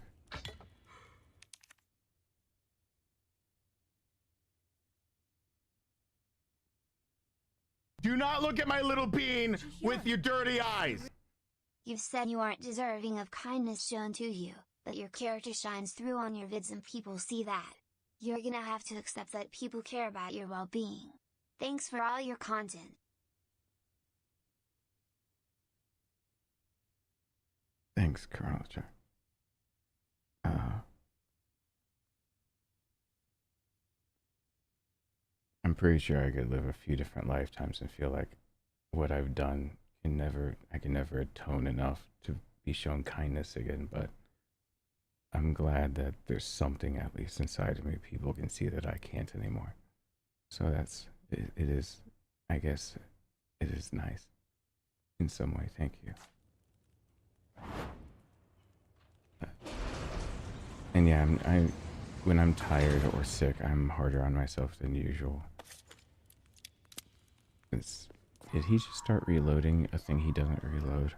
Do not look at my little bean with your dirty eyes! You've said you aren't deserving of kindness shown to you, but your character shines through on your vids and people see that. You're gonna have to accept that people care about your well-being. Thanks for all your content. Thanks, Colonel Chuck. I'm pretty sure I could live a few different lifetimes and feel like what I've done I can never atone enough to be shown kindness again, but I'm glad that there's something at least inside of me people can see that I can't anymore. So it is, I guess, it is nice in some way. Thank you. And yeah, when I'm tired or sick, I'm harder on myself than usual. Did he just start reloading a thing he doesn't reload?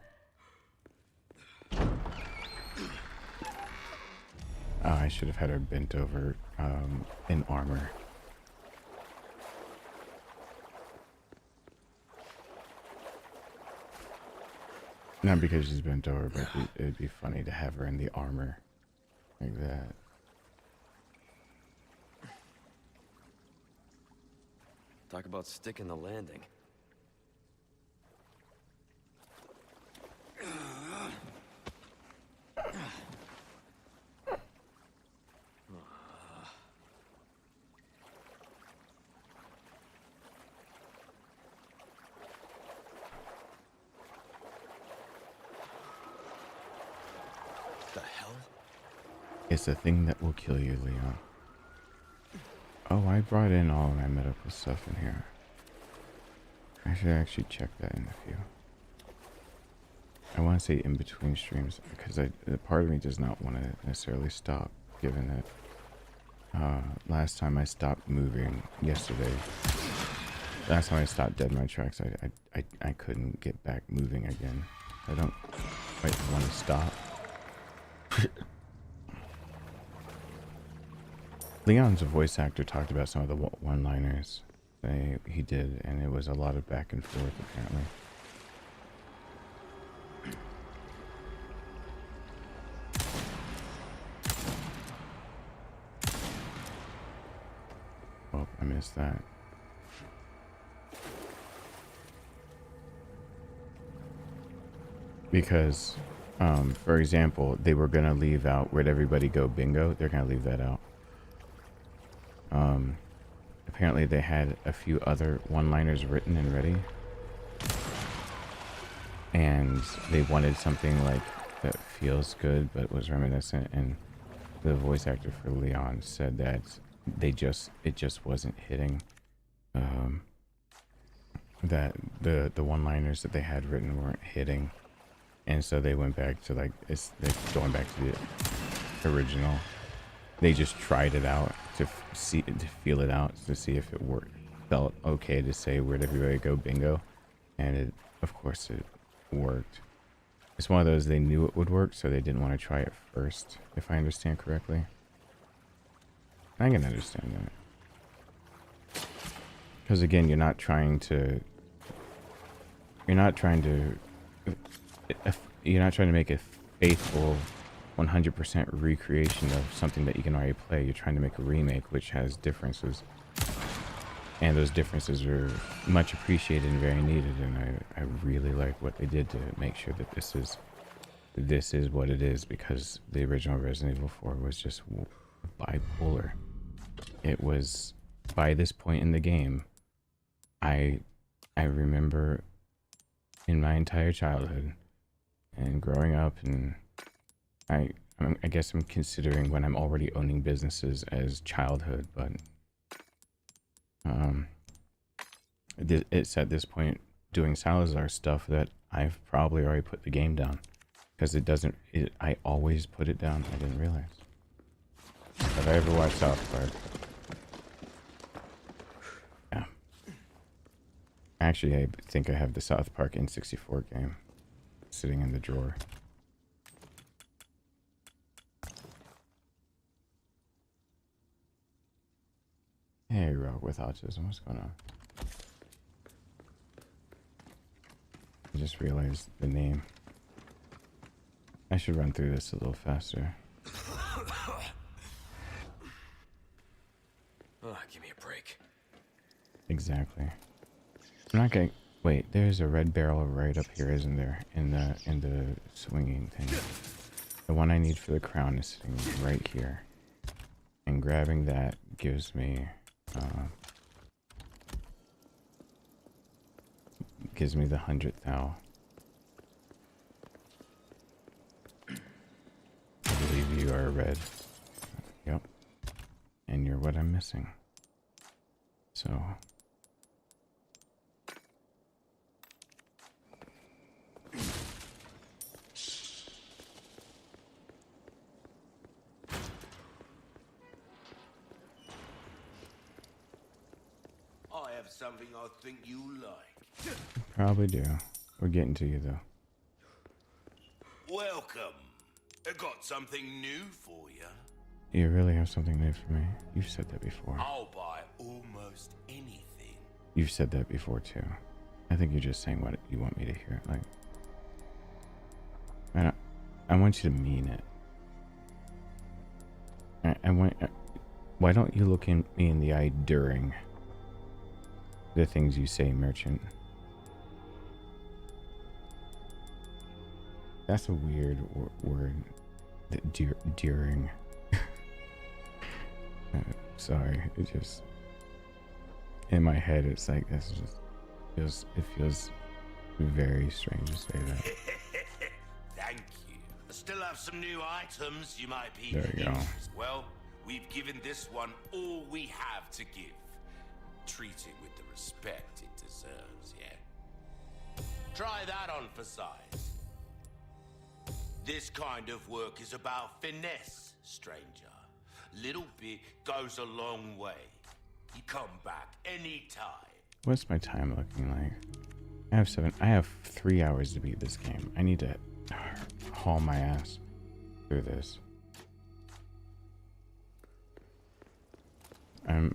Oh, I should have had her bent over in armor. Not because she's bent over, but it'd be funny to have her in the armor like that. Talk about sticking the landing. The hell? It's a thing that will kill you, Leon. Oh, I brought in all of my medical stuff in here. I should actually check that in a few. I want to say in between streams because part of me does not want to necessarily stop, given that last time I stopped moving yesterday. Last time I stopped dead in my tracks, I couldn't get back moving again. I don't quite want to stop. Leon's a voice actor talked about some of the one-liners he did, and it was a lot of back and forth apparently. Well, missed that. Because, for example, they were gonna leave out "Where'd everybody go bingo." They're gonna leave that out. Apparently they had a few other one-liners written and ready, and they wanted something like that feels good but was reminiscent, and the voice actor for Leon said that it just wasn't hitting. That the one-liners that they had written weren't hitting, and so they went back to they're going back to the original. They just tried it out to feel it out, to see if it worked, felt okay to say "Where'd everybody go bingo," and of course it worked. It's one of those, they knew it would work, so they didn't want to try it first, if I understand correctly. I can understand that, because again, you're not trying to make a faithful 100% recreation of something that you can already play. You're trying to make a remake which has differences, and those differences are much appreciated and very needed, and I really like what they did to make sure that this is what it is, because the original Resident Evil 4 was just bipolar. It was, by this point in the game, I remember in my entire childhood and growing up, and I guess I'm considering when I'm already owning businesses as childhood, but it's at this point doing Salazar stuff that I've probably already put the game down, because I always put it down. I didn't realize. Have I ever watched South Park? Yeah. Actually, I think I have the South Park N64 game sitting in the drawer. Hey, Rogue with Autism, what's going on? I just realized the name. I should run through this a little faster. Oh, give me a break. Exactly. I'm not gonna wait. There's a red barrel right up here, isn't there? In the swinging thing. The one I need for the crown is sitting right here, and grabbing that gives me the 100th thou. I believe you are red. Yep. And you're what I'm missing. So I have something I think you like. probably do. We're getting to you though. Welcome. I got something new for you. You really have something new for me? You've said that before. I'll buy almost anything. You've said that before too. I think you're just saying what you want me to hear. Like, I want you to mean it. I want. Why don't you look me in the eye during the things you say, merchant? That's a weird word. During. Sorry, it just in my head it's like this just it feels very strange to say that. Thank you. I still have some new items you might be There you go. interested. Well, we've given this one all we have to give. Treat it with the respect it deserves, yeah? Try that on for size. This kind of work is about finesse, stranger. Little bit goes a long way. You come back anytime. What's my time looking like? I have 3 hours to beat this game. I need to haul my ass through this. I'm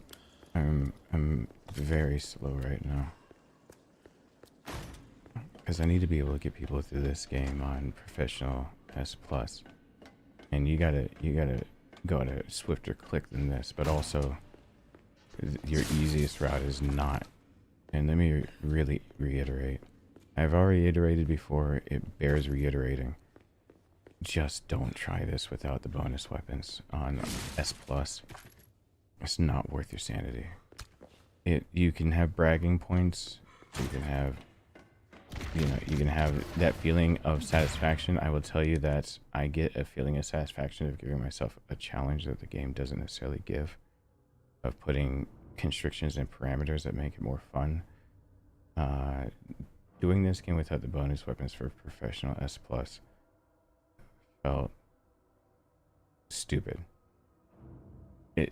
very slow right now, because I need to be able to get people through this game on professional S+, and you gotta go at a swifter click than this, but also Your easiest route is not. And let me really reiterate. I've already iterated before. It bears reiterating. Just don't try this without the bonus weapons on S+. It's not worth your sanity. You can have bragging points. You can have, you can have that feeling of satisfaction. I will tell you that I get a feeling of satisfaction of giving myself a challenge that the game doesn't necessarily give, of putting constrictions and parameters that make it more fun. Doing this game without the bonus weapons for professional S+ felt stupid. It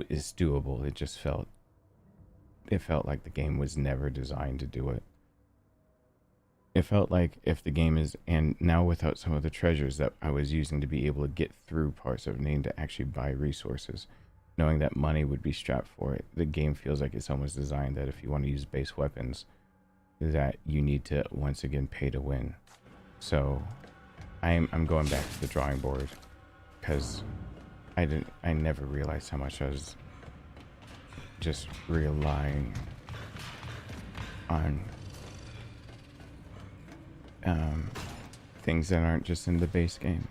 is doable. It just felt like the game was never designed to do it. It felt like if the game is, and now without some of the treasures that I was using to be able to get through parts of Name to actually buy resources, knowing that money would be strapped for it, the game feels like it's almost designed that if you want to use base weapons, that you need to once again pay to win. So I'm going back to the drawing board, because I never realized how much I was just relying on things that aren't just in the base game.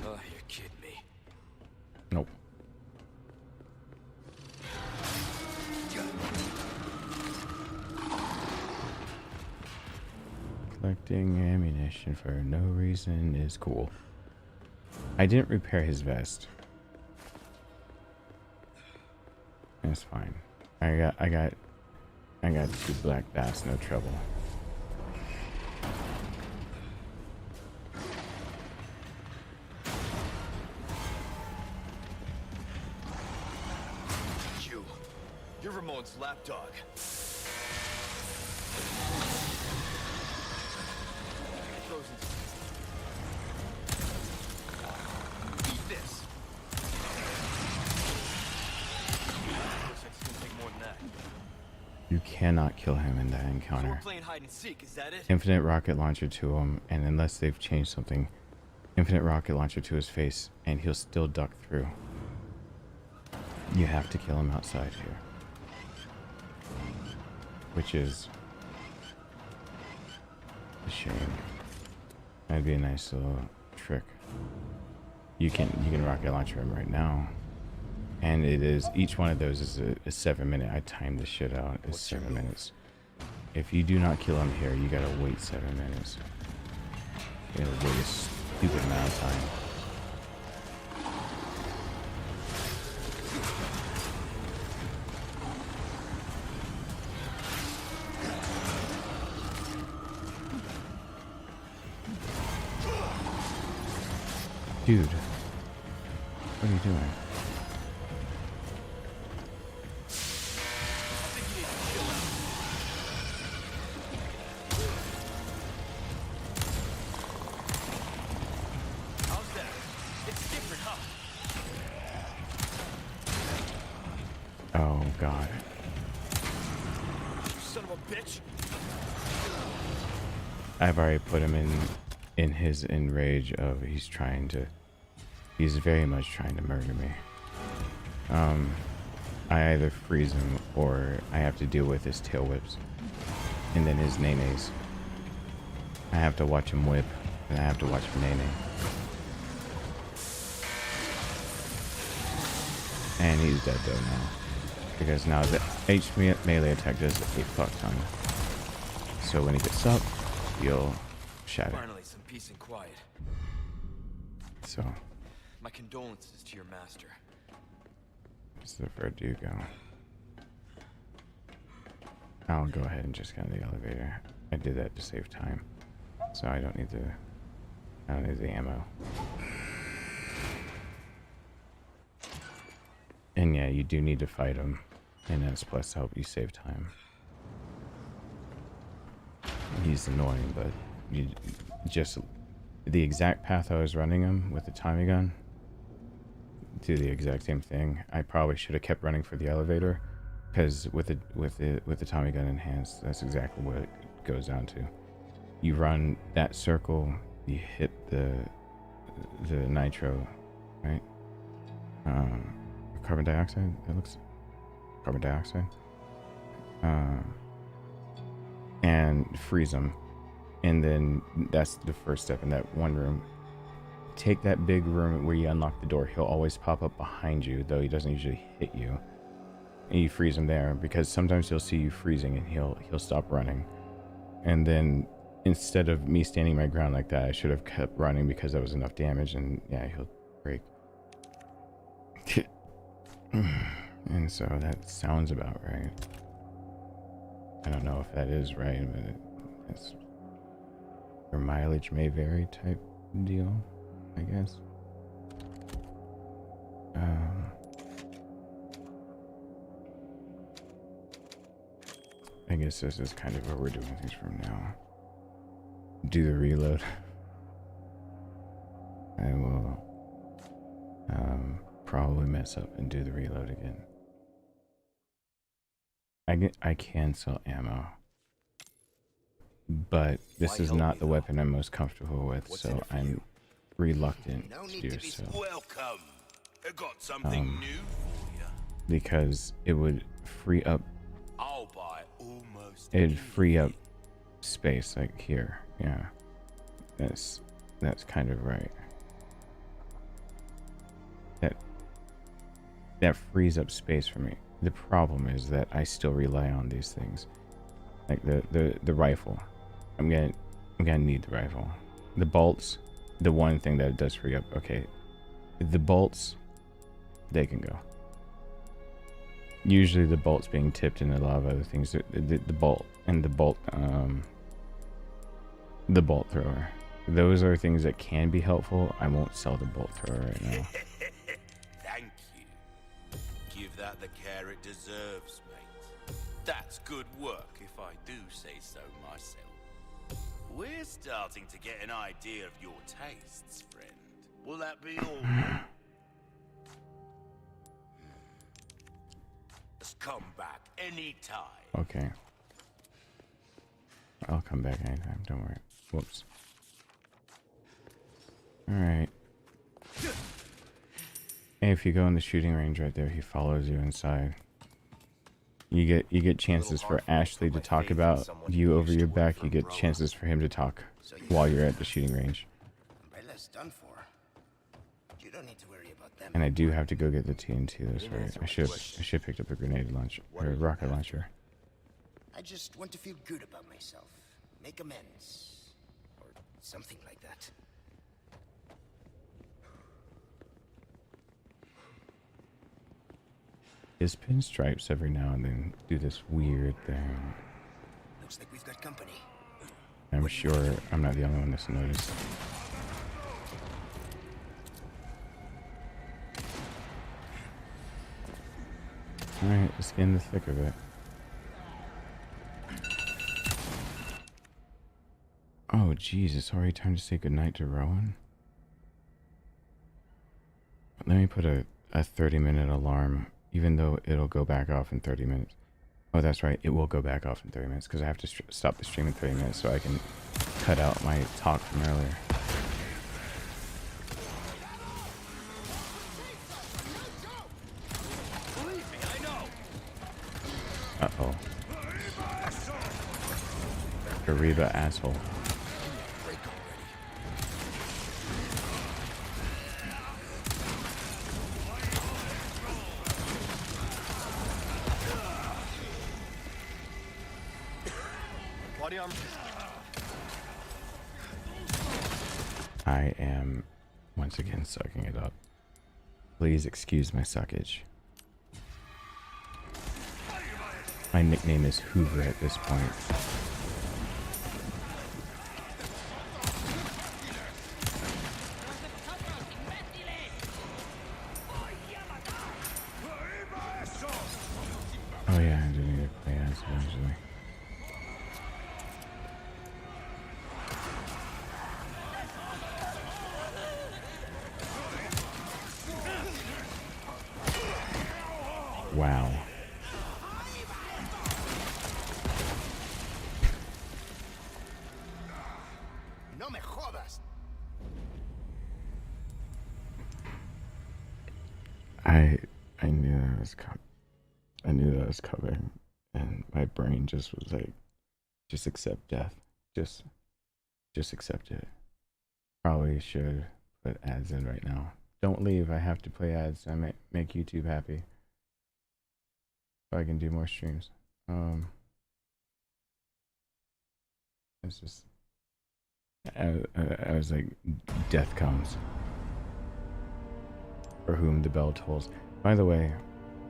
Oh, you're kidding me. Nope. Collecting ammunition for no reason is cool. I didn't repair his vest. That's fine. I got 2 black bass, no trouble. You're Ramon's lapdog. Eat this. Looks like it's gonna take more than that. You cannot kill him in that So we're encounter. playing hide and seek, is that it? Infinite rocket launcher to him, and unless they've changed something, infinite rocket launcher to his face, and he'll still duck through. You have to kill him outside here, which is a shame. That'd be a nice little trick. You can rocket launcher him right now, and it is, each one of those is a 7-minute. I timed this shit out. It's 7 minutes. If you do not kill him here, you gotta wait 7 minutes. You gotta wait a stupid amount of time. Dude, what are you doing? How's that? It's different, huh? Oh God. You son of a bitch! I've already put him in his enrage of he's very much trying to murder me. I either freeze him or I have to deal with his tail whips and then his nays. I have to watch him whip and I have to watch him nay. And he's dead though now, because now the H melee attack does 8 ton. So when he gets up, he'll shatter. Finally, some peace and quiet. So, My condolences to your master. just where do you go? I'll go ahead and just get in the elevator. I did that to save time, so I don't need the ammo. And yeah, you do need to fight him, and that's plus to help you save time. He's annoying, but you just the exact path I was running him with the Tommy gun, do the exact same thing. I probably should have kept running for the elevator, because with the Tommy gun enhanced, that's exactly what it goes down to. You run that circle, you hit the nitro, right? Carbon dioxide. That looks carbon dioxide. And freeze them, and then that's the first step in that one room. Take that big room where you unlock the door. He'll always pop up behind you, though he doesn't usually hit you. And you freeze him there, because sometimes he'll see you freezing and he'll stop running. And then instead of me standing my ground like that, I should have kept running because that was enough damage, and yeah, he'll break. And so that sounds about right. I don't know if that is right, but it's your mileage may vary type deal, I guess. I guess this is kind of where we're doing things from now. Do the reload. I will probably mess up and do the reload again. I can sell ammo, but this is not the weapon I'm most comfortable with, so I'm reluctant to do so. Welcome. I got something new for you. Because it would free up. I'll buy almost. It'd free up space, like here. Yeah, that's kind of right. That frees up space for me. The problem is that I still rely on these things, like the rifle. I'm gonna need the rifle. The bolts, the one thing that it does free up. Okay, the bolts, they can go. Usually the bolts being tipped and a lot of other things. The bolt and the bolt thrower. Those are things that can be helpful. I won't sell the bolt thrower right now. Thank you. Give that the care it deserves, mate. That's good work, if I do say so myself. We're starting to get an idea of your tastes, friend. Will that be all? Just come back anytime. Okay. I'll come back anytime, don't worry. Whoops. Alright. And if you go in the shooting range right there, he follows you inside. You get chances for Ashley to talk about you over your back. You get chances for him to talk while you're at the shooting range. And I do have to go get the TNT. That's right. I should picked up a grenade launcher or a rocket launcher. I just want to feel good about myself, make amends, or something like that. His pinstripes every now and then do this weird thing. Looks like we've got company. I'm sure I'm not the only one that's noticed. Alright, let's get in the thick of it. Oh, jeez, it's already time to say goodnight to Rowan. Let me put a 30-minute alarm, even though it'll go back off in 30 minutes. Oh, that's right, it will go back off in 30 minutes, because I have to stop the stream in 30 minutes so I can cut out my talk from earlier. Uh-oh. Kariba asshole. I am once again sucking it up. Please excuse my suckage. My nickname is Hoover at this point. Oh yeah, I do need to play as eventually. Wow. No me jodas. I knew that was I knew that was coming, and my brain just was like, just accept death. Just accept it. Probably should put ads in right now. Don't leave. I have to play ads. I make YouTube happy. So I can do more streams. It's just I was like, death comes. For whom the bell tolls. By the way,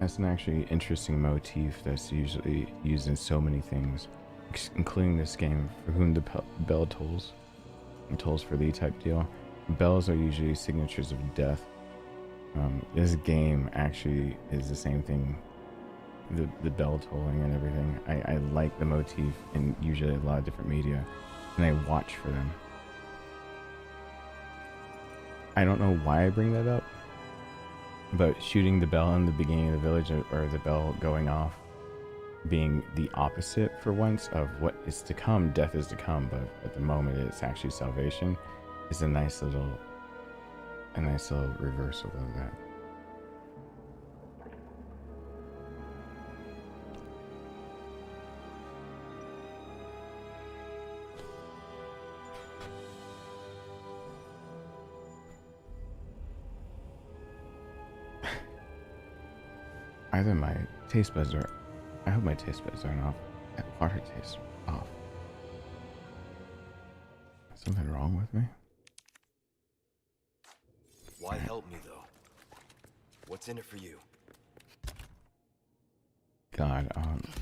that's an actually interesting motif that's usually used in so many things, including this game. For whom the bell tolls, and tolls for thee type deal. Bells are usually signatures of death. This game actually is the same thing. The bell tolling and everything. I like the motif in usually a lot of different media, and I watch for them. I don't know why I bring that up, but shooting the bell in the beginning of the village, or the bell going off, being the opposite for once of what is to come. Death is to come, but at the moment it's actually salvation, is a nice little reversal of that. Either my taste buds are, I hope my taste buds aren't off. That water tastes off. Something wrong with me? Why help me though? What's in it for you? God,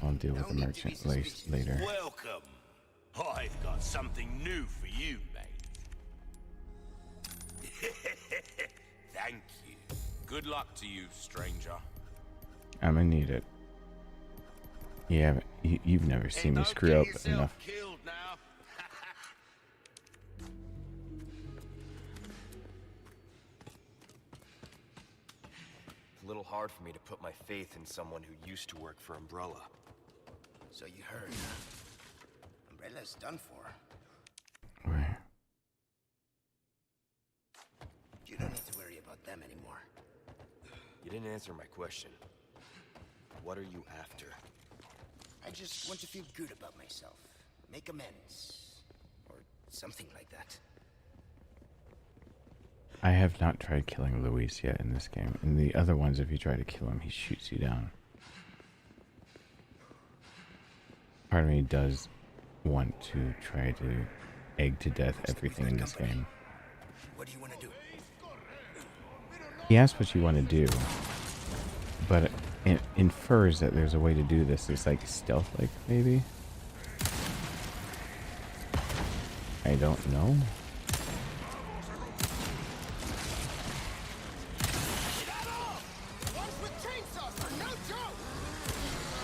I'll deal with the merchant later. Welcome. I've got something new for you, mate. Thank you. Good luck to you, stranger. I'm gonna need it. Yeah, you've never seen me screw up enough. Killed now. It's a little hard for me to put my faith in someone who used to work for Umbrella. So you heard. Umbrella's done for. Right. You don't need to worry about them anymore. You didn't answer my question. What are you after? I just want to feel good about myself. Make amends. Or something like that. I have not tried killing Luis yet in this game. In the other ones, if you try to kill him, he shoots you down. Part of me does want to try to egg to death everything in this game. What do you want to do? He asks what you want to do, but it infers that there's a way to do this. It's like stealth-like, maybe? I don't know.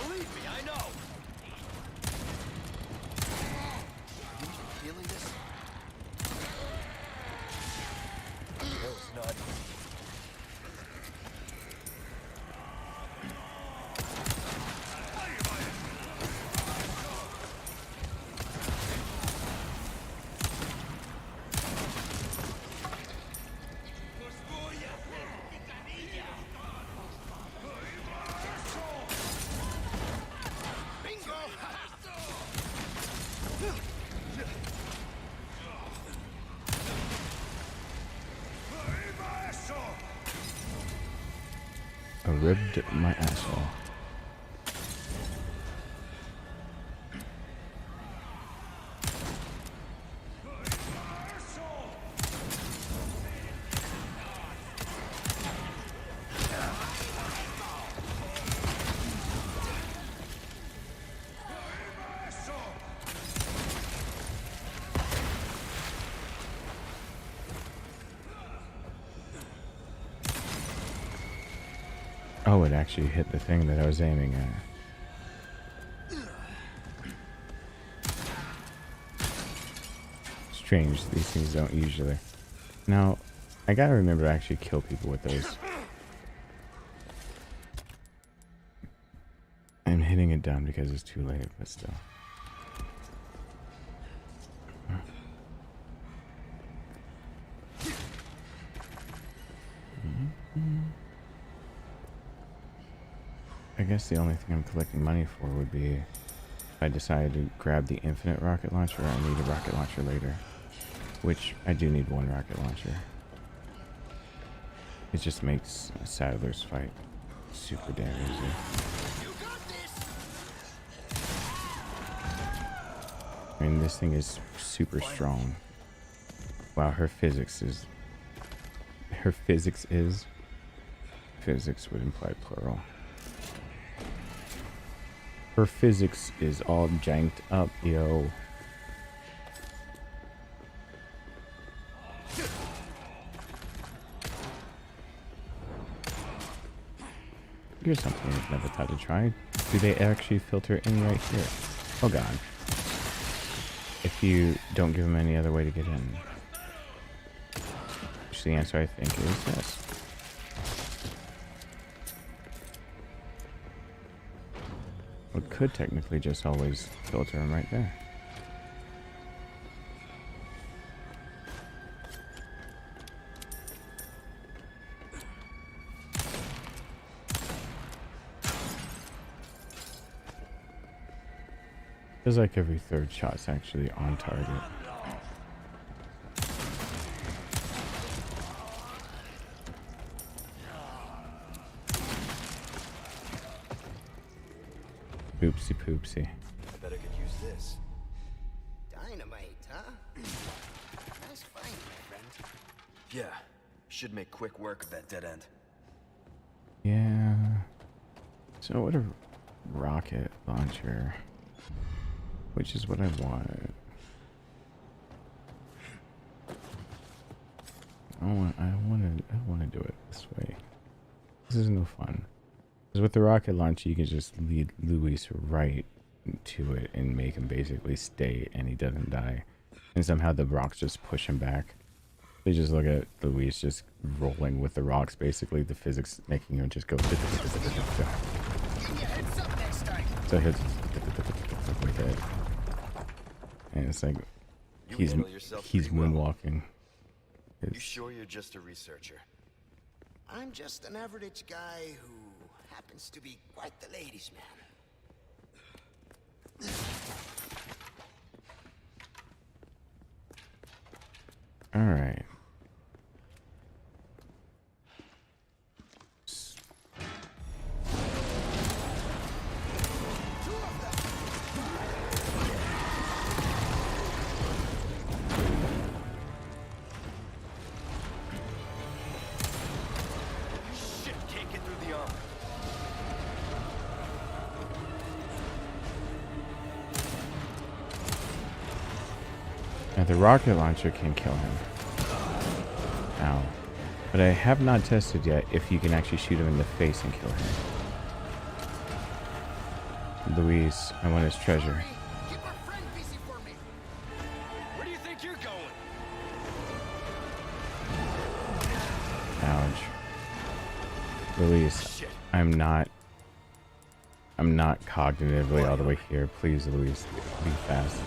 Believe me, I know. Are you feeling this? No, it's not. I ribbed my asshole. Oh, it actually hit the thing that I was aiming at. Strange, these things don't usually. Now, I gotta remember to actually kill people with those. I'm hitting it down because it's too late, but still. guess the only thing I'm collecting money for would be if I decided to grab the infinite rocket launcher. I need a rocket launcher later, which I do need one rocket launcher. It just makes a Saddler's fight super damn easy. I mean, this thing is super strong. Wow, her physics would imply plural. Her physics is all janked up, yo. Here's something I've never thought to try. Do they actually filter in right here? Oh god. If you don't give them any other way to get in. Which the answer I think is yes. It could technically just always filter them right there. Feels like every third shot's actually on target. Oopsie poopsie. I bet I could use this. Dynamite, huh? Nice find, my friend. Yeah, should make quick work of that dead end. Yeah. So what a rocket launcher. Which is what I want. I want to do it this way. This is no fun. Because with the rocket launcher, you can just lead Luis right to it and make him basically stay, and he doesn't die. And somehow the rocks just push him back. They just look at Luis just rolling with the rocks, basically the physics making him just go. So hits with it, and it's like he's moonwalking. You sure you're just a researcher? I'm just an average guy who happens to be quite the ladies' man. All right. Now the rocket launcher can kill him. Ow. But I have not tested yet if you can actually shoot him in the face and kill him. Luis, I want his treasure. Keep our friend busy for me. Where do you think you're going? Ouch. Luis, I'm not cognitively all the way here. Please, Luis, be fast.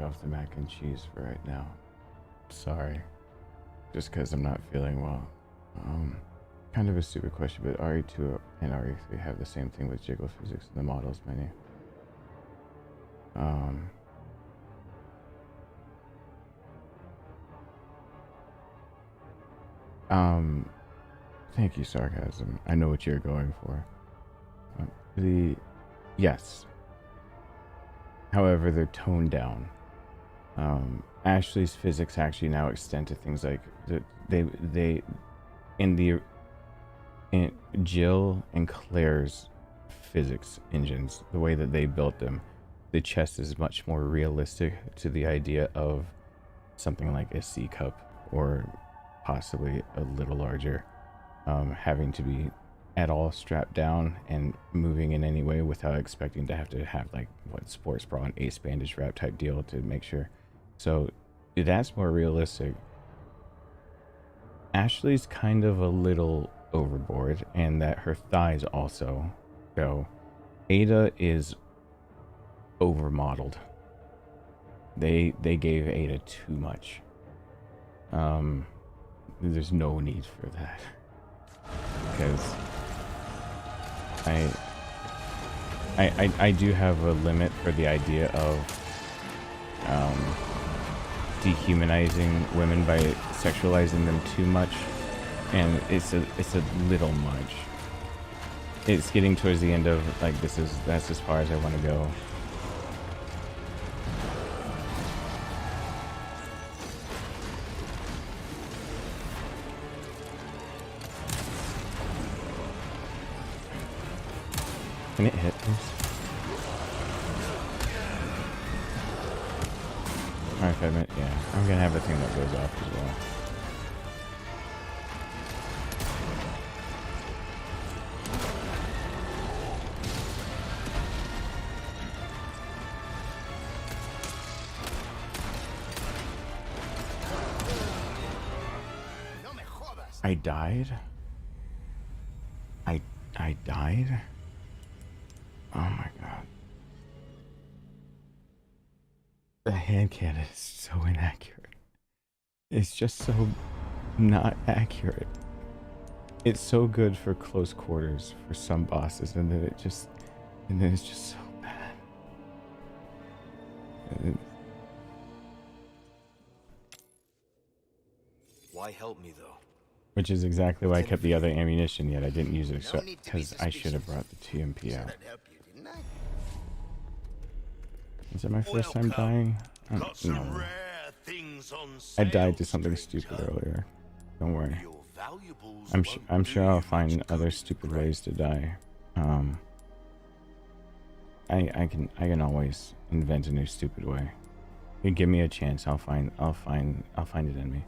Off the mac and cheese for right now. Sorry. Just because I'm not feeling well. Kind of a stupid question, but RE2 and RE3 have the same thing with jiggle physics in the models menu. Thank you, Sarcasm. I know what you're going for. Yes. However, they're toned down. Ashley's physics actually now extend to things like Jill and Claire's physics engines, the way that they built them, the chest is much more realistic to the idea of something like a C cup, or possibly a little larger, having to be at all strapped down and moving in any way without expecting to have like what sports bra and ace bandage wrap type deal to make sure. So that's more realistic. Ashley's kind of a little overboard, and that her thighs also go. Ada is overmodeled. They gave Ada too much. There's no need for that, because I do have a limit for the idea of dehumanizing women by sexualizing them too much, and it's a little much. It's getting towards the end of like that's as far as I want to go. Can it hit this? Alright, 5 minutes. Yeah, I'm gonna have a thing that goes off as well. I died? I died? Oh my god. The hand cannon is so inaccurate. It's just so not accurate. It's so good for close quarters for some bosses, and then it's just so bad. Why help me though? Which is exactly why I kept the other ammunition, yet I didn't use it, because I should have brought the TMP out. Is that my first time dying? No. I died to something stupid earlier. Don't worry. I'm sure I'll find other stupid ways to die. I can always invent a new stupid way. You give me a chance, I'll find it in me.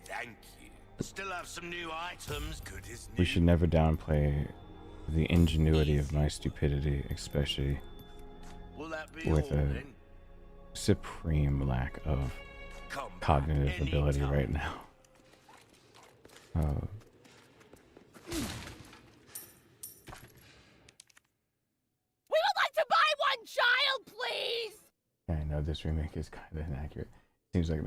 Thank you. Still have some new items, good as new. We should never downplay the ingenuity of my stupidity, especially with a supreme lack of cognitive ability right now. We would like to buy one child, please! I know this remake is kind of inaccurate. Seems like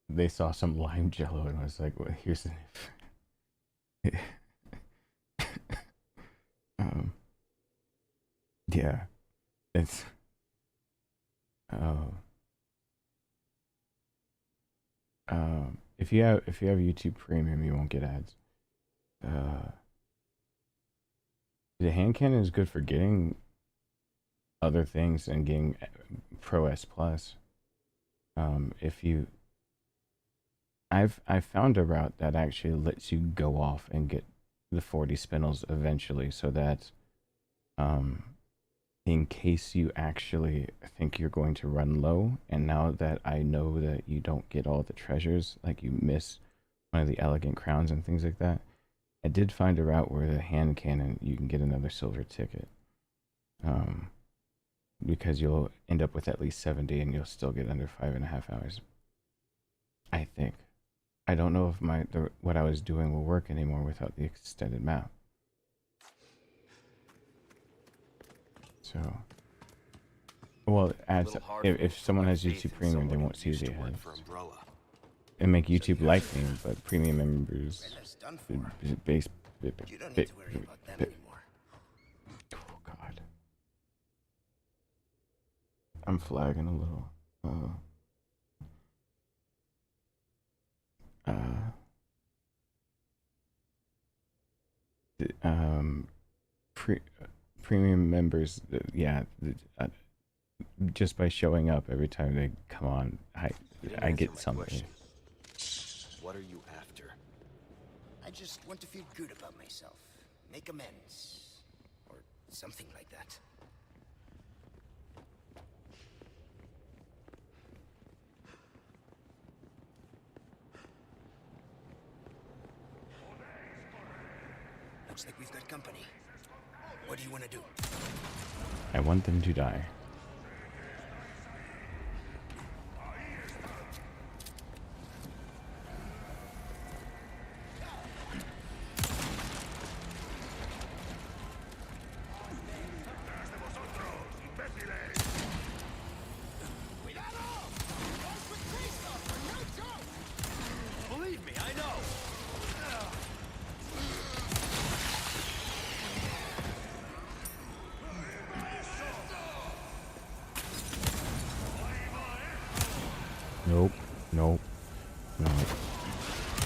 they saw some lime jello and was like, well, here's the yeah, it's if you have YouTube Premium, you won't get ads. The hand cannon is good for getting other things and getting Pro S Plus. If you, I've found a route that actually lets you go off and get the 40 spindles eventually, so that in case you actually think you're going to run low, and now that I know that you don't get all the treasures, like you miss one of the elegant crowns and things like that, I did find a route where the hand cannon, you can get another silver ticket. Because you'll end up with at least 70 and you'll still get under 5.5 hours. I think. I don't know if what I was doing will work anymore without the extended map. So, well, ads. If someone has YouTube Premium, they won't see the ads. And make YouTube like me, but Premium members base. You don't need to worry about them anymore. Oh God, I'm flagging a little. Premium members, yeah, just by showing up every time they come on, I get something. What are you after? I just want to feel good about myself. make amends, or something like that. Looks like we've got company. What do you want to do? I want them to die. Believe me, I know. Nope. Nope. Nope.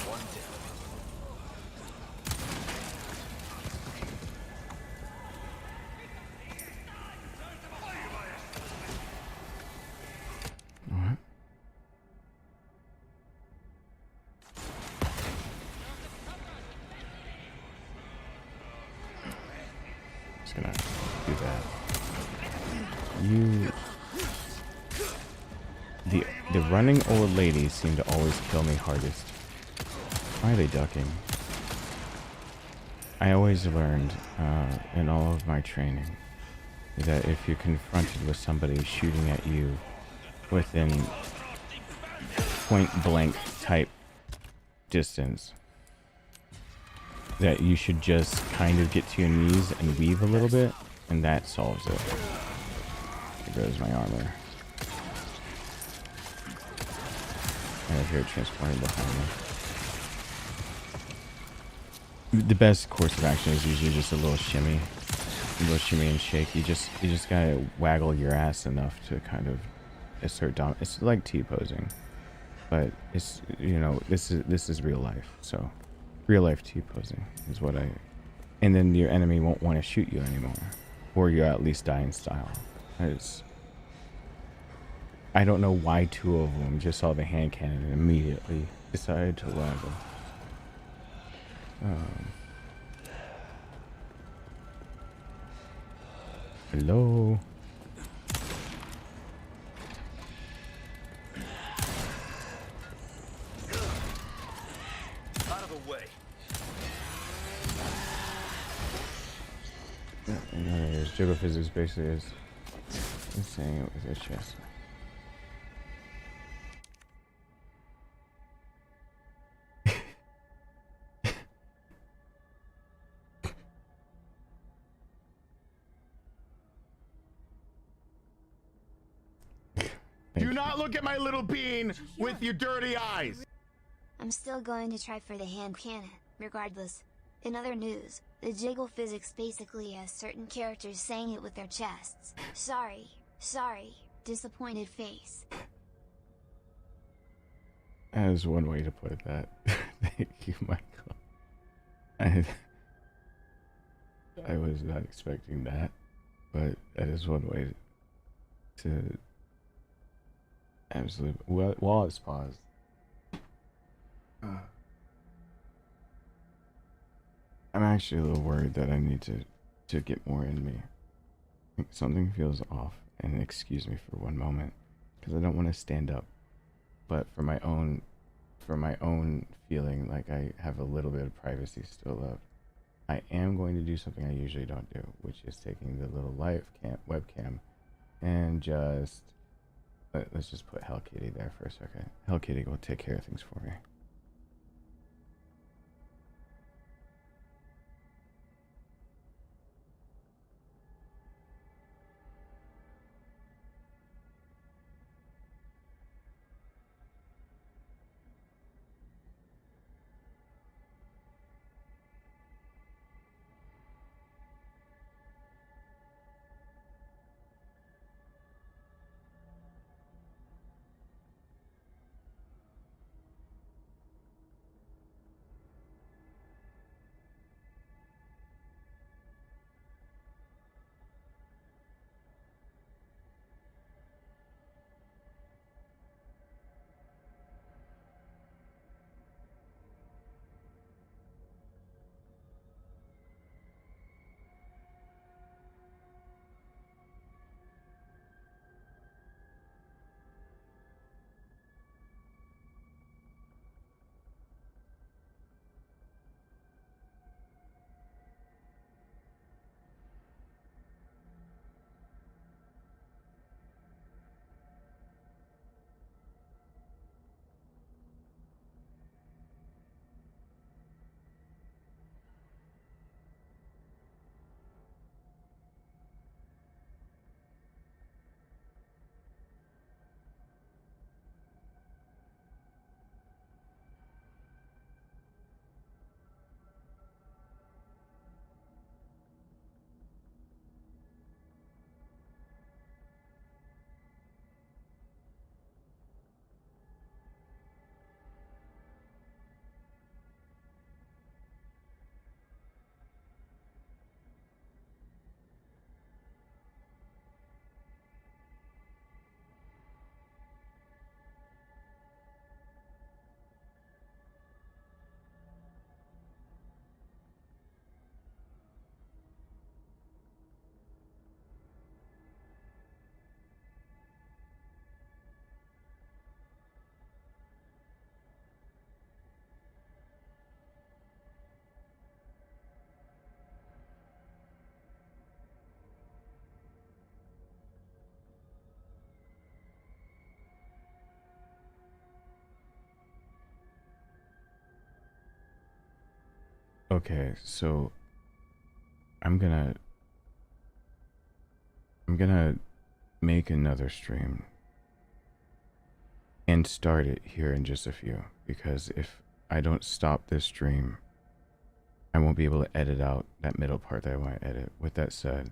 What? Just gonna do that. The running old ladies seem to always kill me hardest. Why are they ducking? I always learned in all of my training that if you're confronted with somebody shooting at you within point blank type distance, that you should just kind of get to your knees and weave a little bit, and that solves it. There goes my armor. I hear it transporting behind me. The best course of action is usually just a little shimmy and shake. You just gotta waggle your ass enough to kind of assert dom. It's like T-posing, but it's, you know, this is real life. So real life T-posing is what I. And then your enemy won't want to shoot you anymore, or you at least die in style. I don't know why two of them just saw the hand cannon and immediately decided to waggle. Hello? Out of the way. Yeah, and there it is. Jiggle physics basically is saying it with your chest. Do not look at my little bean with your dirty eyes. I'm still going to try for the hand cannon, regardless. In other news, the jiggle physics basically has certain characters saying it with their chests. Sorry, disappointed face. That is one way to put that. Thank you, Michael. I was not expecting that, but that is one way to absolutely. While it's paused. I'm actually a little worried that I need to get more in me. Something feels off, and excuse me for one moment, because I don't want to stand up. But for my own feeling like I have a little bit of privacy still left, I am going to do something I usually don't do, which is taking the little webcam and just let's just put Hell Kitty there for a second. Hell Kitty will take care of things for me. Okay, so I'm gonna make another stream and start it here in just a few, because if I don't stop this stream, I won't be able to edit out that middle part that I want to edit. With that said,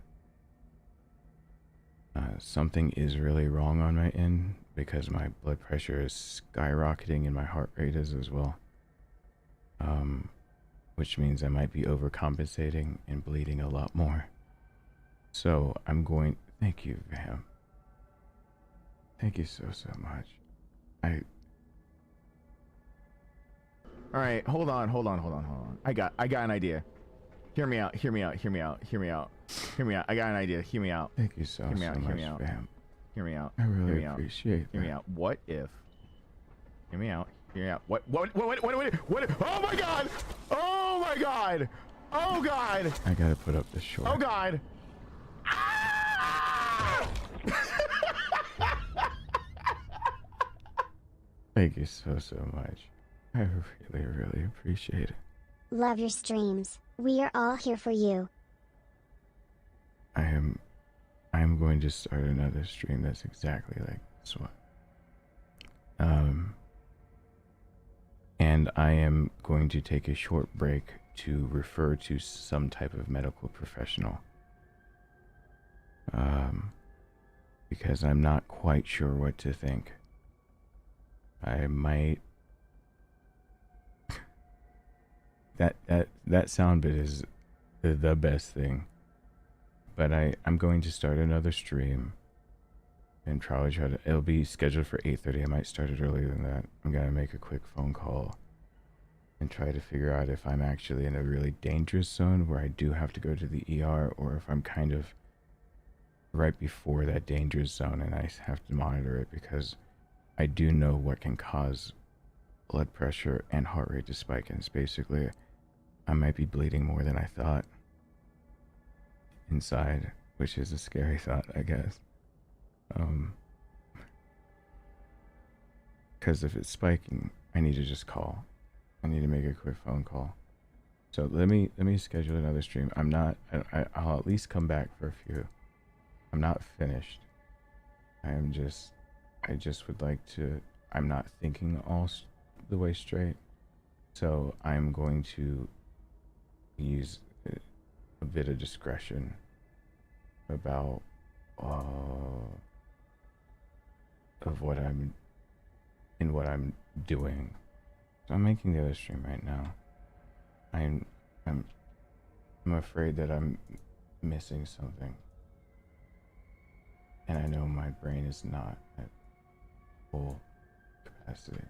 something is really wrong on my end because my blood pressure is skyrocketing and my heart rate is as well. Which means I might be overcompensating and bleeding a lot more. So I'm going, thank you, Vam. Thank you so much. All right, hold on. I got an idea. Hear me out. I got an idea. Hear me out. Thank you so much, Vam. Hear me out. I really appreciate that. Hear me out. What if? Hear me out. What? Oh my God! Oh my God! Oh God! I gotta put up this short. Oh God! Ah! Thank you so much. I really appreciate it. Love your streams. We are all here for you. I am going to start another stream that's exactly like this one. And I am going to take a short break to refer to some type of medical professional. Because I'm not quite sure what to think. I might... That sound bit is the best thing. But I'm going to start another stream and probably try to... It'll be scheduled for 8:30. I might start it earlier than that. I'm going to make a quick phone call and try to figure out if I'm actually in a really dangerous zone where I do have to go to the ER, or if I'm kind of right before that dangerous zone and I have to monitor it, because I do know what can cause blood pressure and heart rate to spike, and it's basically I might be bleeding more than I thought inside, which is a scary thought, I guess. Because if it's spiking, I need to just call. I need to make a quick phone call. So let me schedule another stream. I'll at least come back for a few. I'm not finished. I just would like to, I'm not thinking all the way straight. So I'm going to use a bit of discretion about of what I'm doing. So I'm making the other stream right now. I'm afraid that I'm missing something, and I know my brain is not at full capacity.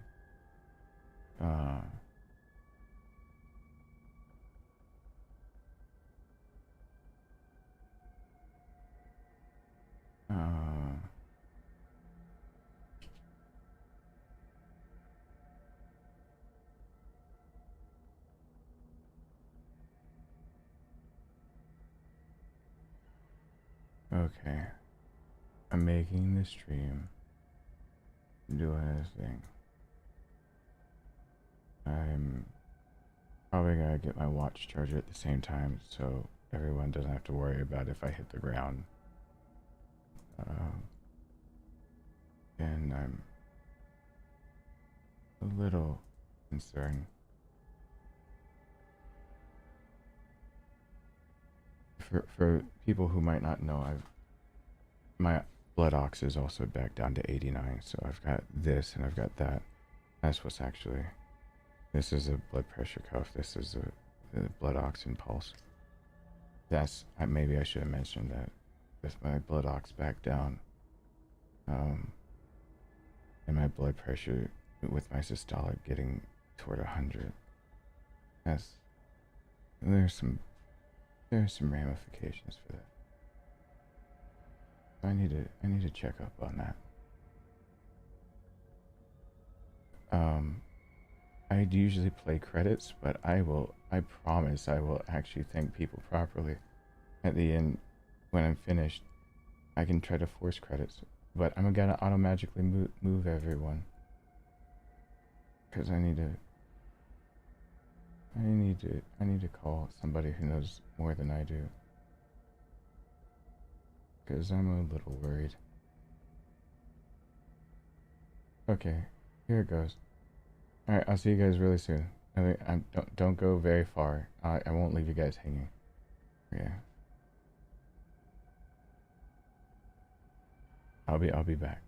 Okay, I'm making the stream, doing this thing. I'm probably gonna get my watch charger at the same time, so everyone doesn't have to worry about if I hit the ground. And I'm a little concerned. For people who might not know, my blood ox is also back down to 89, so I've got this and I've got that. That's what's actually, this is a blood pressure cuff, this is a blood oxygen pulse. That's, maybe I should have mentioned that. With my blood ox back down, and my blood pressure with my systolic getting toward 100, there's some ramifications for that. I need to check up on that. I usually play credits, but I promise I will actually thank people properly at the end. When I'm finished, I can try to force credits, but I'm gonna automatically move everyone, because I need to I need to call somebody who knows more than I do. Because I'm a little worried. Okay, here it goes. Alright, I'll see you guys really soon. Don't go very far. I won't leave you guys hanging. Yeah. I'll be back.